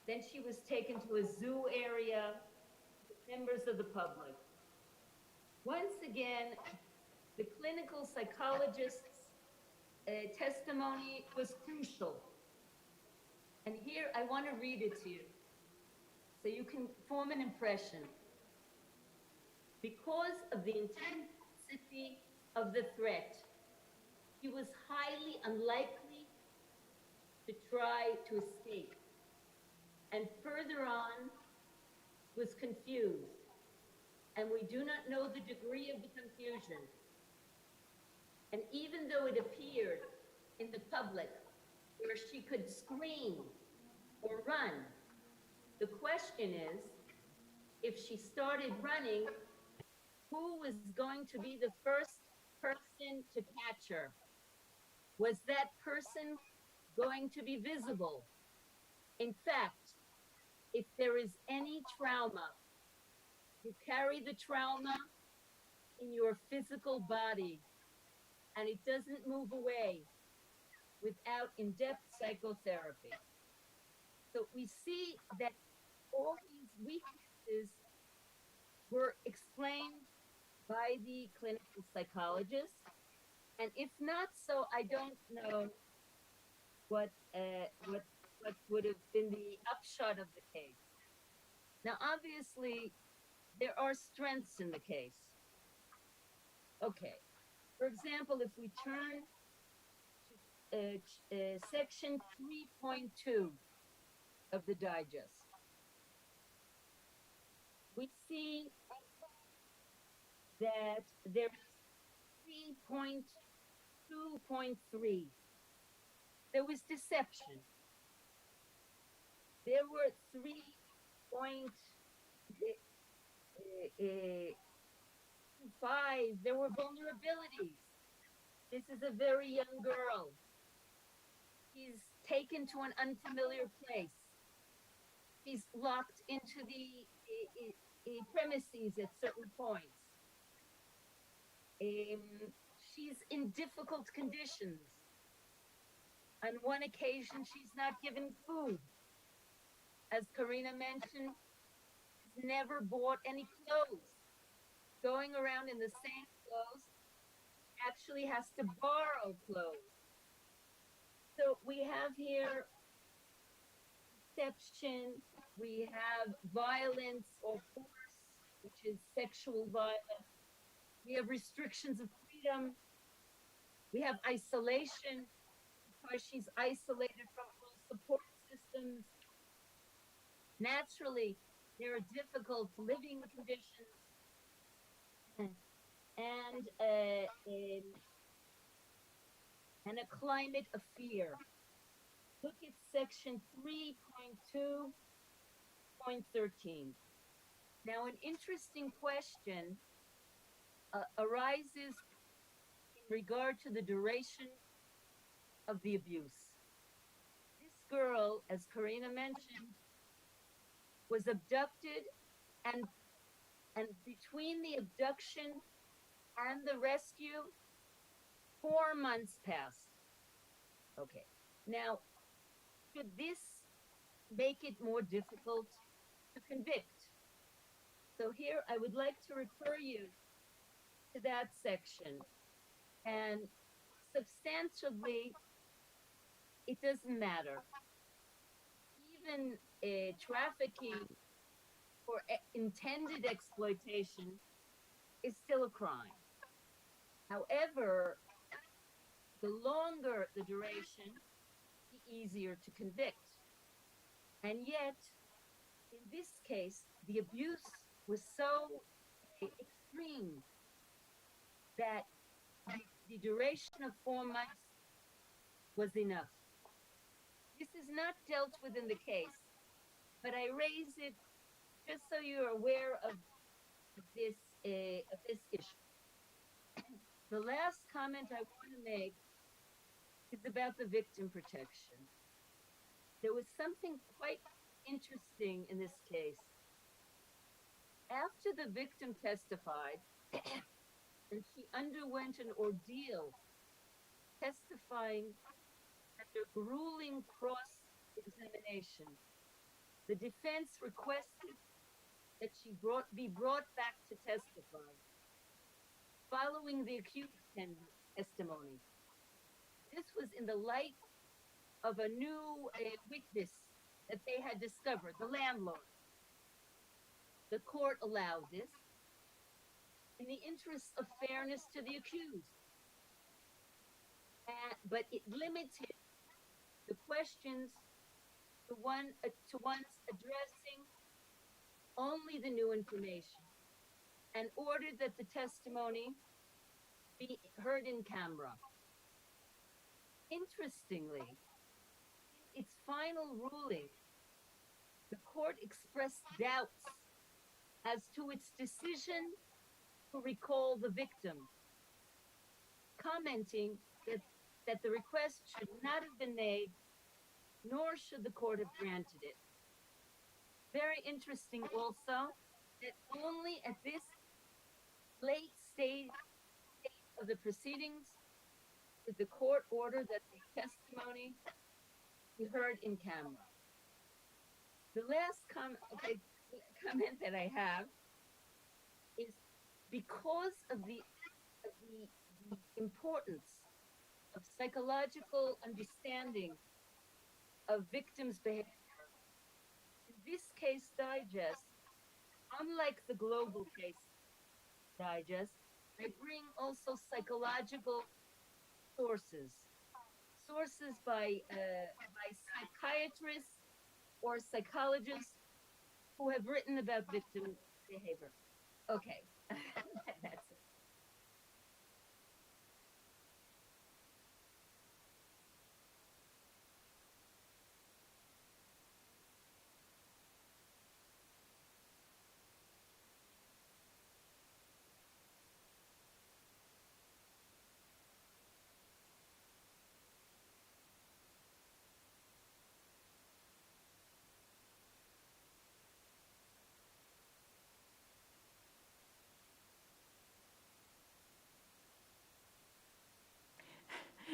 S9: Then she was taken to a zoo area with members of the public. Once again, the clinical psychologist's testimony was crucial. And here I want to read it to you so you can form an impression. Because of the intensity of the threat, he was highly unlikely to try to escape. And further on, was confused. And we do not know the degree of the confusion. And even though it appeared in the public where she could scream or run, the question is, if she started running, who was going to be the first person to catch her? Was that person going to be visible? In fact, if there is any trauma, you carry the trauma in your physical body, and it doesn't move away without in-depth psychotherapy. So we see that all these weaknesses were explained by the clinical psychologist. And if not so, I don't know what would have been the upshot of the case. Now, obviously, there are strengths in the case. Okay. For example, if we turn to section 3.2 of the digest, we see that there is 3.2.3. There was deception. There were 3.5. There were vulnerabilities. This is a very young girl. She's taken to an unfamiliar place. She's locked into the premises at certain points. She's in difficult conditions. On one occasion, she's not given food. As Karina mentioned, she's never bought any clothes. Going around in the same clothes, actually has to borrow clothes. So we have here deception, we have violence or force, which is sexual violence. We have restrictions of freedom. We have isolation, because she's isolated from all support systems. Naturally, there are difficult living conditions and a climate of fear. Look at section 3.2.13. Now, an interesting question arises in regard to the duration of the abuse. This girl, as Karina mentioned, was abducted, and between the abduction and the rescue, 4 months passed. Okay. Now, should this make it more difficult to convict? So here I would like to refer you to that section. And substantially, it doesn't matter. Even trafficking for intended exploitation is still a crime. However, the longer the duration, the easier to convict. And yet, in this case, the abuse was so extreme that the duration of 4 months was enough. This is not dealt with in the case, but I raise it just so you're aware of this issue. The last comment I want to make is about the victim protection. There was something quite interesting in this case. After the victim testified, and she underwent an ordeal testifying under grueling cross-examination, the defense requested that she be brought back to testify following the accused testimony. This was in the light of a new witness that they had discovered, the landlord. The court allowed this in the interest of fairness to the accused. But it limited the questions to ones addressing only the new information and ordered that the testimony be heard in camera. Interestingly, in its final ruling, the court expressed doubts as to its decision to recall the victim, commenting that the request should not have been made, nor should the court have granted it. Very interesting also that only at this late stage of the proceedings did the court order that the testimony be heard in camera. The last comment that I have is because of the importance of psychological understanding of victims' behavior. In this case digest, unlike the global case digest, I bring also psychological sources by psychiatrists or psychologists who have written about victim behavior. Okay, that's it.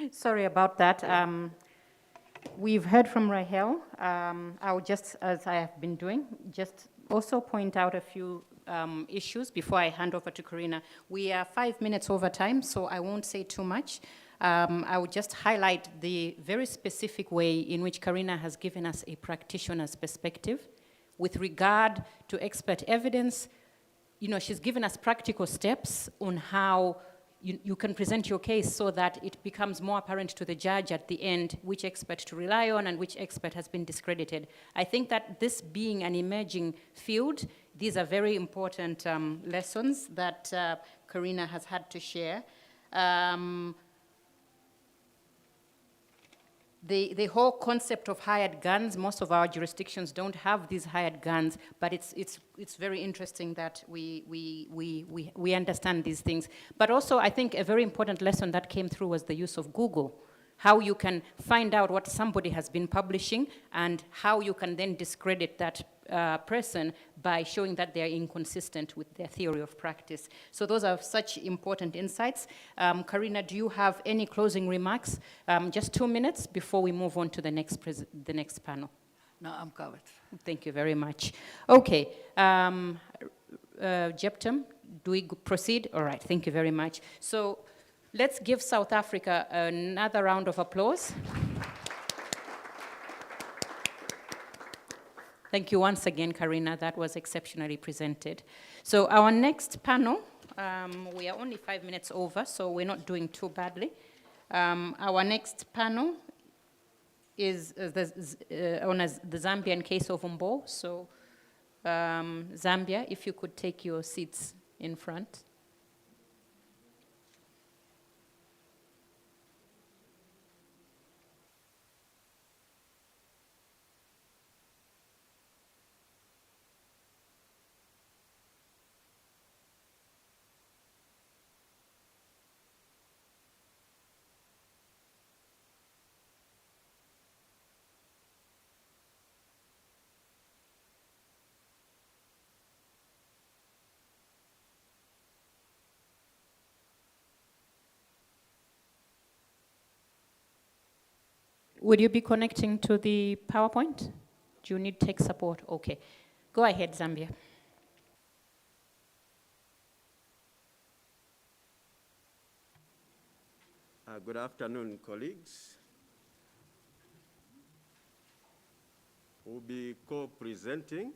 S6: Sorry about that. We've heard from Rahel. I'll just, as I have been doing, just also point out a few issues before I hand over to Karina. We are 5 minutes over time, so I won't say too much. I will just highlight the very specific way in which Karina has given us a practitioner's perspective with regard to expert evidence. You know, she's given us practical steps on how you can present your case so that it becomes more apparent to the judge at the end which expert to rely on and which expert has been discredited. I think that this being an emerging field, these are very important lessons that Karina has had to share. The whole concept of hired guns, most of our jurisdictions don't have these hired guns, but it's very interesting that we understand these things. But also, I think a very important lesson that came through was the use of Google, how you can find out what somebody has been publishing and how you can then discredit that person by showing that they are inconsistent with their theory of practice. So those are such important insights. Karina, do you have any closing remarks? Just 2 minutes before we move on to the next panel.
S17: No, I'm covered.
S6: Thank you very much. Okay, Jeptum, do we proceed? All right, thank you very much. So let's give South Africa another round of applause. Thank you once again, Karina. That was exceptionally presented. So our next panel, we are only 5 minutes over, so we're not doing too badly. Our next panel is on the Zambian case of Umbo. So Zambia, if you could take your seats in front. Would you be connecting to the PowerPoint? Do you need tech support? Okay. Go ahead, Zambia.
S4: Good afternoon, colleagues. We'll be co-presenting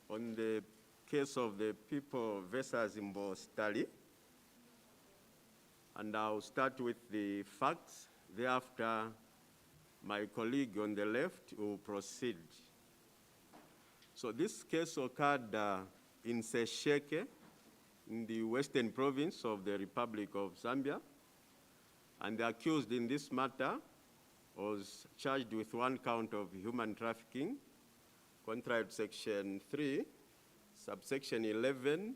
S4: on the case of the People versus Imbo study. And I'll start with the facts. Thereafter, my colleague on the left will proceed. So this case occurred in Sesheke, in the western province of the Republic of Zambia. And the accused in this matter was charged with 1 count of human trafficking, contrary to Section 3, subsection 11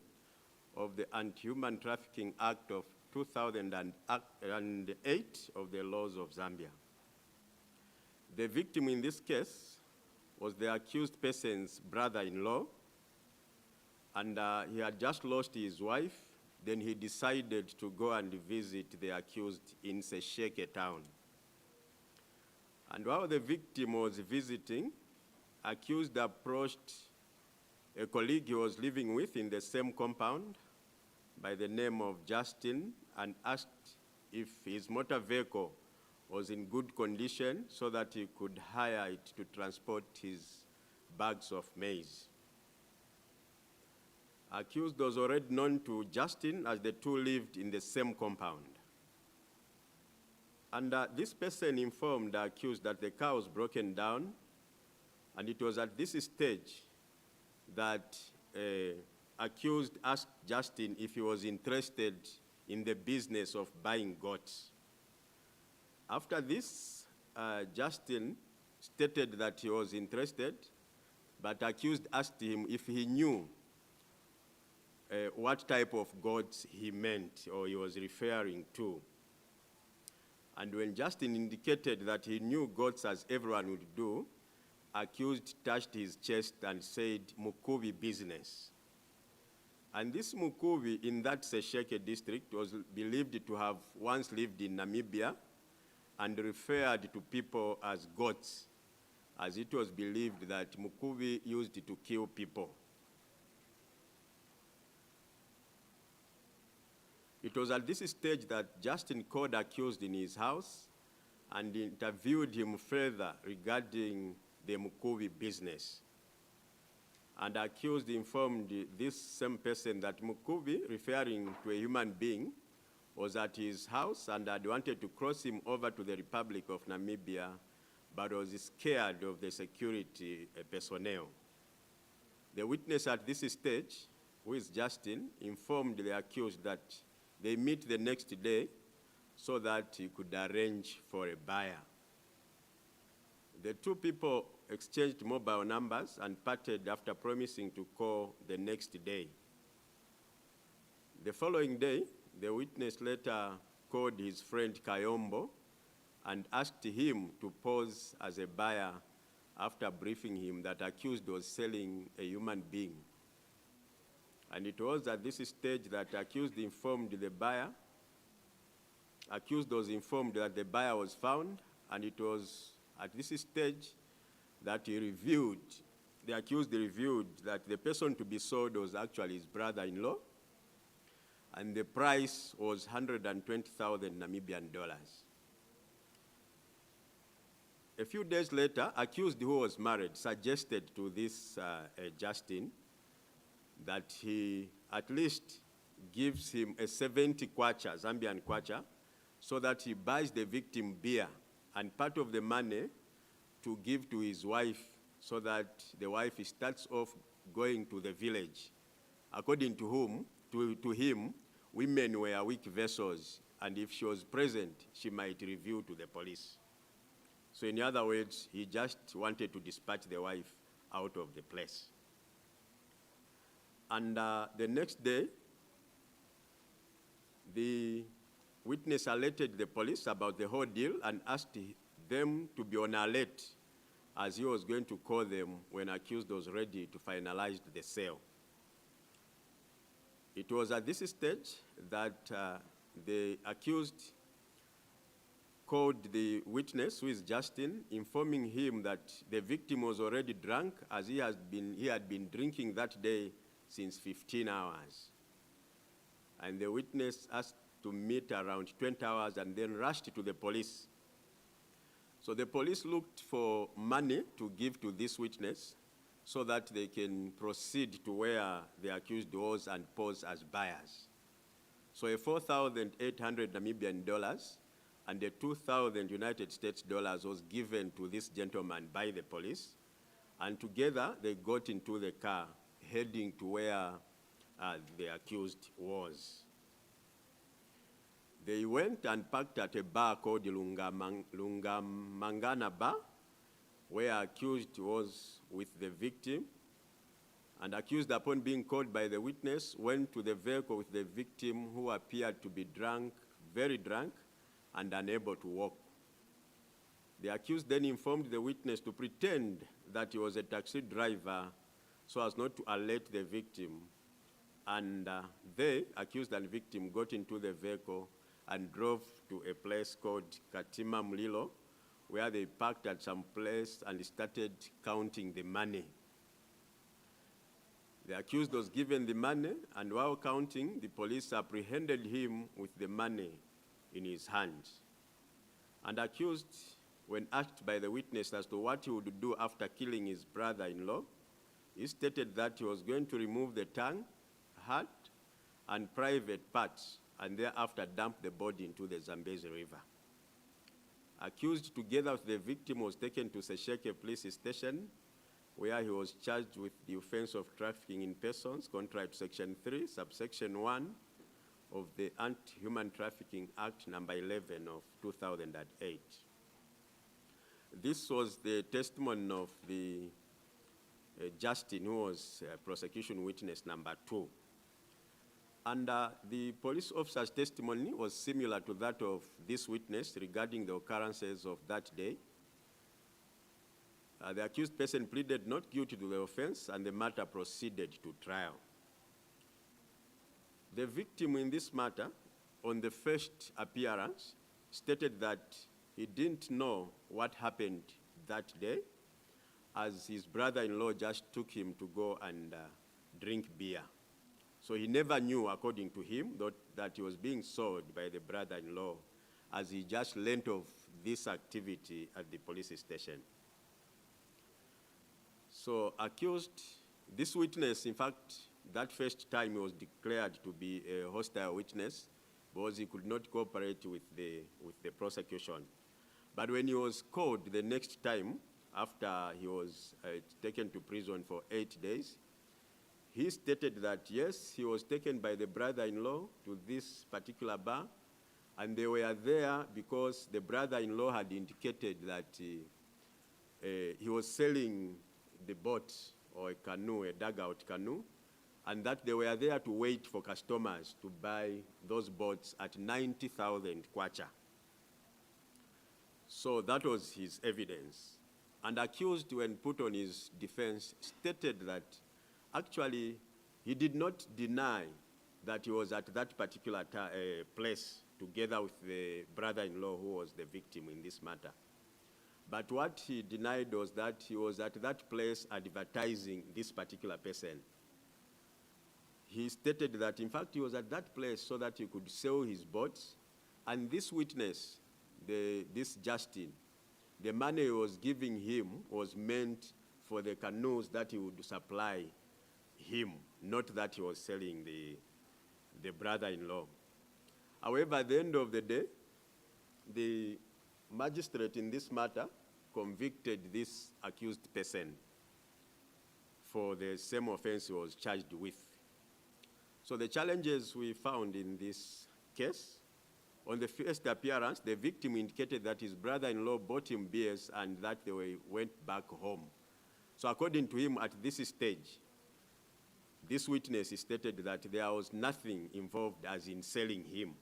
S4: of the Anti-Human Trafficking Act of 2008 of the laws of Zambia. The victim in this case was the accused person's brother-in-law, and he had just lost his wife. Then he decided to go and visit the accused in Sesheke town. And while the victim was visiting, accused approached a colleague he was living with in the same compound by the name of Justin and asked if his motor vehicle was in good condition so that he could hire it to transport his bags of maize. Accused was already known to Justin as the two lived in the same compound. And this person informed the accused that the car was broken down, and it was at this stage that accused asked Justin if he was interested in the business of buying goats. After this, Justin stated that he was interested, but accused asked him if he knew what type of goats he meant or he was referring to. And when Justin indicated that he knew goats as everyone would do, accused touched his chest and said, "Mukubi business." And this Mukubi in that Sesheke district was believed to have once lived in Namibia and referred to people as goats, as it was believed that Mukubi used to kill people. It was at this stage that Justin called accused in his house and interviewed him further regarding the Mukubi business. And accused informed this same person that Mukubi, referring to a human being, was at his house and had wanted to cross him over to the Republic of Namibia, but was scared of the security personnel. The witness at this stage, who is Justin, informed the accused that they meet the next day so that he could arrange for a buyer. The two people exchanged mobile numbers and parted after promising to call the next day. The following day, the witness later called his friend Kayombo and asked him to pose as a buyer after briefing him that accused was selling a human being. And it was at this stage that accused informed the buyer. Accused was informed that the buyer was found, and it was at this stage that he reviewed, the accused reviewed that the person to be sold was actually his brother-in-law, and the price was 120,000 Namibian dollars. A few days later, accused who was married suggested to this Justin that he at least gives him a 70 kwacha, Zambian kwacha, so that he buys the victim beer and part of the money to give to his wife so that the wife starts off going to the village. According to him, women were weak vessels, and if she was present, she might reveal to the police. So in other words, he just wanted to dispatch the wife out of the place. And the next day, the witness alerted the police about the whole deal and asked them to be on alert as he was going to call them when accused was ready to finalize the sale. It was at this stage that the accused called the witness, who is Justin, informing him that the victim was already drunk, as he had been drinking that day since 15 hours. And the witness asked to meet around 20 hours and then rushed to the police. So the police looked for money to give to this witness so that they can proceed to where the accused was and pose as buyers. So a 4,800 Namibian dollars and a 2,000 United States dollars was given to this gentleman by the police, and together they got into the car heading to where the accused was. They went and parked at a bar called Lungamangana Bar, where accused was with the victim, and accused, upon being called by the witness, went to the vehicle with the victim, who appeared to be drunk, very drunk, and unable to walk. The accused then informed the witness to pretend that he was a taxi driver so as not to alert the victim. And they, accused and victim, got into the vehicle and drove to a place called Katima Mlilo, where they parked at some place and started counting the money. The accused was given the money, and while counting, the police apprehended him with the money in his hands. And accused, when asked by the witness as to what he would do after killing his brother-in-law, he stated that he was going to remove the tongue, heart, and private parts, and thereafter dump the body into the Zambezi River. Accused, together with the victim, was taken to Sesheke Police Station, where he was charged with the offense of trafficking in persons, contrary to Section 3, subsection 1 of the Anti-Human Trafficking Act number 11 of 2008. This was the testimony of the Justin, who was prosecution witness number 2. And the police officer's testimony was similar to that of this witness regarding the occurrences of that day. The accused person pleaded not guilty to the offense, and the matter proceeded to trial. The victim in this matter, on the first appearance, stated that he didn't know what happened that day, as his brother-in-law just took him to go and drink beer. So he never knew, according to him, that he was being sold by the brother-in-law, as he just learned of this activity at the police station. So accused, this witness, in fact, that first time he was declared to be a hostile witness because he could not cooperate with the prosecution. But when he was called the next time, after he was taken to prison for 8 days, he stated that, yes, he was taken by the brother-in-law to this particular bar, and they were there because the brother-in-law had indicated that he was selling the boat or a canoe, a dugout canoe, and that they were there to wait for customers to buy those boats at 90,000 kwacha. So that was his evidence. And accused, when put on his defense, stated that actually he did not deny that he was at that particular place together with the brother-in-law who was the victim in this matter. But what he denied was that he was at that place advertising this particular person. He stated that, in fact, he was at that place so that he could sell his boats. And this witness, this Justin, the money he was giving him was meant for the canoes that he would supply him, not that he was selling the brother-in-law. However, at the end of the day, the magistrate in this matter convicted this accused person for the same offense he was charged with. So the challenges we found in this case, on the first appearance, the victim indicated that his brother-in-law bought him beers and that they went back home. So according to him, at this stage, this witness stated that there was nothing involved as in selling him.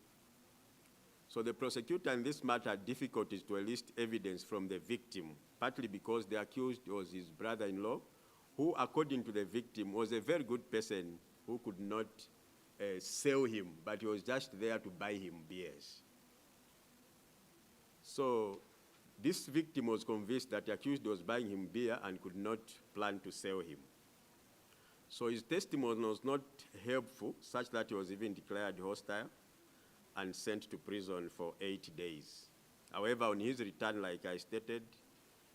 S4: So the prosecutor in this matter had difficulties to elicit evidence from the victim, partly because the accused was his brother-in-law, who, according to the victim, was a very good person who could not sell him, but he was just there to buy him beers. So this victim was convinced that the accused was buying him beer and could not plan to sell him. So his testimony was not helpful, such that he was even declared hostile and sent to prison for 8 days. However, on his return, like I stated,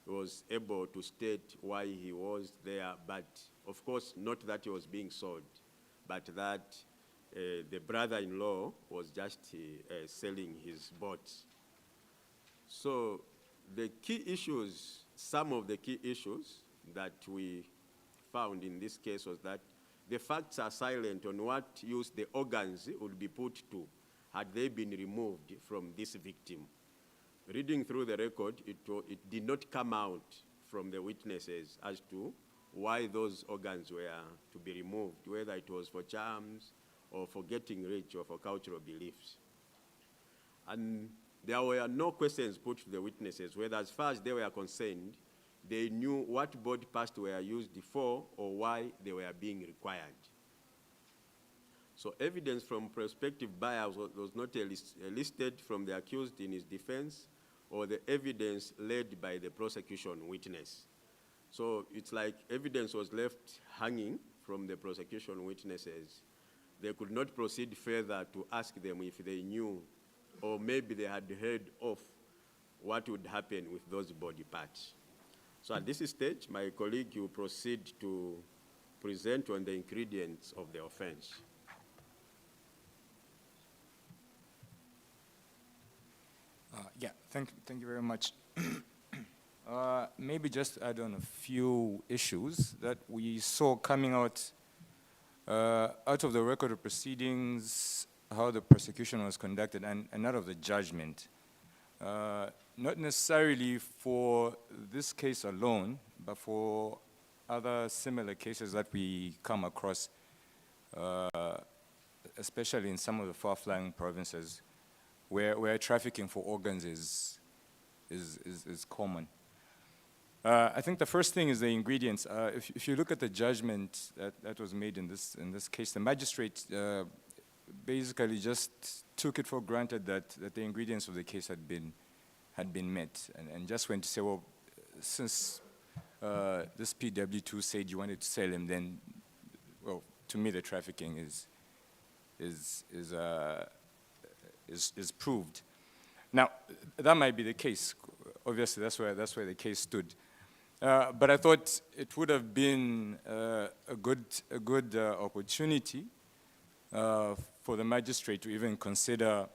S4: he was able to state why he was there, but of course, not that he was being sold, but that the brother-in-law was just selling his boats. So the key issues, some of the key issues that we found in this case was that the facts are silent on what use the organs would be put to had they been removed from this victim. Reading through the record, it did not come out from the witnesses as to why those organs were to be removed, whether it was for charms or for getting rich or for cultural beliefs. And there were no questions put to the witnesses, whether as far as they were concerned, they knew what body parts were used for or why they were being required. So evidence from prospective buyers was not elicited from the accused in his defense or the evidence led by the prosecution witness. So it's like evidence was left hanging from the prosecution witnesses. They could not proceed further to ask them if they knew or maybe they had heard of what would happen with those body parts. So at this stage, my colleague will proceed to present on the ingredients of the offense.
S5: Yeah, thank you very much. Maybe just add on a few issues that we saw coming out of the record of proceedings, how the prosecution was conducted, and out of the judgment. Not necessarily for this case alone, but for other similar cases that we come across, especially in some of the far-flung provinces, where trafficking for organs is common. I think the first thing is the ingredients. If you look at the judgment that was made in this case, the magistrate basically just took it for granted that the ingredients of the case had been met, and just went to say, well, since this PW2 said you wanted to sell him, then, well, to me the trafficking is proved. Now, that might be the case. Obviously, that's where the case stood. But I thought it would have been a good opportunity for the magistrate to even consider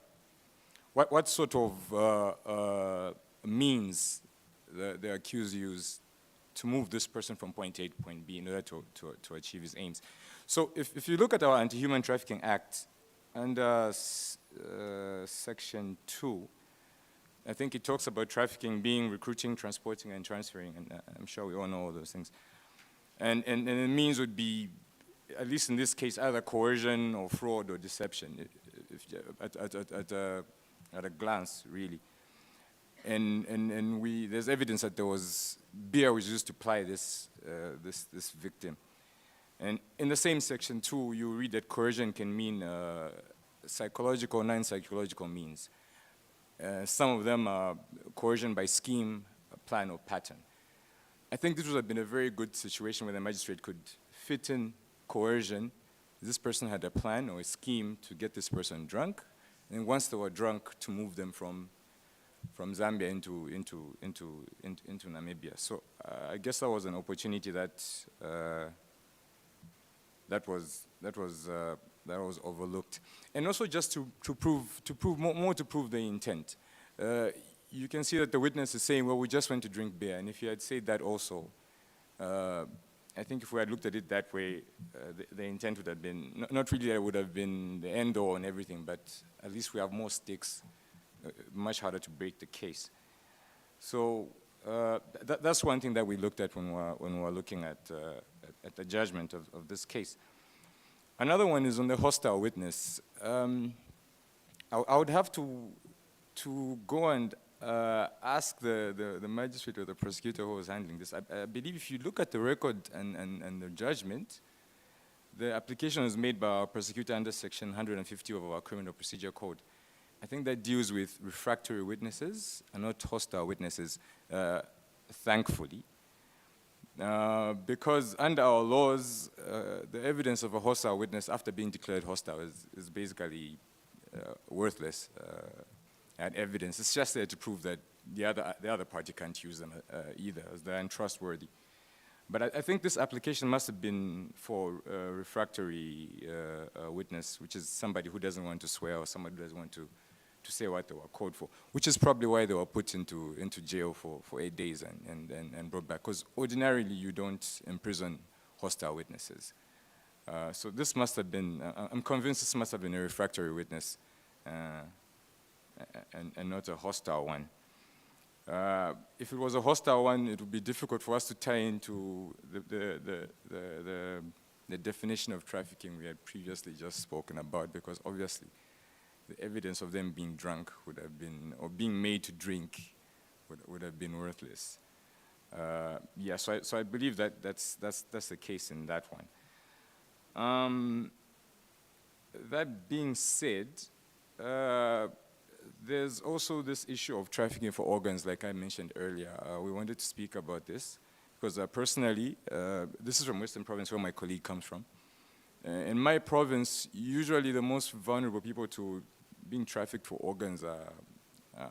S5: what sort of means the accused used to move this person from point A to point B in order to achieve his aims. So if you look at our Anti-Human Trafficking Act, under Section 2, I think it talks about trafficking being recruiting, transporting, and transferring, and I'm sure we all know all those things. And the means would be, at least in this case, either coercion or fraud or deception, at a glance, really. And there's evidence that there was beer was used to ply this victim. And in the same section too, you read that coercion can mean psychological, non-psychological means. Some of them are coercion by scheme, plan, or pattern. I think this would have been a very good situation where the magistrate could fit in coercion. This person had a plan or a scheme to get this person drunk, and once they were drunk, to move them from Zambia into Namibia. So I guess that was an opportunity that was overlooked. And also just to prove the intent. You can see that the witness is saying, well, we just went to drink beer. And if you had said that also, I think if we had looked at it that way, the intent would have been, not really that it would have been the end all and everything, but at least we have more stakes, much harder to break the case. So that's one thing that we looked at when we were looking at the judgment of this case. Another one is on the hostile witness. I would have to go and ask the magistrate or the prosecutor who was handling this. I believe if you look at the record and the judgment, the application was made by our prosecutor under section 150 of our Criminal Procedure Code. I think that deals with refractory witnesses and not hostile witnesses, thankfully. Because under our laws, the evidence of a hostile witness after being declared hostile is basically worthless and evidence. It's just there to prove that the other party can't use them either, as they're untrustworthy. But I think this application must have been for a refractory witness, which is somebody who doesn't want to swear or somebody who doesn't want to say what they were called for, which is probably why they were put into jail for 8 days and brought back. Because ordinarily you don't imprison hostile witnesses. So this must have been, I'm convinced this must have been a refractory witness and not a hostile one. If it was a hostile one, it would be difficult for us to tie into the definition of trafficking we had previously just spoken about, because obviously the evidence of them being drunk would have been, or being made to drink, would have been worthless. Yeah, so I believe that that's the case in that one. That being said, there's also this issue of trafficking for organs, like I mentioned earlier. We wanted to speak about this because personally, this is from Western Province, where my colleague comes from. In my province, usually the most vulnerable people to being trafficked for organs are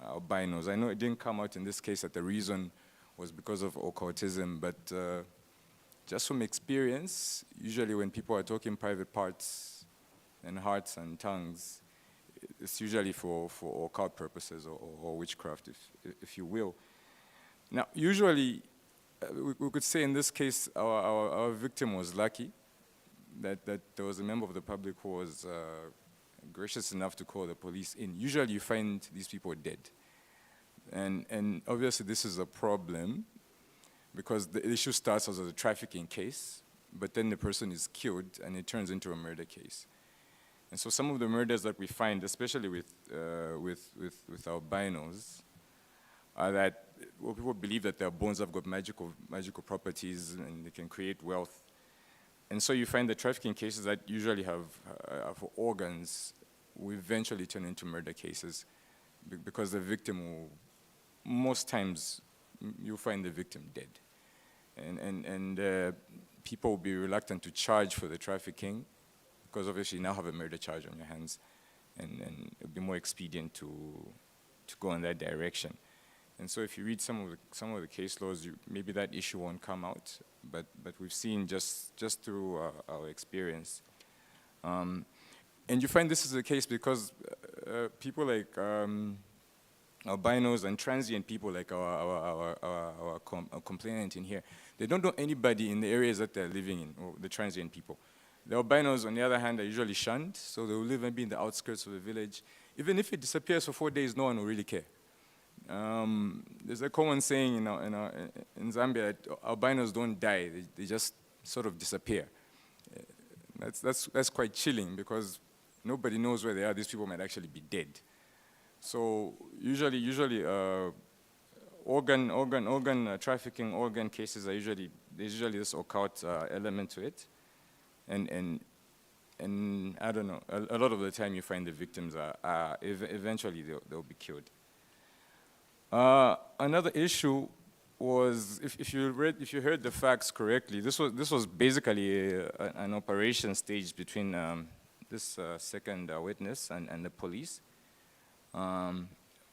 S5: albinos. I know it didn't come out in this case that the reason was because of occultism, but just from experience, usually when people are talking private parts and hearts and tongues, it's usually for occult purposes or witchcraft, if you will. Now, usually, we could say in this case, our victim was lucky that there was a member of the public who was gracious enough to call the police in. Usually you find these people dead. And obviously this is a problem because the issue starts as a trafficking case, but then the person is killed and it turns into a murder case. And so some of the murders that we find, especially with albinos, are that people believe that their bones have got magical properties and they can create wealth. And so you find the trafficking cases that usually have for organs will eventually turn into murder cases because the victim will, most times, you'll find the victim dead. And people will be reluctant to charge for the trafficking because obviously you now have a murder charge on your hands, and it'll be more expedient to go in that direction. And so if you read some of the case laws, maybe that issue won't come out, but we've seen just through our experience. And you find this is the case because people like albinos and transient people like our complainant in here, they don't know anybody in the areas that they're living in, or the transient people. The albinos, on the other hand, are usually shunned, so they will live maybe in the outskirts of the village. Even if it disappears for 4 days, no one will really care. There's a common saying in Zambia that albinos don't die, they just sort of disappear. That's quite chilling because nobody knows where they are. These people might actually be dead. So usually organ trafficking, organ cases are usually, there's usually this occult element to it. And I don't know, a lot of the time you find the victims are eventually they'll be killed. Another issue was, if you heard the facts correctly, this was basically an operation staged between this second witness and the police,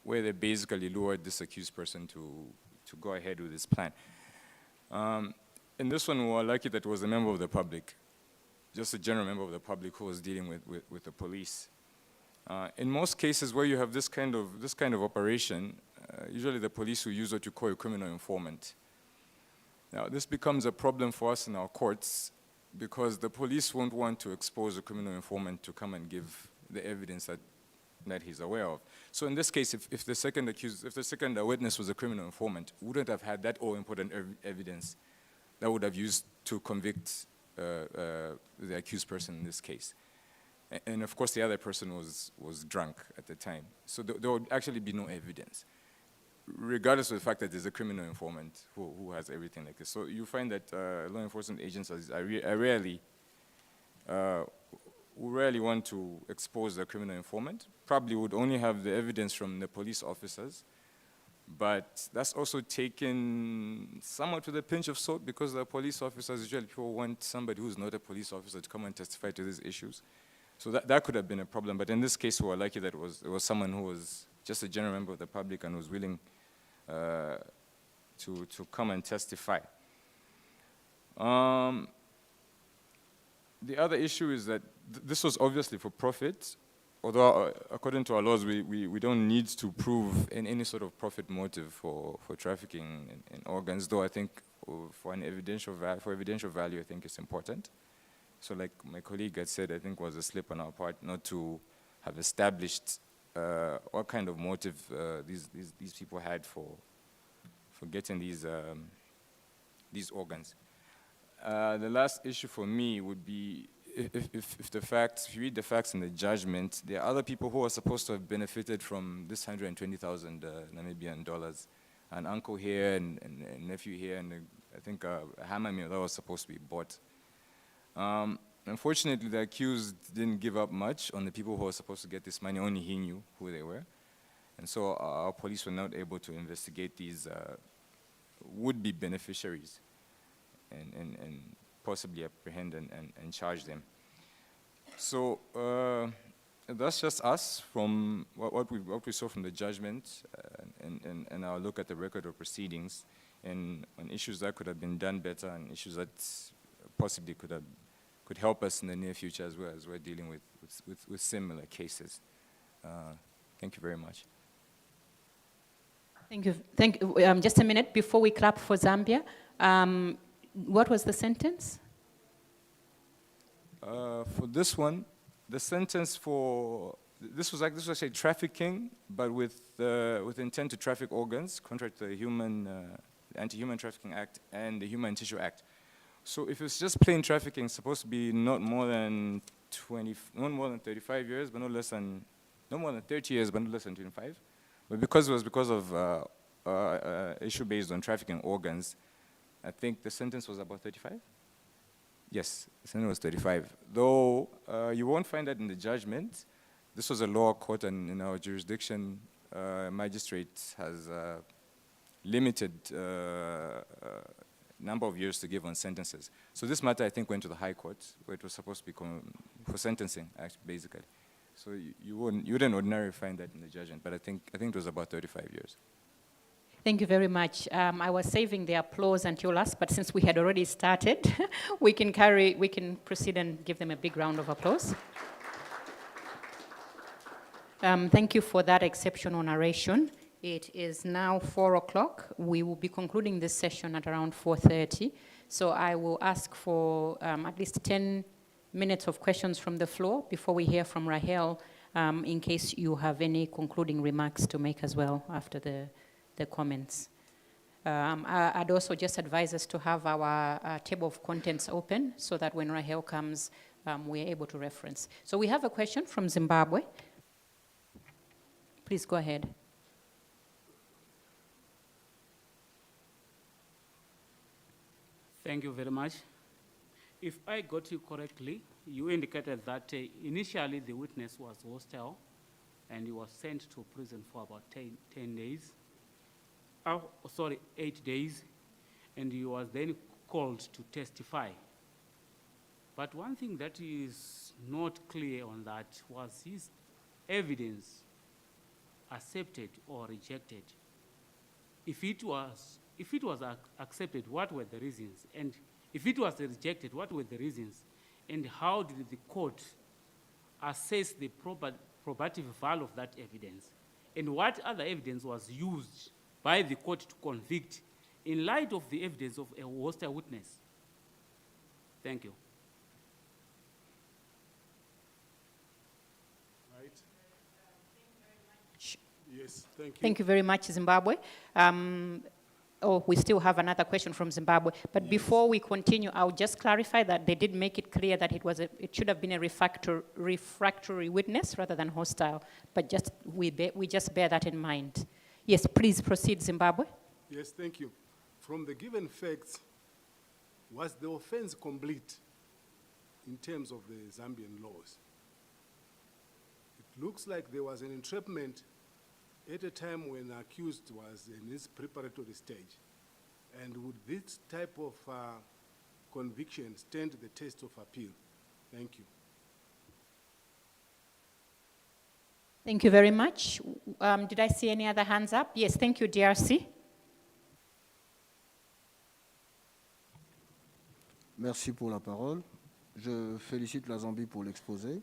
S5: where they basically lured this accused person to go ahead with his plan. In this one, we were lucky that it was a member of the public, just a general member of the public who was dealing with the police. In most cases where you have this kind of operation, usually the police will use what you call a criminal informant. Now, this becomes a problem for us in our courts because the police won't want to expose a criminal informant to come and give the evidence that he's aware of. So in this case, if the second witness was a criminal informant, we wouldn't have had that all-important evidence that would have used to convict the accused person in this case. And of course, the other person was drunk at the time. So there would actually be no evidence, regardless of the fact that there's a criminal informant who has everything like this. So you find that law enforcement agencies rarely want to expose the criminal informant. Probably would only have the evidence from the police officers, but that's also taken somewhat with a pinch of salt because the police officers, usually people want somebody who's not a police officer to come and testify to these issues. So that could have been a problem, but in this case we were lucky that it was someone who was just a general member of the public and was willing to come and testify. The other issue is that this was obviously for profit, although according to our laws, we don't need to prove any sort of profit motive for trafficking in organs, though I think for evidential value, I think it's important. So like my colleague had said, I think was a slip on our part not to have established what kind of motive these people had for getting these organs. The last issue for me would be if you read the facts in the judgment, there are other people who are supposed to have benefited from this 120,000 Namibian dollars. An uncle here and a nephew here, and I think a hammer mill that was supposed to be bought. Unfortunately, the accused didn't give up much on the people who were supposed to get this money. Only he knew who they were. And so our police were not able to investigate these would-be beneficiaries and possibly apprehend and charge them. So that's just us from what we saw from the judgment and our look at the record of proceedings and on issues that could have been done better and issues that possibly could help us in the near future as well as we're dealing with similar cases. Thank you very much.
S6: Thank you. Just a minute before we clap for Zambia. What was the sentence?
S5: For this one, the sentence for this was actually trafficking, but with intent to traffic organs, contrary to the Anti-Human Trafficking Act and the Human Tissue Act. So if it's just plain trafficking, it's supposed to be not more than 35 years, but no more than 30 years, but not less than 25. But because it was because of issue based on trafficking organs, I think the sentence was about 35? Yes, the sentence was 35. Though you won't find that in the judgment. This was a lower court, and in our jurisdiction, magistrate has limited number of years to give on sentences. So this matter, I think, went to the High Court, where it was supposed to be for sentencing, actually, basically. So you wouldn't ordinarily find that in the judgment, but I think it was about 35 years.
S6: Thank you very much. I was saving the applause until last, but since we had already started, we can proceed and give them a big round of applause. Thank you for that exceptional narration. It is now 4 o'clock. We will be concluding this session at around 4:30. So I will ask for at least 10 minutes of questions from the floor before we hear from Rahel, in case you have any concluding remarks to make as well after the comments. I'd also just advise us to have our table of contents open so that when Rahel comes, we're able to reference. So we have a question from Zimbabwe. Please go ahead.
S8: Thank you very much. If I got you correctly, you indicated that initially the witness was hostile and he was sent to prison for about 10 days. 8 days, and he was then called to testify. But one thing that is not clear on that was his evidence accepted or rejected. If it was accepted, what were the reasons? And if it was rejected, what were the reasons? And how did the court assess the probative value of that evidence? And what other evidence was used by the court to convict in light of the evidence of a hostile witness? Thank you.
S3: Right. Yes, thank you.
S6: Thank you very much, Zimbabwe. We still have another question from Zimbabwe. But yes, before we continue, I'll just clarify that they did make it clear that it should have been a refractory witness rather than hostile. But we just bear that in mind. Yes, please proceed, Zimbabwe.
S3: Yes, thank you. From the given facts, was the offense complete in terms of the Zambian laws? It looks like there was an entrapment at a time when the accused was in his preparatory stage. And would this type of conviction stand the test of appeal? Thank you.
S6: Thank you very much. Did I see any other hands up? Yes, thank you, DRC.
S16: Merci pour la parole. Je félicite la Zambie pour l'exposé.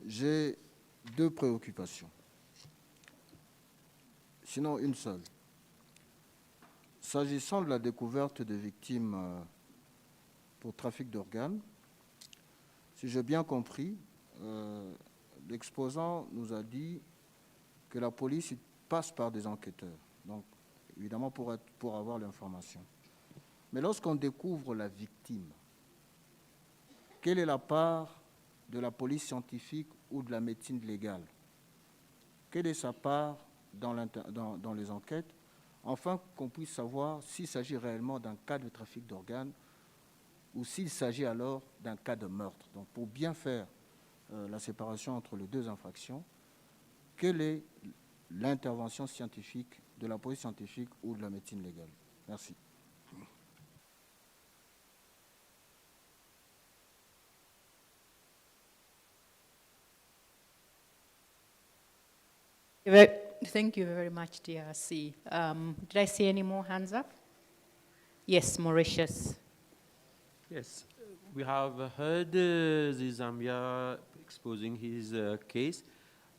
S16: J'ai deux préoccupations. Sinon une seule. S'agissant de la découverte de victimes pour trafic d'organes, si j'ai bien compris, l'exposant nous a dit que la police passe par des enquêteurs, donc évidemment pour avoir l'information. Mais lorsqu'on découvre la victime, quelle est la part de la police scientifique ou de la médecine légale? Quelle est sa part dans les enquêtes, afin qu'on puisse savoir s'il s'agit réellement d'un cas de trafic d'organes ou s'il s'agit alors d'un cas de meurtre. Donc pour bien faire la séparation entre les deux infractions, quelle est l'intervention scientifique de la police scientifique ou de la médecine légale? Merci.
S6: Thank you very much, DRC. Did I see any more hands up? Yes, Mauritius.
S19: Yes, we have heard the Zambia exposing his case,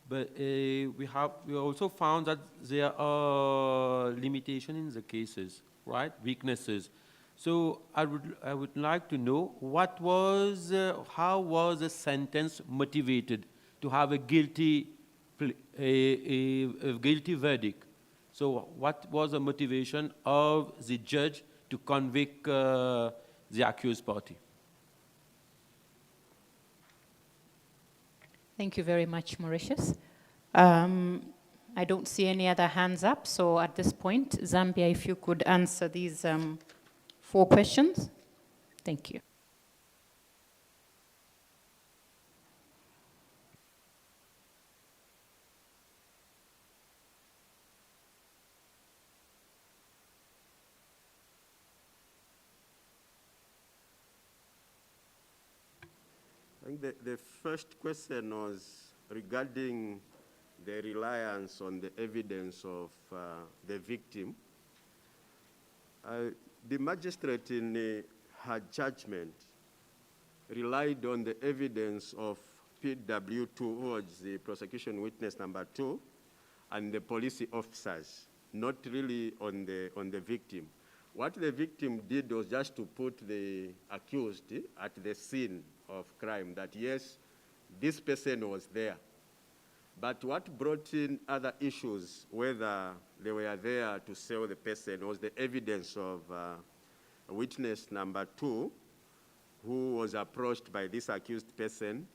S19: but we also found that there are limitations in the cases, right? Weaknesses. So I would like to know how was the sentence motivated to have a guilty verdict? So what was the motivation of the judge to convict the accused party?
S6: Thank you very much, Mauritius. I don't see any other hands up, so at this point, Zambia, if you could answer these 4 questions. Thank you.
S4: I think the first question was regarding the reliance on the evidence of the victim. The magistrate in her judgment relied on the evidence of PW2, who was the prosecution witness number 2, and the police officers, not really on the victim. What the victim did was just to put the accused at the scene of crime, that yes, this person was there. But what brought in other issues, whether they were there to sell the person, was the evidence of witness number 2, who was approached by this accused person,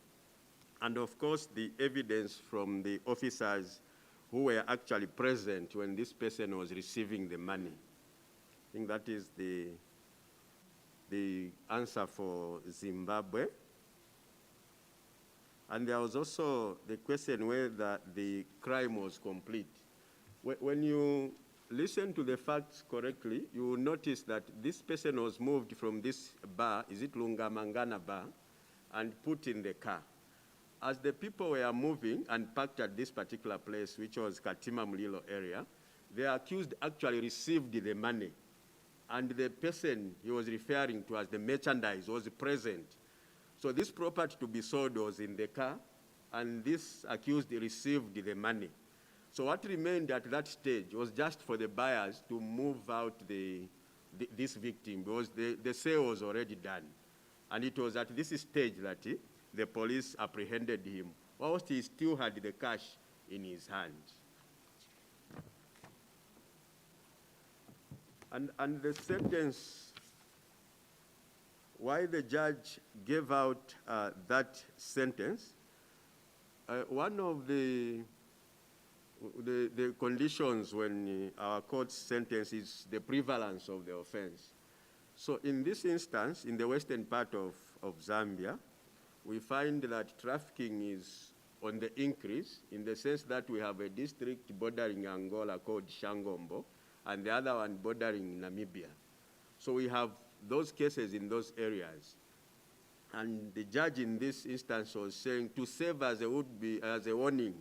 S4: and of course the evidence from the officers who were actually present when this person was receiving the money. I think that is the the answer for Zimbabwe. And there was also the question whether the crime was complete. When you listen to the facts correctly, you will notice that this person was moved from this bar, is it Lungamangana bar, and put in the car. As the people were moving and parked at this particular place, which was Katima Mulilo area, the accused actually received the money. And the person he was referring to as the merchandise was present. So this property to be sold was in the car, and this accused received the money. So what remained at that stage was just for the buyers to move out this victim, because the sale was already done. And it was at this stage that the police apprehended him, whilst he still had the cash in his hand. And the sentence, why the judge gave out that sentence, one of the conditions when our court sentence is the prevalence of the offense. So in this instance, in the western part of Zambia, we find that trafficking is on the increase in the sense that we have a district bordering Angola called Shangombo, and the other one bordering Namibia. So we have those cases in those areas. And the judge in this instance was saying, to serve as a warning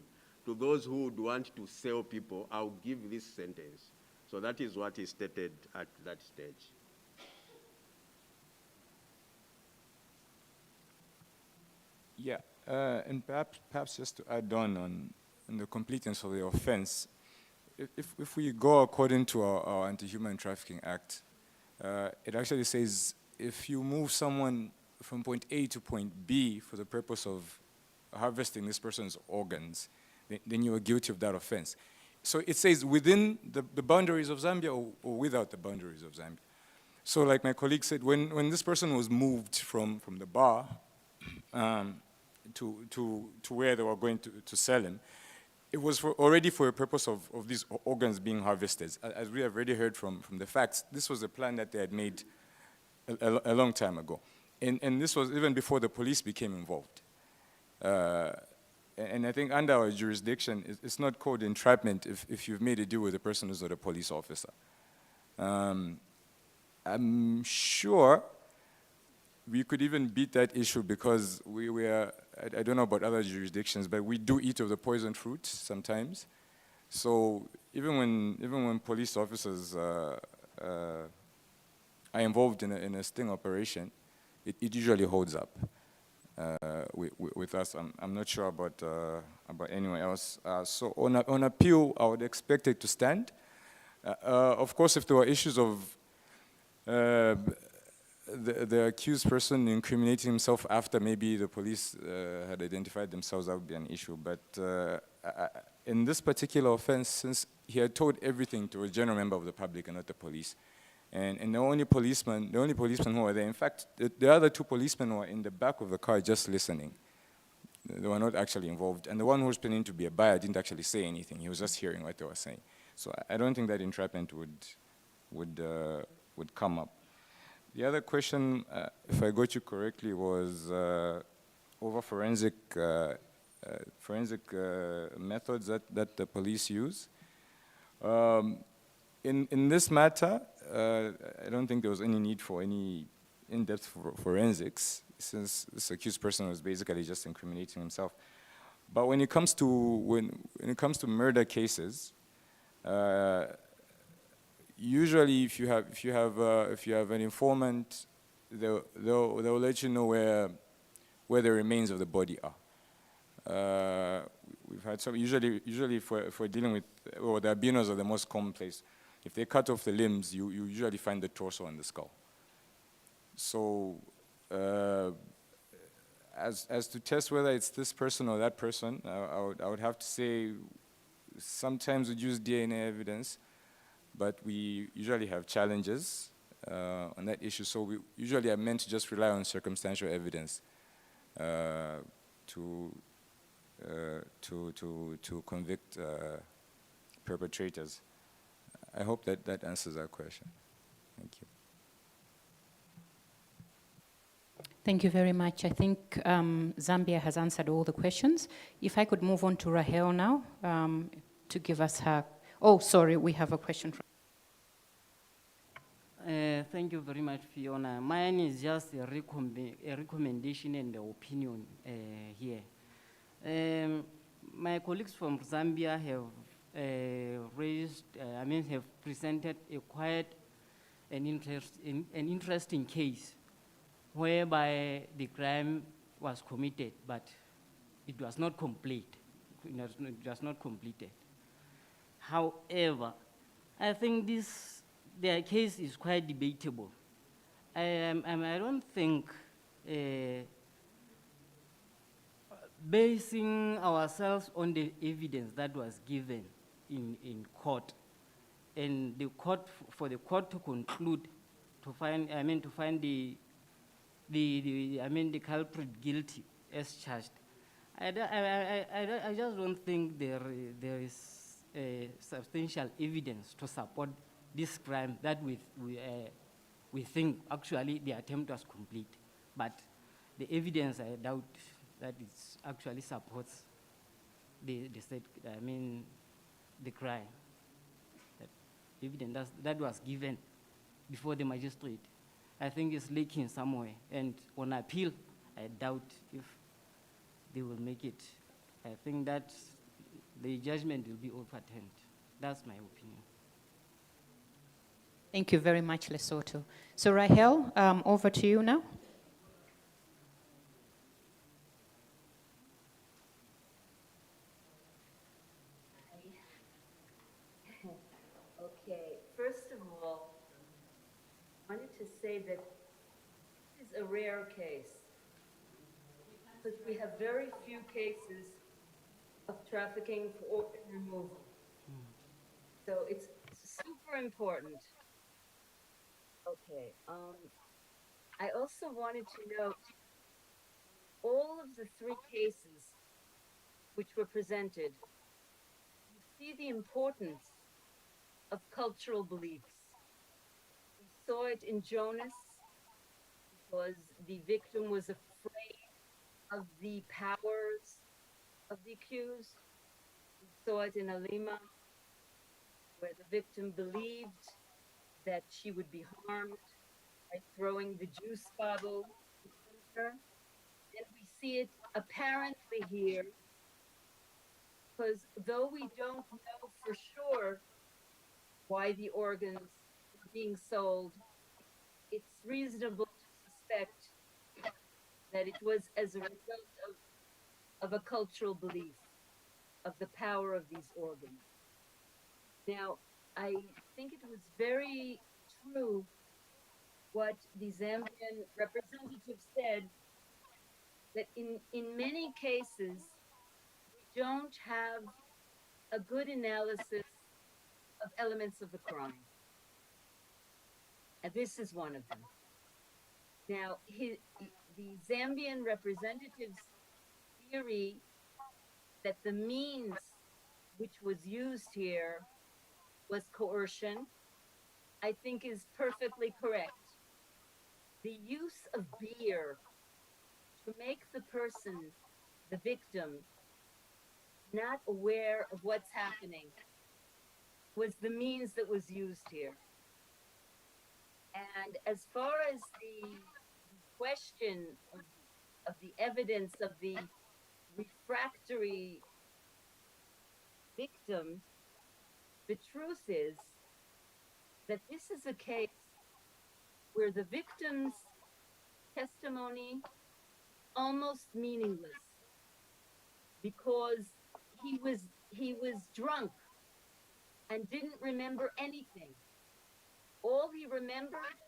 S4: to those who would want to sell people, I'll give this sentence. So that is what he stated at that stage.
S5: Yeah, and perhaps just to add on the completeness of the offense, if we go according to our Anti-Human Trafficking Act, it actually says if you move someone from point A to point B for the purpose of harvesting this person's organs, then you are guilty of that offense. So it says within the boundaries of Zambia or without the boundaries of Zambia. So like my colleague said, when this person was moved from the bar to where they were going to sell him, it was already for a purpose of these organs being harvested. As we have already heard from the facts, this was a plan that they had made a long time ago. And this was even before the police became involved. And I think under our jurisdiction, it's not called entrapment if you've made a deal with a person who's not a police officer. I'm sure we could even beat that issue because we are, I don't know about other jurisdictions, but we do eat of the poisoned fruit sometimes. So even when police officers are involved in a sting operation, it usually holds up with us. I'm not sure about anyone else. So on appeal, I would expect it to stand. Of course, if there were issues of the accused person incriminating himself after maybe the police had identified themselves, that would be an issue. But in this particular offense, since he had told everything to a general member of the public and not the police, and the only policemen who were there, in fact, the other two policemen were in the back of the car just listening. They were not actually involved. And the one who was pretending to be a buyer didn't actually say anything. He was just hearing what they were saying. So I don't think that entrapment would come up. The other question, if I got you correctly, was over forensic methods that the police use. In this matter, I don't think there was any need for any in-depth forensics, since this accused person was basically just incriminating himself. But when it comes to murder cases, usually if you have an informant, they'll let you know where the remains of the body are. We've had some, usually for dealing with, or the albinos are the most commonplace. If they cut off the limbs, you usually find the torso and the skull. So as to test whether it's this person or that person, I would have to say sometimes we use DNA evidence, but we usually have challenges on that issue. So we usually are meant to just rely on circumstantial evidence to convict perpetrators. I hope that answers that question. Thank you.
S6: Thank you very much. I think Zambia has answered all the questions. If I could move on to Rahel now to give us her. Oh, sorry, we have a question from.
S10: Thank you very much, Fiona. Mine is just a recommendation and an opinion here. My colleagues from Zambia have have presented a quite an interesting case whereby the crime was committed, but it was not complete. It was not completed. However, I think their case is quite debatable. I don't think basing ourselves on the evidence that was given in court, and the court, for the court to conclude, to find the culprit guilty as charged, I just don't think there is substantial evidence to support this crime that we think actually the attempt was complete. But the evidence, I doubt that it actually supports the crime. That evidence that was given before the magistrate, I think is leaking somewhere. And on appeal, I doubt if they will make it. I think that the judgment will be overturned. That's my opinion.
S6: Thank you very much, Lesotho. So Rahel, over to you now.
S9: Okay, first of all, I wanted to say that this is a rare case, because we have very few cases of trafficking for organ removal. So it's super important. Okay, I also wanted to note all of the three cases which were presented, you see the importance of cultural beliefs. We saw it in Jonas because the victim was afraid of the powers of the accused. We saw it in Alima, where the victim believed that she would be harmed by throwing the juice bottle in front of her. And we see it apparently here, because though we don't know for sure why the organs were being sold, it's reasonable to suspect that it was as a result of a cultural belief of the power of these organs. Now, I think it was very true what the Zambian representative said, that in many cases, we don't have a good analysis of elements of the crime. And this is one of them. Now, the Zambian representative's theory that the means which was used here was coercion, I think is perfectly correct. The use of beer to make the person, the victim, not aware of what's happening was the means that was used here. And as far as the question of the evidence of the refractory victim, the truth is that this is a case where the victim's testimony almost meaningless, because he was drunk and didn't remember anything. All he remembered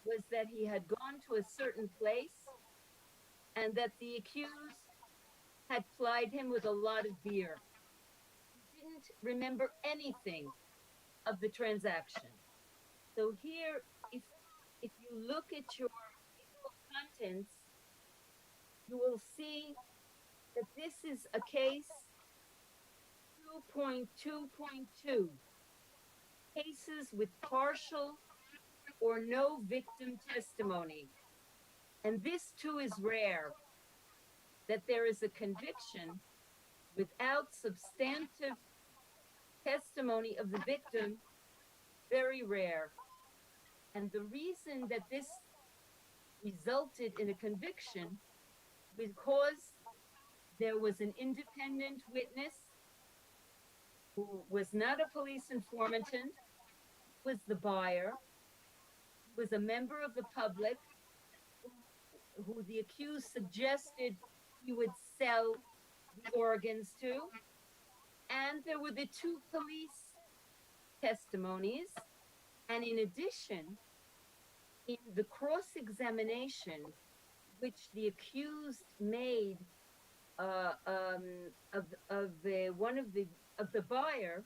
S9: was that he had gone to a certain place and that the accused had plied him with a lot of beer. He didn't remember anything of the transaction. So here, if you look at your legal contents, you will see that this is a case 2.2.2, cases with partial or no victim testimony. And this too is rare, that there is a conviction without substantive testimony of the victim, very rare. And the reason that this resulted in a conviction because there was an independent witness who was not a police informant, was the buyer, was a member of the public who the accused suggested he would sell the organs to. And there were the two police testimonies. And in addition, in the cross-examination, which the accused made one of the buyer,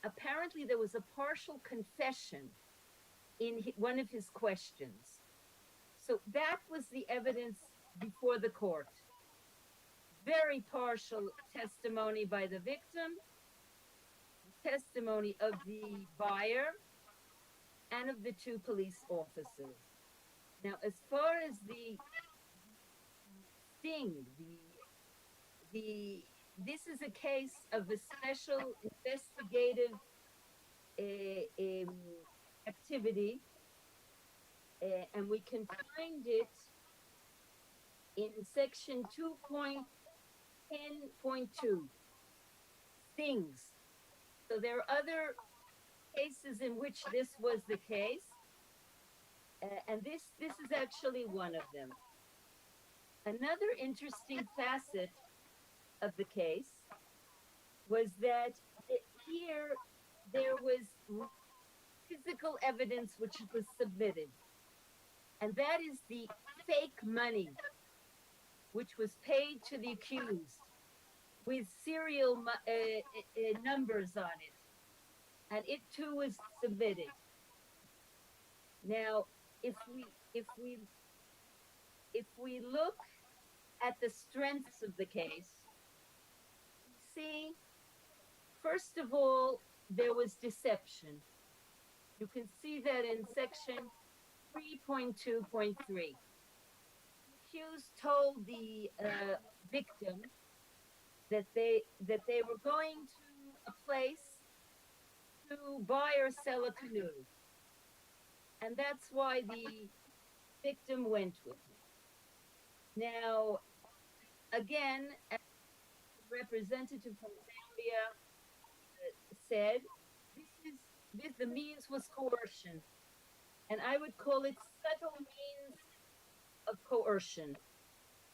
S9: apparently there was a partial confession in one of his questions. So that was the evidence before the court. Very partial testimony by the victim, testimony of the buyer, and of the two police officers. Now, as far as the sting, this is a case of a special investigative activity, and we can find it in section 2.10.2, stings. So there are other cases in which this was the case, and this is actually one of them. Another interesting facet of the case was that here there was physical evidence which was submitted, and that is the fake money which was paid to the accused with serial numbers on it, and it too was submitted. Now, if we look at the strengths of the case, see, first of all, there was deception. You can see that in section 3.2.3. The accused told the victim that they were going to a place to buy or sell a canoe, and that's why the victim went with him. Now, again, as the representative from Zambia said, the means was coercion, and I would call it subtle means of coercion,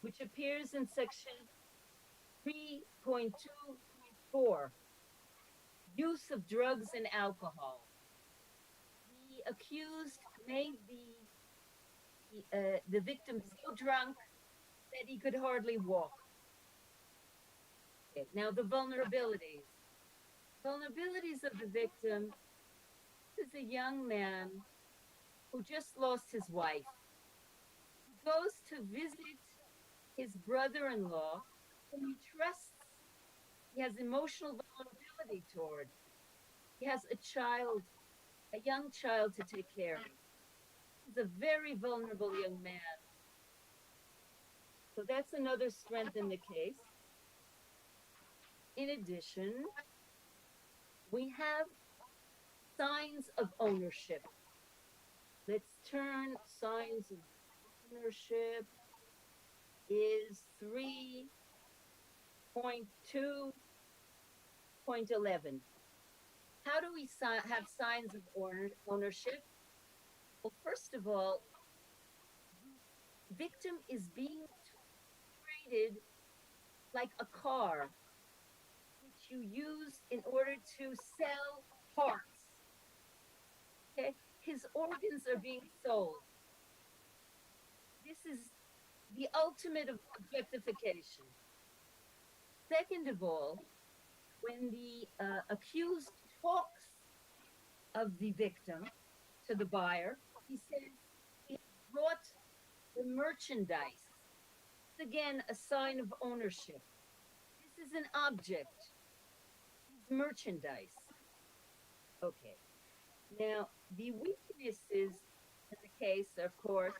S9: which appears in section 3.2.4, use of drugs and alcohol. The accused made the victim so drunk that he could hardly walk. Okay, now the vulnerabilities. Vulnerabilities of the victim. This is a young man who just lost his wife. He goes to visit his brother-in-law, whom he trusts. He has emotional vulnerability toward. He has a child, a young child to take care of. He's a very vulnerable young man. So that's another strength in the case. In addition, we have signs of ownership. Let's turn signs of ownership is 3.2.11. How do we have signs of ownership? Well, first of all, the victim is being treated like a car, which you use in order to sell parts. Okay? His organs are being sold. This is the ultimate of objectification. Second of all, when the accused talks of the victim to the buyer, he says he brought the merchandise. It's again a sign of ownership. This is an object. It's merchandise. Okay. Now, the weaknesses in the case, of course,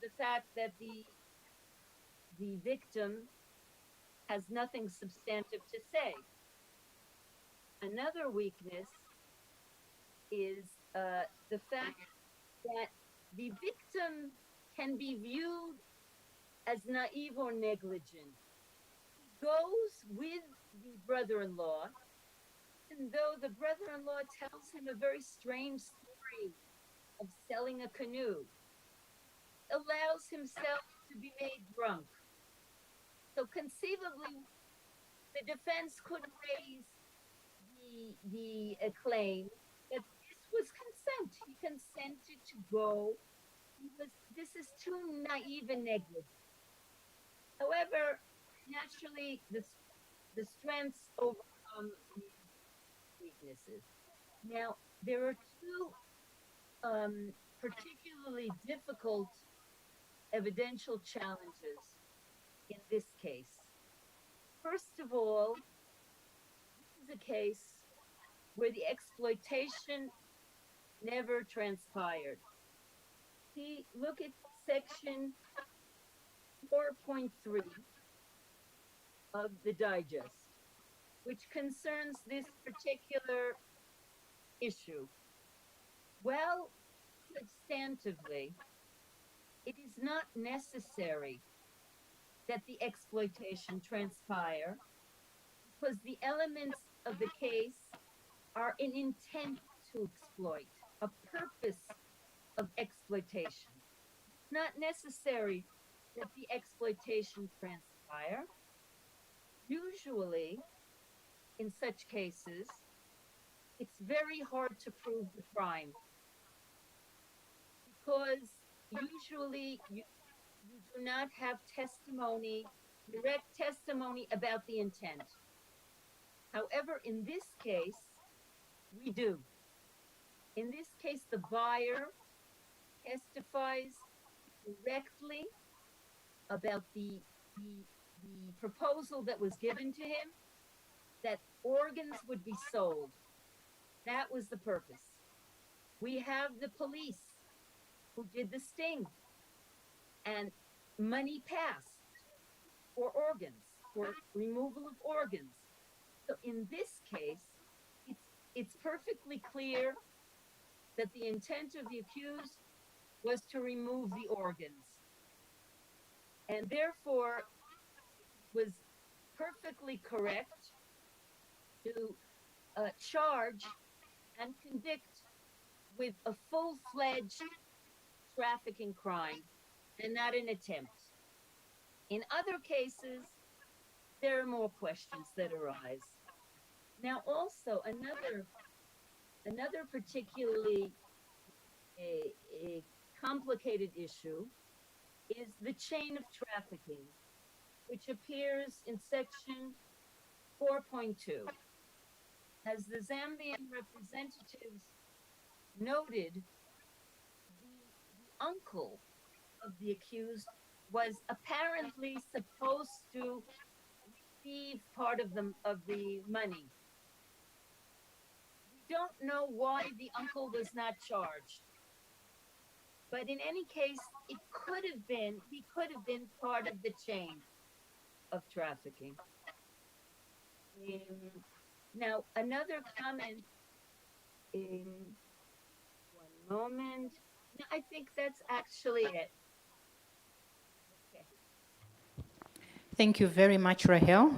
S9: the fact that the victim has nothing substantive to say. Another weakness is the fact that the victim can be viewed as naive or negligent. He goes with the brother-in-law, even though the brother-in-law tells him a very strange story of selling a canoe, allows himself to be made drunk. So conceivably, the defense could raise the claim that this was consent. He consented to go. This is too naive and negligent. However, naturally, the strengths overcome the weaknesses. Now, there are two particularly difficult evidential challenges in this case. First of all, this is a case where the exploitation never transpired. See, look at section 4.3 of the digest, which concerns this particular issue. Well, substantively, it is not necessary that the exploitation transpire because the elements of the case are an intent to exploit, a purpose of exploitation. It's not necessary that the exploitation transpire. Usually, in such cases, it's very hard to prove the crime because usually you do not have testimony, direct testimony about the intent. However, in this case, we do. In this case, the buyer testifies directly about the proposal that was given to him, that organs would be sold. That was the purpose. We have the police who did the sting, and money passed for organs, for removal of organs. So in this case, it's perfectly clear that the intent of the accused was to remove the organs. And therefore, it was perfectly correct to charge and convict with a full-fledged trafficking crime and not an attempt. In other cases, there are more questions that arise. Now, also, another particularly a complicated issue is the chain of trafficking, which appears in section 4.2. As the Zambian representatives noted, the uncle of the accused was apparently supposed to receive part of the money. We don't know why the uncle was not charged. But in any case, he could have been part of the chain of trafficking. Now, another comment, one moment. No, I think that's actually it. Okay.
S6: Thank you very much, Rahel.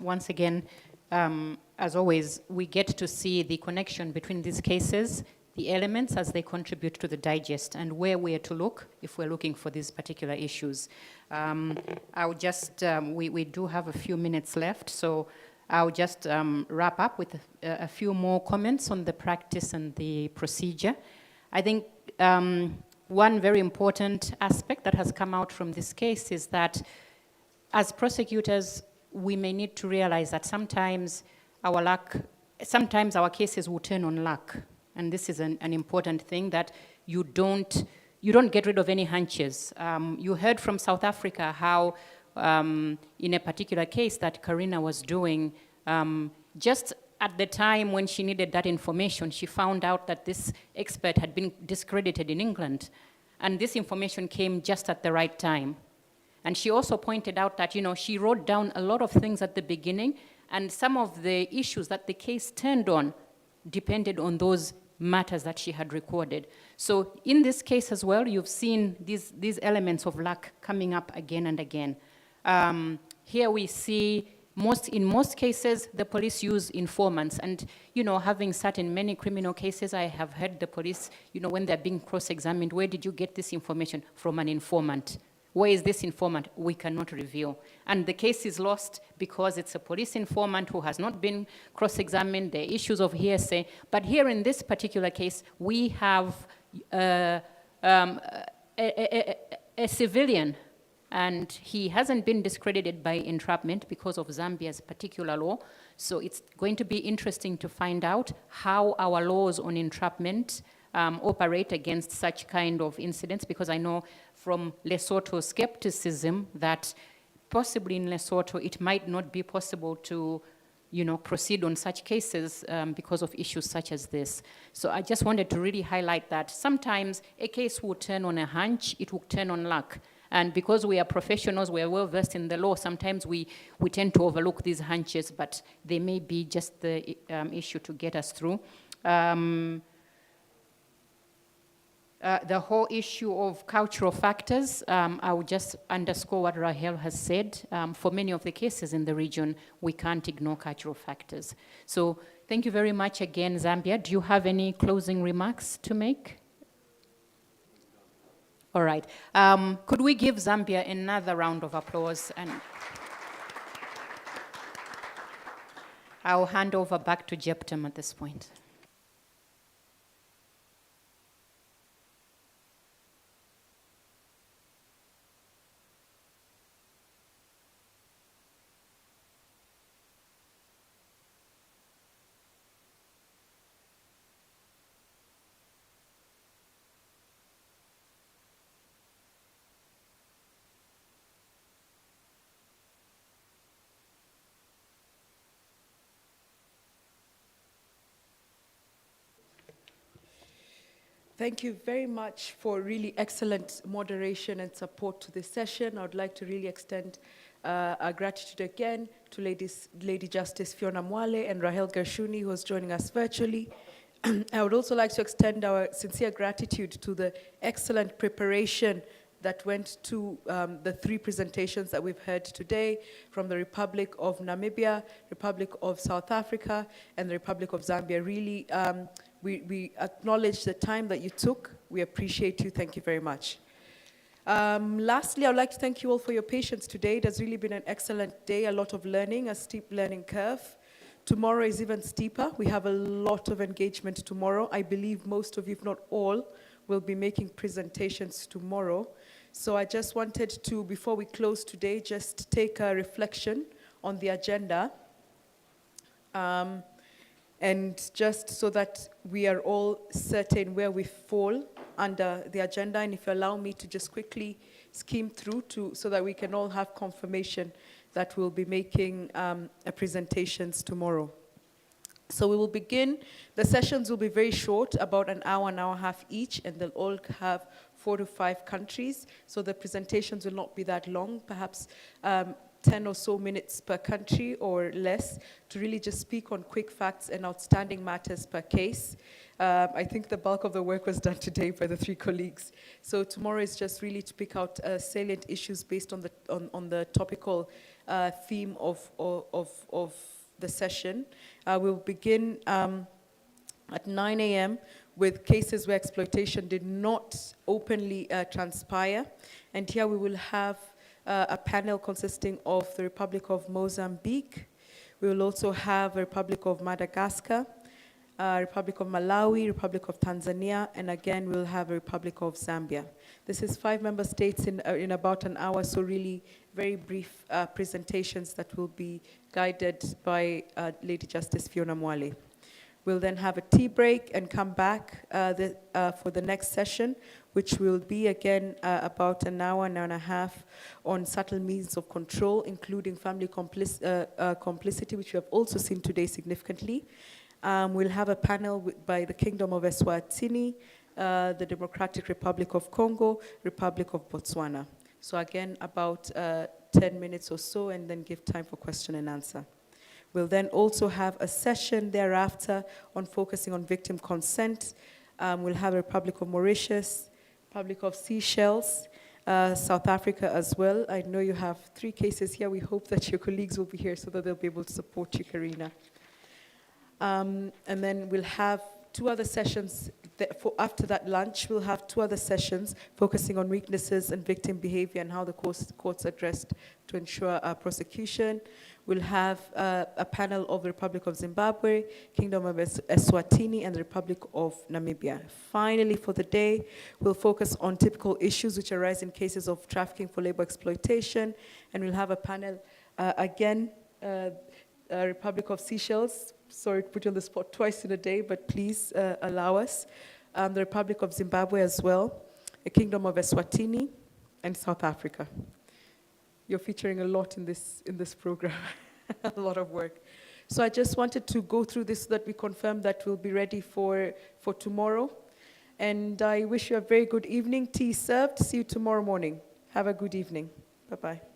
S6: Once again, as always, we get to see the connection between these cases, the elements as they contribute to the digest, and where we are to look if we're looking for these particular issues. I'll just, we do have a few minutes left, so I'll just wrap up with a few more comments on the practice and the procedure. I think one very important aspect that has come out from this case is that as prosecutors, we may need to realize that sometimes our cases will turn on luck. And this is an important thing, that you don't get rid of any hunches. You heard from South Africa how in a particular case that Karina was doing, just at the time when she needed that information, she found out that this expert had been discredited in England. And this information came just at the right time. And she also pointed out that, she wrote down a lot of things at the beginning, and some of the issues that the case turned on depended on those matters that she had recorded. So in this case as well, you've seen these elements of luck coming up again and again. Here we see in most cases, the police use informants. And, having sat in many criminal cases, I have heard the police, when they're being cross-examined, where did you get this information? From an informant. Where is this informant? We cannot reveal. And the case is lost because it's a police informant who has not been cross-examined, the issues of hearsay. But here in this particular case, we have a civilian, and he hasn't been discredited by entrapment because of Zambia's particular law. So it's going to be interesting to find out how our laws on entrapment operate against such kind of incidents, because I know from Lesotho skepticism that possibly in Lesotho it might not be possible to proceed on such cases because of issues such as this. So I just wanted to really highlight that sometimes a case will turn on a hunch, it will turn on luck. And because we are professionals, we are well versed in the law, sometimes we tend to overlook these hunches, but they may be just the issue to get us through. The whole issue of cultural factors, I will just underscore what Rahel has said. For many of the cases in the region, we can't ignore cultural factors. So thank you very much again, Zambia. Do you have any closing remarks to make? All right. Could we give Zambia another round of applause? And I'll hand over back to Jeptem at this point.
S1: Thank you very much for really excellent moderation and support to this session. I would like to really extend our gratitude again to Lady Justice Fiona Mwale and Rahel Gershuni, who is joining us virtually. I would also like to extend our sincere gratitude to the excellent preparation that went to the three presentations that we've heard today from the Republic of Namibia, Republic of South Africa, and the Republic of Zambia. Really, we acknowledge the time that you took. We appreciate you. Thank you very much. Lastly, I would like to thank you all for your patience today. It has really been an excellent day, a lot of learning, a steep learning curve. Tomorrow is even steeper. We have a lot of engagement tomorrow. I believe most of you, if not all, will be making presentations tomorrow. So I just wanted to, before we close today, just take a reflection on the agenda. And just so that we are all certain where we fall under the agenda, and if you allow me to just quickly skim through so that we can all have confirmation that we'll be making presentations tomorrow. So we will begin, the sessions will be very short, about an hour and a half each, and they'll all have 4 to 5 countries. So the presentations will not be that long, perhaps 10 or so minutes per country or less, to really just speak on quick facts and outstanding matters per case. I think the bulk of the work was done today by the 3 colleagues. So tomorrow is just really to pick out salient issues based on the topical theme of the session. We'll begin at 9 a.m. with cases where exploitation did not openly transpire. And here we will have a panel consisting of the Republic of Mozambique. We will also have a Republic of Madagascar, Republic of Malawi, Republic of Tanzania, and again we'll have a Republic of Zambia. This is 5 member states in about an hour, so really very brief presentations that will be guided by Lady Justice Fiona Mwale. We'll then have a tea break and come back for the next session, which will be again about an hour and a half on subtle means of control, including family complicity, which we have also seen today significantly. We'll have a panel by the Kingdom of Eswatini, the Democratic Republic of Congo, Republic of Botswana. So again, about 10 minutes or so, and then give time for question and answer. We'll then also have a session thereafter on focusing on victim consent. We'll have Republic of Mauritius, Republic of Seychelles, South Africa as well. I know you have 3 cases here. We hope that your colleagues will be here so that they'll be able to support you, Karina. And then we'll have 2 other sessions. After that lunch, we'll have 2 other sessions focusing on weaknesses and victim behavior and how the courts addressed to ensure prosecution. We'll have a panel of the Republic of Zimbabwe, Kingdom of Eswatini, and the Republic of Namibia. Finally, for the day, we'll focus on typical issues which arise in cases of trafficking for labor exploitation, and we'll have a panel, again, Republic of Seychelles. Sorry to put you on the spot twice in a day, but please allow us. The Republic of Zimbabwe as well, the Kingdom of Eswatini, and South Africa. You're featuring a lot in this program, a lot of work. So I just wanted to go through this so that we confirm that we'll be ready for tomorrow. And I wish you a very good evening. Tea served. See you tomorrow morning. Have a good evening. Bye-bye.